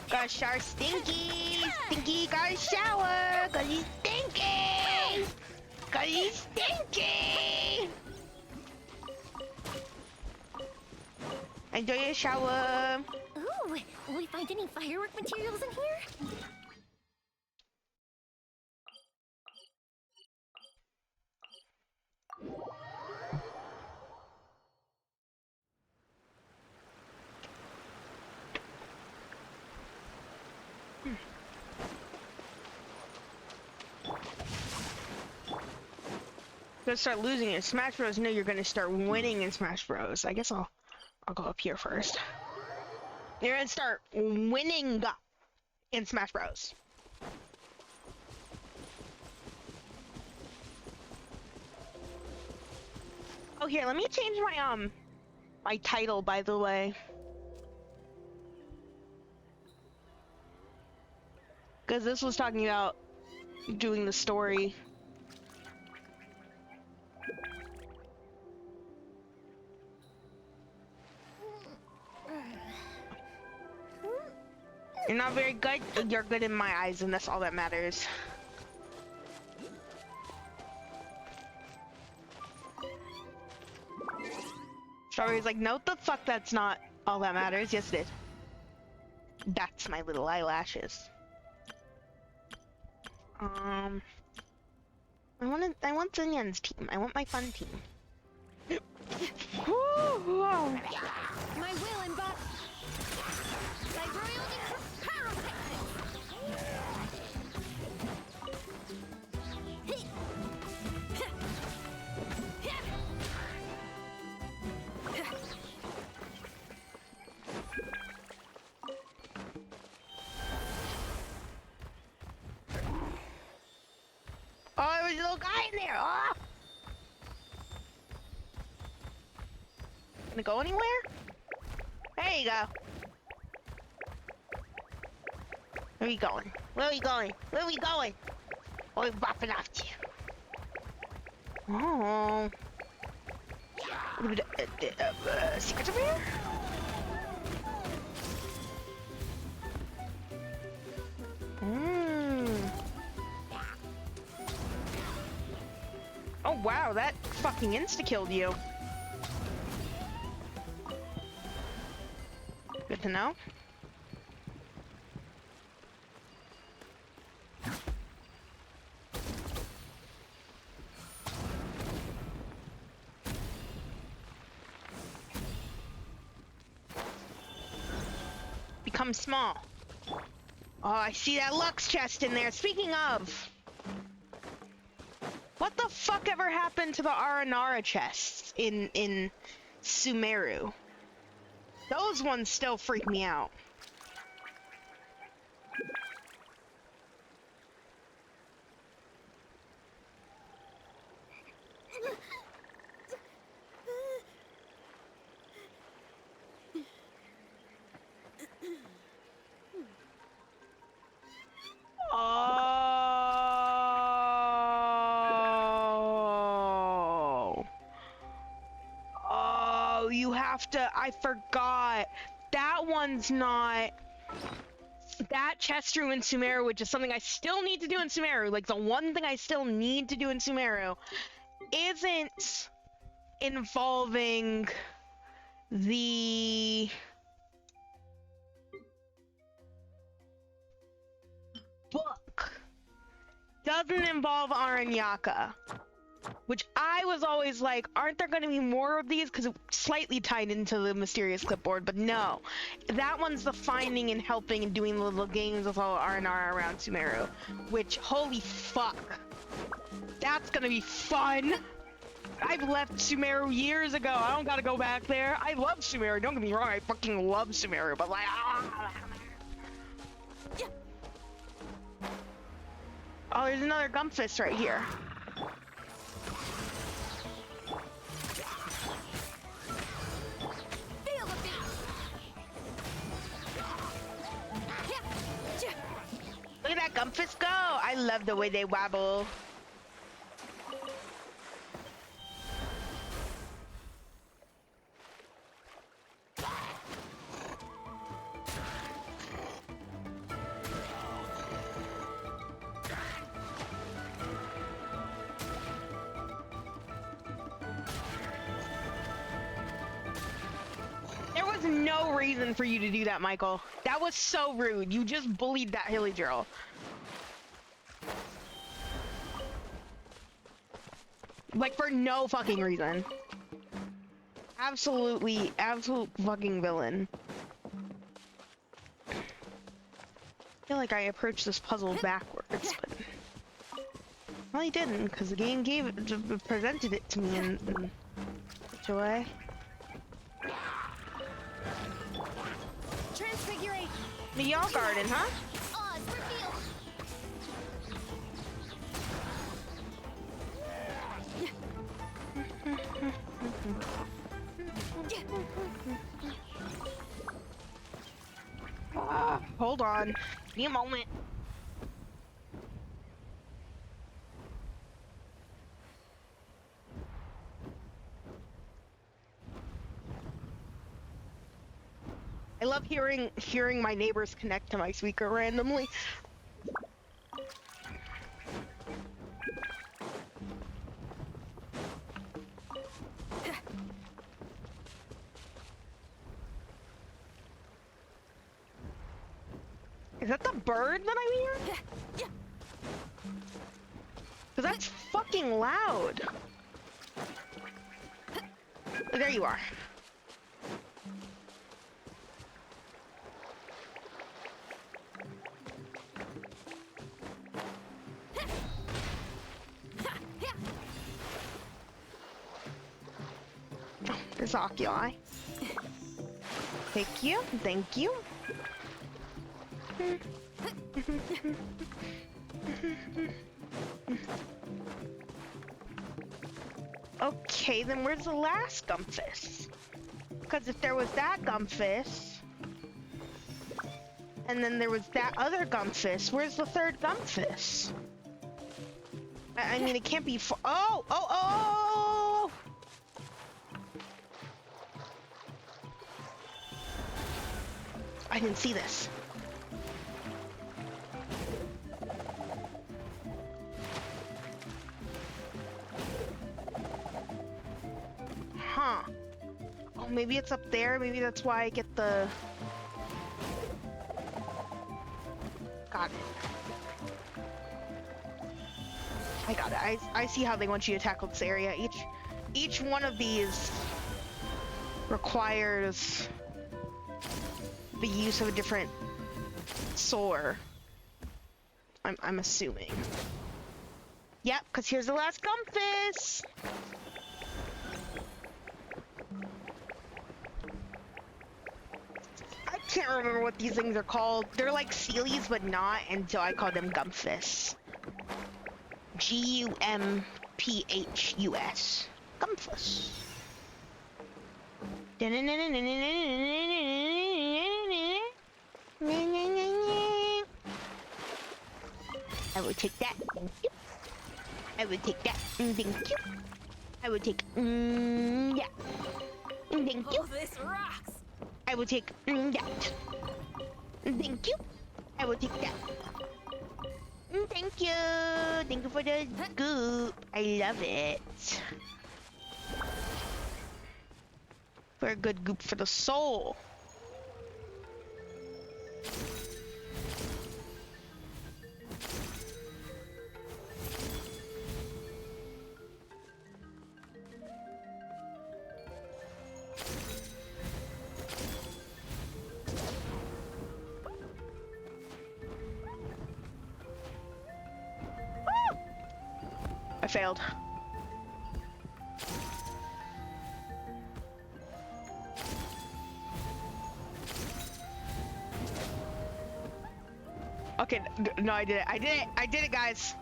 Speaker 2: Gotta shower stinky! Stinky, gotta shower! Cause he's stinky! Cause he's stinky! Enjoy your shower!
Speaker 1: Ooh, will we find any firework materials in here?
Speaker 2: Gonna start losing in Smash Bros. No, you're gonna start winning in Smash Bros. I guess I'll go up here first. You're gonna start winning in Smash Bros. Oh, here, let me change my my title, by the way. Because this was talking about doing the story. You're not very good. You're good in my eyes, and that's all that matters. Strawberry's like, no, the fuck, that's not all that matters. Yes, it is. That's my little eyelashes. I want Zinyan's team. I want my fun team.
Speaker 17: My will and bot.
Speaker 2: Oh, there was a little guy in there. Oh. Gonna go anywhere? There you go. Where are you going? Where are we going? Where are we going? Oh, we're bopping off to you. Oh. Secrets over here? Oh wow, that fucking insta-killed you. Good to know. Become small. Oh, I see that Lux chest in there. Speaking of, what the fuck ever happened to the Aranara chests in Sumeru? Those ones still freak me out. Oh, you have to, I forgot. That one's not, that chest room in Sumeru, which is something I still need to do in Sumeru, like the one thing I still need to do in Sumeru, isn't involving the book. Doesn't involve Aranyaka. Which I was always like, aren't there going to be more of these? Because it slightly tied into the mysterious clipboard, but no. That one's the finding and helping and doing little games with all R&R around Sumeru. Which, holy fuck. That's going to be fun. I've left Sumeru years ago. I don't got to go back there. I love Sumeru. Don't get me wrong. I fucking love Sumeru, but like... Oh, there's another Gumpfist right here. Look at that Gumpfist go! I love the way they wobble. There was no reason for you to do that, Michael. That was so rude. You just bullied that hilly girl. Like, for no fucking reason. Absolute fucking villain. I feel like I approached this puzzle backwards, but... Well, he didn't, because the game presented it to me in such a way.
Speaker 17: Transfigurate.
Speaker 2: The Yall Garden, huh?
Speaker 17: Oz, reveal.
Speaker 2: Hold on. Give me a moment. I love hearing my neighbors connect to my speaker randomly. Is that the bird that I'm hearing?
Speaker 4: Yeah.
Speaker 2: Cause that's fucking loud. Oh, there you are. Oh, there's oculi. Thank you. Thank you. Okay, then where's the last Gumpus? Because if there was that Gumpus, and then there was that other Gumpus, where's the third Gumpus? I mean, it can't be oh! I didn't see this. Huh. Oh, maybe it's up there. Maybe that's why I get the... Got it. I got it. I see how they want you to tackle this area. Each one of these requires the use of a different soar. I'm assuming. Yep, because here's the last Gumpus! I can't remember what these things are called. They're like Sealies, but not, and so I call them Gumpus. G-U-M-P-H-U-S. Gumpus. I will take that. Thank you. I will take that. Thank you. I will take. Yeah. Thank you.
Speaker 4: Oh, this rocks.
Speaker 2: I will take that. Thank you. I will take that. Thank you. Thank you for the goop. I love it. For a good goop for the soul. I failed. Okay, no, I did it. I did it, guys.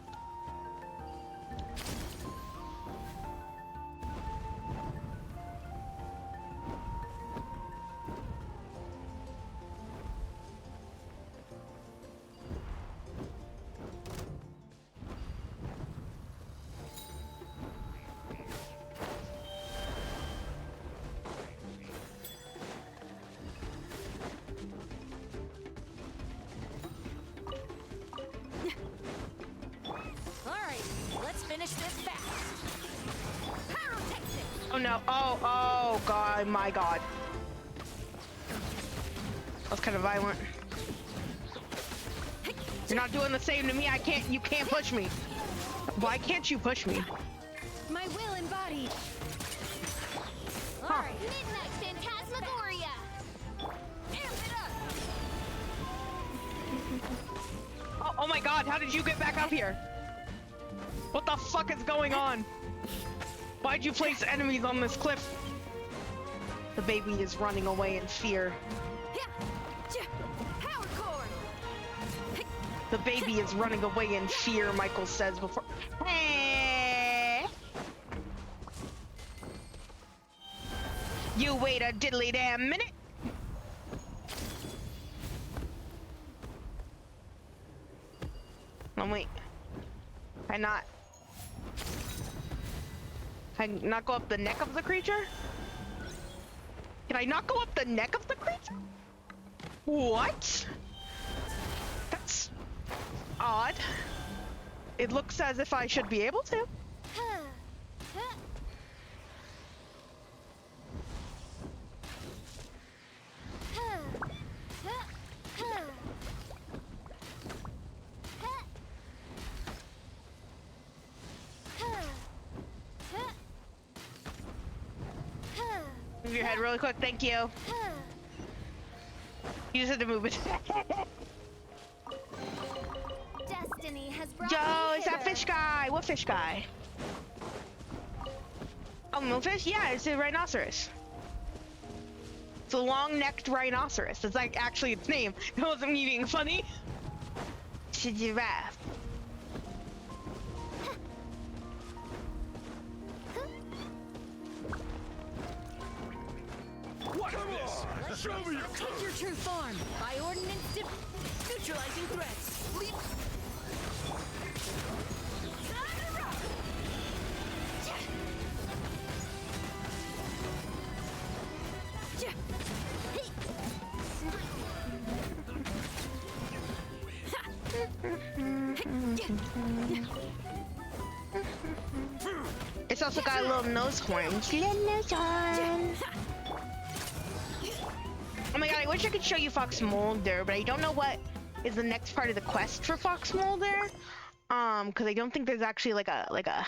Speaker 2: Oh no, oh god, my god. That was kind of violent. You're not doing the same to me, you can't push me. Why can't you push me?
Speaker 3: My will embodied.
Speaker 1: All right, Midnight Phantasmagoria. Amp it up.
Speaker 2: Oh my god, how did you get back up here? What the fuck is going on? Why'd you place enemies on this cliff? The baby is running away in fear.
Speaker 4: Power cord.
Speaker 2: The baby is running away in fear, Michael says before. Hey! You wait a diddly damn minute. Oh wait. Can I not go up the neck of the creature? Can I not go up the neck of the creature? What? That's odd. It looks as if I should be able to. Move your head really quick, thank you. Use it to move it.
Speaker 1: Destiny has brought
Speaker 2: Yo,
Speaker 1: me
Speaker 2: it's that
Speaker 1: hither.
Speaker 2: fish guy. What fish guy? Oh, moonfish? Yeah, it's a rhinoceros. It's a long-necked rhinoceros. That's like actually its name. That wasn't me being funny. It's a giraffe.
Speaker 24: What is this? Show me your Take your true form. By ordinance, neutralizing threats. Leap.
Speaker 2: It's also got a little nose horns. Little nose horn. Oh my god, I wish I could show you Fox Mulder, but I don't know what is the next part of the quest for Fox Mulder. Because I don't think there's actually like a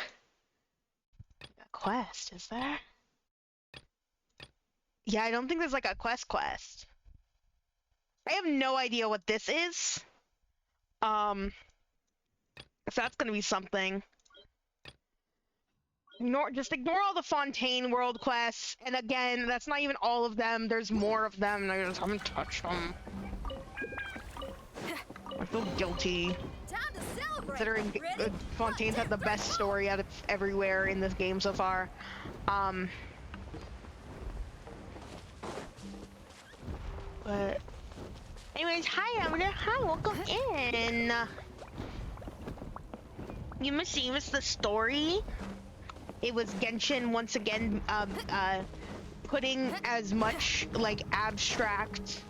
Speaker 2: quest, is there? Yeah, I don't think there's like a quest. I have no idea what this is. So that's gonna be something. Just ignore all the Fontaine World quests, and again, that's not even all of them. There's more of them, and I just haven't touched them. I feel guilty, considering Fontaine's had the best story out of everywhere in this game so far. But anyways, hi Emma, hi, welcome in. You must see the story. It was Genshin once again putting as much like abstract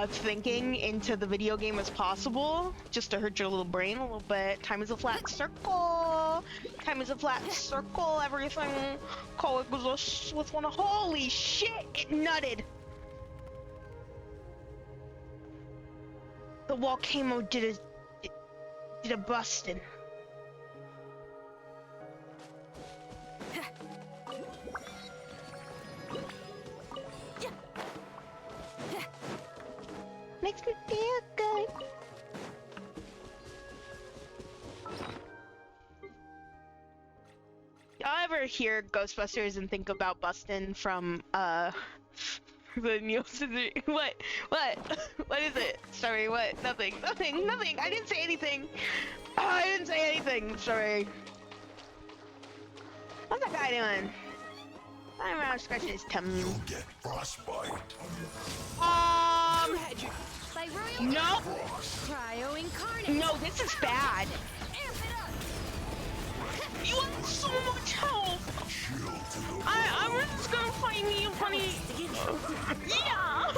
Speaker 2: thinking into the video game as possible, just to hurt your little brain a little bit. Time is a flat circle. Time is a flat circle. Everything coexists with one. Holy shit! It nutted. The volcano did a bustin'. Makes me feel good. Y'all ever hear Ghostbusters and think about Bustin' from the Nielsen? What is it? Sorry, what? Nothing. I didn't say anything. Oh, I didn't say anything. Sorry. What's that guy doing? I'm around scratching his tummy.
Speaker 8: You'll get frostbite.
Speaker 2: No.
Speaker 24: Cryo incarnate.
Speaker 2: No, this is bad. You have so much health. I'm just gonna find me a funny. Yeah.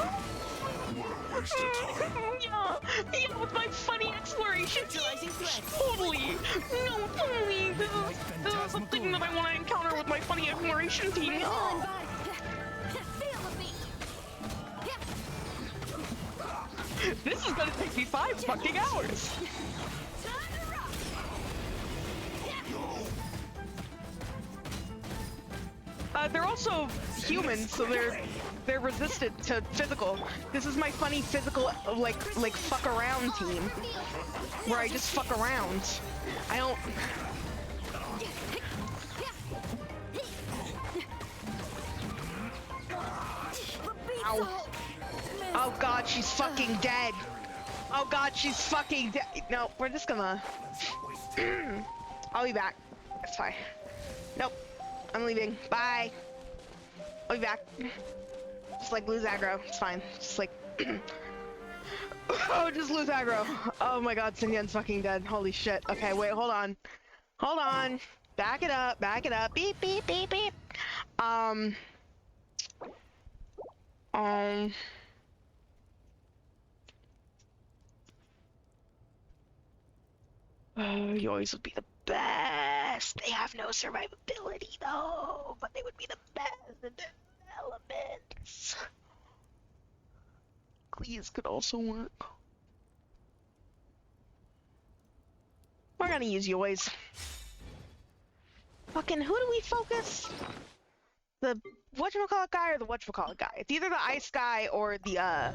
Speaker 2: Yeah, with my funny exploration team. Totally. No, totally. This is the thing that I want to encounter with my funny exploration team. Yeah. This is gonna take me 5 fucking hours. They're also humans, so they're resistant to physical. This is my funny physical like fuck around team, where I just fuck around. I don't. Ow. Oh god, she's fucking dead. Oh god, she's fucking dead. No, we're just gonna. I'll be back. It's fine. Nope. I'm leaving. Bye. I'll be back. Just like lose aggro. It's fine. Just like. Oh, just lose aggro. Oh my god, Sinyan's fucking dead. Holy shit. Okay, wait, hold on. Hold on. Back it up. Back it up. Beep, beep, beep, beep. Yours would be the best. They have no survivability though, but they would be the best in their elements. Please could also work. We're gonna use yours. Fucking who do we focus? The whatchamacallit guy or the whatchamacallit guy? It's either the ice guy or the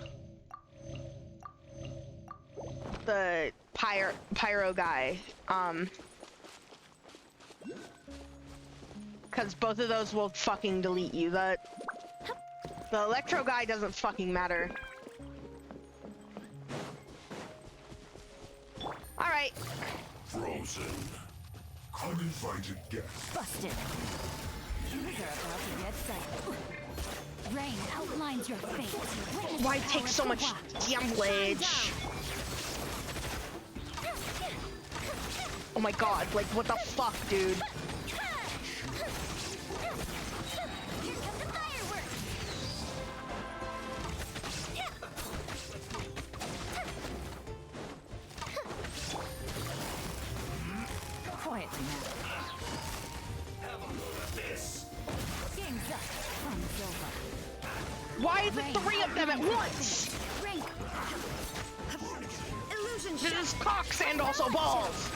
Speaker 2: pyro guy. Cause both of those will fucking delete you. The electro guy doesn't fucking matter. Alright.
Speaker 8: Frozen. Uninvited guest.
Speaker 3: Busted. You are about to get set. Rain outlines your fate.
Speaker 2: Why take so much damage? Oh my god, like what the fuck, dude?
Speaker 3: Quietly now.
Speaker 8: Have a look at this.
Speaker 3: Game's up. Fun's over.
Speaker 2: Why is it 3 of them at once?
Speaker 3: Rain. Illusion
Speaker 2: This
Speaker 3: shot.
Speaker 2: is cocks and also balls.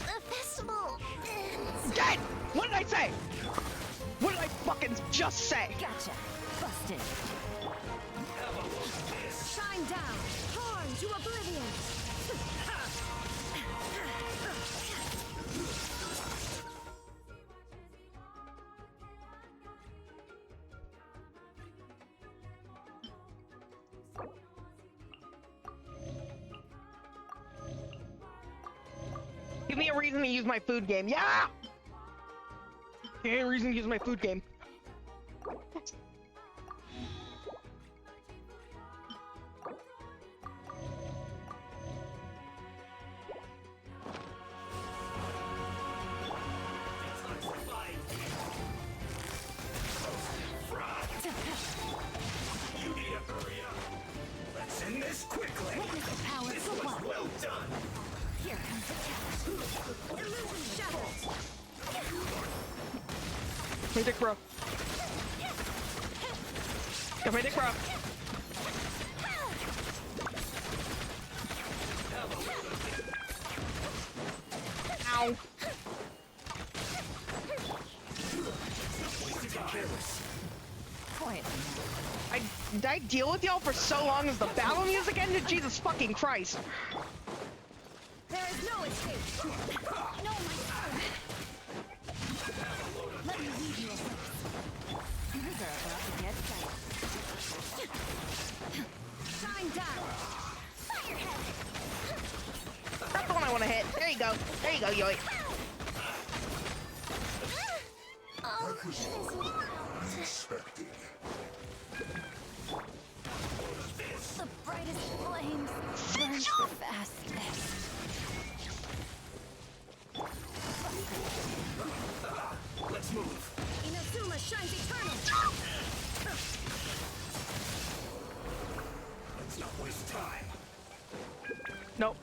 Speaker 1: The festival ends.
Speaker 2: Dead! What did I say? What did I fucking just say?
Speaker 3: Gotcha. Busted. Shine down. Torn to oblivion.
Speaker 2: Give me a reason to use my food game. Yeah! Give me a reason to use my food game.
Speaker 8: You need to hurry up. Let's end this quickly. This was well done.
Speaker 3: Here comes the test. Illusion shattered.
Speaker 2: My dick, bro. Got my dick, bro. Ow.
Speaker 3: Quietly.
Speaker 2: Did I deal with y'all for so long as the battle music ended? Jesus fucking Christ.
Speaker 3: There is no escape. No, my son. Let me lead you a place. You are about to get set. Shine down. Firehead.
Speaker 2: That's the one I want to hit. There you go. There you go, Yoik.
Speaker 8: That was unexpected.
Speaker 3: The brightest flames burn the fastest.
Speaker 8: Let's move.
Speaker 3: Inazuma shines eternal.
Speaker 8: Let's not waste time.
Speaker 2: Nope.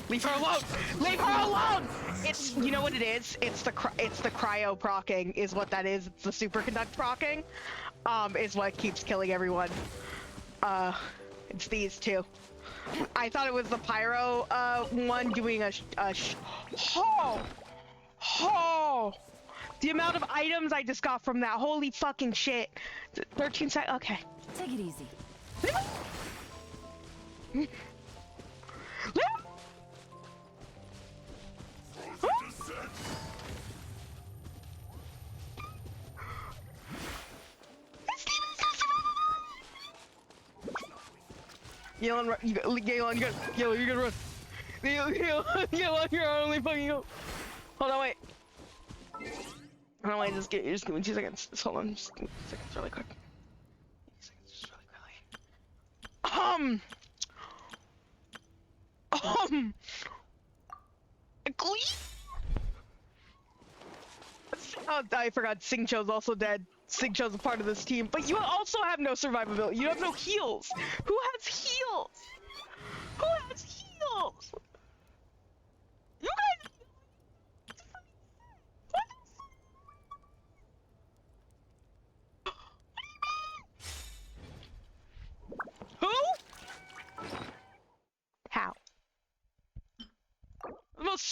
Speaker 2: Leave her alone. Leave her alone. It's, you know what it is? It's the cryo procking is what that is. It's the superconduct procking. Is what keeps killing everyone. It's these two. I thought it was the pyro one doing the amount of items I just got from that. Holy fucking shit. 13 seconds. Okay.
Speaker 3: Take it easy.
Speaker 2: Galen, you gotta run. Galen, you're our only fucking hope. Hold on, wait. Hold on, wait, just give me 2 seconds. Just hold on, just give me 2 seconds really quick. Oh, I forgot Singcho's also dead. Singcho's a part of this team, but you also have no survivability. You have no heals. Who has heals? Who has heals?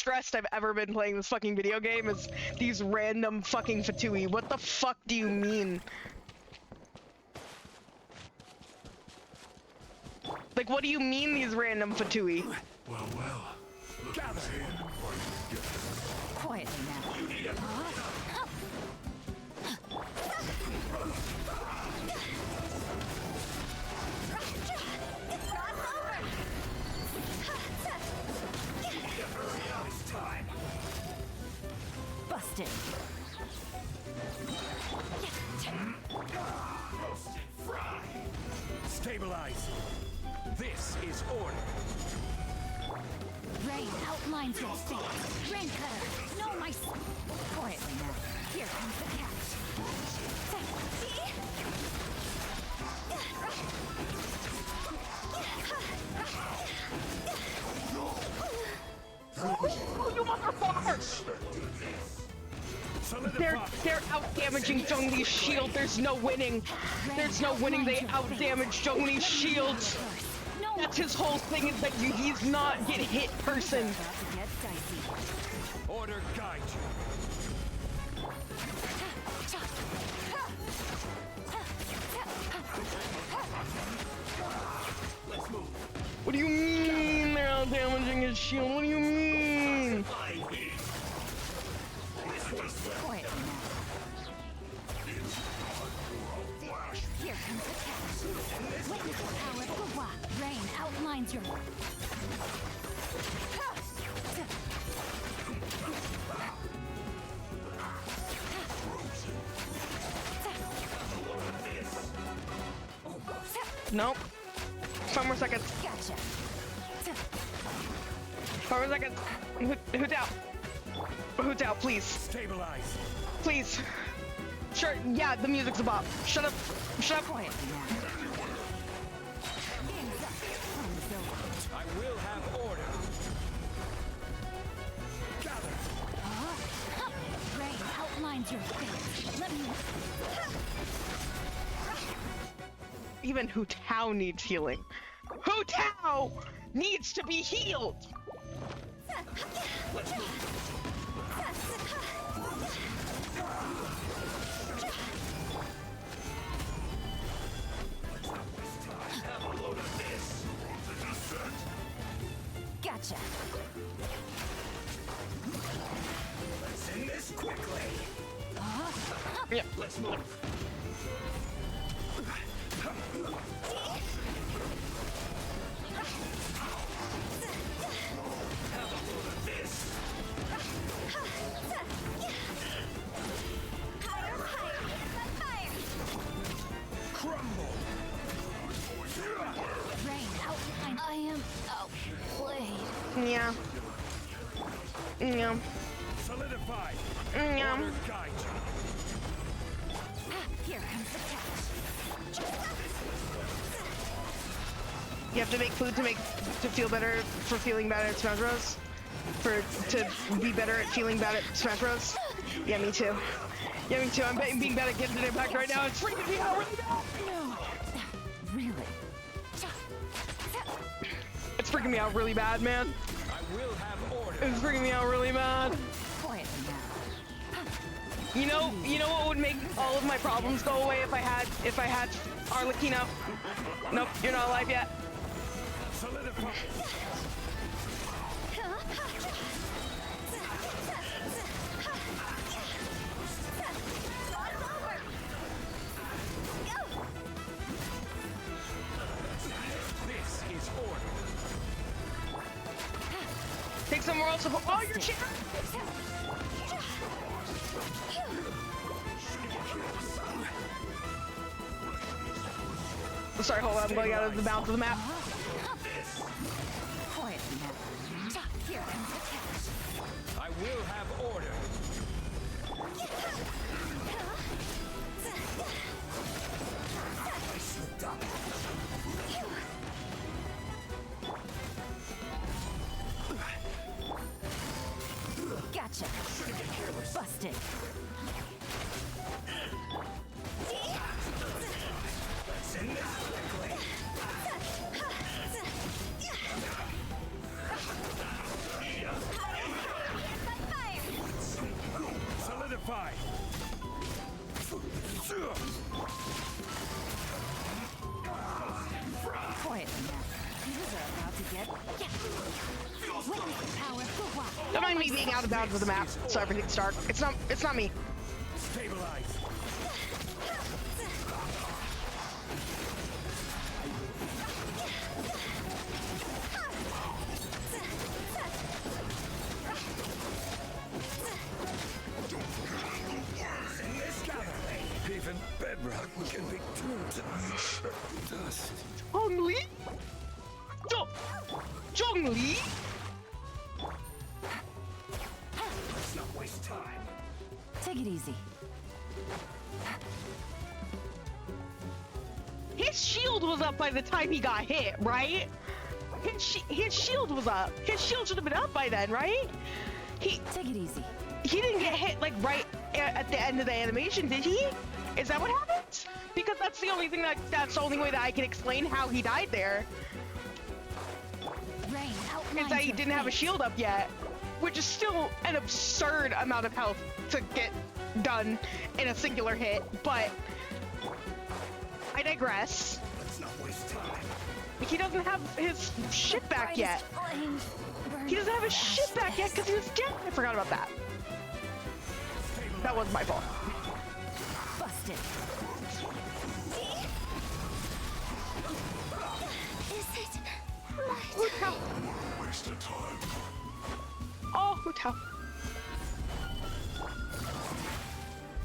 Speaker 2: stressed I've ever been playing this fucking video game is these random fucking fatui. What the fuck do you mean? Like, what do you mean these random fatui?
Speaker 8: Well, gather here.
Speaker 24: Quietly now. Busted.
Speaker 8: Roasted fry. Stabilize. This is order.
Speaker 3: Rain outlines your fate. Rain cutter, no my...
Speaker 24: Quietly now.
Speaker 3: Here comes the catch.
Speaker 2: You motherfucker! They're out-damaging Zhongli's shield. There's no winning. There's no winning. They out-damage Zhongli's shields. That's his whole thing, is that he's not get hit person.
Speaker 8: Order guide you. Let's move.
Speaker 2: What do you mean they're out-damaging his shield? What do you mean?
Speaker 3: Here comes the catch. Witness the power of the rock. Rain outlines your...
Speaker 2: Nope. 5 more seconds.
Speaker 3: Gotcha.
Speaker 2: 5 more seconds. Hoot out. Hoot out, please.
Speaker 8: Stabilize.
Speaker 2: Please. Sure, yeah, the music's a bop. Shut up. Shut up.
Speaker 8: I will have order. Gather.
Speaker 3: Rain outlines your fate. Let me...
Speaker 2: Even Hu Tao needs healing. Hu Tao needs to be healed.
Speaker 8: Let's move. Have a load of this.
Speaker 3: Gotcha.
Speaker 8: Let's end this quickly.
Speaker 2: Yep.
Speaker 8: Let's move. Have a load of this. Crumble.
Speaker 3: Rain outline. I am outplayed.
Speaker 2: Yeah. Yeah.
Speaker 8: Solidify.
Speaker 2: Yeah.
Speaker 8: Order guide
Speaker 3: Here comes the catch.
Speaker 2: You have to make food to feel better, for feeling bad at Smash Bros. To be better at feeling bad at Smash Bros. Yeah, me too. Yeah, me too. I'm being bad at Genshin Impact right now. It's freaking me out really bad.
Speaker 3: No. Really?
Speaker 2: It's freaking me out really bad, man.
Speaker 8: I will have order.
Speaker 2: It's freaking me out really bad.
Speaker 3: Quietly now.
Speaker 2: You know what would make all of my problems go away if I had Arlecchino? Nope, you're not alive yet.
Speaker 8: Solidify. This is order.
Speaker 2: Take some moral support. Oh, you're cheating! Sorry, hold on. I'm going out of the bounds of the map.
Speaker 3: Quietly now. Here comes the catch.
Speaker 8: I will have order. I slipped up.
Speaker 3: Gotcha. Busted.
Speaker 8: Let's end this quickly.
Speaker 7: Solidify!
Speaker 3: Quiet now. These are about to get... Witness power.
Speaker 2: Don't mind me being out of bounds with the map, so everything's dark. It's not me.
Speaker 7: Stabilize! Even bedrock can be turned to dust.
Speaker 2: Zhongli? Zhongli?
Speaker 7: Let's not waste time.
Speaker 3: Take it easy.
Speaker 2: His shield was up by the time he got hit, right? His shield was up. His shield should have been up by then, right?
Speaker 3: Take it easy.
Speaker 2: He didn't get hit like right at the end of the animation, did he? Is that what happened? Because that's the only thing that's the only way that I can explain how he died there. Is that he didn't have a shield up yet, which is still an absurd amount of health to get done in a singular hit, but I digress.
Speaker 7: Let's not waste time.
Speaker 2: He doesn't have his shit back yet. He doesn't have his shit back yet because he was dead. I forgot about that. That was my fault.
Speaker 3: Busted.
Speaker 1: Is it
Speaker 2: Hutao.
Speaker 8: Wasted time.
Speaker 2: Oh, Hutao.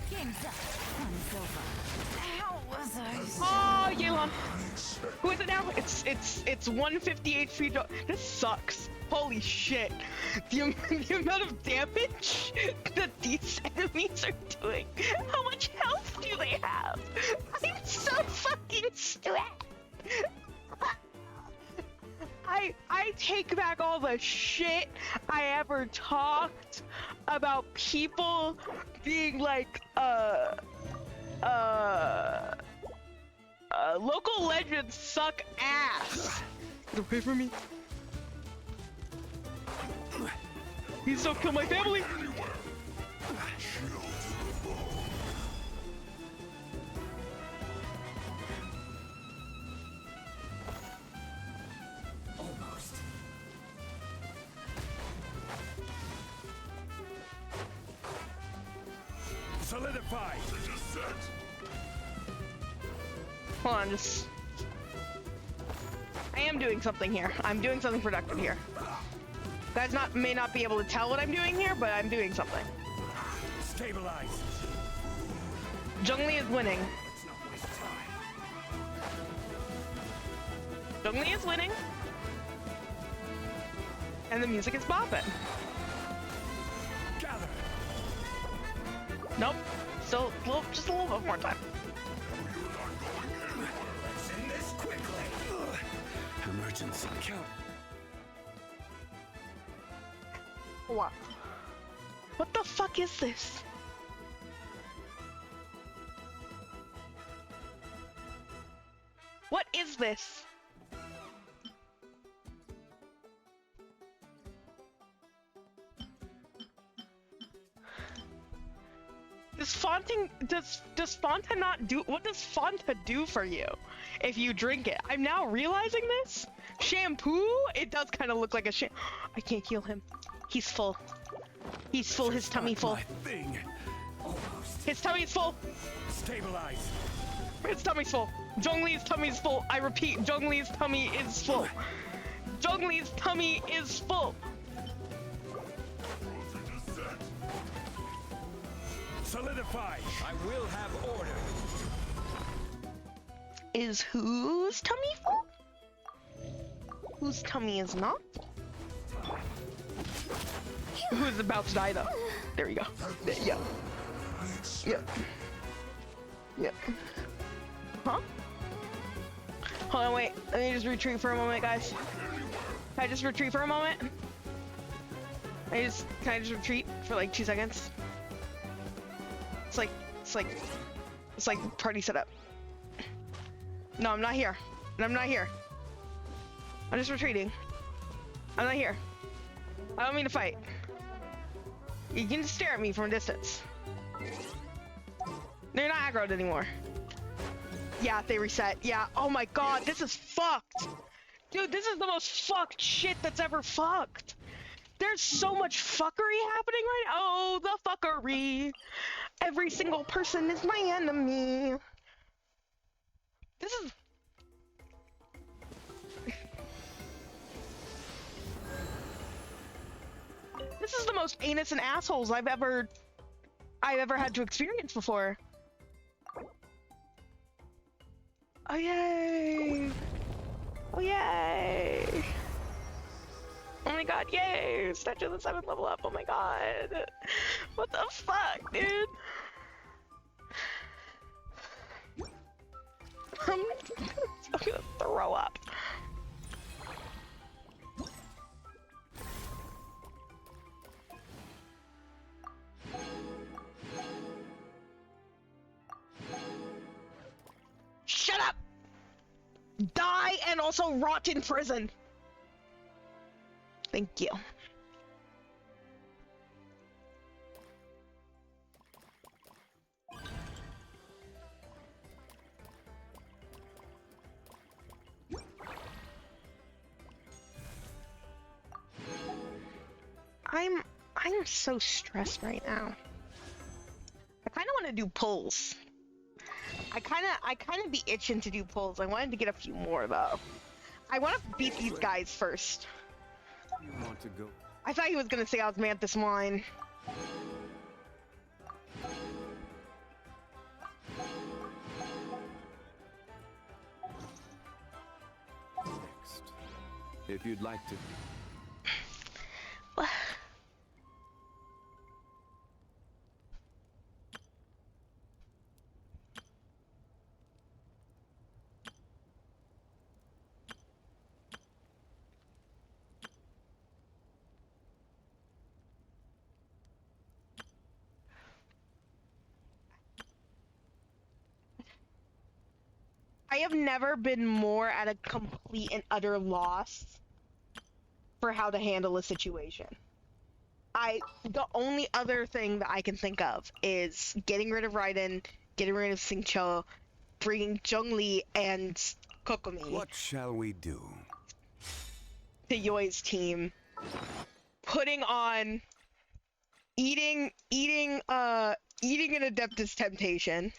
Speaker 3: Game's up. Fun's over. How was I?
Speaker 2: Oh, Yelan. Who is it now? It's 150 HP. This sucks. Holy shit. The amount of damage that these enemies are doing. How much health do they have? I'm so fucking stressed. I take back all the shit I ever talked about people being like, local legends suck ass. Get away from me. Please don't kill my family.
Speaker 7: Almost. Solidify.
Speaker 2: Hold on, just... I am doing something here. I'm doing something productive here. You guys may not be able to tell what I'm doing here, but I'm doing something.
Speaker 7: Stabilize.
Speaker 2: Zhongli is winning.
Speaker 7: Let's not waste time.
Speaker 2: Zhongli is winning. And the music is bopping.
Speaker 7: Gather.
Speaker 2: Nope. Still, just a little bit more time.
Speaker 7: Let's end this quickly. Emergency count.
Speaker 2: What? What the fuck is this? What is this? Does Fanta not do, what does Fanta do for you if you drink it? I'm now realizing this. Shampoo? It does kind of look like a I can't heal him. He's full. He's full, his tummy full. His tummy's full.
Speaker 7: Stabilize.
Speaker 2: His tummy's full. Zhongli's tummy's full. I repeat, Zhongli's tummy is full. Zhongli's tummy is full.
Speaker 7: Solidify. I will have order.
Speaker 2: Is whose tummy full? Whose tummy is not? Who's about to die though? There we go. Yep. Yep. Yep. Huh? Hold on, wait. Let me just retreat for a moment, guys. Can I just retreat for a moment? Can I just retreat for like 2 seconds? It's like party setup. No, I'm not here. I'm not here. I'm just retreating. I'm not here. I don't mean to fight. You can just stare at me from a distance. aggroed anymore. Yeah, they reset. Yeah, oh my god, this is fucked. Dude, this is the most fucked shit that's ever fucked. There's so much fuckery happening right now. Oh, the fuckery. Every single person is my enemy. This is... This is the most anus and assholes I've ever had to experience before. Oh yay! Oh yay! Oh my god, yay! Statue of the 7th level up, oh my god! What the fuck, dude? I'm gonna throw up. Shut up! Die and also rot in prison. Thank you. I'm so stressed right now. I kind of want to do pulls. I kind of be itching to do pulls. I wanted to get a few more though. I want to beat these guys first.
Speaker 15: You want to go?
Speaker 2: I thought he was gonna say Osmanthus Wine.
Speaker 15: Next, if you'd like to.
Speaker 2: I have never been more at a complete and utter loss for how to handle a situation. The only other thing that I can think of is getting rid of Raiden, getting rid of Xingqiu, bringing Zhongli and Kokomi.
Speaker 15: What shall we do?
Speaker 2: To Yoi's team, putting on eating an Adeptus Temptation,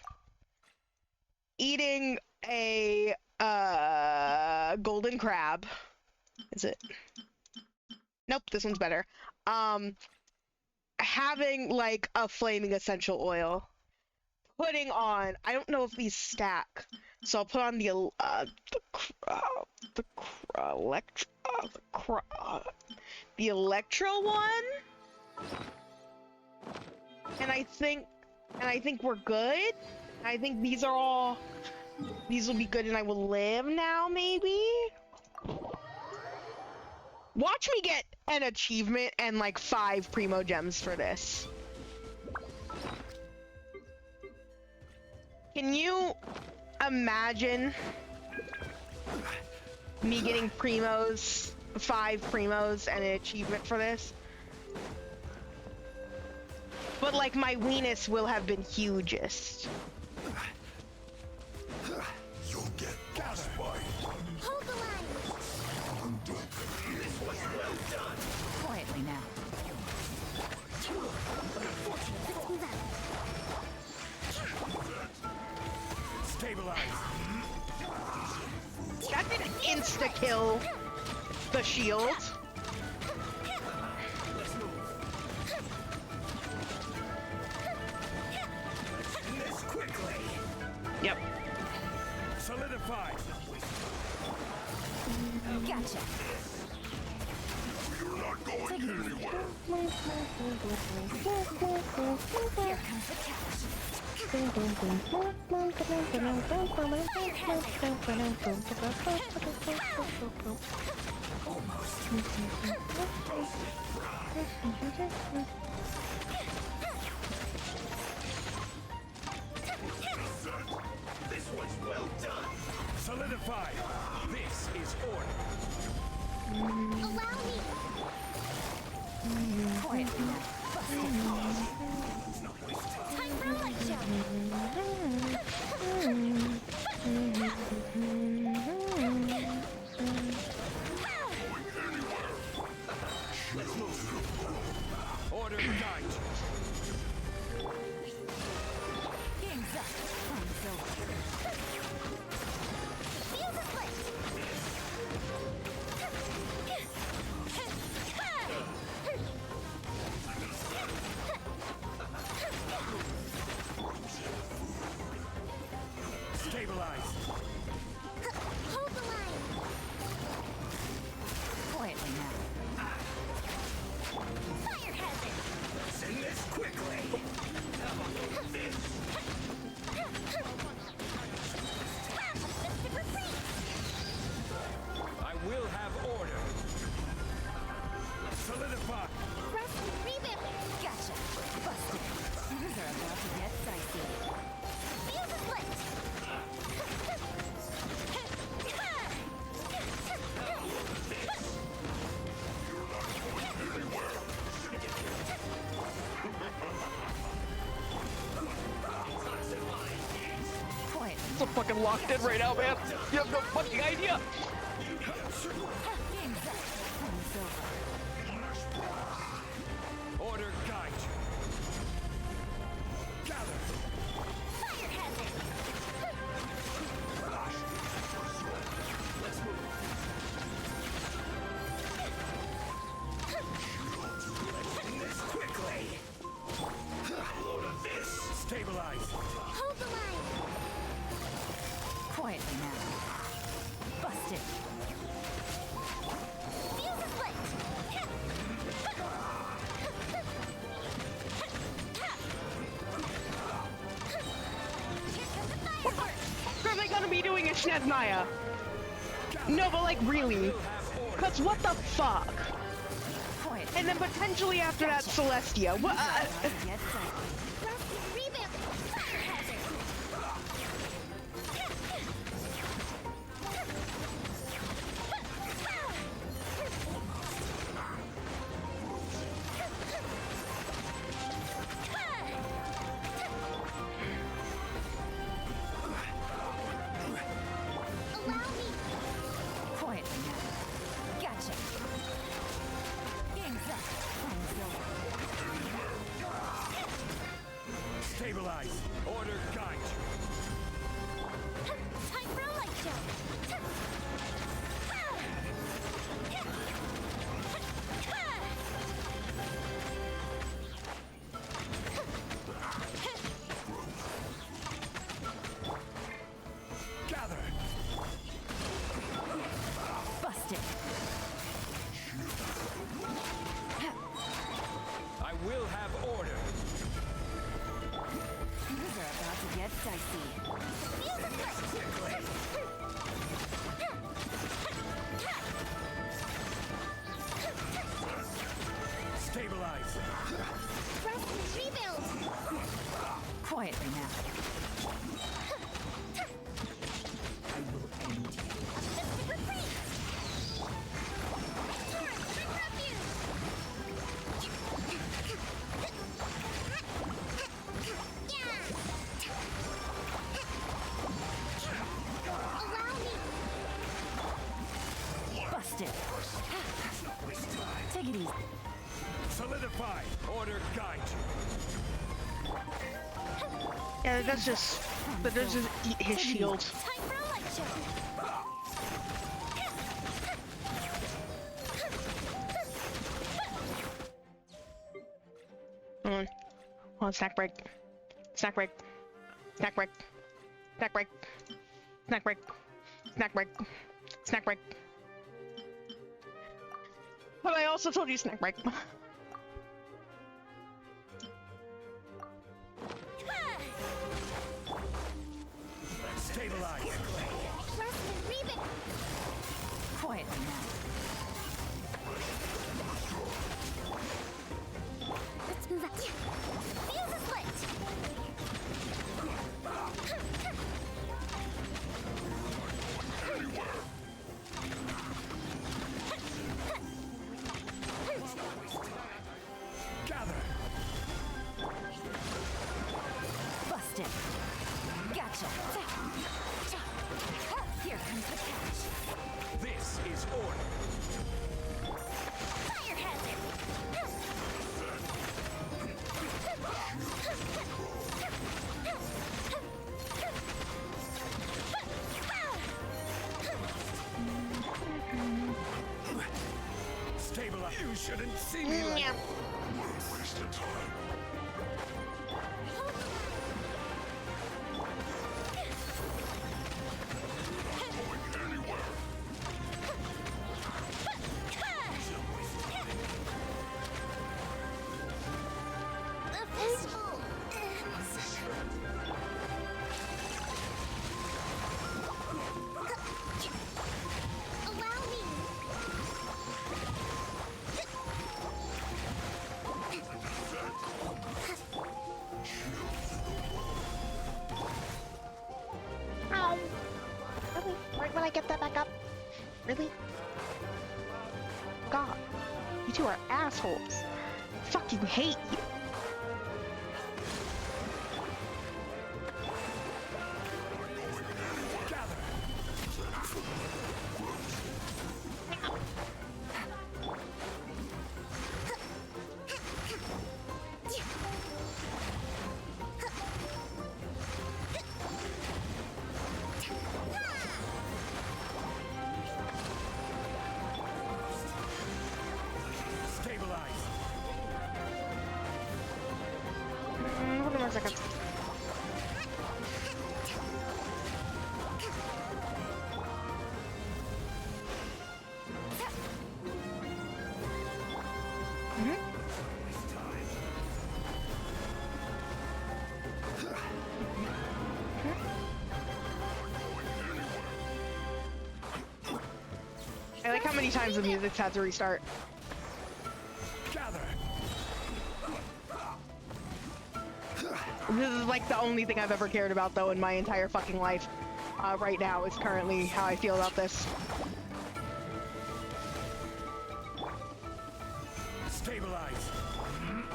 Speaker 2: eating a golden crab. Is it? Nope, this one's better. Having like a flaming essential oil. Putting on, I don't know if these stack, so I'll put on the Electro one. And I think we're good. I think these will be good and I will live now, maybe? Watch me get an achievement and like 5 Primo Gems for this. Can you imagine me getting Primos, 5 Primos and an achievement for this? But like my weenus will have been hugest.
Speaker 8: You'll get gas bite.
Speaker 1: Hold the line.
Speaker 8: This was well done.
Speaker 24: Quietly now.
Speaker 1: Let's move out.
Speaker 15: Stabilize.
Speaker 2: That didn't insta-kill the shield.
Speaker 15: This quickly.
Speaker 2: Yep.
Speaker 15: Solidify.
Speaker 24: Gotcha.
Speaker 8: You're not going anywhere.
Speaker 24: Here comes the catch.
Speaker 8: This was well done.
Speaker 15: Solidify. This is order.
Speaker 1: Allow me.
Speaker 24: Quietly now.
Speaker 1: Time for a light show.
Speaker 15: Stabilize.
Speaker 1: Hold the line.
Speaker 24: Quietly now.
Speaker 1: Fire hazard.
Speaker 15: Send this quickly. I will have order. Solidify.
Speaker 1: Press and reboot.
Speaker 24: Gotcha. Busted. Things are about to get dicey.
Speaker 1: Fuse is lit.
Speaker 24: Quiet.
Speaker 2: So fucking locked in right now, man. You have no fucking idea.
Speaker 15: Order guide you. Gather.
Speaker 1: Fire hazard.
Speaker 15: Let's move. Let's do this quickly. Load of this. Stabilize.
Speaker 1: Hold the line.
Speaker 24: Quietly now. Busted.
Speaker 1: Fuse is lit.
Speaker 2: What are they gonna be doing in Snezmaya? No, but like really. Cause what the fuck? And then potentially after that, Celestia. What?
Speaker 1: Press and reboot. Fire hazard. Allow me.
Speaker 24: Quietly now. Gotcha. Game's up. Time's over.
Speaker 15: Stabilize. Order guide you.
Speaker 1: Time for a light show.
Speaker 15: Gather.
Speaker 24: Busted.
Speaker 15: I will have order.
Speaker 24: Things are about to get dicey.
Speaker 15: Stabilize.
Speaker 1: Press and rebuild.
Speaker 24: Quietly now. I will end you.
Speaker 1: Retreat. Torrent, bring refuge. Allow me.
Speaker 24: Busted. Take it easy.
Speaker 15: Solidify. Order guide you.
Speaker 2: Yeah, that's just eat his shield.
Speaker 1: Time for a light show.
Speaker 2: Hold on, snack break. Snack break. Snack break. Snack break. Snack break. Snack break. Snack break. But I also told you snack break.
Speaker 15: Stabilize.
Speaker 1: Press and reboot.
Speaker 24: Quietly now.
Speaker 1: Let's move up. Fuse is lit.
Speaker 15: Gather.
Speaker 24: Busted. Gotcha. Here comes the catch.
Speaker 15: This is order.
Speaker 1: Fire hazard.
Speaker 15: Stabilize. You shouldn't see me like
Speaker 2: Yeah.
Speaker 15: We're wasting time.
Speaker 2: when I get that back up. Really? God, you two are assholes. Fucking hate you. Hold on 1 second. I like how many times the music's had to restart. This is like the only thing I've ever cared about though in my entire fucking life. Right now is currently how I feel about this.
Speaker 15: Stabilize.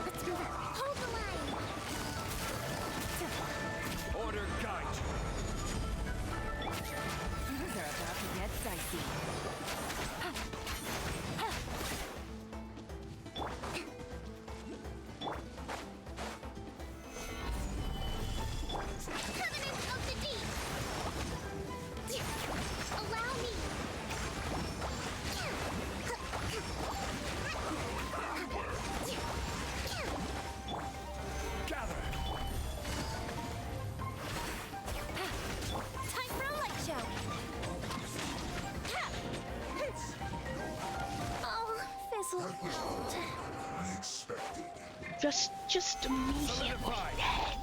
Speaker 1: Let's move it. Hold the line.
Speaker 15: Order guide you.
Speaker 3: Things are about to get dicey.
Speaker 1: Covenant of the Deep. Allow me.
Speaker 15: Gather.
Speaker 1: Time for a light show. Oh, fizzle out.
Speaker 2: Just immediately dead.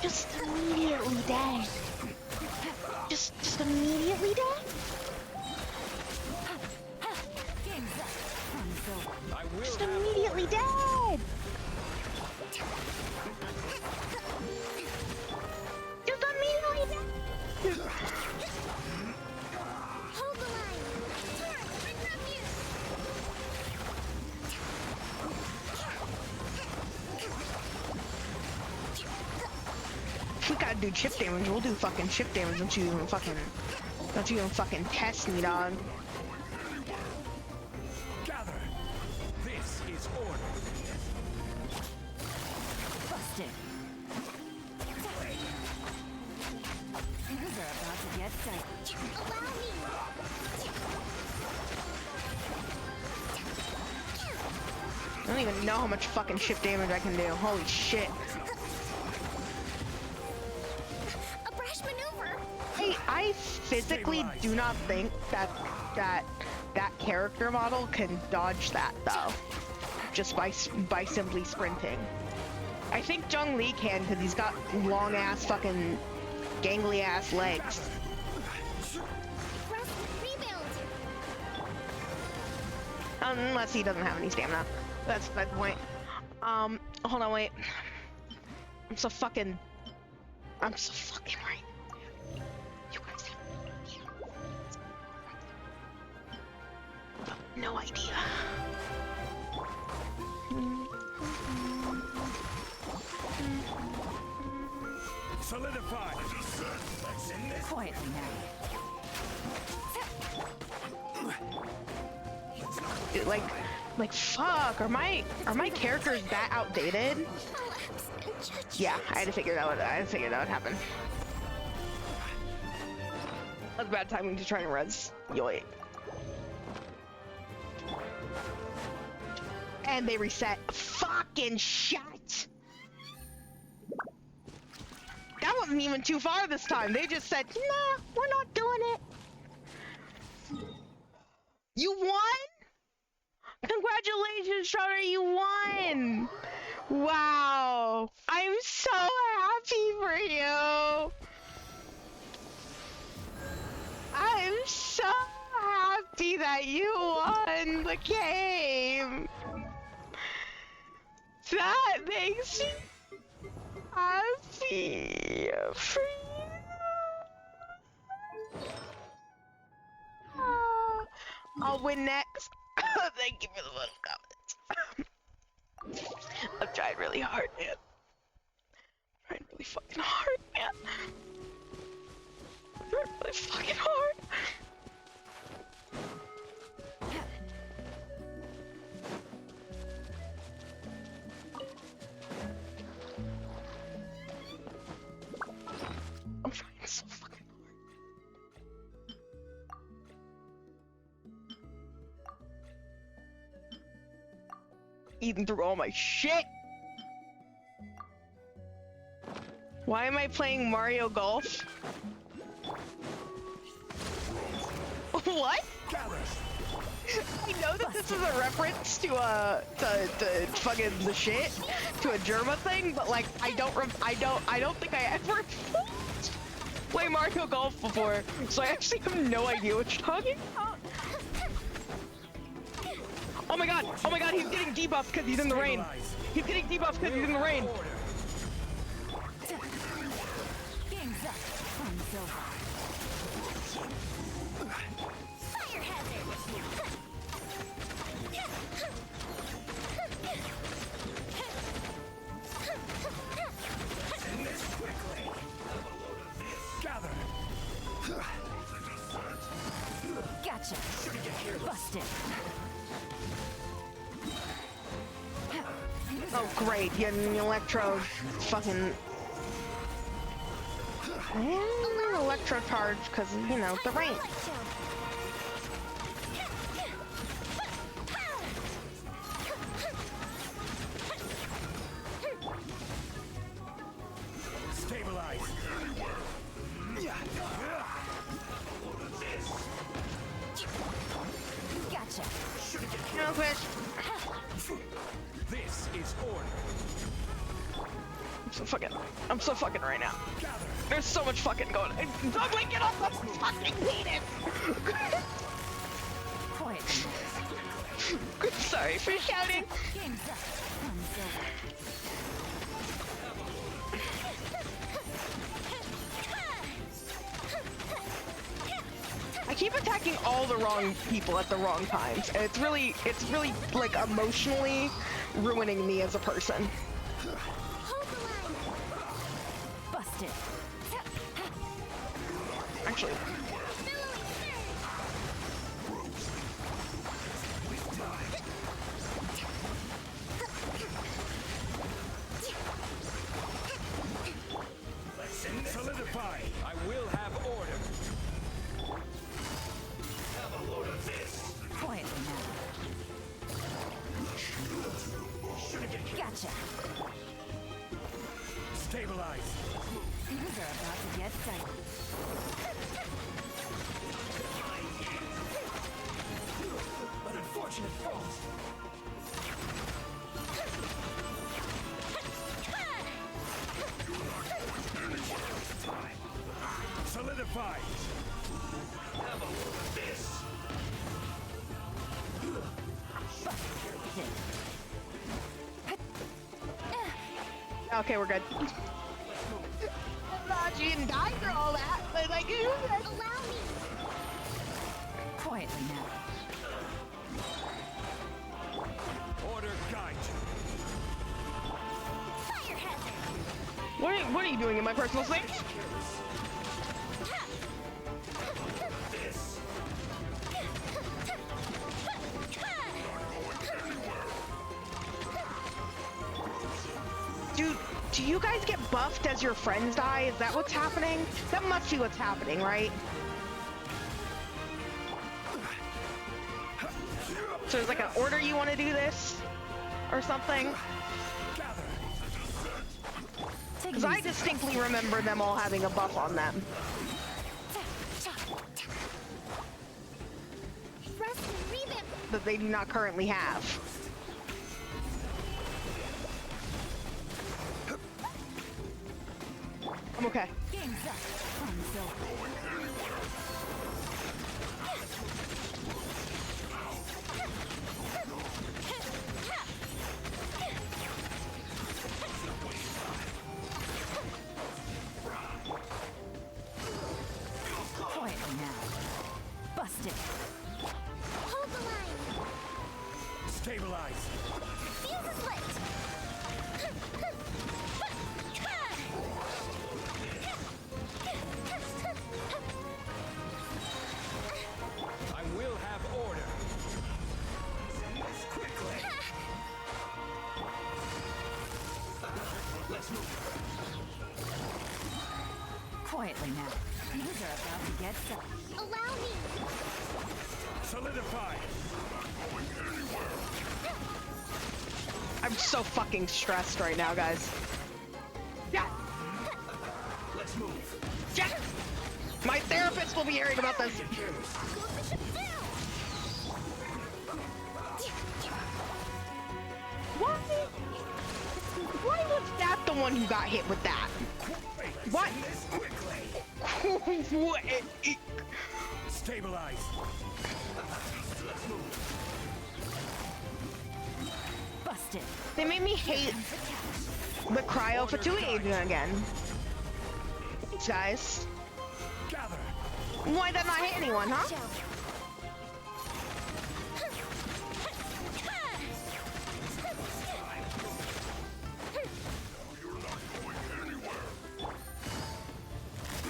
Speaker 2: Just immediately dead. Just immediately dead? Just immediately dead! Just immediately dead!
Speaker 1: Hold the line. Turn, interrupt you.
Speaker 2: If we gotta do chip damage, we'll do fucking chip damage. Don't you even fucking test me, dog.
Speaker 15: Gather. This is order.
Speaker 3: Busted. Things are about to get dicey.
Speaker 1: Allow me.
Speaker 2: I don't even know how much fucking chip damage I can do. Holy shit.
Speaker 1: A brash maneuver.
Speaker 2: Hey, I physically do not think that character model can dodge that though, just by simply sprinting. I think Zhong Li can because he's got long ass fucking gangly ass legs.
Speaker 1: Rest, rebuild.
Speaker 2: Unless he doesn't have any stamina. That's the point. Hold on, wait. I'm so fucking right. You guys have no idea.
Speaker 15: Solidify.
Speaker 3: Quietly now.
Speaker 2: Like fuck, are my characters that outdated? Yeah, I had to figure that would happen. That's bad timing to try and res Yoit. And they reset. Fucking shit! That wasn't even too far this time. They just said, nah, we're not doing it. You won? Congratulations, Trotter, you won! Wow! I'm so happy for you! I'm so happy that you won the game! That makes me happy for you! I'll win next. Thank you for the vote of confidence. I'm trying really hard, man. I'm trying really fucking hard, man. I'm trying really fucking hard. I'm trying so fucking hard. Eating through all my shit. Why am I playing Mario Golf? What? I know that this is a reference to fucking the shit, to a Germa thing, but like I don't think I ever played Mario Golf before, so I actually have no idea what you're talking about. Oh my god, he's getting debuffed because he's in the rain. He's getting debuffed because he's in the rain.
Speaker 3: Game's up. Time's over. Fire hazard.
Speaker 15: End this quickly. Gather.
Speaker 3: Gotcha. Busted.
Speaker 2: Oh great, you had an electro fucking electro charge because you know the rain.
Speaker 15: Stabilize.
Speaker 3: Gotcha.
Speaker 2: No fish.
Speaker 15: This is order.
Speaker 2: I'm so fucking right now. There's so much fucking going on. Don't get off the fucking penis!
Speaker 3: Quiet.
Speaker 2: Sorry for shouting.
Speaker 3: Game's up. Time's over.
Speaker 2: I keep attacking all the wrong people at the wrong times, and it's really like emotionally ruining me as a person.
Speaker 3: Busted.
Speaker 2: Actually.
Speaker 15: Solidify. I will have order. Have a load of this.
Speaker 3: Quietly now. Gotcha.
Speaker 15: Stabilize.
Speaker 3: Things are about to get tight.
Speaker 15: An unfortunate fault. Solidify. Have a load of this.
Speaker 2: Okay, we're good. She didn't die for all that, but like,
Speaker 1: Allow me.
Speaker 3: Quietly now.
Speaker 15: Order guide.
Speaker 1: Fire hazard.
Speaker 2: what are you doing in my personal space?
Speaker 15: This.
Speaker 2: Dude, do you guys get buffed as your friends die? Is that what's happening? That must be what's happening, right? So there's like an order you want to do this? Or something? Because I distinctly remember them all having a buff on them.
Speaker 1: Rest and revamp.
Speaker 2: That they do not currently have. I'm okay.
Speaker 3: Game's up. Time's over. Quietly now. Busted.
Speaker 1: Hold
Speaker 24: Quietly now. Things are about to get set.
Speaker 1: Allow me.
Speaker 15: Solidify.
Speaker 2: I'm so fucking stressed right now, guys. Yeah.
Speaker 15: Let's move.
Speaker 2: Yeah. My therapist will be hearing about this. Why? Why was that the one who got hit with that? What? What?
Speaker 15: Stabilize. Let's move.
Speaker 24: Busted.
Speaker 2: They made me hate the cryo fatigue again. Thanks, guys.
Speaker 15: Gather.
Speaker 2: Why did that not hit anyone, huh?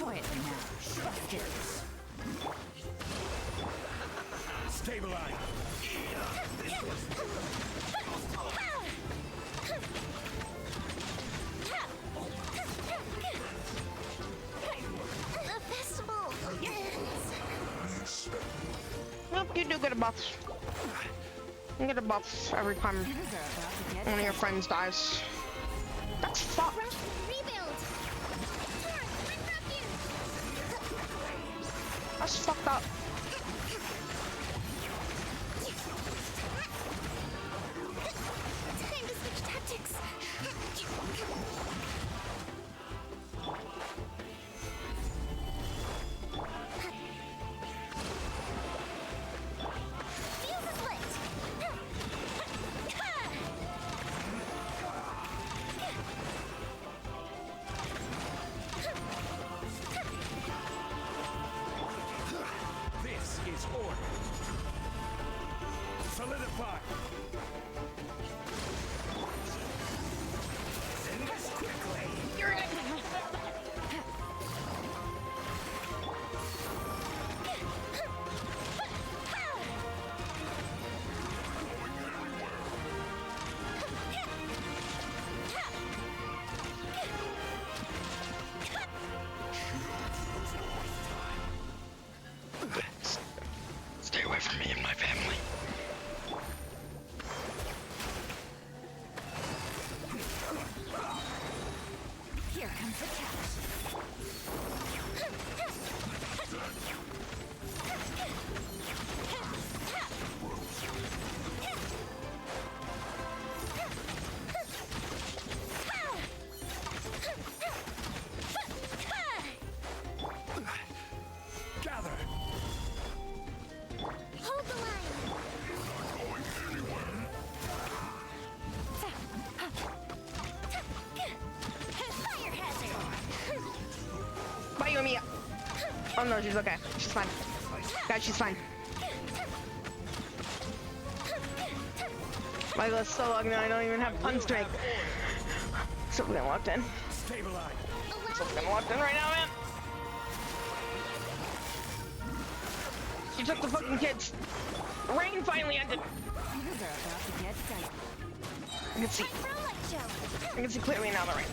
Speaker 24: Quietly now. Busted.
Speaker 15: Stabilize.
Speaker 1: The festival.
Speaker 2: Nope, you do get a buff. You get a buff every time one of your friends dies. That's fucked.
Speaker 1: Rebuild.
Speaker 2: That's fucked up.
Speaker 1: Time to switch tactics. Fuse is lit.
Speaker 15: This is order. Solidify. Send this quickly.
Speaker 2: You're in.
Speaker 14: Stay away from me and my family.
Speaker 24: Here comes the catch.
Speaker 15: Gather.
Speaker 1: Hold the line. Fire hazard.
Speaker 2: Bye, Yomiya. Oh no, she's okay. She's fine. Guys, she's fine. My list so long now, I don't even have puns to make. Something walked in.
Speaker 15: Stabilize.
Speaker 2: Something walked in right now, man. She took the fucking kids. The rain finally ended.
Speaker 24: Things are about to get dicey.
Speaker 2: I can see. I can see clearly now the rain.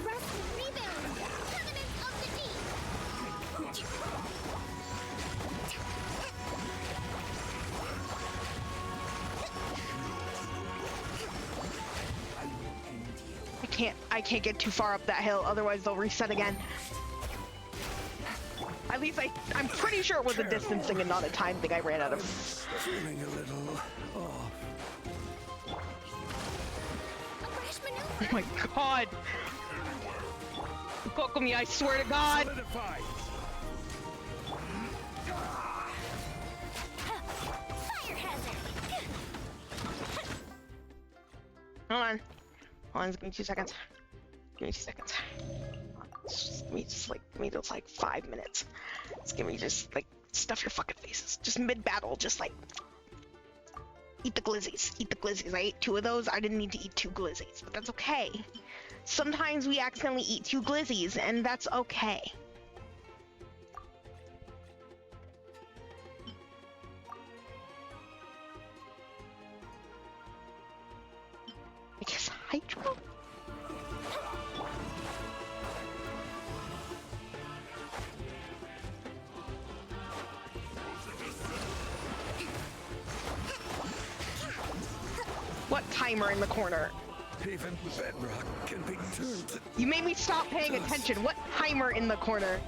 Speaker 1: Rest and rebuild. Covenant of the Deep.
Speaker 2: I can't get too far up that hill, otherwise they'll reset again. At least I'm pretty sure it was a distance thing and not a time thing I ran out of.
Speaker 15: Feeling a little off.
Speaker 2: Oh my god! Kokumi, I swear to god!
Speaker 15: Solidify.
Speaker 1: Fire hazard.
Speaker 2: Hold on. Hold on, give me 2 seconds. Give me 2 seconds. Give me just like 5 minutes. Just give me just like stuff your fucking faces. Just mid-battle, just like eat the glizzies. Eat the glizzies. I ate 2 of those. I didn't need to eat 2 glizzies, but that's okay. Sometimes we accidentally eat 2 glizzies, and that's okay. Hydro? What timer in the corner?
Speaker 7: Even bedrock can be turned to
Speaker 2: You made me stop paying attention. What timer in the corner?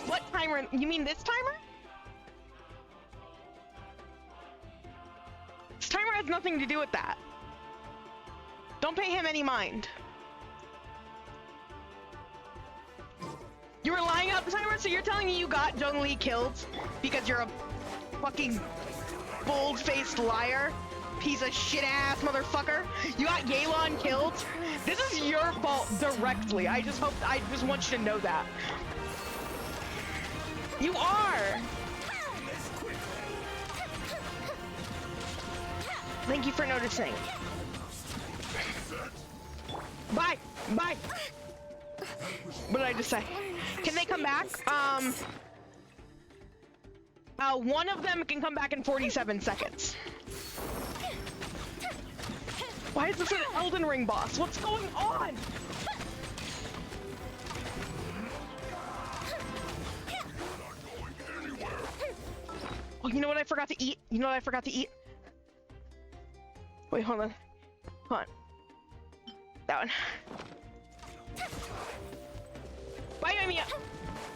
Speaker 2: What timer? You mean this timer? This timer has nothing to do with that. Don't pay him any mind. You were lying about the timer, so you're telling me you got Zhongli killed because you're a fucking bold-faced liar? Piece of shit-ass motherfucker. You got Yelan killed? This is your fault directly. I just want you to know that. You are! Thank you for noticing. Bye! Bye! What did I just say? Can they come back? One of them can come back in 47 seconds. Why is this an Elden Ring boss? What's going on? Oh, you know what I forgot to eat? You know what I forgot to eat? Wait, hold on. Hold on. That one. Bite me up!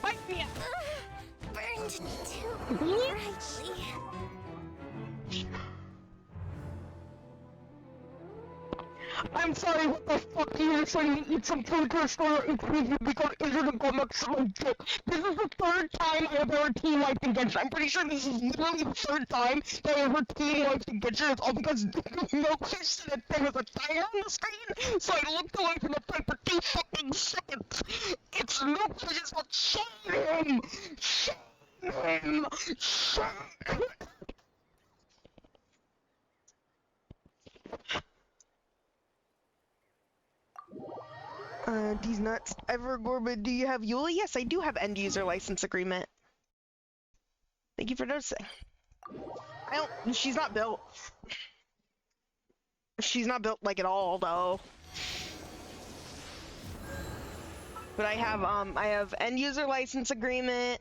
Speaker 2: Bite me up!
Speaker 1: Burned too brightly.
Speaker 2: I'm sorry, what the fuck? You were saying to eat some food to restore improvement because it didn't go next to my dick. This is the third time I have ever team wiped in Genshin. I'm pretty sure this is literally the third time that I ever team wiped in Genshin. It's all because no question that there was a timer on the screen, so I looked away from the thing for 2 fucking seconds. It's no place but shame! Shame! Shame! These nuts. Evergorbid, do you have Yuli? Yes, I do have end user license agreement. Thank you for noticing. She's not built. She's not built like at all, though. But I have end user license agreement.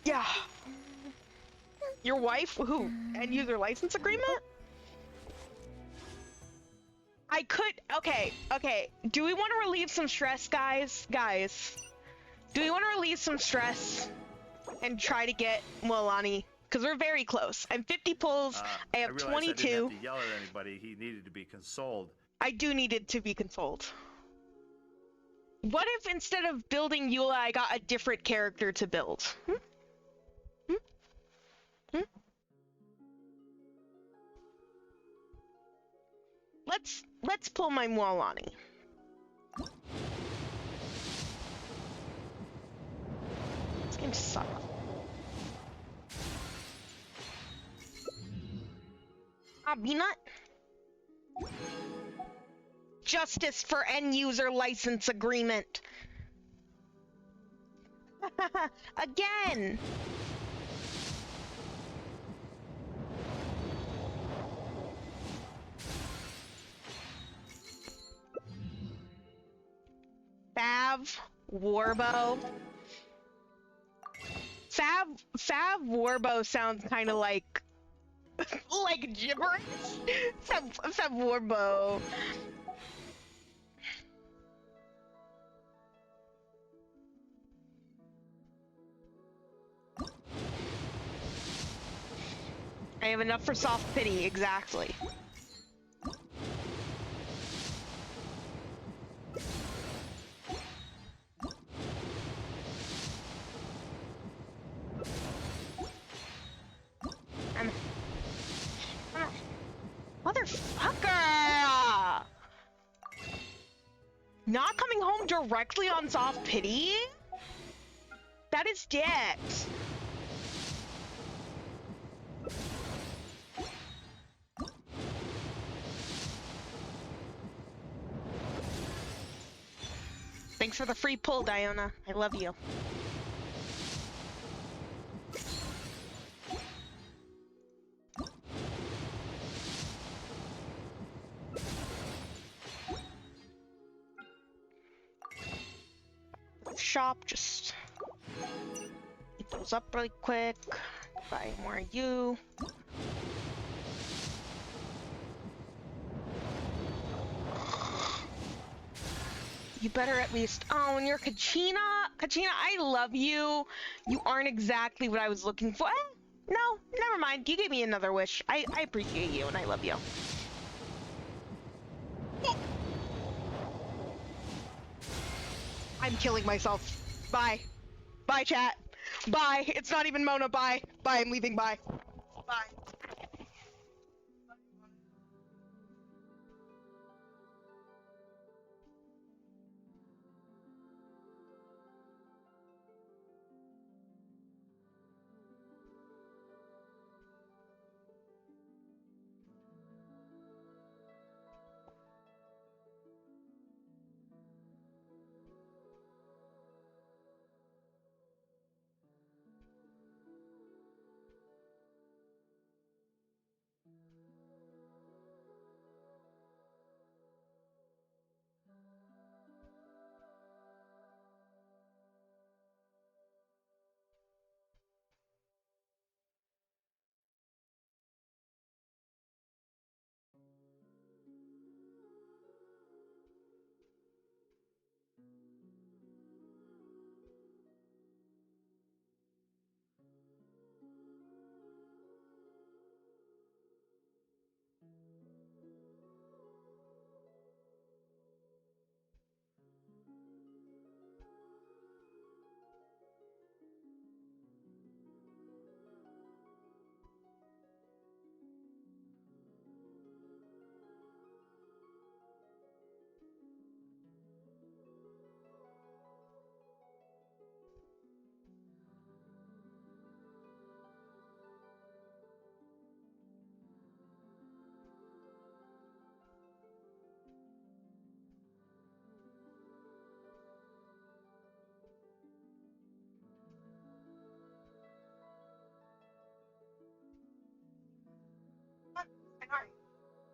Speaker 2: Yeah. Your wife? Who? End user license agreement? I could, okay. Do we want to relieve some stress, guys? Do we want to relieve some stress and try to get Mualani? Because we're very close. I'm 50 pulls. I have 22.
Speaker 9: I didn't have to yell at anybody. He needed to be consoled.
Speaker 2: I do need it to be consoled. What if instead of building Eula, I got a different character to build? Let's pull my Mualani. This game sucks. Peanut? Justice for end user license agreement. Again. Fav Warbo. Fav Warbo sounds kind of like gibberish. Fav Warbo. I have enough for soft pity, exactly. Motherfucker! Not coming home directly on soft pity? That is dead. Thanks for the free pull, Diona. I love you. shop, just eat those up really quick. Buy more of you. You better at least. Oh, and you're Kachina. Kachina, I love you. You aren't exactly what I was looking for. No, never mind. You gave me another wish. I appreciate you and I love you. I'm killing myself. Bye. Bye, chat. Bye. It's not even Mona. Bye. Bye. I'm leaving. Bye. Bye.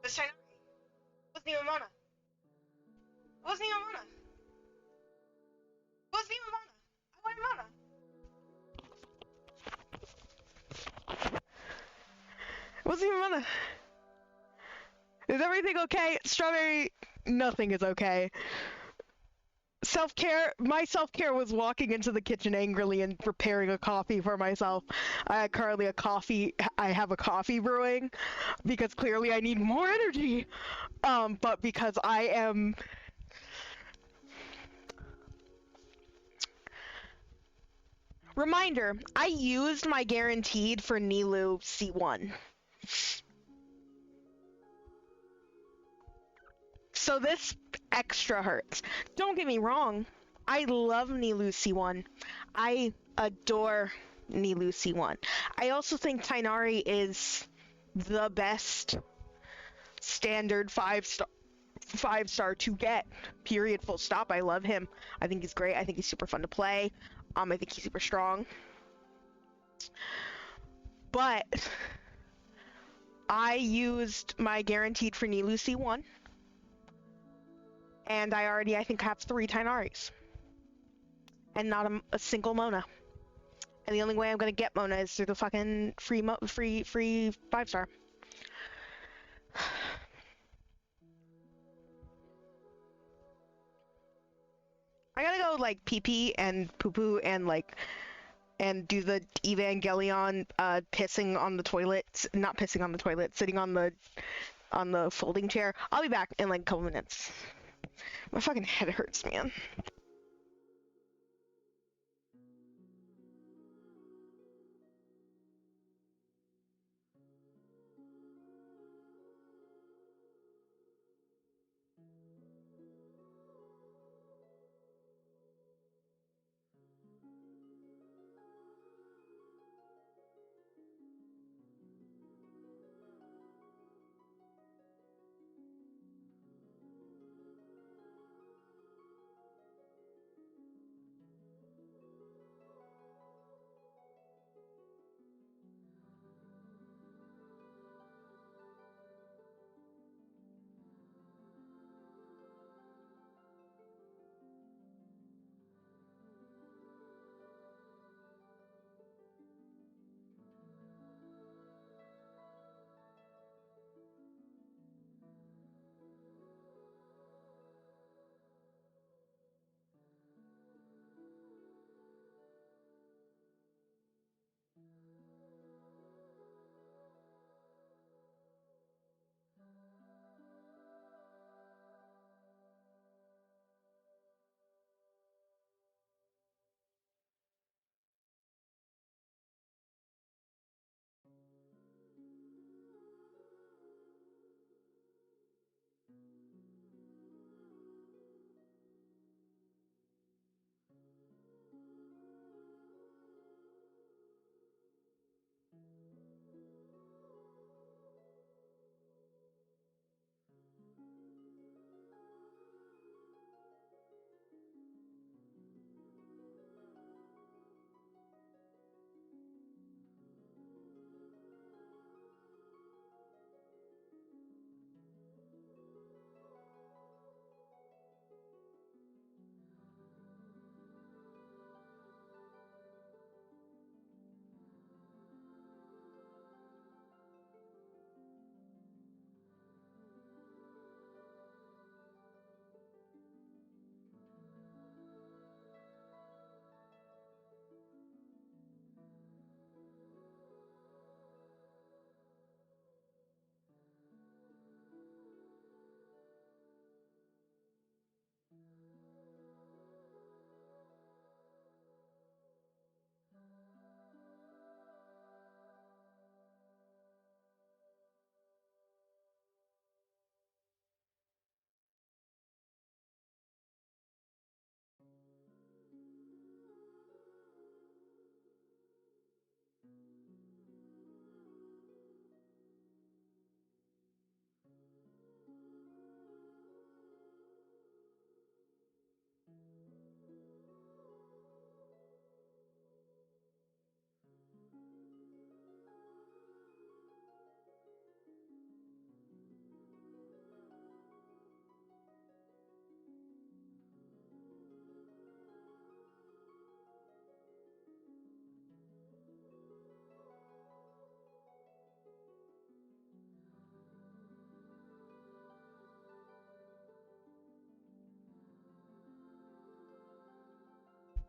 Speaker 2: The Shinari. It wasn't even Mona. It wasn't even Mona. It wasn't even Mona. I wanted Mona. It wasn't even Mona. Is everything okay? Strawberry, nothing is okay. Self-care, my self-care was walking into the kitchen angrily and preparing a coffee for myself. I have a coffee brewing because clearly I need more energy. But because I am... Reminder, I used my guaranteed for Nilou C1. So this extra hurts. Don't get me wrong, I love Nilou C1. I adore Nilou C1. I also think Tighnari is the best standard five star to get. Period. Full stop. I love him. I think he's great. I think he's super fun to play. I think he's super strong. But I used my guaranteed for Nilou C1. And I already, I think, have 3 Tignaris. And not a single Mona. And the only way I'm gonna get Mona is through the fucking free 5-star. I gotta go, like, pee-pee and poo-poo and, like, and do the Evangelion, pissing on the toilet. Not pissing on the toilet, sitting on the folding chair. I'll be back in, like, a couple minutes. My fucking head hurts, man.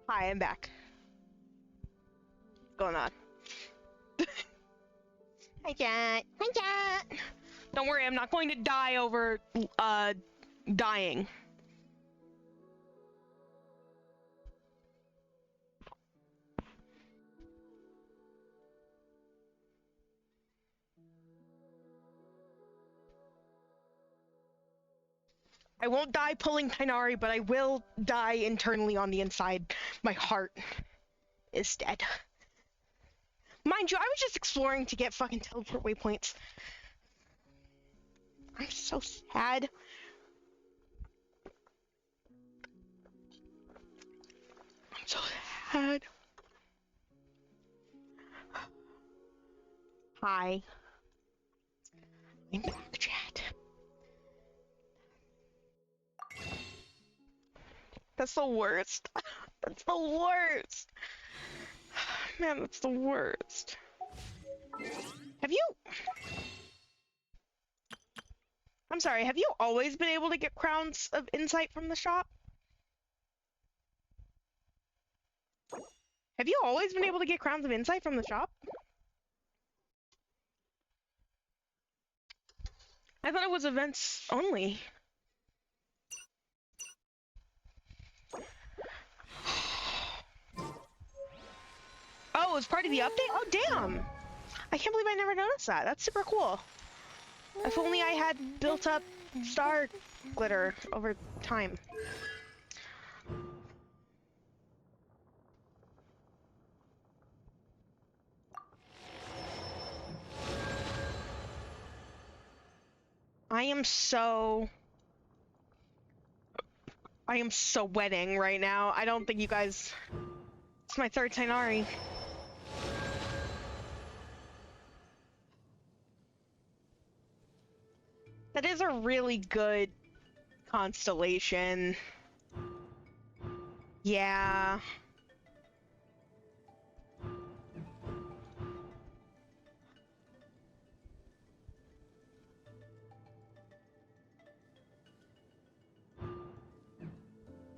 Speaker 2: Hi, I'm back. What's going on? Hi, chat. Hi, chat. Don't worry, I'm not going to die over, dying. I won't die pulling Kainari, but I will die internally on the inside. My heart is dead. Mind you, I was just exploring to get fucking teleport waypoints. I'm so sad. I'm so sad. Hi. I'm back, chat. That's the worst. That's the worst. Man, that's the worst. Have you... I'm sorry, have you always been able to get crowns of insight from the shop? Have you always been able to get crowns of insight from the shop? I thought it was events only. Oh, it was part of the update? Oh, damn! I can't believe I never noticed that. That's super cool. If only I had built up star glitter over time. I am so wedding right now. I don't think you guys... It's my third Tainari. That is a really good constellation. Yeah.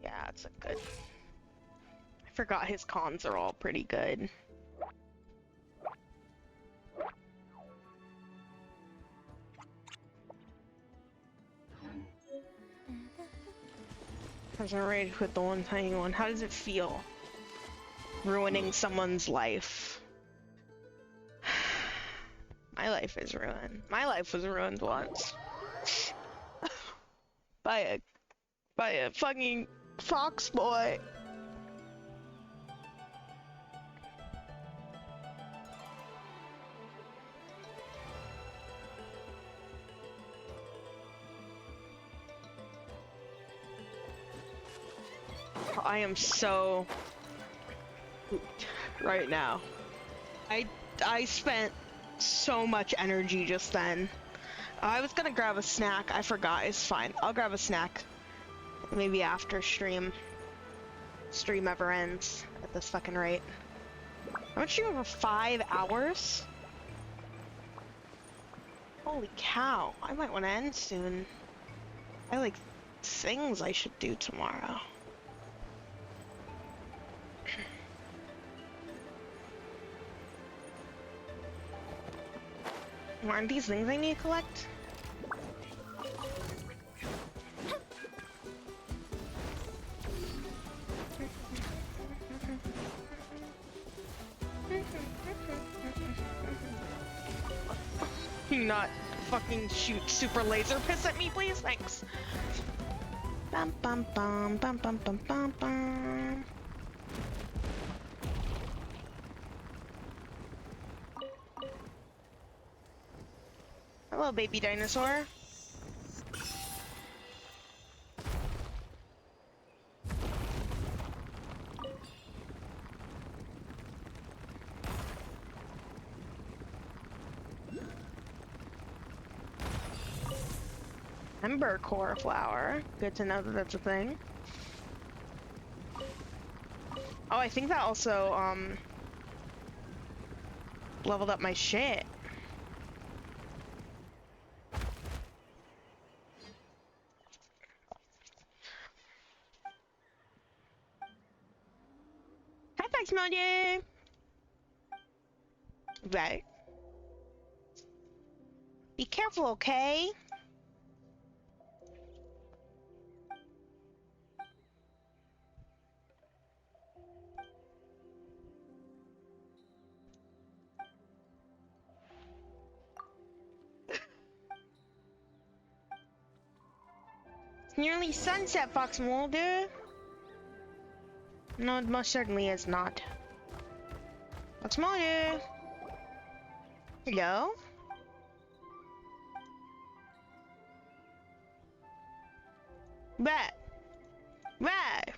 Speaker 2: Yeah, it's a good... I forgot his cons are all pretty good. I was ready to quit the one tiny one. How does it feel? Ruining someone's life. My life is ruined. My life was ruined once. by a fucking fox boy. I am so pooped right now. I spent so much energy just then. I was gonna grab a snack. I forgot. It's fine. I'll grab a snack. Maybe after stream. Stream ever ends at this fucking rate. I'm streaming for 5 hours? Holy cow. I might want to end soon. I like things I should do tomorrow. Aren't these things I need to collect? Can you not fucking shoot super laser piss at me, please? Thanks. Bum bum bum bum bum bum bum bum. Hello, baby dinosaur. Ember core flower. Good to know that that's a thing. Oh, I think that also, leveled up my shit. Fox Mother. Right. Be careful, okay? It's nearly sunset, Fox Mulder. No, it most certainly is not. Fox Mulder. Hello? Rat. Rat.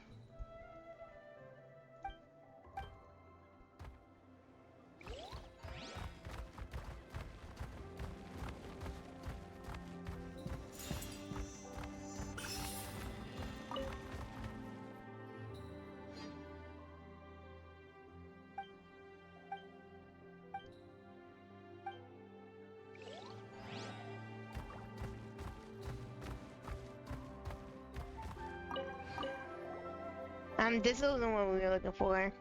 Speaker 2: This isn't what we were looking for.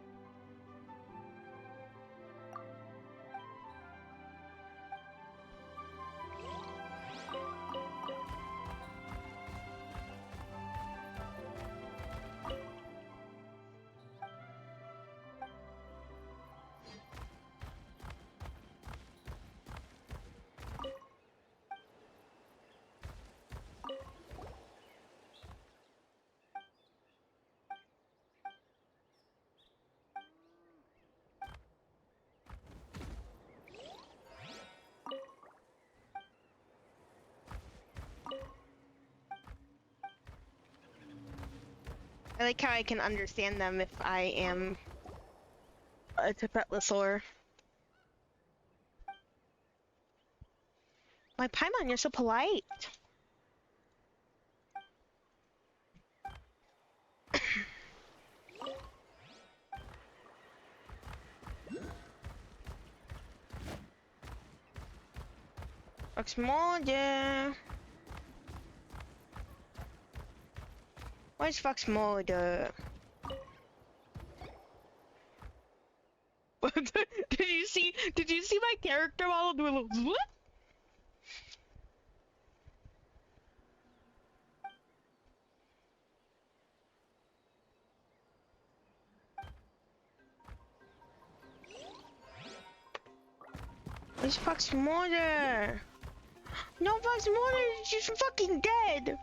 Speaker 2: I like how I can understand them if I am a Tipetlessor. My Paimon, you're so polite. Fox Mulder. Where's Fox Mulder? Did you see my character model do a little what? Where's Fox Mulder? No, Fox Mulder is just fucking dead.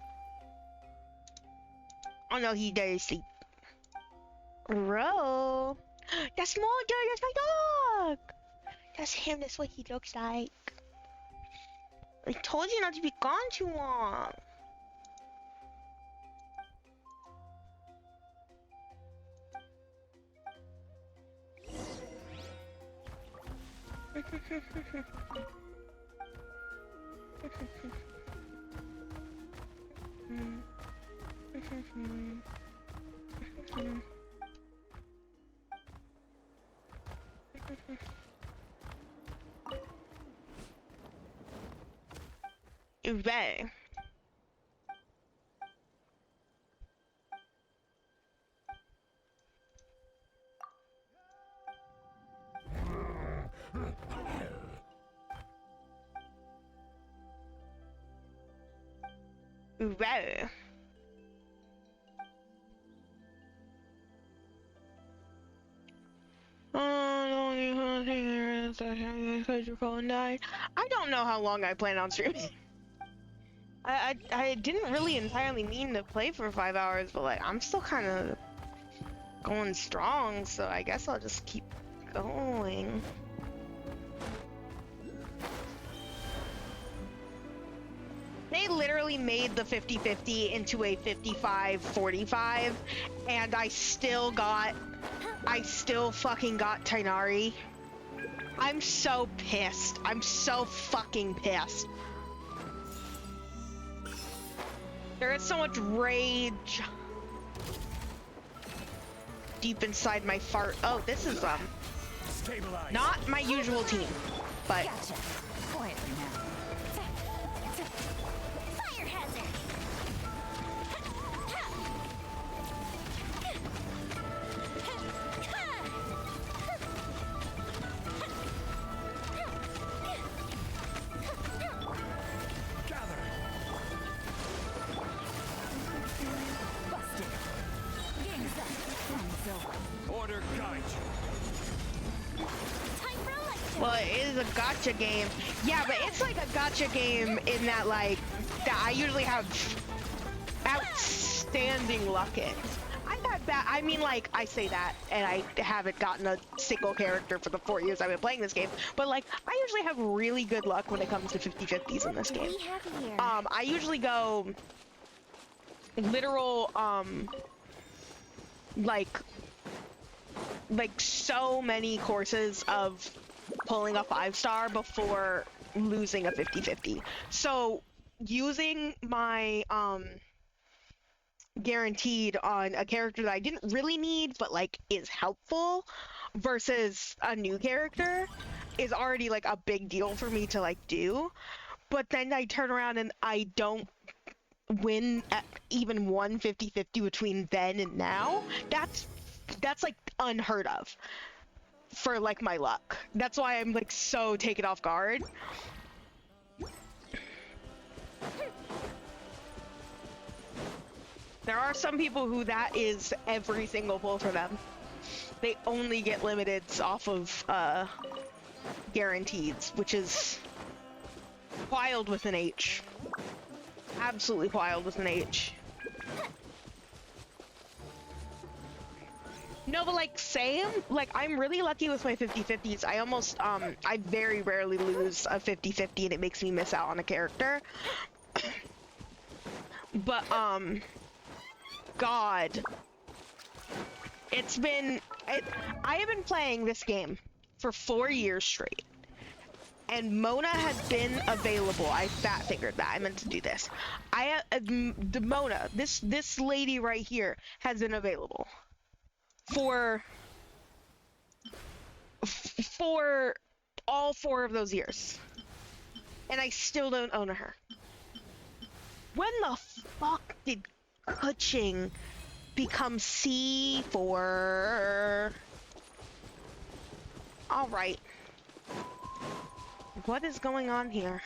Speaker 2: Oh no, he's dead asleep. Bro, that's Mulder. That's my dog. That's him. That's what he looks like. I told you not to be gone too long. Right. Right. I don't know how long I plan on streaming. I didn't really entirely mean to play for 5 hours, but like I'm still kind of going strong, so I guess I'll just keep going. They literally made the 50-50 into a 55-45, and I still fucking got Tainari. I'm so pissed. I'm so fucking pissed. There is so much rage deep inside my fart. Oh, this is not my usual team, but
Speaker 24: Gotcha. Quiet now. Fire hazard.
Speaker 2: Well, it is a gotcha game. Yeah, but it's like a gotcha game in that, like, that I usually have outstanding luck in. I've had bad, I mean, like, I say that, and I haven't gotten a single character for the 4 years I've been playing this game, but, like, I usually have really good luck when it comes to 50-50s in this game. I usually go literal, like so many courses of pulling a 5-star before losing a 50-50. So using my guaranteed on a character that I didn't really need but like is helpful versus a new character is already like a big deal for me to like do. But then I turn around and I don't win at even one 50-50 between then and now. That's like unheard of for like my luck. That's why I'm like so taken off guard. There are some people who that is every single pull for them. They only get limiteds off of guaranteeds, which is wild with an H. Absolutely wild with an H. No, but like same, like I'm really lucky with my 50-50s. I almost I very rarely lose a 50-50 and it makes me miss out on a character. But God, I have been playing this game for 4 years straight, and Mona has been available. I fat fingered that. I meant to do this. The Mona, this lady right here, has been available for all 4 of those years, and I still don't own her. When the fuck did Kuching become C4? All right. What is going on here?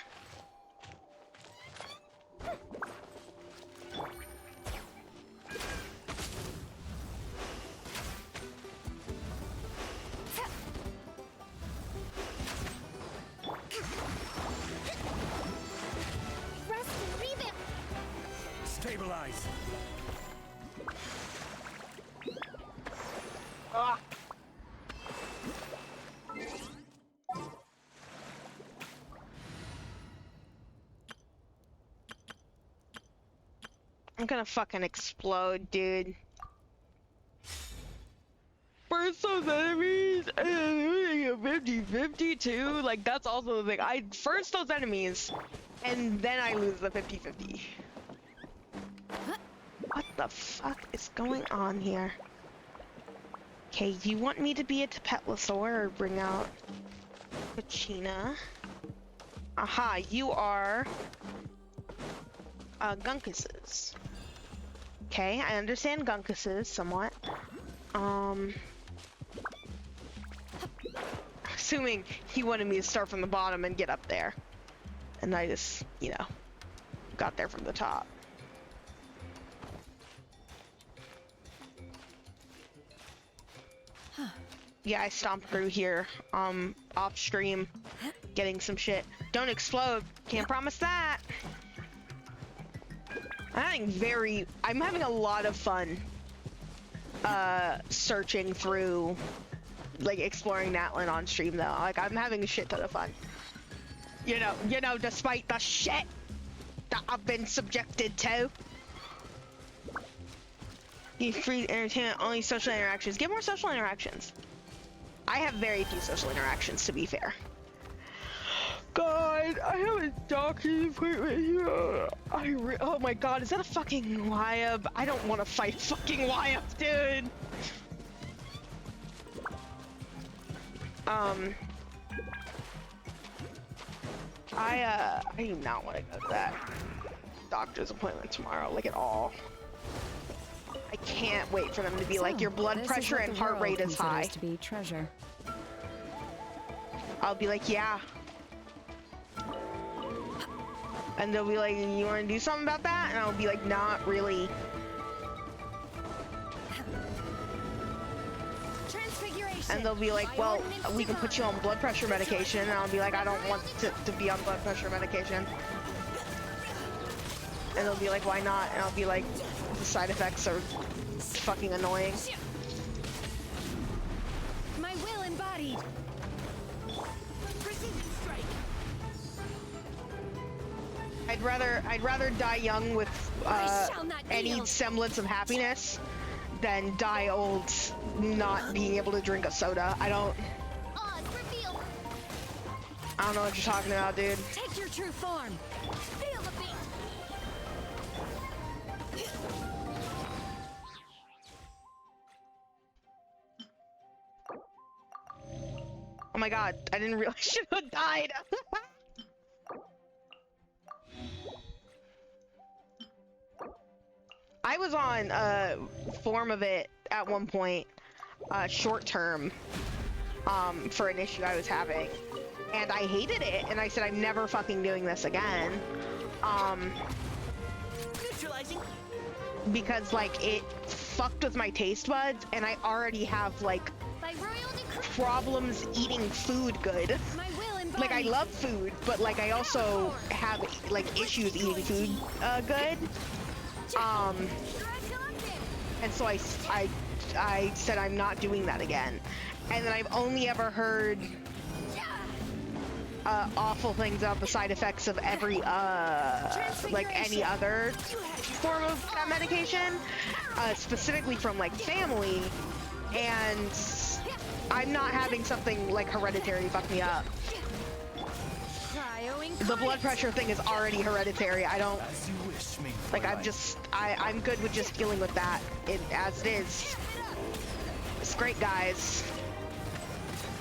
Speaker 15: Stabilize.
Speaker 2: Ah. I'm gonna fucking explode, dude. First those enemies and then a 50-50 too. Like that's also the thing. I first those enemies and then I lose the 50-50. What the fuck is going on here? Okay, you want me to be a Tapetlosaur or bring out Kachina? Aha, you are Gunkuses. Okay, I understand Gunkuses somewhat. Assuming he wanted me to start from the bottom and get up there. And I just, you know, got there from the top. Yeah, I stomped through here, off stream, getting some shit. Don't explode, can't promise that. I'm having a lot of fun, searching through, like, exploring Natlan on stream, though. Like, I'm having a shit ton of fun. You know, despite the shit that I've been subjected to. You free entertainment, only social interactions. Get more social interactions. I have very few social interactions, to be fair. God, I have a doctor's appointment here. Oh my god, is that a fucking Wyab? I don't want to fight fucking Wyab, dude. I do not want to go to that doctor's appointment tomorrow, like at all. I can't wait for them to be like, your blood pressure and heart rate is high.
Speaker 3: To be treasure.
Speaker 2: I'll be like, yeah. And they'll be like, you want to do something about that? And I'll be like, not really. And they'll be like, well, we can put you on blood pressure medication. And I'll be like, I don't want to be on blood pressure medication. And they'll be like, why not? And I'll be like, the side effects are fucking annoying.
Speaker 3: My will embodied. Precision strike.
Speaker 2: I'd rather die young with any semblance of happiness than die old not being able to drink a soda. I don't know what you're talking about, dude.
Speaker 3: Take your true form. Feel the beat.
Speaker 2: Oh my god, I didn't realize I should have died. I was on form of it at one point, short term, for an issue I was having, and I hated it, and I said I'm never fucking doing this again, because like it fucked with my taste buds, and I already have like problems eating food good. Like I love food, but like I also have like issues eating food good. And so I said I'm not doing that again. And then I've only ever heard awful things about the side effects of every like any other form of that medication, specifically from like family, and I'm not having something like hereditary fuck me up. The blood pressure thing is already hereditary. I don't like. I'm good with just dealing with that as it is. It's great, guys.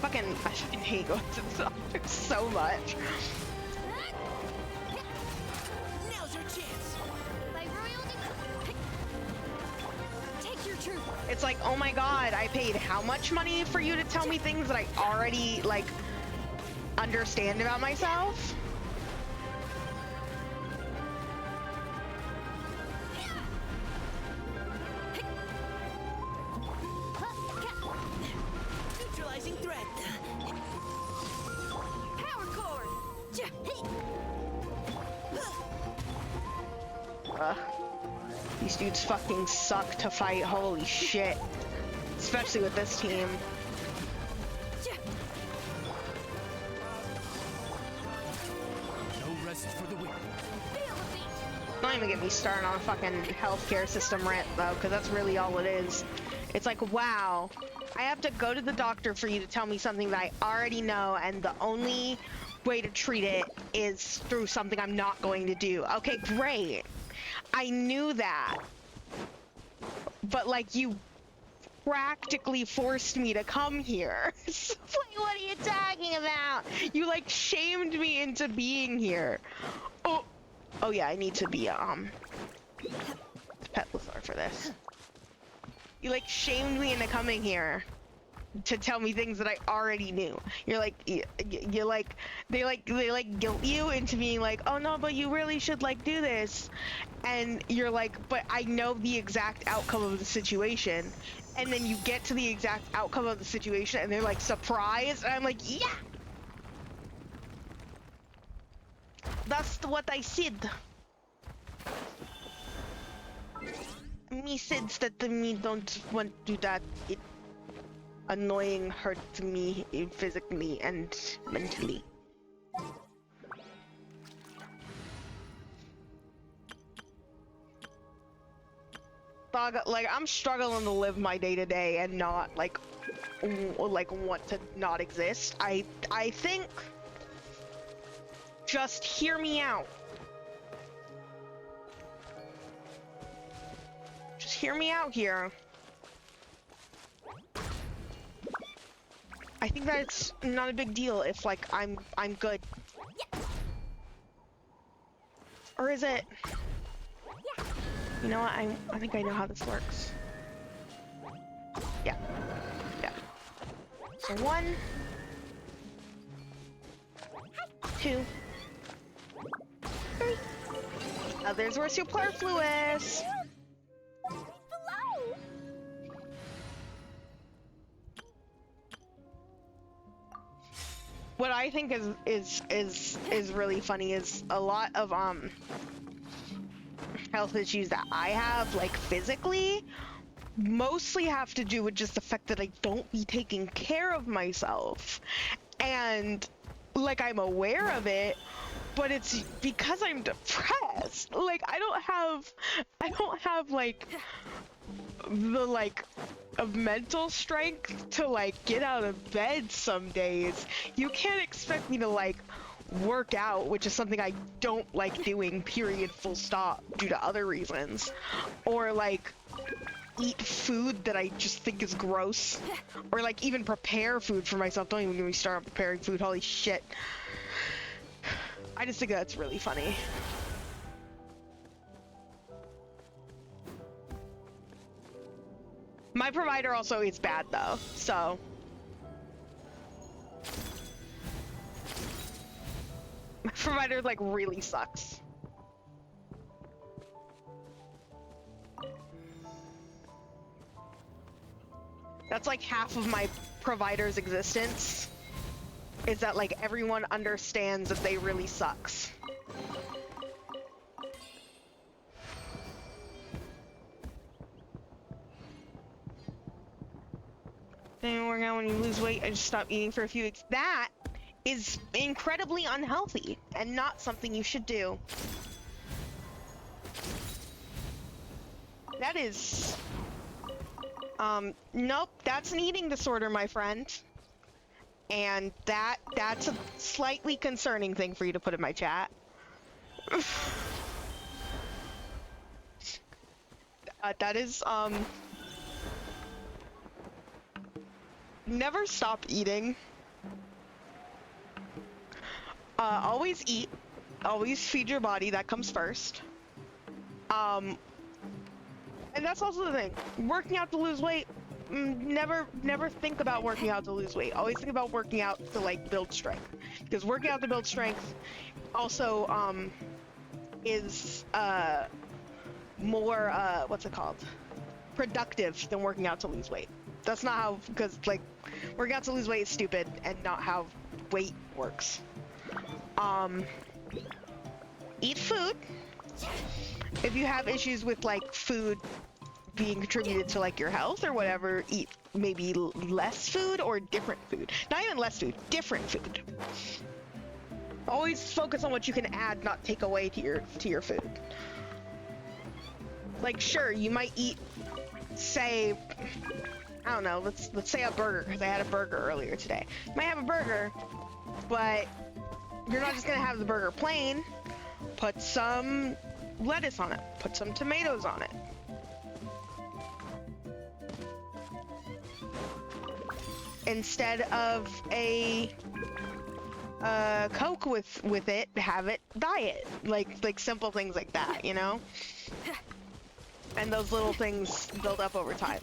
Speaker 2: I fucking hate going to the doctor so much.
Speaker 24: Now's your chance.
Speaker 3: Take your truth.
Speaker 2: It's like, oh my god, I paid how much money for you to tell me things that I already like understand about myself?
Speaker 24: Neutralizing threat. Power core.
Speaker 2: These dudes fucking suck to fight, holy shit. Especially with this team.
Speaker 24: No rest for the weak.
Speaker 2: Don't even get me started on a fucking healthcare system rant though, because that's really all it is. It's like, wow, I have to go to the doctor for you to tell me something that I already know, and the only way to treat it is through something I'm not going to do. Okay, great. I knew that. But like, you practically forced me to come here. So, like, what are you talking about? You like shamed me into being here. Oh yeah, I need to be pet Lithar for this. You like shamed me into coming here to tell me things that I already knew. You're like, you're like, they guilt you into being like, oh no, but you really should like do this. And you're like, but I know the exact outcome of the situation. And then you get to the exact outcome of the situation and they're like, surprised. And I'm like, yeah. That's what I said. Me said that me don't want to do that. It annoying hurt me physically and mentally. Dog, like I'm struggling to live my day to day and not like want to not exist. I think just hear me out. Just hear me out here. I think that it's not a big deal if like I'm good. Or is it? You know what? I think I know how this works. Yeah. Yeah. So 1, 2, 3. Others were superfluous. what I think is really funny is a lot of health issues that I have, like physically, mostly have to do with just the fact that I don't be taking care of myself. And like I'm aware of it, but it's because I'm depressed. Like I don't have like the like of mental strength to like get out of bed some days. You can't expect me to like work out, which is something I don't like doing, period, full stop, due to other reasons, or like eat food that I just think is gross, or like even prepare food for myself. Don't even get me started on preparing food. Holy shit. I just think that's really funny. My provider also is bad though, so. My provider like really sucks. That's like half of my provider's existence, is that like everyone understands that they really sucks. Then work out when you lose weight and just stop eating for a few weeks. That is incredibly unhealthy and not something you should do. That is... nope, that's an eating disorder, my friend. And that's a slightly concerning thing for you to put in my chat. That is, never stop eating. Always eat. Always feed your body. That comes first. And that's also the thing. Working out to lose weight. Never think about working out to lose weight. Always think about working out to like build strength. Because working out to build strength also is more what's it called? Productive than working out to lose weight. That's not how, because like working out to lose weight is stupid and not how weight works. Eat food. If you have issues with like food being contributed to like your health or whatever, eat maybe less food or different food. Not even less food, different food. Always focus on what you can add, not take away to your food. Like sure, you might eat, say, I don't know, let's say a burger, because I had a burger earlier today. You might have a burger, but you're not just gonna have the burger plain. Put some lettuce on it, put some tomatoes on it. Instead of a Coke with it, have it diet. Like simple things like that, you know? And those little things build up over time.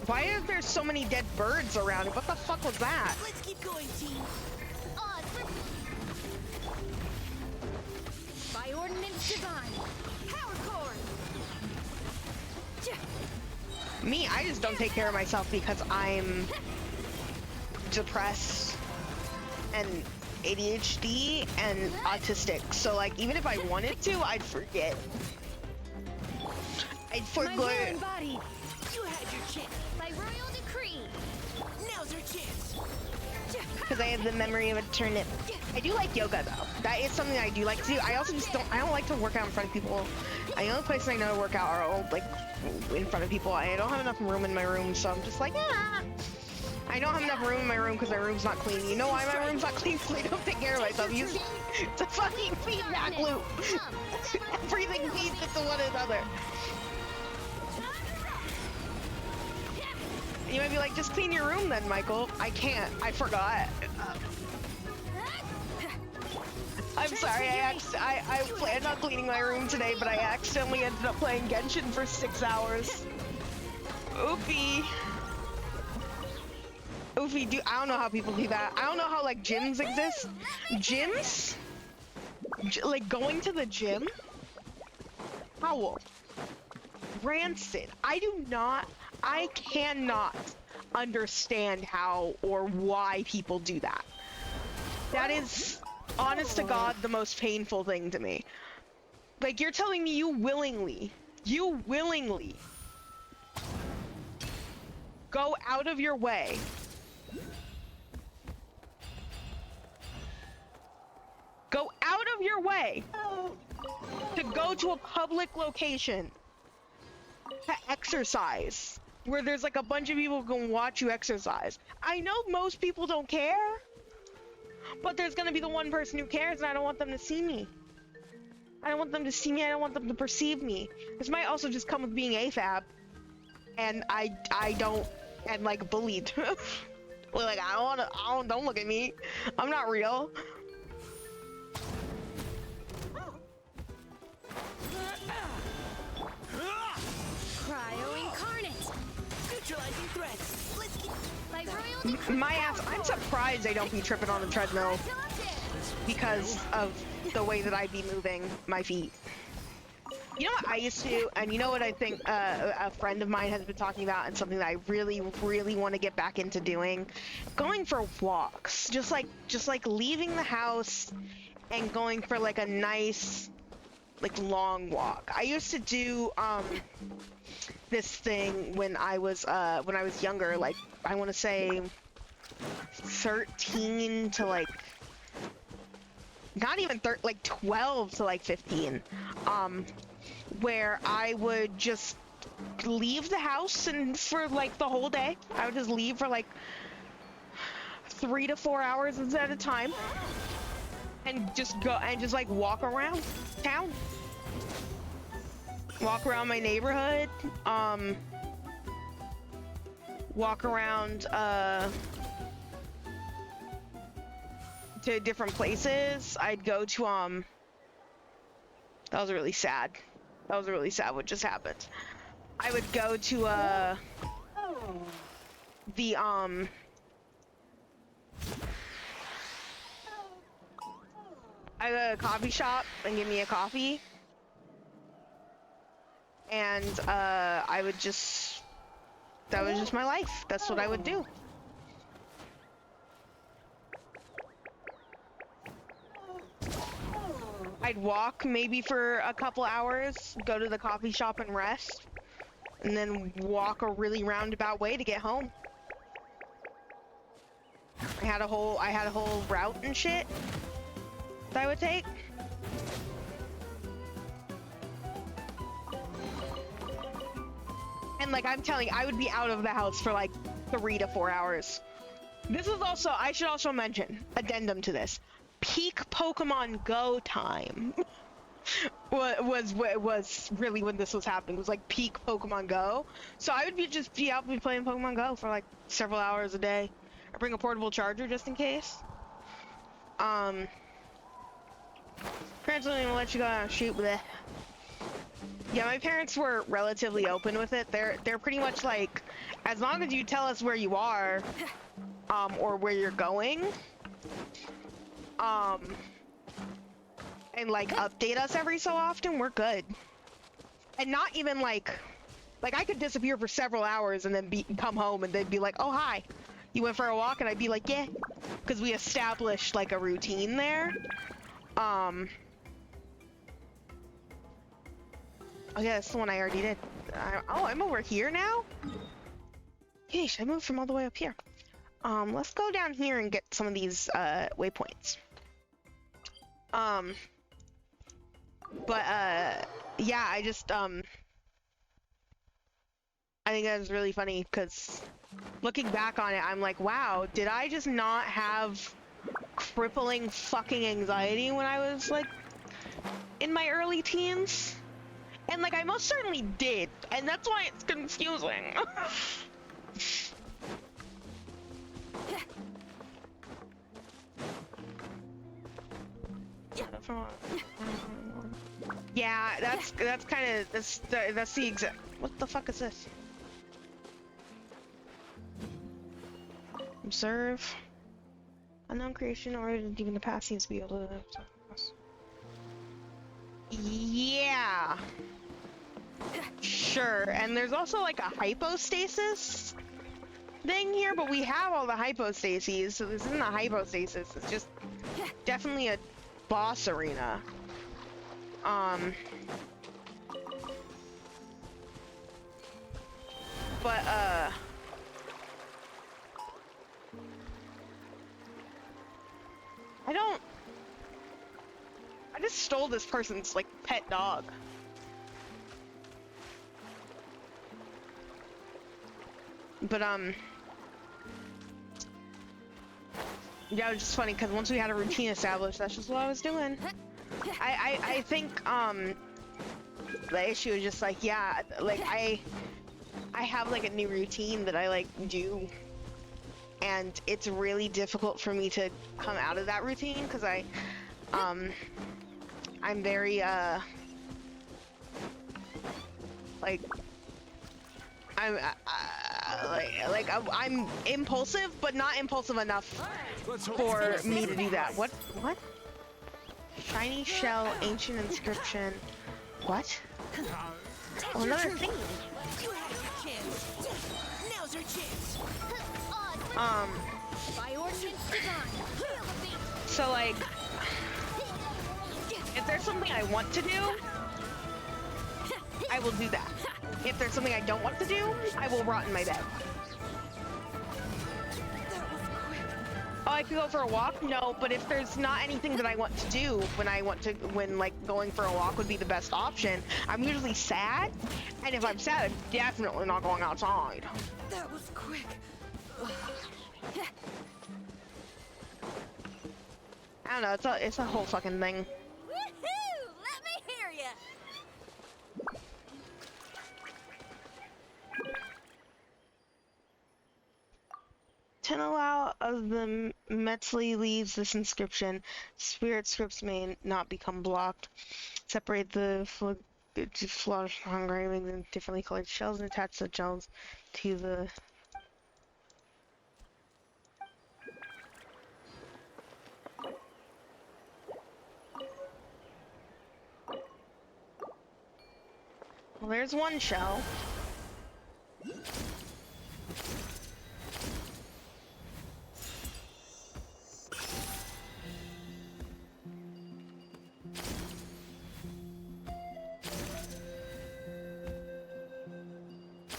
Speaker 2: Why are there so many dead birds around? What the fuck was that?
Speaker 24: Let's keep going, team.
Speaker 3: By ordinance divine. Power cord.
Speaker 2: Me, I just don't take care of myself because I'm depressed and ADHD and autistic. So like even if I wanted to, I'd forget. I'd forget.
Speaker 24: Body. You had your chance.
Speaker 1: By royal decree.
Speaker 24: Now's your chance.
Speaker 2: Because I have the memory of a turnip. I do like yoga though. That is something I do like to do. I also just I don't like to work out in front of people. The only place I know to work out are all like in front of people. I don't have enough room in my room, so I'm just like, ah. I don't have enough room in my room because my room's not clean. You know why my room's not clean? Because I don't take care of myself. It's a fucking feedback loop. Everything feeds into one another. You might be like, just clean your room then, Michael. I can't. I forgot. I'm sorry. I planned on cleaning my room today, but I accidentally ended up playing Genshin for 6 hours. Oopie. Oofy, I don't know how people do that. I don't know how like gyms exist. Gyms? Like going to the gym? Howl. Rancid. I cannot understand how or why people do that. That is, honest to God, the most painful thing to me. Like, you're telling me you willingly go out of your way to go to a public location to exercise, where there's like a bunch of people who can watch you exercise. I know most people don't care, but there's gonna be the one person who cares, and I don't want them to see me. I don't want them to see me, I don't want them to perceive me. This might also just come with being AFAB. And I don't, and like bullied. Like, don't look at me. I'm not real.
Speaker 24: Cryo incarnate. Neutralizing threats. Let's get
Speaker 2: My ass, I'm surprised I don't be tripping on the treadmill because of the way that I be moving my feet. You know what I used to do, and you know what I think a friend of mine has been talking about, and something that I really, really want to get back into doing? Going for walks. Just like leaving the house and going for like a nice, like, long walk. I used to do this thing when I was younger, like, I want to say 13 to like, not even 12 to like 15, where I would just leave the house, and for like the whole day, I would just leave for like 3 to 4 hours at a time, and just go and just like walk around town, walk around my neighborhood, walk around to different places. I'd go to that was really sad. That was really sad what just happened. I would go to the I go to a coffee shop and give me a coffee, and I would just, that was just my life. That's what I would do. I'd walk maybe for a couple hours, go to the coffee shop and rest, and then walk a really roundabout way to get home. I had a whole route and shit that I would take. And like, I'm telling you, I would be out of the house for like 3 to 4 hours. This is also, I should also mention, addendum to this, peak Pokemon Go time was really when this was happening. It was like peak Pokemon Go. So I would just be out playing Pokemon Go for like several hours a day. I bring a portable charger just in case. Parents don't even let you go out and shoot with it. Yeah, my parents were relatively open with it. They're pretty much like, as long as you tell us where you are, or where you're going, and like update us every so often, we're good. And not even like I could disappear for several hours and then come home and they'd be like, oh hi, you went for a walk? And I'd be like, yeah, because we established like a routine there. Oh yeah, that's the one I already did. Oh, I'm over here now? Yeesh, I moved from all the way up here. Let's go down here and get some of these waypoints. Yeah, I just I think that was really funny because looking back on it, I'm like, wow, did I just not have crippling fucking anxiety when I was like in my early teens? And like, I most certainly did, and that's why it's confusing. Yeah, that's kind of that's the exact. What the fuck is this? Observe. Unknown creation or even the past seems to be able to. Yeah. Sure, and there's also like a hypostasis thing here, but we have all the hypostases, so this isn't a hypostasis. It's just definitely a boss arena. But I just stole this person's like pet dog. But yeah, it was just funny because once we had a routine established, that's just what I was doing. I think the issue is just like, yeah, like I have like a new routine that I like do, and it's really difficult for me to come out of that routine because I'm very like I'm impulsive, but not impulsive enough for me to do that. What? Shiny shell, ancient inscription. What? Oh, another thing.
Speaker 24: You had your chance. Now's your chance.
Speaker 1: By ordinance divine.
Speaker 2: So like, if there's something I want to do, I will do that. If there's something I don't want to do, I will rot in my bed. Oh, I could go for a walk? No, but if there's not anything that I want to do when like going for a walk would be the best option, I'm usually sad, and if I'm sad, I'm definitely not going outside.
Speaker 24: That was quick.
Speaker 2: I don't know, it's a whole fucking thing.
Speaker 24: Woohoo! Let me hear ya.
Speaker 2: 10 allow of the Metzli leaves this inscription. Spirit scripts may not become blocked. Separate the flawed engravings in differently colored shells and attach the shells to the... Well, there's one shell.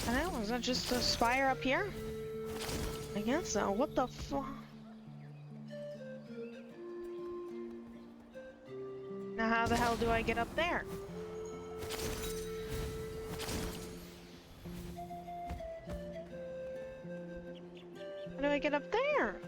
Speaker 2: I don't know, is that just a spire up here? I guess so. What the fuck? Now how the hell do I get up there? How do I get up there?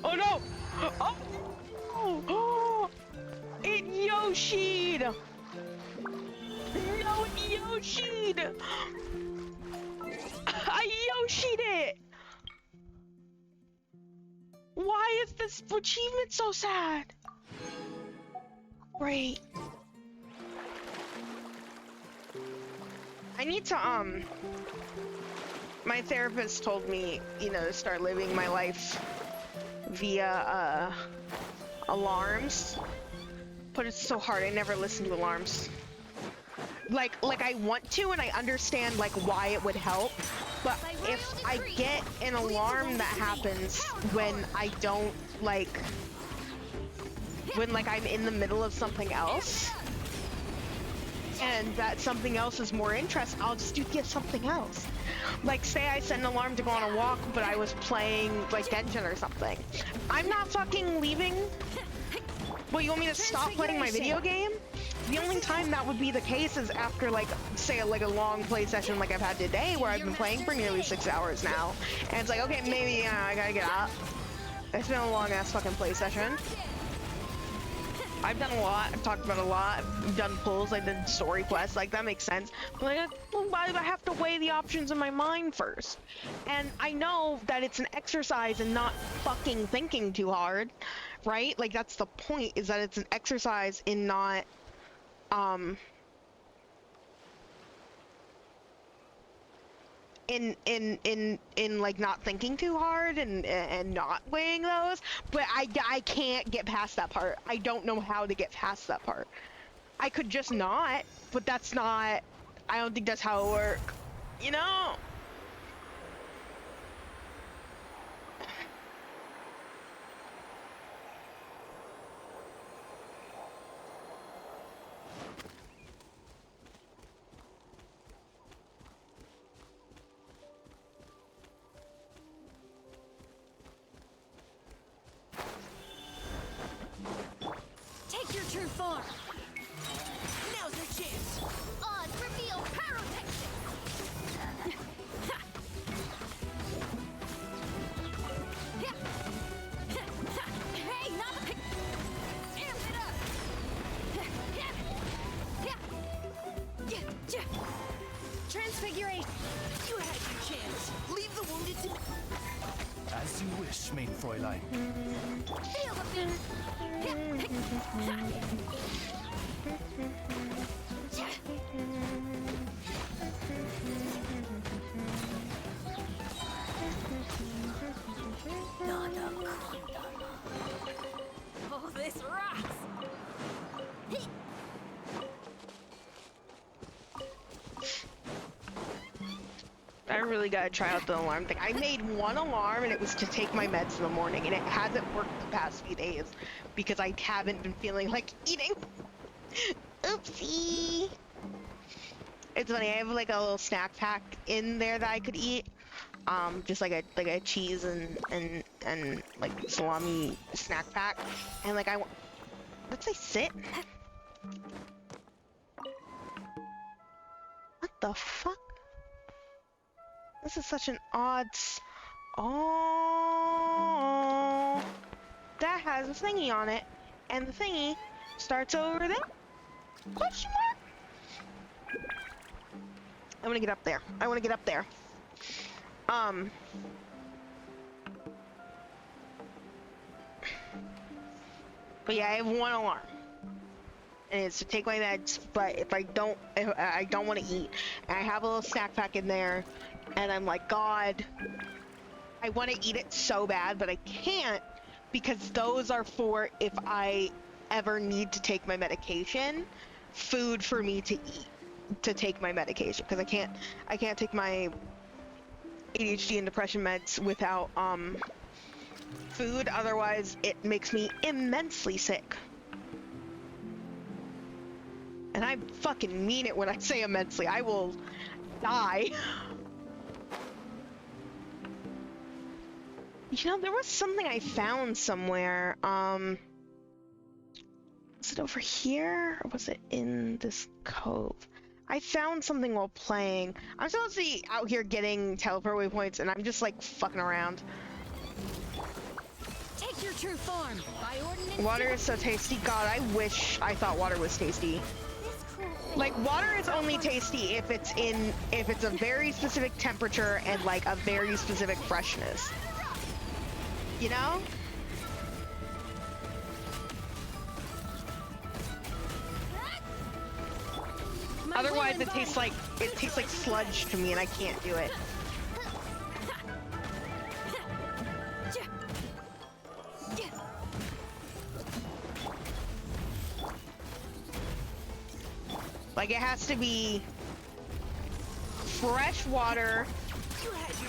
Speaker 2: Oh no! Oh! Oh! It Yoshi'd! No, it Yoshi'd! I Yoshi'd it! Why is this achievement so sad? Great. I need to, my therapist told me, you know, to start living my life via, alarms. But it's so hard, I never listen to alarms. Like I want to, and I understand, like, why it would help. But if I get an alarm that happens when I don't, like, when, like, I'm in the middle of something else, and that something else is more interesting, I'll just get something else. Like, say I set an alarm to go on a walk, but I was playing, like, Genshin or something. I'm not fucking leaving. What, you want me to stop playing my video game? The only time that would be the case is after, like, say, like a long play session like I've had today, where I've been playing for nearly 6 hours now. And it's like, okay, maybe, I gotta get out. It's been a long-ass fucking play session. I've done a lot. I've talked about a lot. I've done pulls. I've done story quests. Like, that makes sense. But like, well, why do I have to weigh the options in my mind first? And I know that it's an exercise in not fucking thinking too hard, right? Like, that's the point, is that it's an exercise in not, in like not thinking too hard and not weighing those, but I can't get past that part. I don't know how to get past that part. I could just not, but that's not, I don't think that's how it works, you know?
Speaker 24: Take your true form. Now's your chance.
Speaker 1: Odds reveal pyrotechnics.
Speaker 24: Hey, not the amp it up. Transfiguration. You had your chance. Leave the wounded to me.
Speaker 6: As you wish, main Fräulein.
Speaker 24: Feel the beat. Oh, this rocks.
Speaker 2: I really gotta try out the alarm thing. I made one alarm and it was to take my meds in the morning, and it hasn't worked the past few days because I haven't been feeling like eating. Oopsie. It's funny, I have like a little snack pack in there that I could eat. Just like a cheese and like salami snack pack. And like let's say sit. What the fuck? This is such an odd oh, that has a thingy on it, and the thingy starts over there? Question mark? I want to get up there. I want to get up there. But yeah, I have one alarm. And it's to take my meds, but if I don't want to eat, and I have a little snack pack in there, and I'm like, God, I want to eat it so bad, but I can't, because those are for if I ever need to take my medication, food for me to eat, to take my medication, because I can't take my ADHD and depression meds without food, otherwise it makes me immensely sick. And I fucking mean it when I say immensely. I will die. You know, there was something I found somewhere. Was it over here? Or was it in this cove? I found something while playing. I'm supposed to be out here getting teleport waypoints, and I'm just like fucking around.
Speaker 24: Take your true form. By ordinance.
Speaker 2: Water is so tasty. God, I wish I thought water was tasty. Like, water is only tasty if it's a very specific temperature and like a very specific freshness. You know? Otherwise it tastes like sludge to me, and I can't do it. Like, it has to be fresh water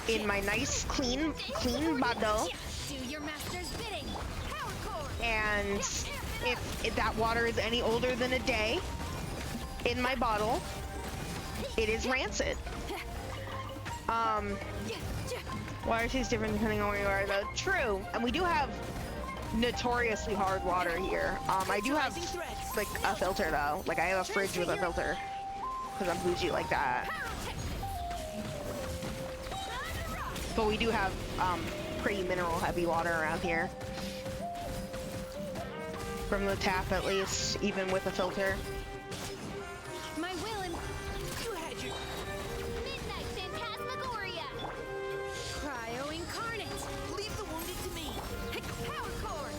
Speaker 2: in my nice clean bottle.
Speaker 24: Do your master's bidding. Power core.
Speaker 2: And if that water is any older than a day in my bottle, it is rancid. Water tastes different depending on where you are, though. True. And we do have notoriously hard water here. I do have like a filter though. Like, I have a fridge with a filter because I'm bougie like that. But we do have pretty mineral heavy water around here. From the tap, at least, even with a filter.
Speaker 3: My will and
Speaker 24: You had your
Speaker 1: Midnight Phantasmagoria!
Speaker 24: cryo incarnate. Leave the wounded to me. Power cord.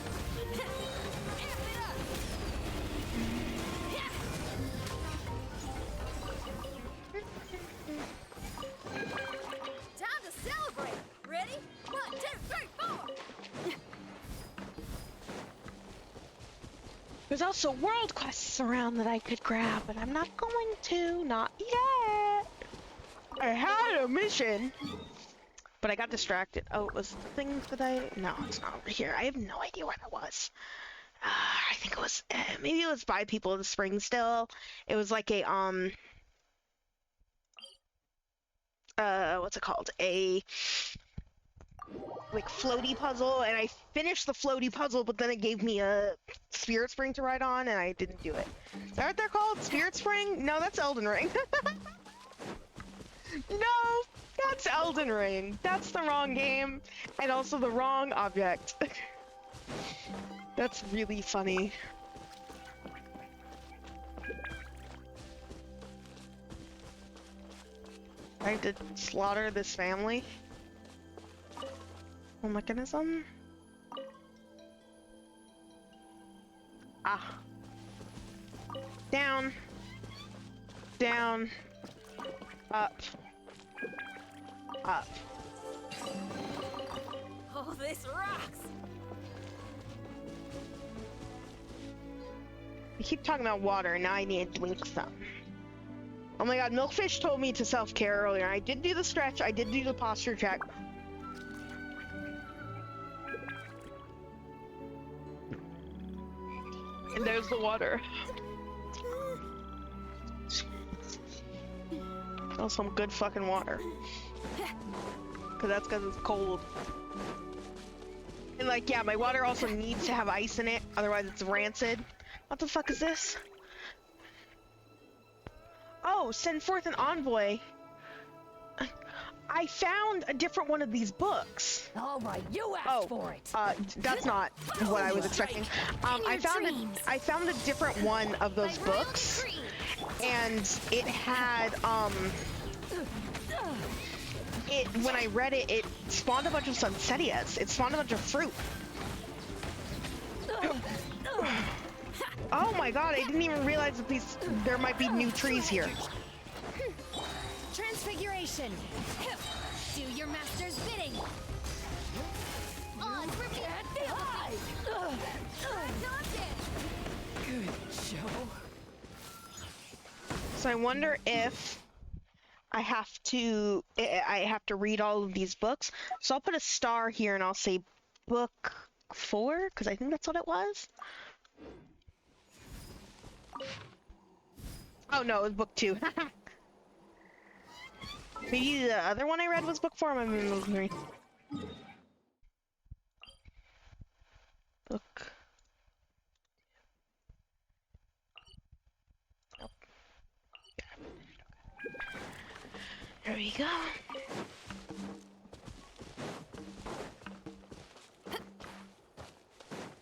Speaker 24: Amp it up. Time to celebrate. Ready? 1, 2, 3, 4.
Speaker 2: There's also world quests around that I could grab, but I'm not going to. Not yet. I had a mission, but I got distracted. Oh, it was the thing that I... No, it's not over here. I have no idea where that was. I think it was... maybe it was by People of the Spring still. It was like a, what's it called? A... like floaty puzzle, and I finished the floaty puzzle, but then it gave me a Spirit Spring to ride on, and I didn't do it. Is that what they're called? Spirit Spring? No, that's Elden Ring. No, that's Elden Ring. That's the wrong game, and also the wrong object. That's really funny. I have to slaughter this family. Mechanism? Ah. Down. Down. Up. Up.
Speaker 24: Oh, this rocks.
Speaker 2: We keep talking about water, and now I need to drink some. Oh my god, Milkfish told me to self-care earlier. I did do the stretch, I did do the posture check. And there's the water. Oh, some good fucking water. Cause that's cause it's cold. And like, yeah, my water also needs to have ice in it, otherwise it's rancid. What the fuck is this? Oh, send forth an envoy. I found a different one of these books.
Speaker 24: All right, you asked for it.
Speaker 2: That's not what I was expecting. I found a different one of those books, and it had when I read it, it spawned a bunch of sunsettias. It spawned a bunch of fruit. Oh my god, I didn't even realize that there might be new trees here.
Speaker 3: Transfiguration. Do your master's bidding.
Speaker 1: On for me!
Speaker 24: Good show.
Speaker 2: So I wonder if I have to read all of these books. So I'll put a star here and I'll say book 4, because I think that's what it was. Oh no, it was book 2. Maybe the other one I read was book 4, I'm in book 3. Book. Nope. There we go.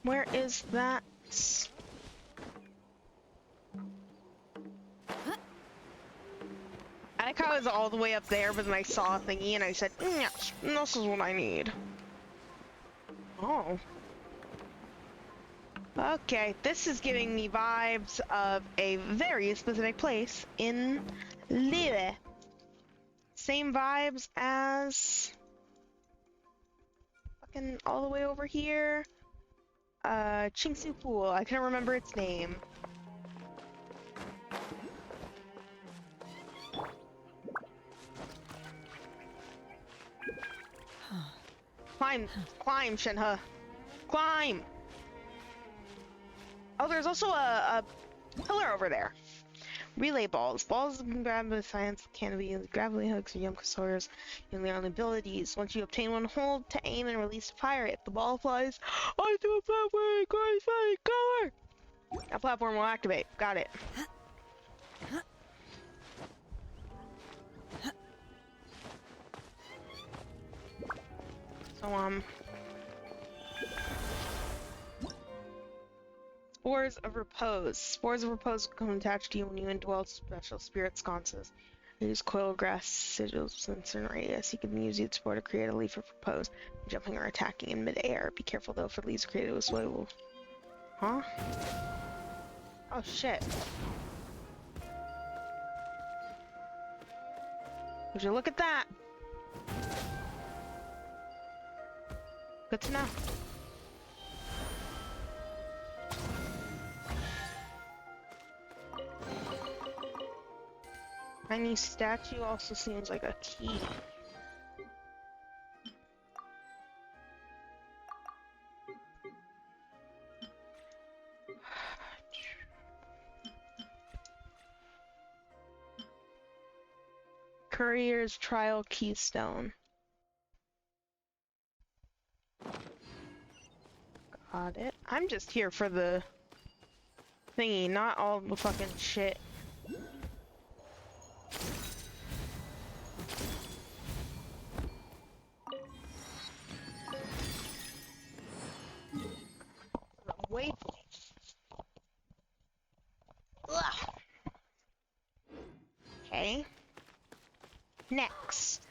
Speaker 2: Where is that? I think I was all the way up there, but then I saw a thingy and I said, yes, this is what I need. Oh. Okay, this is giving me vibes of a very specific place in Lille. Same vibes as fucking all the way over here. Chingsu Pool, I couldn't remember its name. Climb, Shenhe. Climb! Oh, there's also a pillar over there. Relay balls. Balls can grab with science can be gravity hooks or Yumka swords using their own abilities. Once you obtain one, hold to aim and release to fire. If the ball flies onto a platform, color! That platform will activate. Got it. So, Spores of Repose. Spores of Repose become attached to you when you indwell special spirit sconces. Use coil grass sigils in a certain radius. You can use each spore to create a leaf of repose, jumping or attacking in mid-air. Be careful though, for leaves created with sway will... Huh? Oh shit. Would you look at that? Good to know. Tiny statue also seems like a key. Courier's Trial Keystone. Got it. I'm just here for the thingy, not all the fucking shit. Wait. Ugh. Okay. Next.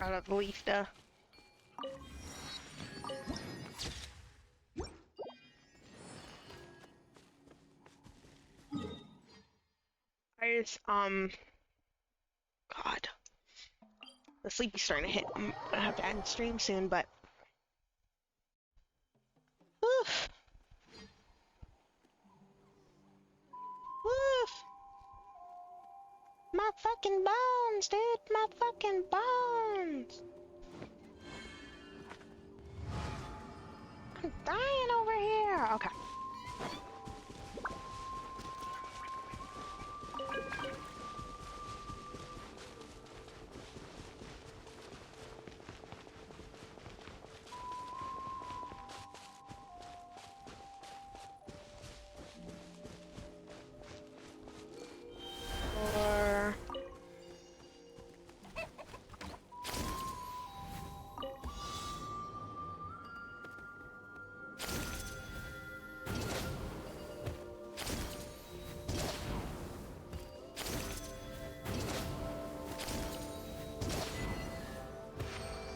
Speaker 2: Out of the leaf, duh. I just, God. The sleepy's starting to hit. I'm gonna have to end stream soon, but... Woof! Woof! My fucking bones, dude! My fucking bones! I'm dying over here! Okay. Or...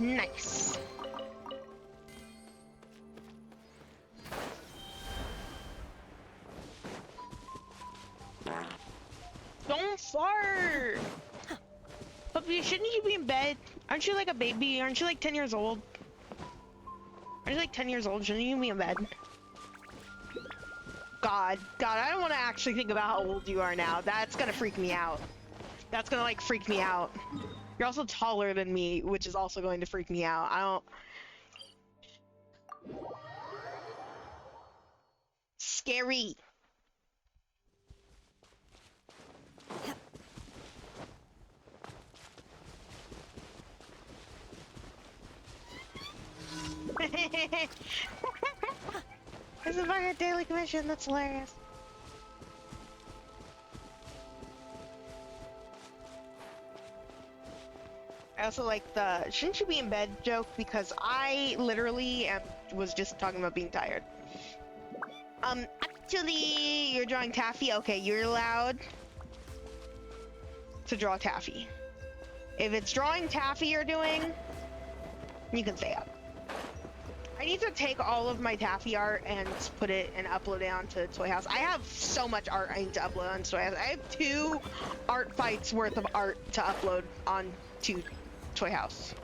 Speaker 2: Nice. Don't fart! Puppy, shouldn't you be in bed? Aren't you like a baby? Aren't you like 10 years old? Aren't you like 10 years old? Shouldn't you be in bed? God, I don't want to actually think about how old you are now. That's gonna freak me out. That's gonna like freak me out. You're also taller than me, which is also going to freak me out. I don't... Scary. This is my daily commission, that's hilarious. I also like the "shouldn't you be in bed" joke because I literally was just talking about being tired. Actually, you're drawing taffy? Okay, you're allowed to draw taffy. If it's drawing taffy you're doing, you can stay up. I need to take all of my taffy art and put it and upload it onto Toy House. I have so much art I need to upload on Toy House. I have 2 art fights worth of art to upload onto Toy House.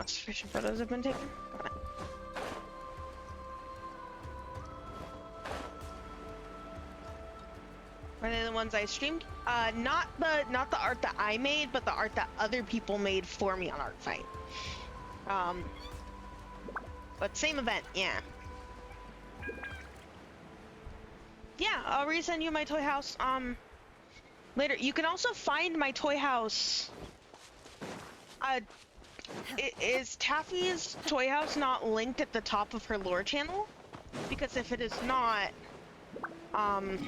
Speaker 2: Sufficient photos have been taken. Got it. Are they the ones ones I streamed. Not the art that I made, but the art that other people made for me on Artfight. But same event, yeah. Yeah, I'll resend you my toy house later. You can also find my toy house. Is Taffy's toy house not linked at the top of her lore channel? Because if it is not, I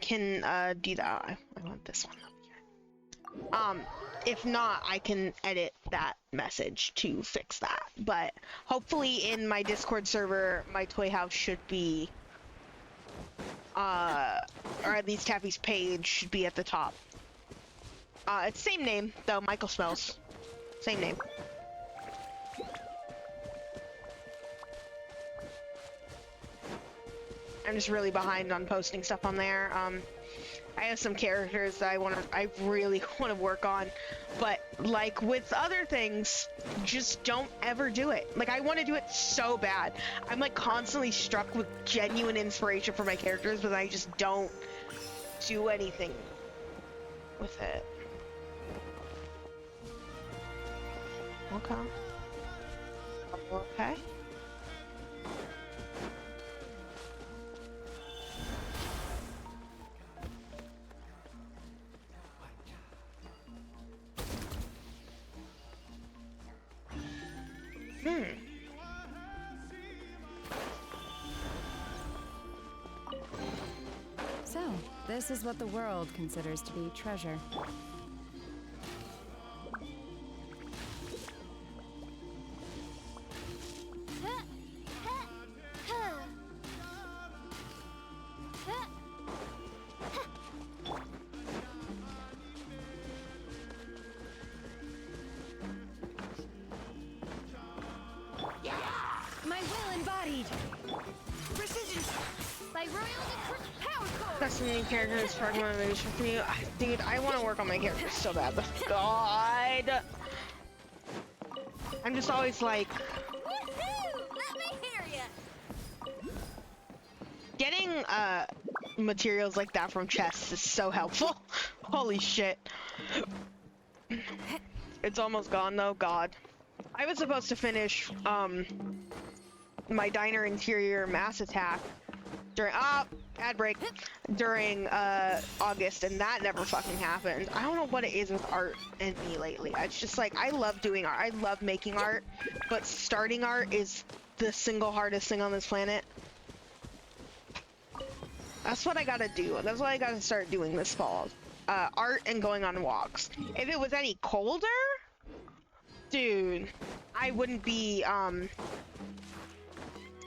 Speaker 2: can do that. I want this one up here. If not, I can edit that message to fix that. But hopefully in my Discord server, my toy house should be, or at least Taffy's page should be at the top. It's same name though, Michael Smells. Same name. I'm just really behind on posting stuff on there. I have some characters that I really want to work on, but like with other things, just don't ever do it. Like I want to do it so bad. I'm like constantly struck with genuine inspiration for my characters, but I just don't do anything with it. Okay. Okay.
Speaker 16: So, this is what the world considers to be treasure.
Speaker 24: My will embodied. Precision by royal power core.
Speaker 2: Got some new characters for motivation for you. Dude, I want to work on my characters so bad, but God. I'm just always like...
Speaker 24: Let me hear ya.
Speaker 2: Getting, materials like that from chests is so helpful. Holy shit. It's almost gone though, God. I was supposed to finish, my diner interior mass attack during ad break during August, and that never fucking happened. I don't know what it is with art and me lately. It's just like I love doing art. I love making art, but starting art is the single hardest thing on this planet. That's what I gotta do. That's what I gotta start doing this fall. Art and going on walks. If it was any colder, dude, I wouldn't be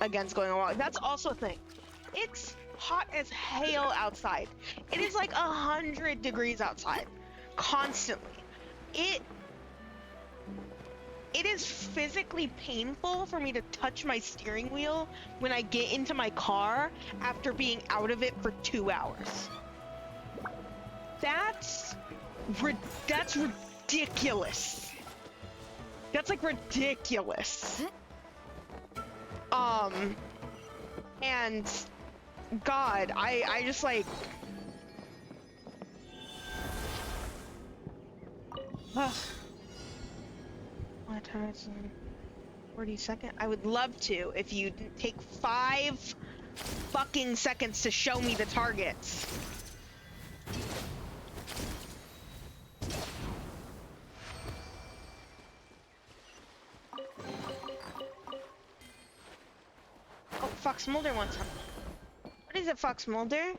Speaker 2: against going on walks. That's also a thing. It's hot as hell outside. It is like 100 degrees outside constantly. It is physically painful for me to touch my steering wheel when I get into my car after being out of it for 2 hours. That's ridiculous. That's like ridiculous. And God, I just like... Ugh. What time is it? 40 seconds? I would love to if you take 5 fucking seconds to show me the targets. Oh, Fox Mulder wants something. What is it, Fox Mulder?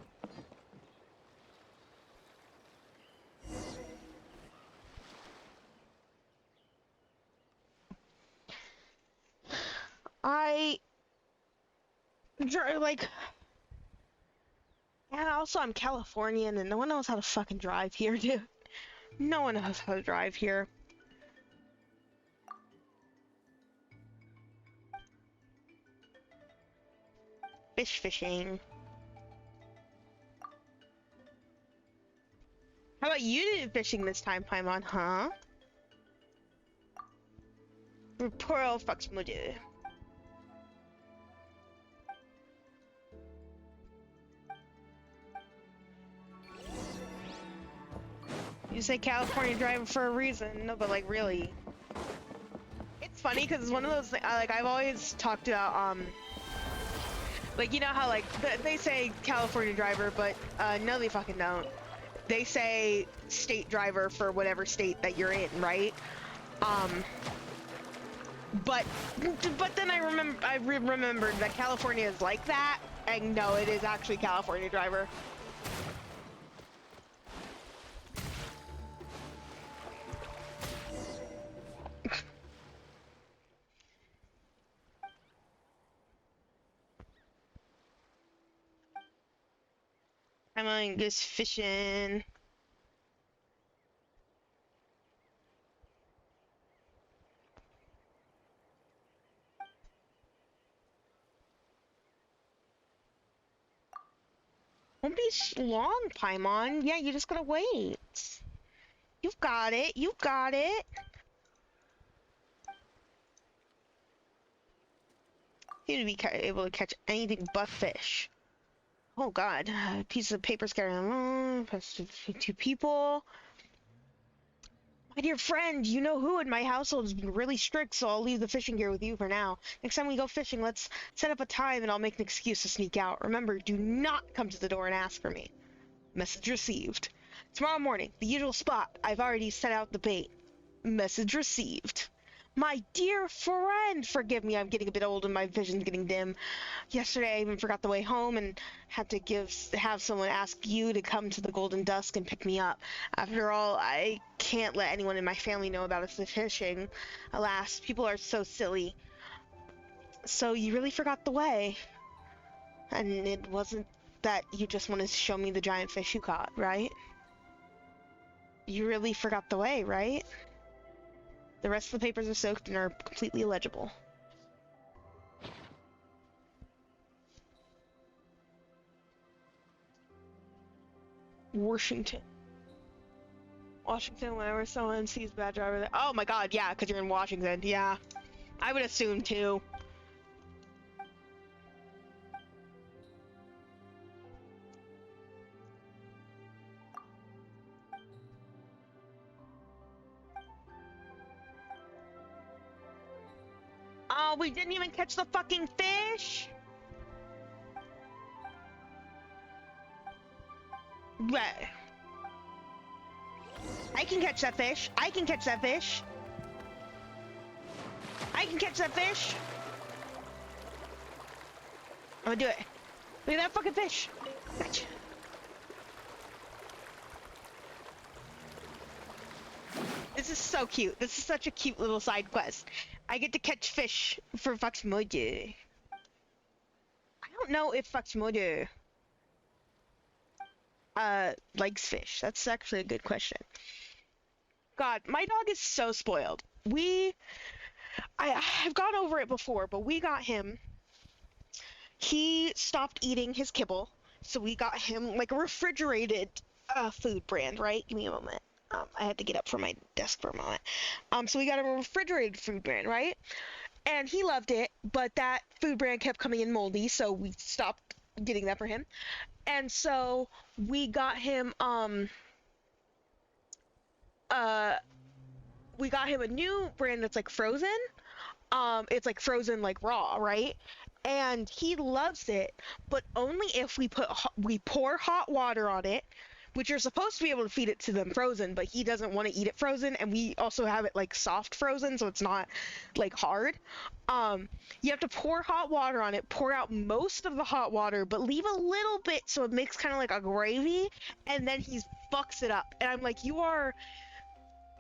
Speaker 2: Like, and also I'm Californian and no one knows how to fucking drive here, dude. No one knows how to drive here. Fishing. How about you did fishing this time, Paimon, huh? Poor old Fox Mulder. You say California driver for a reason. No, but like really. It's funny because it's one of those things, like I've always talked about, like you know how like they say California driver, but no they fucking don't. They say state driver for whatever state that you're in, right? But then I remembered that California is like that, and no, it is actually California driver. I'm going just fishing. Won't be long, Paimon. Yeah, you just gotta wait. You've got it. You got it. You to be able to catch anything but fish. Oh God, a piece of paper carrying along. Two people. My dear friend, you know who in my household has been really strict, so I'll leave the fishing gear with you for now. Next time we go fishing, let's set up a time and I'll make an excuse to sneak out. Remember, do not come to the door and ask for me. Message received. Tomorrow morning, the usual spot. I've already set out the bait. Message received. My dear friend, forgive me, I'm getting a bit old and my vision's getting dim. Yesterday I even forgot the way home and had to have someone ask you to come to the Golden Dusk and pick me up. After all, I can't let anyone in my family know about us fishing. Alas, people are so silly. So you really forgot the way. And it wasn't that you just wanted to show me the giant fish you caught, right? You really forgot the way, right? The rest of the papers are soaked and are completely illegible. Washington, whenever someone sees bad driver there. Oh my God, yeah, because you're in Washington. Yeah, I would assume too. Oh, we didn't even catch the fucking fish. Right. I can catch that fish. I can catch that fish. I can catch that fish. I'm gonna do it. Look at that fucking fish. Gotcha. This is so cute. This is such a cute little side quest. I get to catch fish for Foxmodo. I don't know if Foxmodo likes fish. That's actually a good question. God, my dog is so spoiled. I've gone over it before, but we got him. He stopped eating his kibble, so we got him like a refrigerated food brand, right? Give me a moment. I had to get up from my desk for a moment. So we got him a refrigerated food brand, right? And he loved it, but that food brand kept coming in moldy, so we stopped getting that for him. And so we got him we got him a new brand that's like frozen. It's like frozen like raw, right? And he loves it, but only if we pour hot water on it, which you're supposed to be able to feed it to them frozen, but he doesn't want to eat it frozen, and we also have it like soft frozen, so it's not like hard. You have to pour hot water on it, pour out most of the hot water, but leave a little bit so it makes kind of like a gravy, and then he fucks it up. And I'm like, you are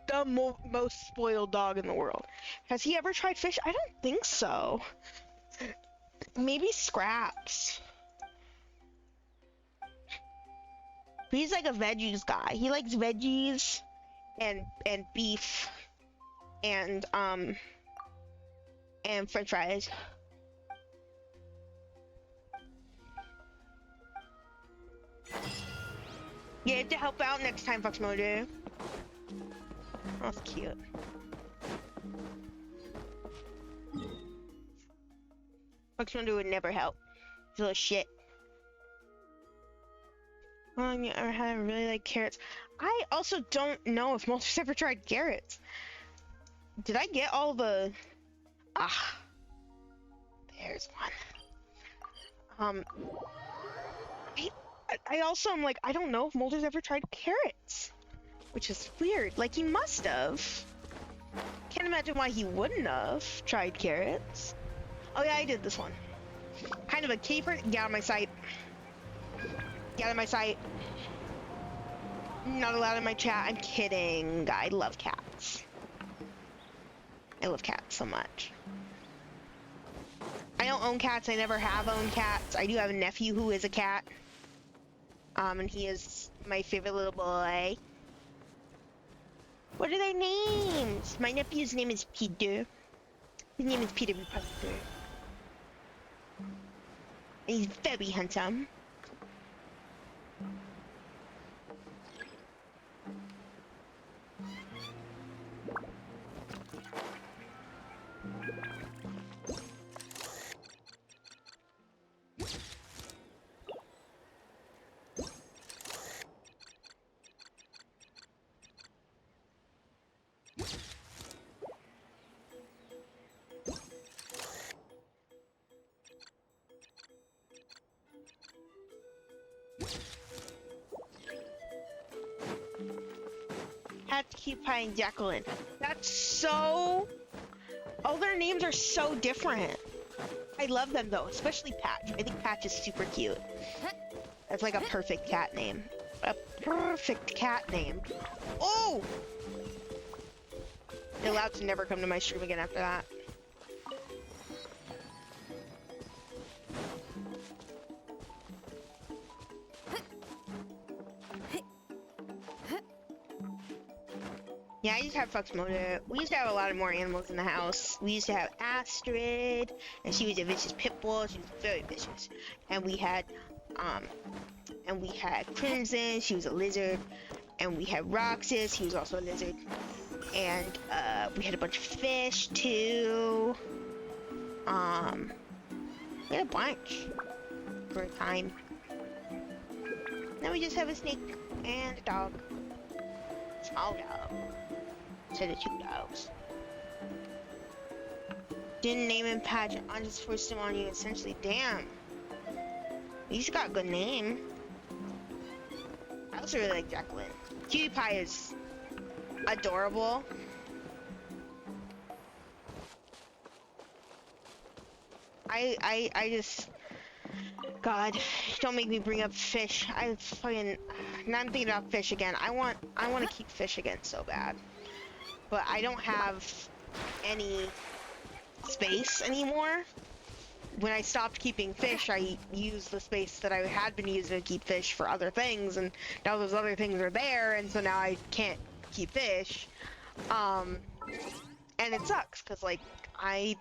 Speaker 2: the most spoiled dog in the world. Has he ever tried fish? I don't think so. Maybe scraps. He's like a veggies guy. He likes veggies and beef and french fries. You have to help out next time, Foxmodo. Oh, that's cute. Foxmodo would never help. He's a little shit. You ever had really like carrots? I also don't know if Mulder's ever tried carrots. Did I get all the... Ah. There's one. I also am like, I don't know if Mulder's ever tried carrots. Which is weird. Like, he must have. Can't imagine why he wouldn't have tried carrots. Oh yeah, I did this one. Kind of a keeper. Get out of my sight. Get out of my sight. Not allowed in my chat. I'm kidding. I love cats. I love cats so much. I don't own cats. I never have owned cats. I do have a nephew who is a cat. And he is my favorite little boy. What are their names? My nephew's name is Peter. His name is Peter Parker. And he's very handsome. Hatkeepie and Jacqueline. That's so... All their names are so different. I love them though, especially Patch. I think Patch is super cute. That's like a perfect cat name. A perfect cat name. Oh! They're allowed to never come to my stream again after that. Yeah, I used to have Fox Motor. We used to have a lot of more animals in the house. We used to have Astrid, and she was a vicious pit bull. She was very vicious. And we had Crimson. She was a lizard. And we had Roxas. He was also a lizard. And we had a bunch of fish too. We had a bunch for a time. Now we just have a snake and a dog. Small dog. Instead of 2 dogs. Didn't name him Patch. I just forced him on you. Essentially, damn. He's got a good name. I also really like Jacqueline. Cutie Pie is adorable. I just... God, don't make me bring up fish. I fucking... Now I'm thinking about fish again. I want to keep fish again so bad. But I don't have any space anymore. When I stopped keeping fish, I used the space that I had been using to keep fish for other things, and now those other things are there, and so now I can't keep fish. And it sucks, because, like, I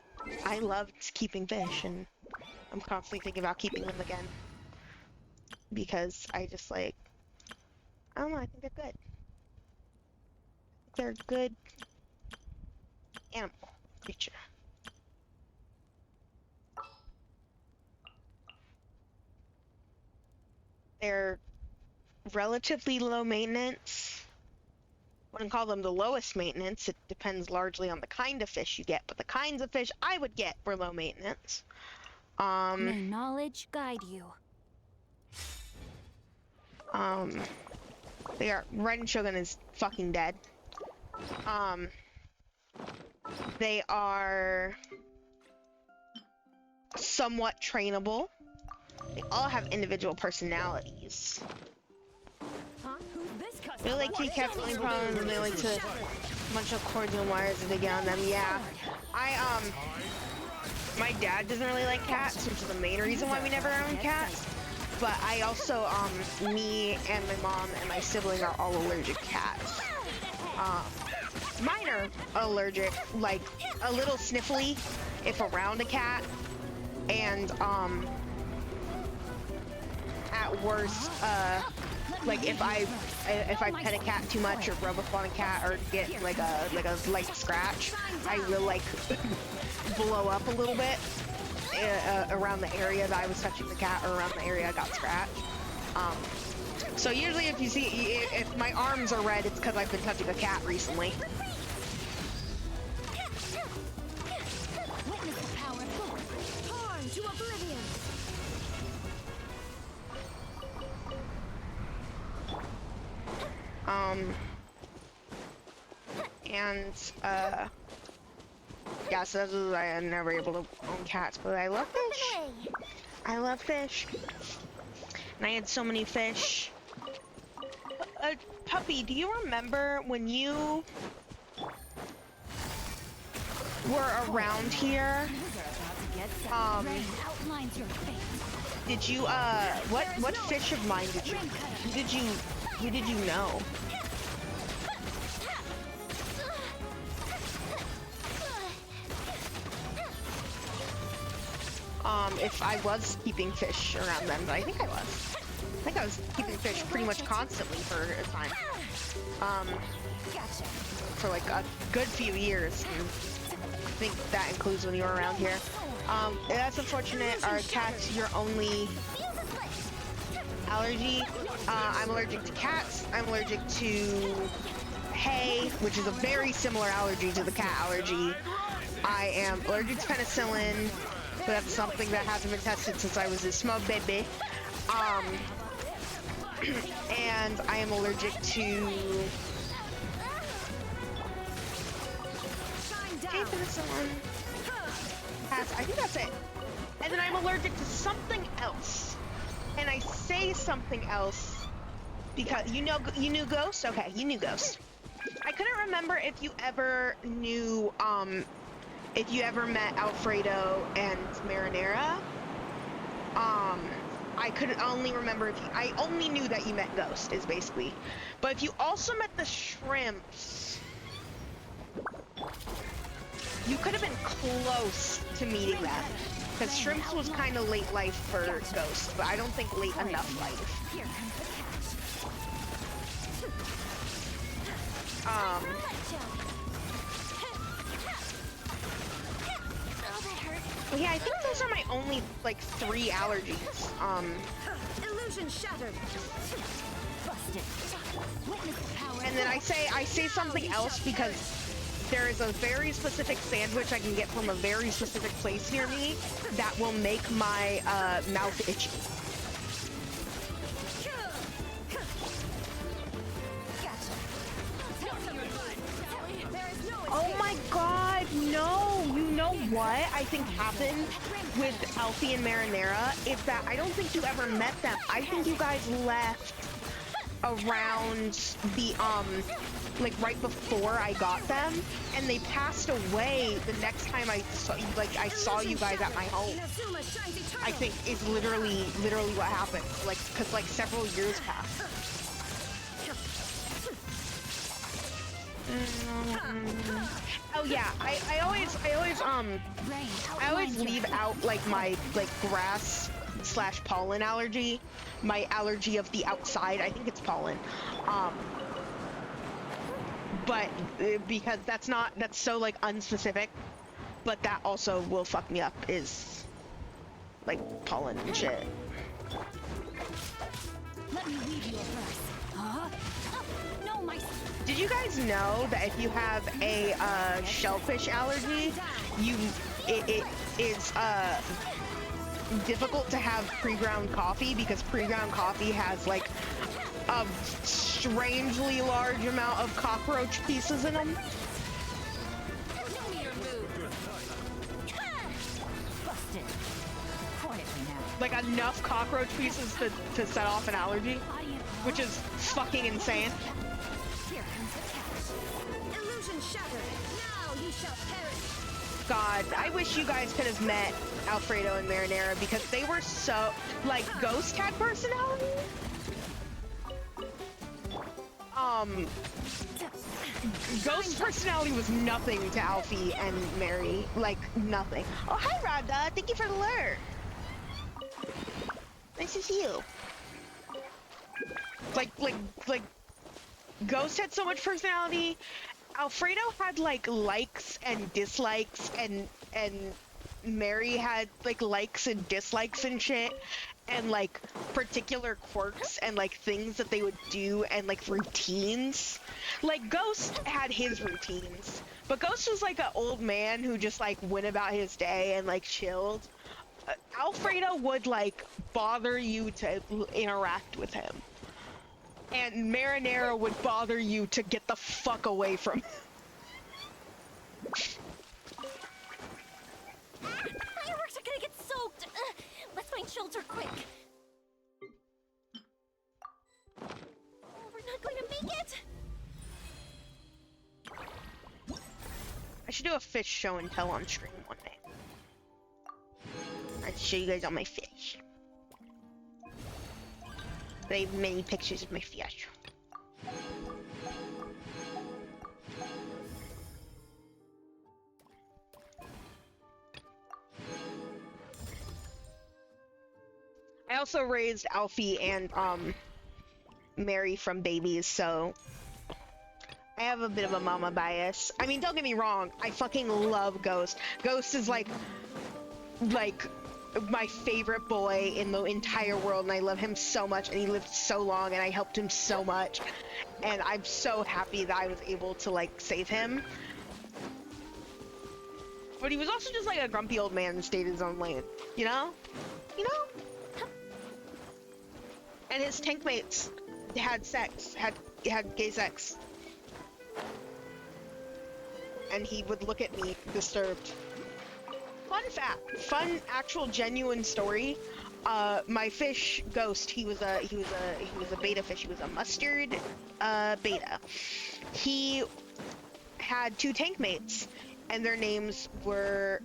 Speaker 2: loved keeping fish, and I'm constantly thinking about keeping them again. Because I just, like, I don't know, I think they're good. They're a good animal creature. They're relatively low maintenance. Wouldn't call them the lowest maintenance. It depends largely on the kind of fish you get, but the kinds of fish I would get were low maintenance.
Speaker 3: May knowledge guide you.
Speaker 2: They are... Red and Shogun is fucking dead. They are somewhat trainable. They all have individual personalities. They're like kitty cats, only problem is they like to munch up cords and wires if they get on them. Yeah. My dad doesn't really like cats, which is the main reason why we never own cats. But I also, me and my mom and my sibling are all allergic to cats. Mine are allergic, like a little sniffly if around a cat, and at worst, like if I pet a cat too much or rub up on a cat or get like a light scratch, I will like blow up a little bit around the area that I was touching the cat or around the area I got scratched. So usually if you see, if my arms are red, it's because I've been touching a cat recently.
Speaker 24: Witness the power of God. Torn to oblivion.
Speaker 2: Yeah, so this is, I am never able to own cats, but I love fish. I love fish. And I had so many fish. Puppy, do you remember when you were around here? Did you, what fish of mine did you, who did you know? If I was keeping fish around then, but I think I was. I think I was keeping fish pretty much constantly for a time. For like a good few years. And I think that includes when you were around here. That's unfortunate. Our cat's your only allergy. I'm allergic to cats. I'm allergic to hay, which is a very similar allergy to the cat allergy. I am allergic to penicillin, but that's something that hasn't been tested since I was a small baby. And I am allergic to penicillin. I think that's it. And then I'm allergic to something else. And I say something else because you knew Ghost? Okay, you knew Ghost. I couldn't remember if you ever knew if you ever met Alfredo and Marinara. I could only remember if I only knew that you met Ghost, is basically. But if you also met the Shrimps, you could have been close to meeting them. Because Shrimps was kind of late life for Ghost, but I don't think late enough life. Yeah, I think those are my only, like, 3 allergies.
Speaker 24: Illusion shattered. Busted.
Speaker 2: And then I say something else because there is a very specific sandwich I can get from a very specific place near me that will make my mouth itchy. Oh my god, no! You know what I think happened with Alfie and Marinara is that I don't think you ever met them. I think you guys left around the, like right before I got them, and they passed away the next time I saw you guys at my home. I think is literally what happened. Like, cause like several years passed. Oh yeah, I always leave out like my grass / pollen allergy, my allergy of the outside. I think it's pollen. But because that's so like unspecific, but that also will fuck me up is like pollen and shit.
Speaker 24: Let me leave you a breath. Huh? No, my.
Speaker 2: Did you guys know that if you have a shellfish allergy, it is difficult to have pre-ground coffee because pre-ground coffee has like a strangely large amount of cockroach pieces in them? Like enough cockroach pieces to set off an allergy, which is fucking insane. God, I wish you guys could have met Alfredo and Marinara because they were so, like, Ghost had personality? Ghost personality was nothing to Alfie and Mary, like, nothing. Oh, hi, Rhonda, thank you for the alert. Nice to see you. Like, Ghost had so much personality. Alfredo had like likes and dislikes, and Mary had like likes and dislikes and shit, and like particular quirks and like things that they would do and like routines. Like Ghost had his routines, but Ghost was like an old man who just like went about his day and like chilled. Alfredo would like bother you to interact with him, and Marinara would bother you to get the fuck away from him.
Speaker 17: Fireworks are gonna get soaked! Let's find shelter quick! Oh, we're not going to make it!
Speaker 2: I should do a fish show and tell on stream one day. I'll show you guys all my fish. I have many pictures of my fish. I also raised Alfie and Mary from babies, so I have a bit of a mama bias. I mean, don't get me wrong, I fucking love Ghost. Ghost is like my favorite boy in the entire world, and I love him so much, and he lived so long, and I helped him so much, and I'm so happy that I was able to like save him. But he was also just like a grumpy old man that stayed in his own lane, you know? You know? And his tank mates had sex, had gay sex. And he would look at me disturbed. Fun fact, fun actual genuine story. My fish Ghost, he was a beta fish. He was a mustard beta. He had 2 tank mates, and their names were,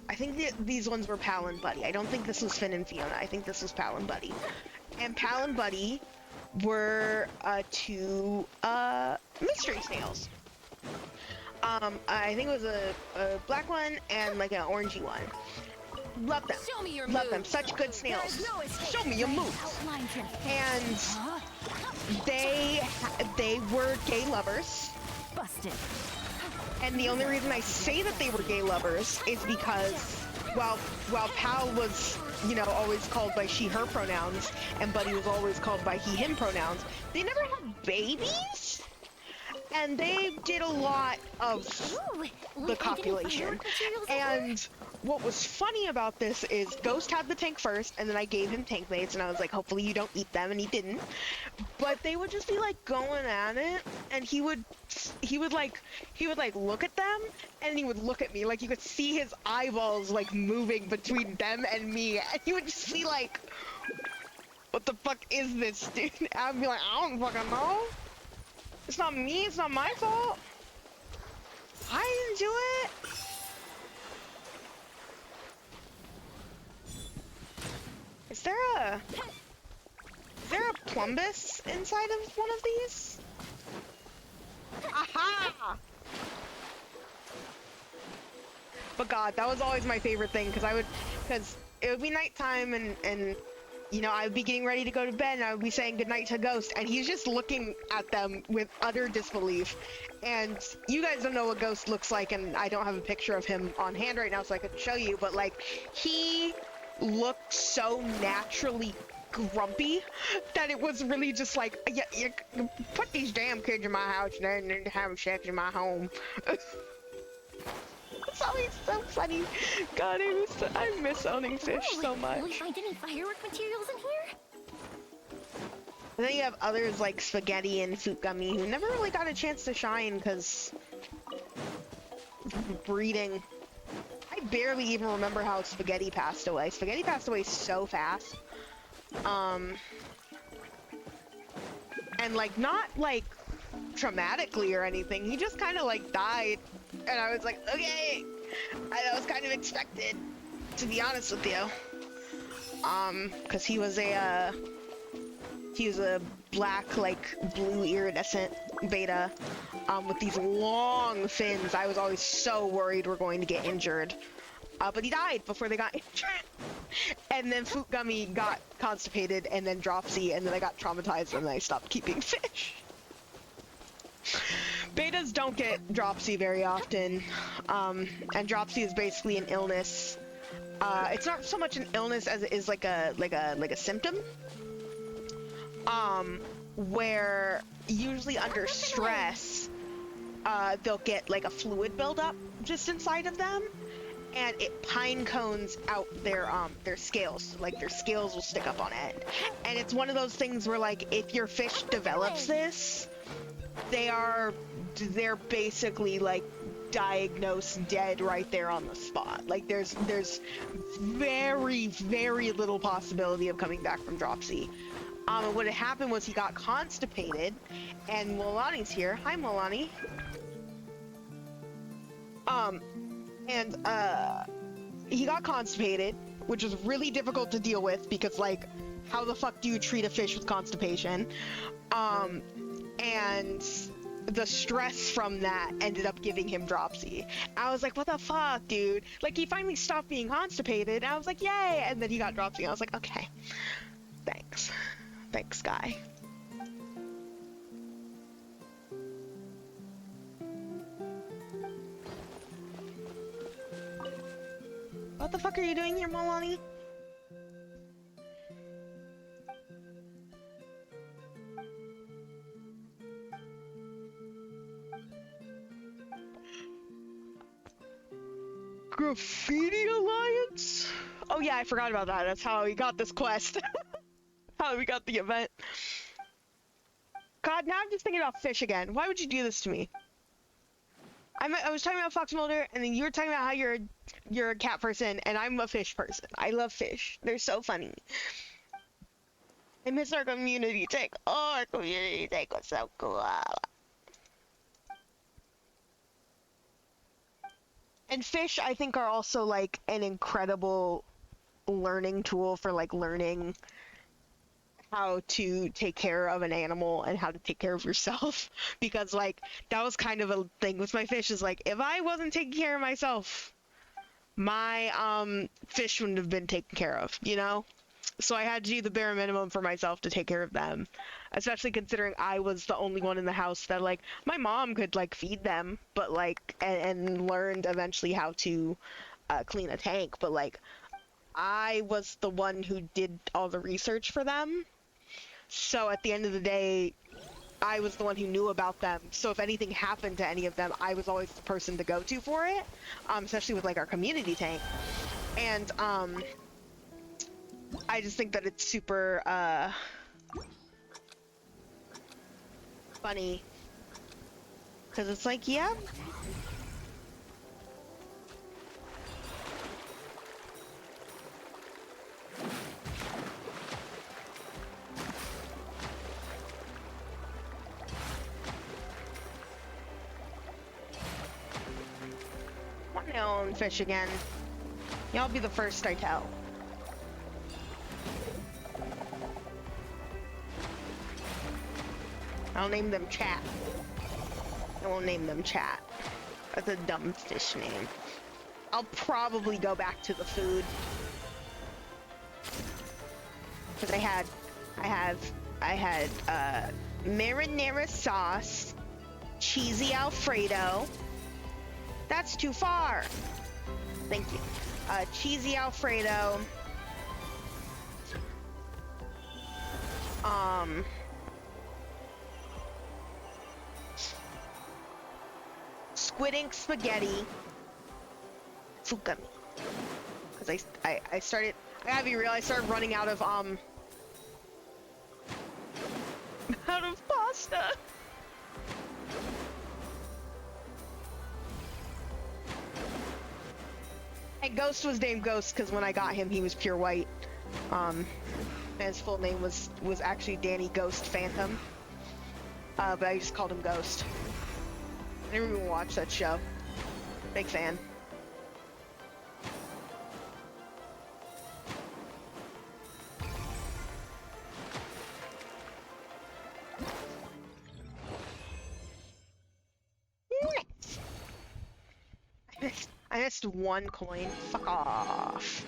Speaker 2: I think these ones were Pal and Buddy. I don't think this was Finn and Fiona. I think this was Pal and Buddy. And Pal and Buddy were 2 mystery snails. I think it was a black one and like an orangey one. Love them.
Speaker 24: Show me your
Speaker 2: Love them.
Speaker 24: moves.
Speaker 2: Such good snails.
Speaker 24: There's no escape.
Speaker 2: Show me your moves. And they were gay lovers.
Speaker 24: Busted.
Speaker 2: And the only reason I say that they were gay lovers is because while Pal was, you know, always called by she, her pronouns, and Buddy was always called by he, him pronouns, they never had babies, and they did a lot of the copulation. And what was funny about this is Ghost had the tank first, and then I gave him tank mates, and I was like, hopefully you don't eat them, and he didn't. But they would just be like going at it, and he would like look at them, and he would look at me, like you could see his eyeballs like moving between them and me, and he would just be like, what the fuck is this, dude? And I'd be like, I don't fucking know. It's not me, it's not my fault. I didn't do it. Is there a plumbus inside of one of these? Aha! But God, that was always my favorite thing, because it would be nighttime and you know, I would be getting ready to go to bed and I would be saying goodnight to Ghost, and he's just looking at them with utter disbelief. And you guys don't know what Ghost looks like, and I don't have a picture of him on hand right now so I could show you, but like, he looked so naturally grumpy that it was really just like, yeah, you put these damn kids in my house and then have sex in my home. It's always so funny. God, I miss owning fish so much.
Speaker 1: Will we find any firework materials in here?
Speaker 2: And then you have others like Spaghetti and Fruit Gummy who never really got a chance to shine because breeding. I barely even remember how Spaghetti passed away. Spaghetti passed away so fast. And like, not like traumatically or anything. He just kind of like died. And I was like, okay, that was kind of expected, to be honest with you. Cause he was a black, like, blue iridescent beta, with these long fins. I was always so worried we're going to get injured. But he died before they got injured. And then Fruit Gummy got constipated, and then Dropsy, and then I got traumatized, and then I stopped keeping fish. Betas don't get dropsy very often, and dropsy is basically an illness It's not so much an illness as it is like a symptom. Where usually under stress, they'll get like a fluid buildup just inside of them, and it pine cones out their scales. Like their scales will stick up on end, and it's one of those things where like if your fish develops this, they're basically like diagnosed dead right there on the spot. Like there's very, very little possibility of coming back from dropsy. And what had happened was he got constipated, and Milani's here. Hi, Milani. He got constipated, which was really difficult to deal with because, like, how the fuck do you treat a fish with constipation? And the stress from that ended up giving him dropsy. I was like, what the fuck, dude? Like, he finally stopped being constipated, and I was like, yay! And then he got dropsy, and I was like, okay, thanks. Thanks, guy. What the fuck are you doing here, Milani? Graffiti Alliance? Oh yeah, I forgot about that. That's how we got this quest. How we got the event. God, now I'm just thinking about fish again. Why would you do this to me? I was talking about Fox Mulder, and then you were talking about how you're a cat person, and I'm a fish person. I love fish. They're so funny. I miss our community tank. Oh, our community tank was so cool. And fish, I think, are also like an incredible learning tool for like learning how to take care of an animal and how to take care of yourself. Because like that was kind of a thing with my fish, is like if I wasn't taking care of myself, my fish wouldn't have been taken care of, you know? So I had to do the bare minimum for myself to take care of them, especially considering I was the only one in the house that like my mom could like feed them, but like and learned eventually how to clean a tank, but like I was the one who did all the research for them. So at the end of the day, I was the one who knew about them. So if anything happened to any of them, I was always the person to go to for it, especially with like our community tank. And I just think that it's super funny, because it's like, yeah. Want my own fish again. Y'all be the first I tell. I'll name them Chat. I won't name them Chat. That's a dumb fish name. I'll probably go back to the food. Because I had marinara sauce, cheesy Alfredo. That's too far. Thank you. Cheesy Alfredo. Squid ink spaghetti. Tsukami. Because I started, I gotta be real, I started running out of pasta. And Ghost was named Ghost because when I got him, he was pure white. And his full name was actually Danny Ghost Phantom. But I just called him Ghost. I never even watched that show. Big fan. I missed one coin. Fuck off.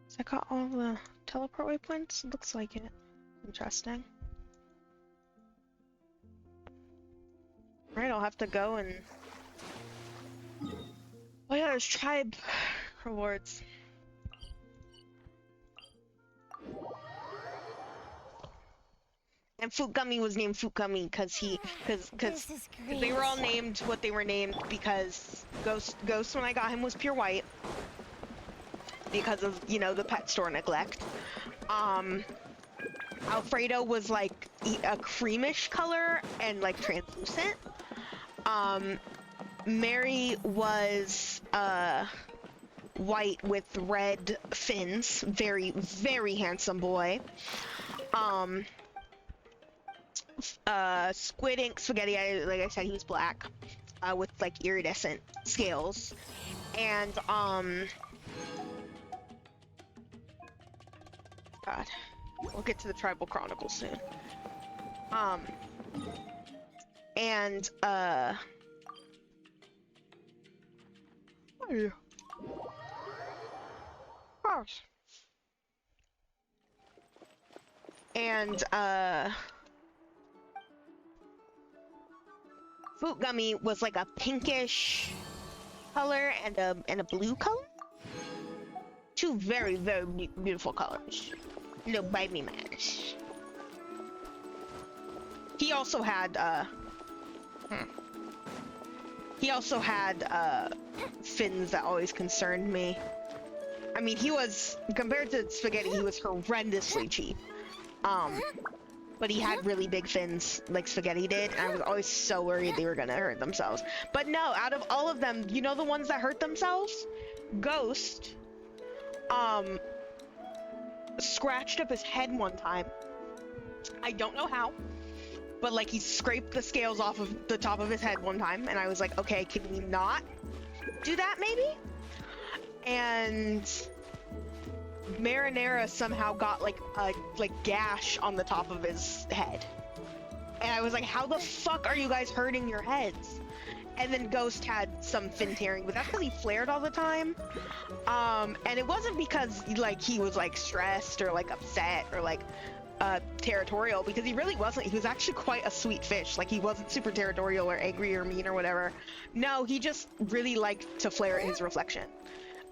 Speaker 2: So I got all the teleport waypoints? Looks like it. Interesting. Alright, I'll have to go and... Oh yeah, there's tribe rewards. And Fukami was named Fukami because they were all named what they were named because Ghost when I got him was pure white because of, you know, the pet store neglect. Alfredo was like a creamish color and like translucent. Mary was white with red fins, very, very handsome boy. Squid Ink Spaghetti, like I said, he was black, with like iridescent scales. And God, we'll get to the Tribal Chronicles soon. And what are you? Gosh. And Fruit Gummy was like a pinkish color and a blue color. Two very, very beautiful colors. No by me match. He also had fins that always concerned me. I mean, he was, compared to Spaghetti, he was horrendously cheap. But he had really big fins, like Spaghetti did, and I was always so worried they were gonna hurt themselves. But no, out of all of them, you know the ones that hurt themselves? Ghost, scratched up his head one time. I don't know how, but like he scraped the scales off of the top of his head one time, and I was like, okay, can we not do that maybe? And Marinara somehow got like a gash on the top of his head, and I was like, how the fuck are you guys hurting your heads? And then Ghost had some fin tearing, but that's because he flared all the time. And it wasn't because like he was like stressed or like upset or like territorial, because he really wasn't. He was actually quite a sweet fish. Like, he wasn't super territorial or angry or mean or whatever. No, he just really liked to flare at his reflection.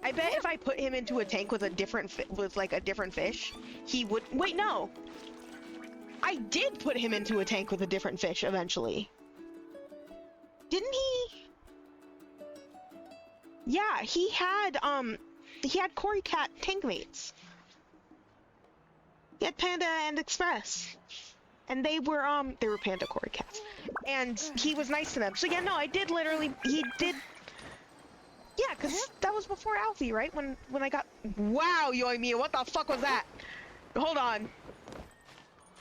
Speaker 2: I bet if I put him into a tank with a different fish, he would. Wait, no. I did put him into a tank with a different fish eventually. Didn't he? Yeah, he had Cory Cat tank mates. He had Panda and Express. And they were Panda Cory Cats. And he was nice to them. So yeah, no, he did. Yeah, because that was before Alfie, right? When I got... Wow, Yoimiya, what the fuck was that? Hold on.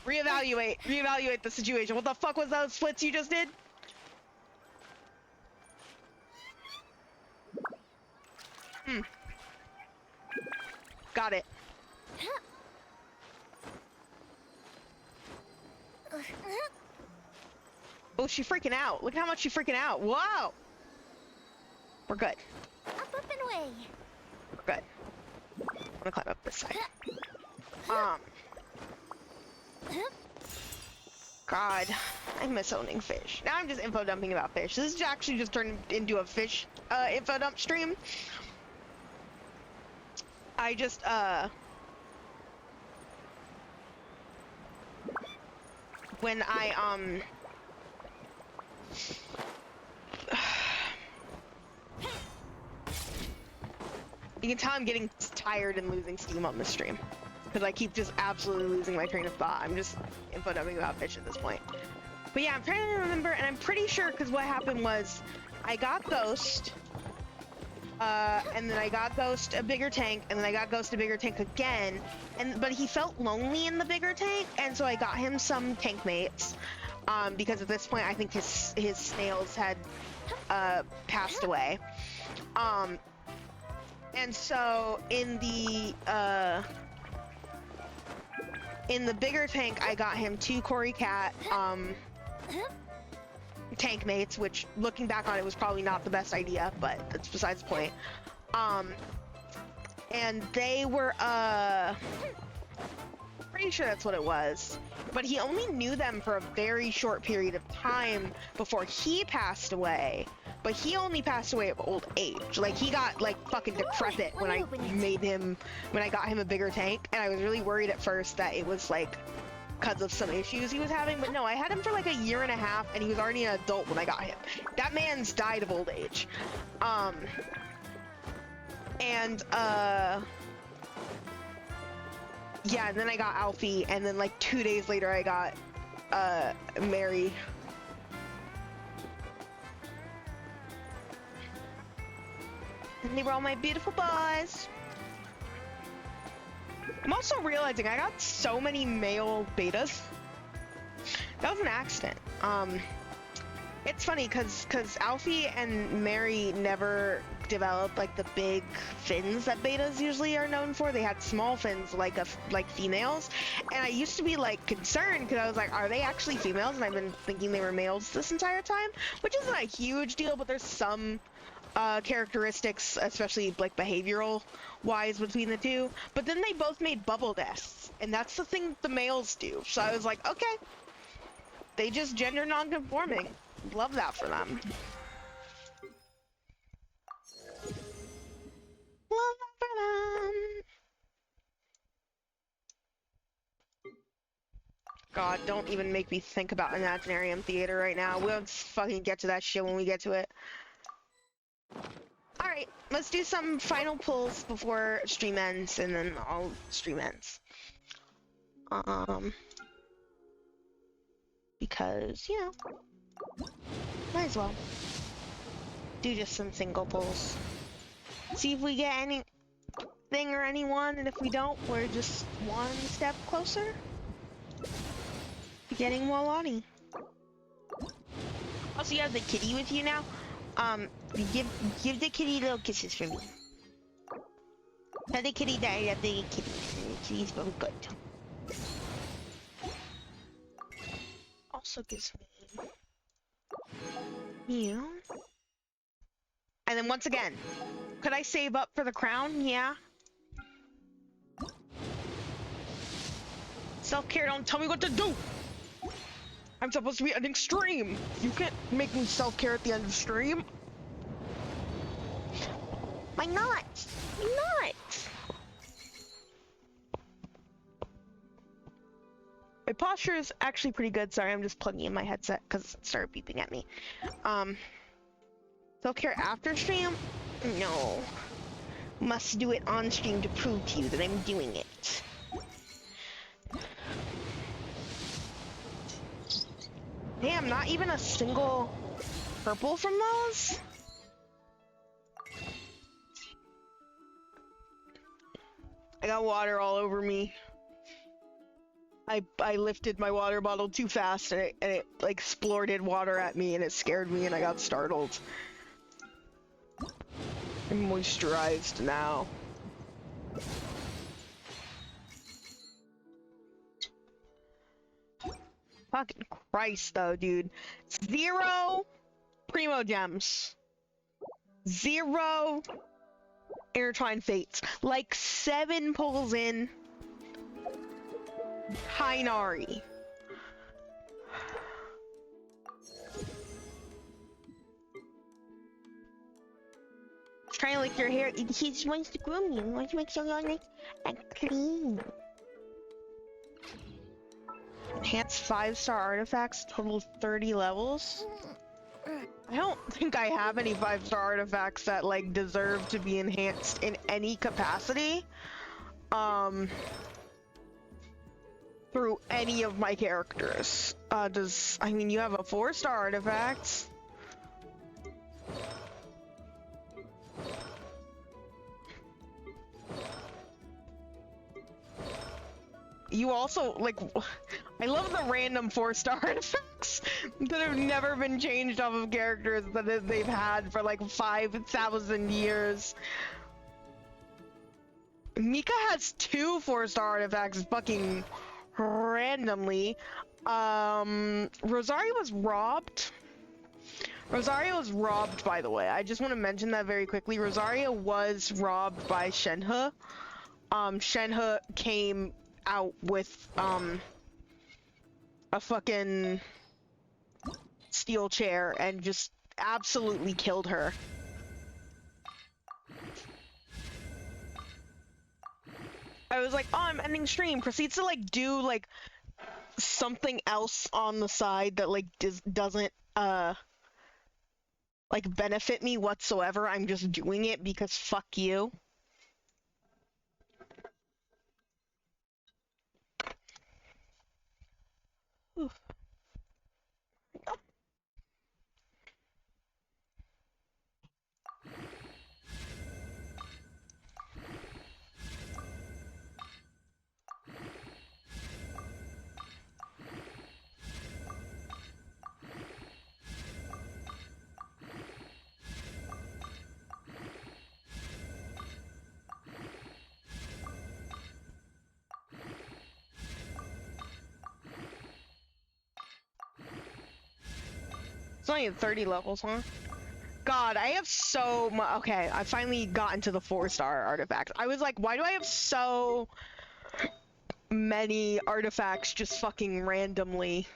Speaker 2: Reevaluate the situation. What the fuck was those splits you just did? Got it. Oh, she's freaking out. Look how much she's freaking out. Wow. We're good.
Speaker 1: Up and away.
Speaker 2: We're good. I'm gonna climb up this side. God, I miss owning fish. Now I'm just info dumping about fish. This is actually just turned into a fish info dump stream. I just when I you can tell I'm getting tired and losing steam on this stream, because I keep just absolutely losing my train of thought. I'm just info dumping about fish at this point. But yeah, I'm trying to remember, and I'm pretty sure, because what happened was I got Ghost, and then I got Ghost a bigger tank, and then I got Ghost a bigger tank again, but he felt lonely in the bigger tank, and so I got him some tank mates, because at this point I think his snails had passed away. And so in the bigger tank, I got him 2 Cory Cat tank mates, which looking back on it was probably not the best idea, but that's besides the point. And they were pretty sure that's what it was. But he only knew them for a very short period of time before he passed away. But he only passed away of old age. Like, he got, like, fucking decrepit when I got him a bigger tank. And I was really worried at first that it was, like, because of some issues he was having. But no, I had him for, like, a year and a half, and he was already an adult when I got him. That man's died of old age. Yeah, and then I got Alfie, and then, like, 2 days later I got, Mary. And they were all my beautiful boys. I'm also realizing I got so many male betas. That was an accident. It's funny because Alfie and Mary never developed like the big fins that betas usually are known for. They had small fins like females, and I used to be like concerned because I was like, are they actually females? And I've been thinking they were males this entire time, which isn't a huge deal, but there's some characteristics, especially like behavioral wise, between the two. But then they both made bubble nests, and that's the thing the males do. So I was like, okay, they just gender non-conforming. Love that for them. Love that for them. God, don't even make me think about Imaginarium Theater right now. We'll fucking get to that shit when we get to it. Alright, let's do some final pulls before stream ends, and then all stream ends. Because, you know, might as well do just some single pulls. See if we get anything or anyone, and if we don't, we're just one step closer to getting Walani. Also, you have the kitty with you now. Give the kitty little kisses for me. Tell the kitty that I love the kitty. Kitty's very good. Also gives me you. And then once again, could I save up for the crown? Yeah. Self-care, don't tell me what to do! I'm supposed to be an extreme! You can't make me self-care at the end of stream! Why not? Why not? My posture is actually pretty good. Sorry, I'm just plugging in my headset because it started beeping at me. Self-care after stream? No. Must do it on stream to prove to you that I'm doing it. Damn, not even a single purple from those? I got water all over me. I lifted my water bottle too fast, and it like splorted water at me, and it scared me, and I got startled. I'm moisturized now. Fucking Christ, though, dude. 0 Primo Gems. 0 Intertwined Fates. Like 7 pulls in. Kainari. Trying to lick your hair. He just wants to groom you. He wants to make sure you're nice and clean. Enhanced 5-star artifacts, total 30 levels. I don't think I have any 5-star artifacts that like deserve to be enhanced in any capacity. Through any of my characters. I mean, you have a 4-star artifact. You also, like, I love the random 4-star artifacts that have never been changed off of characters that they've had for like 5,000 years. Mika has 2 4-star artifacts fucking randomly. Rosario was robbed. Rosario was robbed, by the way. I just want to mention that very quickly. Rosario was robbed by Shenhe. Shenhe came out with a fucking steel chair and just absolutely killed her. I was like, oh, I'm ending stream. Proceeds to like do like something else on the side that like doesn't like benefit me whatsoever. I'm just doing it because fuck you. Oof. It's only at 30 levels, huh? God, I have so much. Okay, I finally got into the 4-star artifacts. I was like, why do I have so many artifacts just fucking randomly?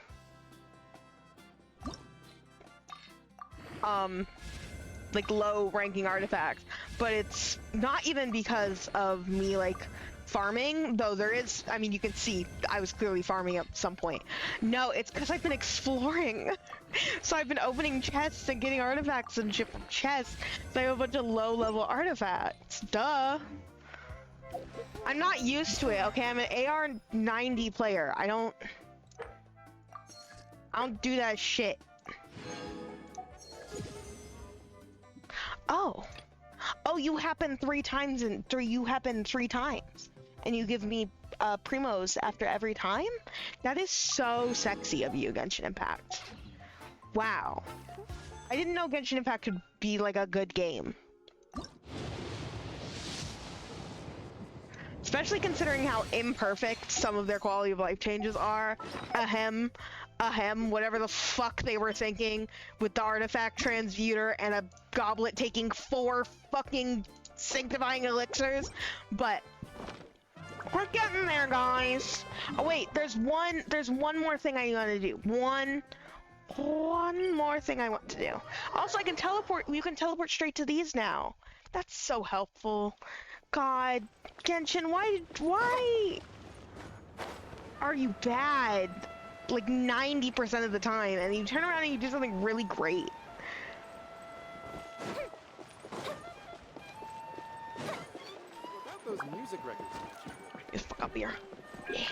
Speaker 2: Like low ranking artifacts, but it's not even because of me like farming, though there is, I mean, you can see I was clearly farming at some point. No, it's because I've been exploring. So I've been opening chests and getting artifacts and shit from chests. So I have a bunch of low level artifacts. Duh. I'm not used to it, okay? I'm an AR 90 player. I don't do that shit. Oh, you happen 3 times you happen 3 times, and you give me primos after every time? That is so sexy of you, Genshin Impact. Wow. I didn't know Genshin Impact could be like a good game. Especially considering how imperfect some of their quality of life changes are. Ahem, whatever the fuck they were thinking with the artifact transmuter and a goblet taking 4 fucking sanctifying elixirs, but we're getting there, guys. Oh wait, there's one more thing I gotta do. One more thing I want to do. Also, you can teleport straight to these now. That's so helpful. God, Genshin, why are you bad? Like 90% of the time, and you turn around and you do something really great.
Speaker 10: What about those music records?
Speaker 2: Just fuck up here. Yeah.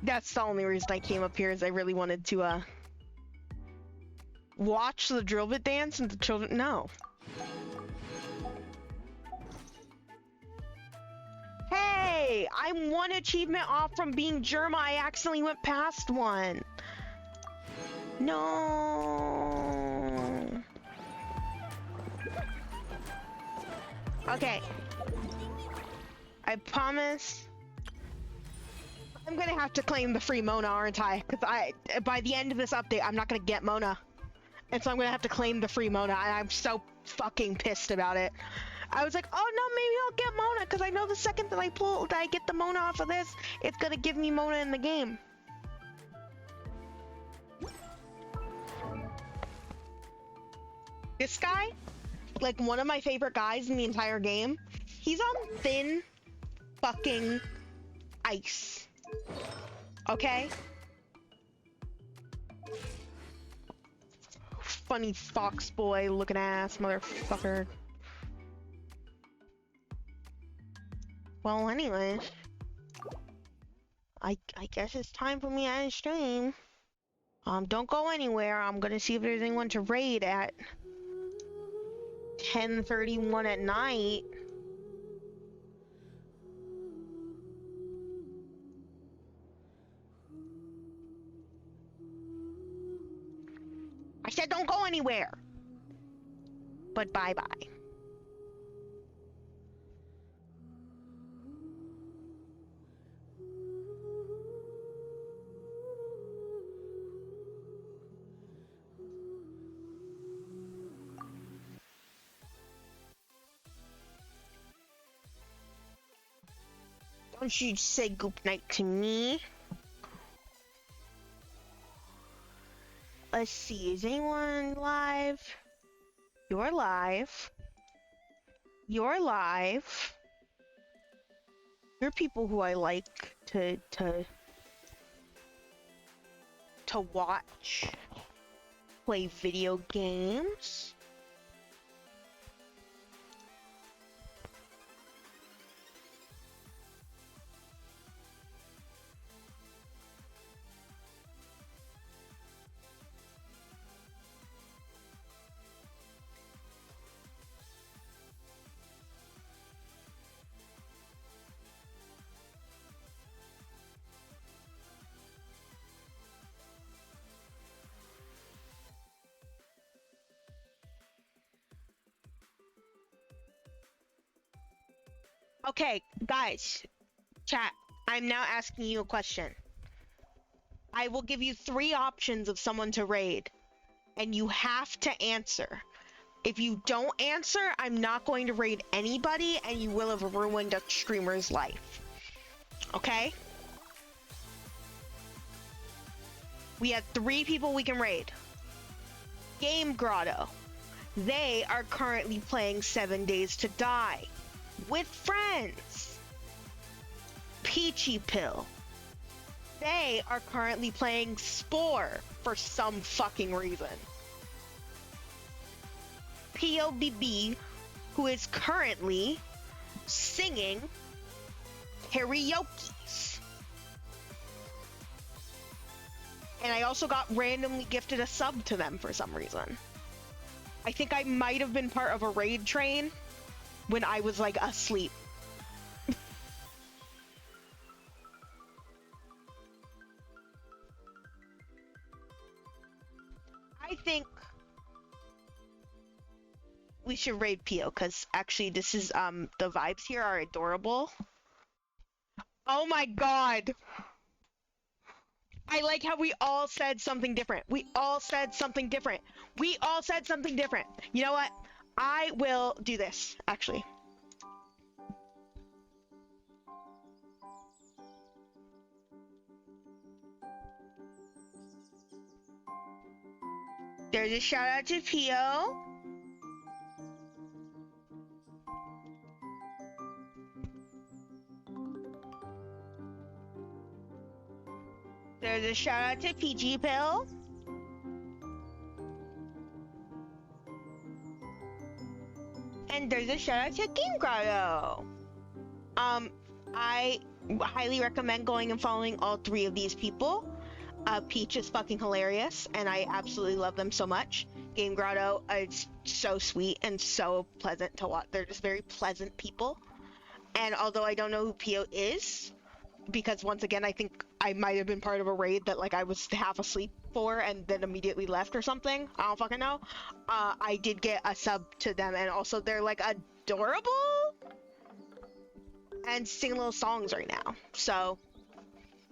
Speaker 2: That's the only reason I came up here, is I really wanted to watch the drill bit dance and the children. No. Hey, I'm 1 achievement off from being Germa. I accidentally went past one. No. Okay. I promise. I'm gonna have to claim the free Mona, aren't I? Because by the end of this update, I'm not gonna get Mona. And so I'm gonna have to claim the free Mona, and I'm so fucking pissed about it. I was like, oh no, maybe I'll get Mona, because I know the second that I get the Mona off of this, it's gonna give me Mona in the game. This guy, like one of my favorite guys in the entire game, he's on thin fucking ice. Okay? Funny fox boy looking ass motherfucker. Well, anyways, I guess it's time for me to end stream. Don't go anywhere. I'm gonna see if there's anyone to raid at 10:31 at night. I said don't go anywhere. But bye-bye. don't you say goop night to me? Let's see, is anyone live? You're live. You're live. You're people who I like to watch play video games. Okay, guys, chat, I'm now asking you a question. I will give you 3 options of someone to raid, and you have to answer. If you don't answer, I'm not going to raid anybody, and you will have ruined a streamer's life. Okay? We have 3 people we can raid. Game Grotto. They are currently playing 7 Days to Die with friends. Peachy Pill. They are currently playing Spore for some fucking reason. POBB, who is currently singing karaoke. And I also got randomly gifted a sub to them for some reason. I think I might have been part of a raid train when I was like asleep. I think we should raid Pio because actually this is the vibes here are adorable. Oh my god. I like how we all said something different. We all said something different. We all said something different. You know what? I will do this, actually. There's a shout out to Pio. There's a shout out to PG Pill. And there's a shout out to Game Grotto. I highly recommend going and following all 3 of these people. Peach is fucking hilarious, and I absolutely love them so much. Game Grotto is so sweet and so pleasant to watch. They're just very pleasant people. And although I don't know who Pio is, because once again, I think I might have been part of a raid that like I was half asleep for and then immediately left or something. I don't fucking know. I did get a sub to them, and also they're like adorable and sing little songs right now. So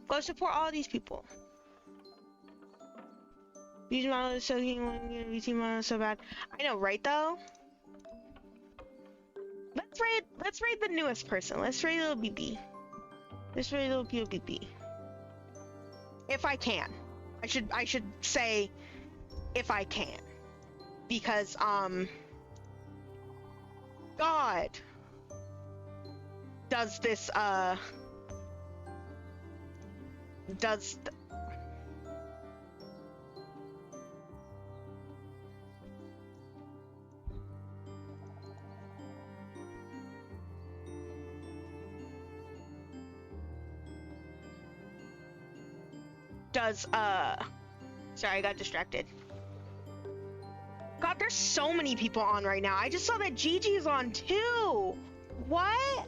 Speaker 2: go support all these people. These models so these models so bad. I know, right though? Let's raid the newest person. Let's raid little BB. Let's raid little BB. If I can. I should say if I can. Because God does this sorry, I got distracted. God, there's so many people on right now. I just saw that Gigi's on too. What?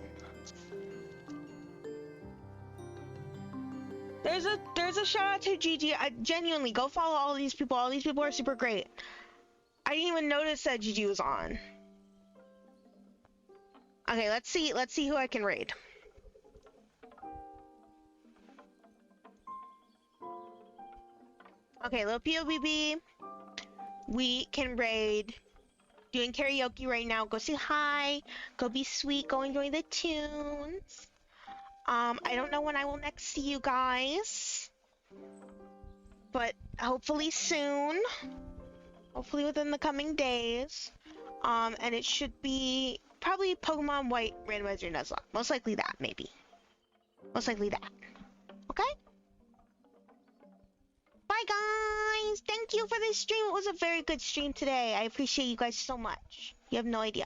Speaker 2: There's a shout out to Gigi. I genuinely go follow all these people. All these people are super great. I didn't even notice that Gigi was on. Okay, let's see who I can raid. Okay, little POBB. We can raid. Doing karaoke right now. Go say hi. Go be sweet. Go enjoy the tunes. I don't know when I will next see you guys, but hopefully soon. Hopefully within the coming days. And it should be probably Pokemon White Randomizer Nuzlocke. Most likely that, maybe. Most likely that. Okay? Bye, guys! Thank you for this stream. It was a very good stream today. I appreciate you guys so much. You have no idea.